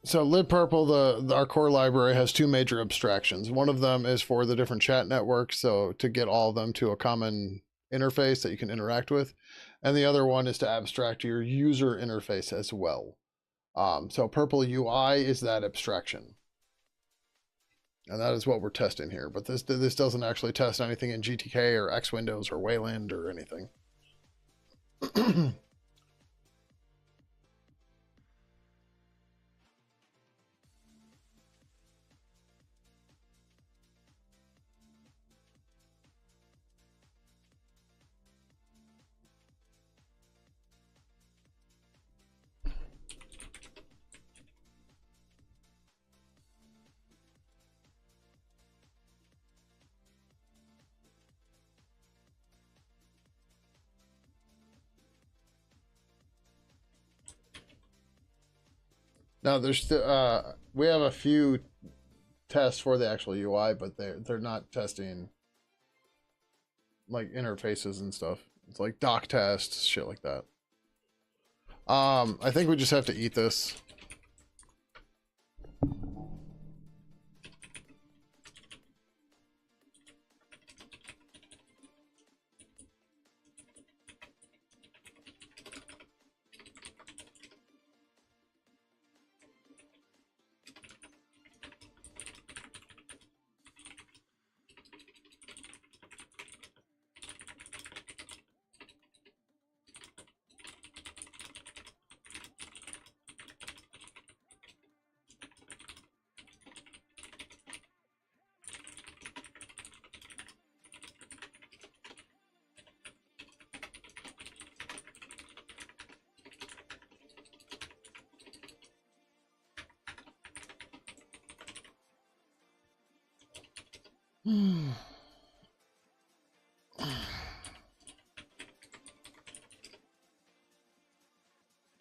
So lib purple, our core library has 2 major abstractions. One of them is for the different chat networks, so to get all of them to a common interface that you can interact with, and the other one is to abstract your user interface as well. So purple UI is that abstraction. And that is what we're testing here. But this doesn't actually test anything in GTK or X Windows or Wayland or anything. Now there's we have a few tests for the actual UI, but they're not testing like interfaces and stuff. It's like doc tests, shit like that. I think we just have to eat this.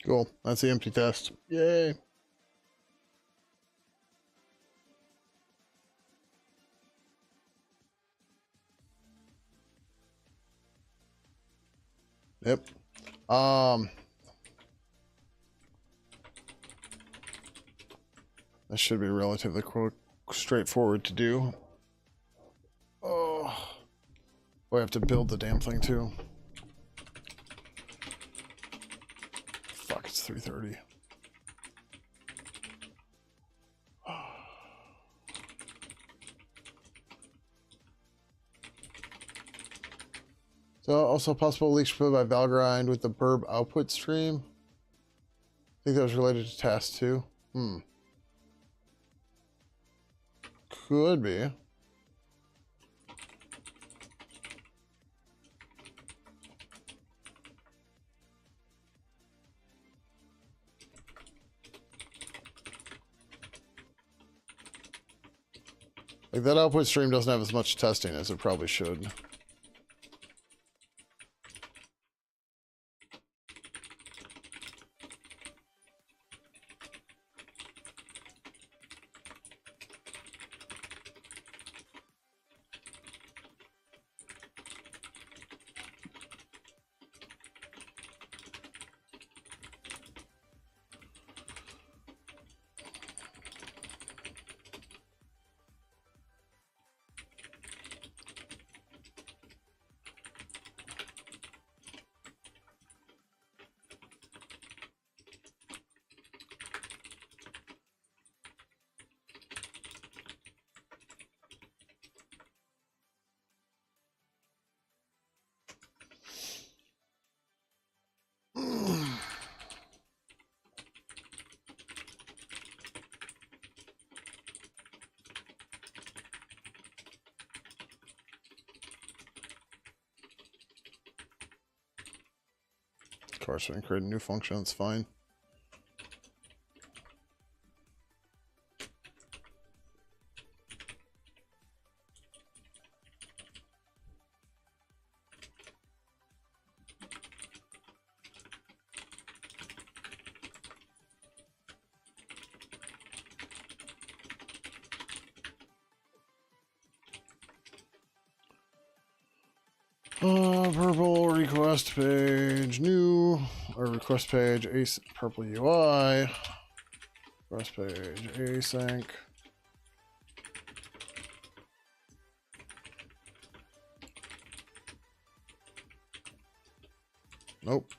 Cool. That's the empty test. Yay. Yep. This should be relatively straightforward to do. Oh, we have to build the damn thing too. Fuck, it's 3:30. So also possible leaks provided by Valgrind with the burb output stream. I think that was related to task 2. Could be. Like that output stream doesn't have as much testing as it probably should. Of course, we can create a new function, it's fine. Purple request page, new, or request page, purple UI, request page, async. Nope.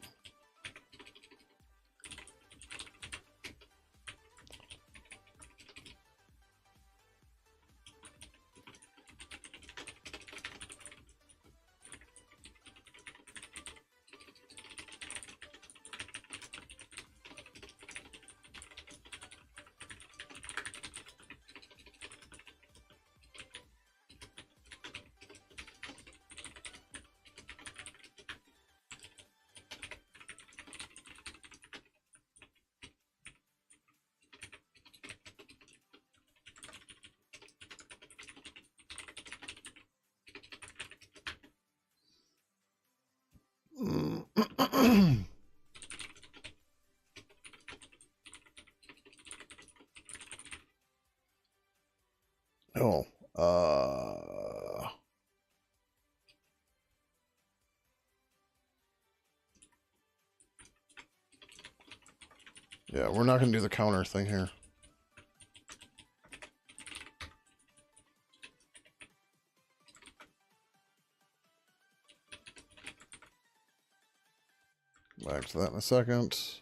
Oh, yeah, we're not going to do the counter thing here. Back to that in a second.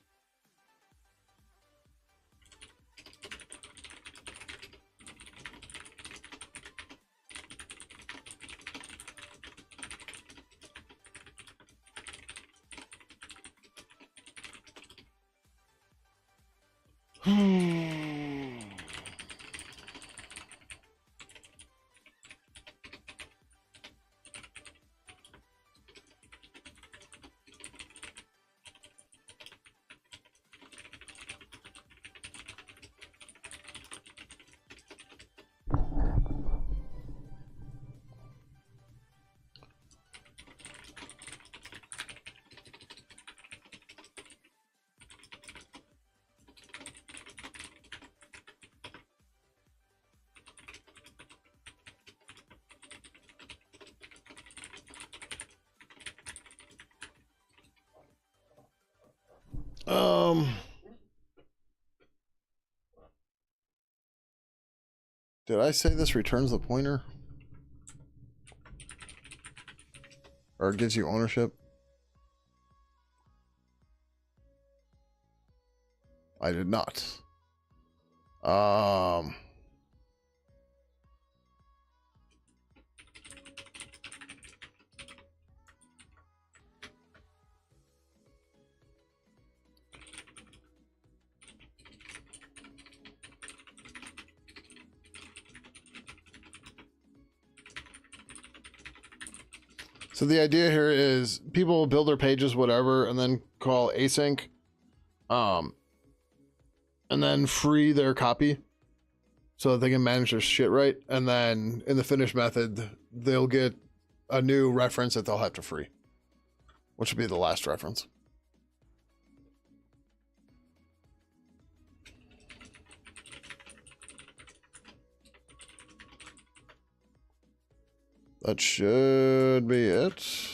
Did I say this returns the pointer? Or it gives you ownership? I did not. So the idea here is people build their pages, whatever, and then call async, and then free their copy so that they can manage their shit right. And then in the finish method, they'll get a new reference that they'll have to free, which would be the last reference. That should be it.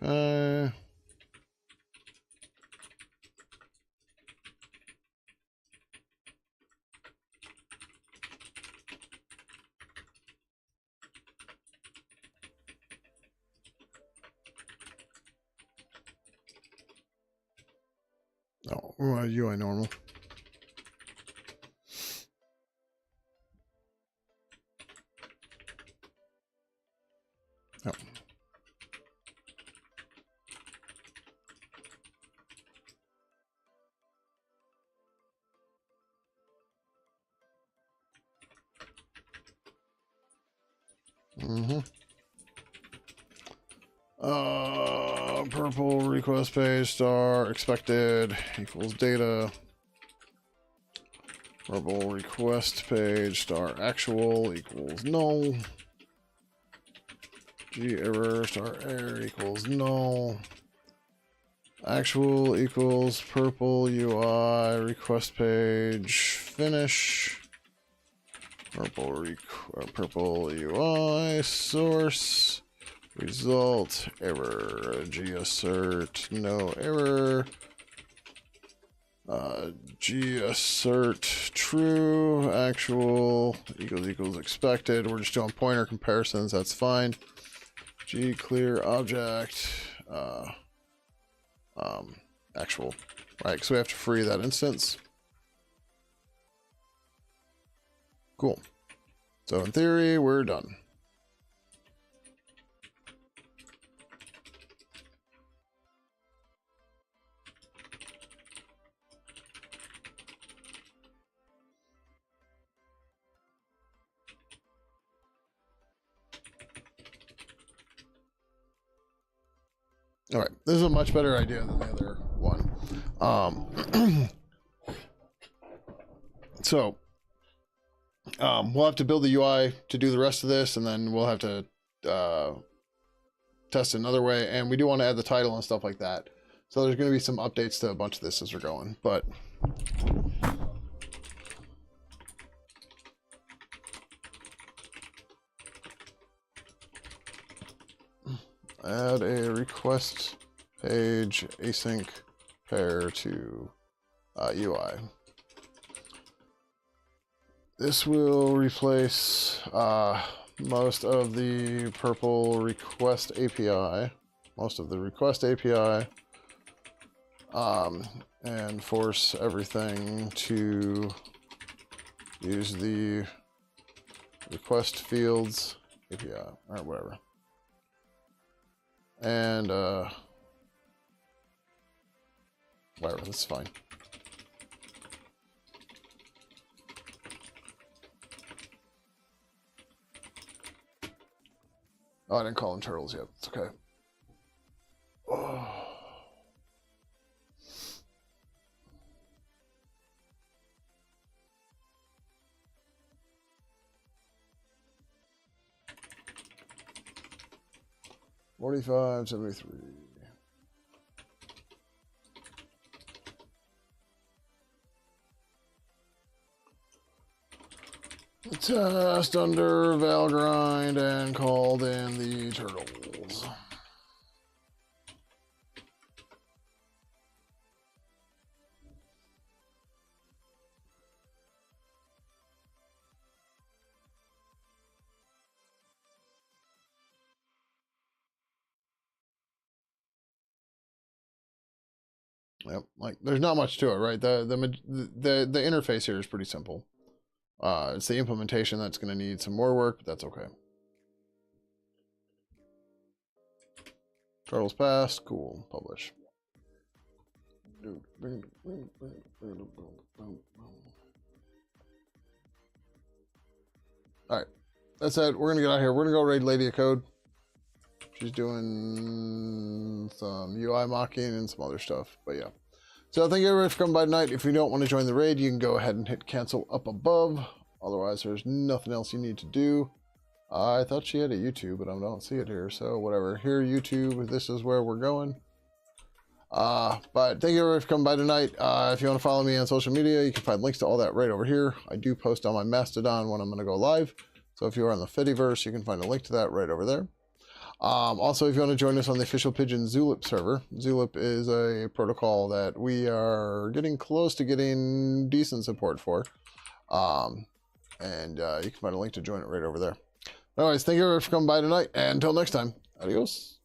Okay. Oh, UI normal. Oh. Purple request page star expected equals data. Purple request page star actual equals null. G error star error equals null. Actual equals purple UI request page finish. Purple UI source result error. G assert no error. G assert true, actual equals expected. We're just doing pointer comparisons. That's fine. G clear object, actual, right? So we have to free that instance. Cool. So in theory, we're done. All right, this is a much better idea than the other one. So we'll have to build the UI to do the rest of this, and then we'll have to test another way. And we do want to add the title and stuff like that. So there's going to be some updates to a bunch of this as we're going. But add a request page async pair to UI. This will replace most of the purple request API, and force everything to use the request fields API or whatever. And whatever, that's fine. Oh, I didn't call them turtles yet. It's okay. Oh. $45.73. Test under Valgrind and called in the turtles. Yep, like there's not much to it, right? The interface here is pretty simple. It's the implementation that's going to need some more work, but that's okay. Turtles passed. Cool. Publish. Alright. That's it. We're going to get out of here. We're going to go raid Lady of Code. She's doing some UI mocking and some other stuff. But yeah. So thank you everybody for coming by tonight. If you don't want to join the raid, you can go ahead and hit cancel up above. Otherwise, there's nothing else you need to do. I thought she had a YouTube, but I don't see it here. So whatever. Here, YouTube, this is where we're going. But thank you everybody for coming by tonight. If you want to follow me on social media, you can find links to all that right over here. I do post on my Mastodon when I'm going to go live. So if you are on the Fediverse, you can find a link to that right over there. Also, if you want to join us on the official Pidgin Zulip server, Zulip is a protocol that we are getting close to getting decent support for. You can find a link to join it right over there. Anyways, thank you everyone for coming by tonight, and until next time, adios.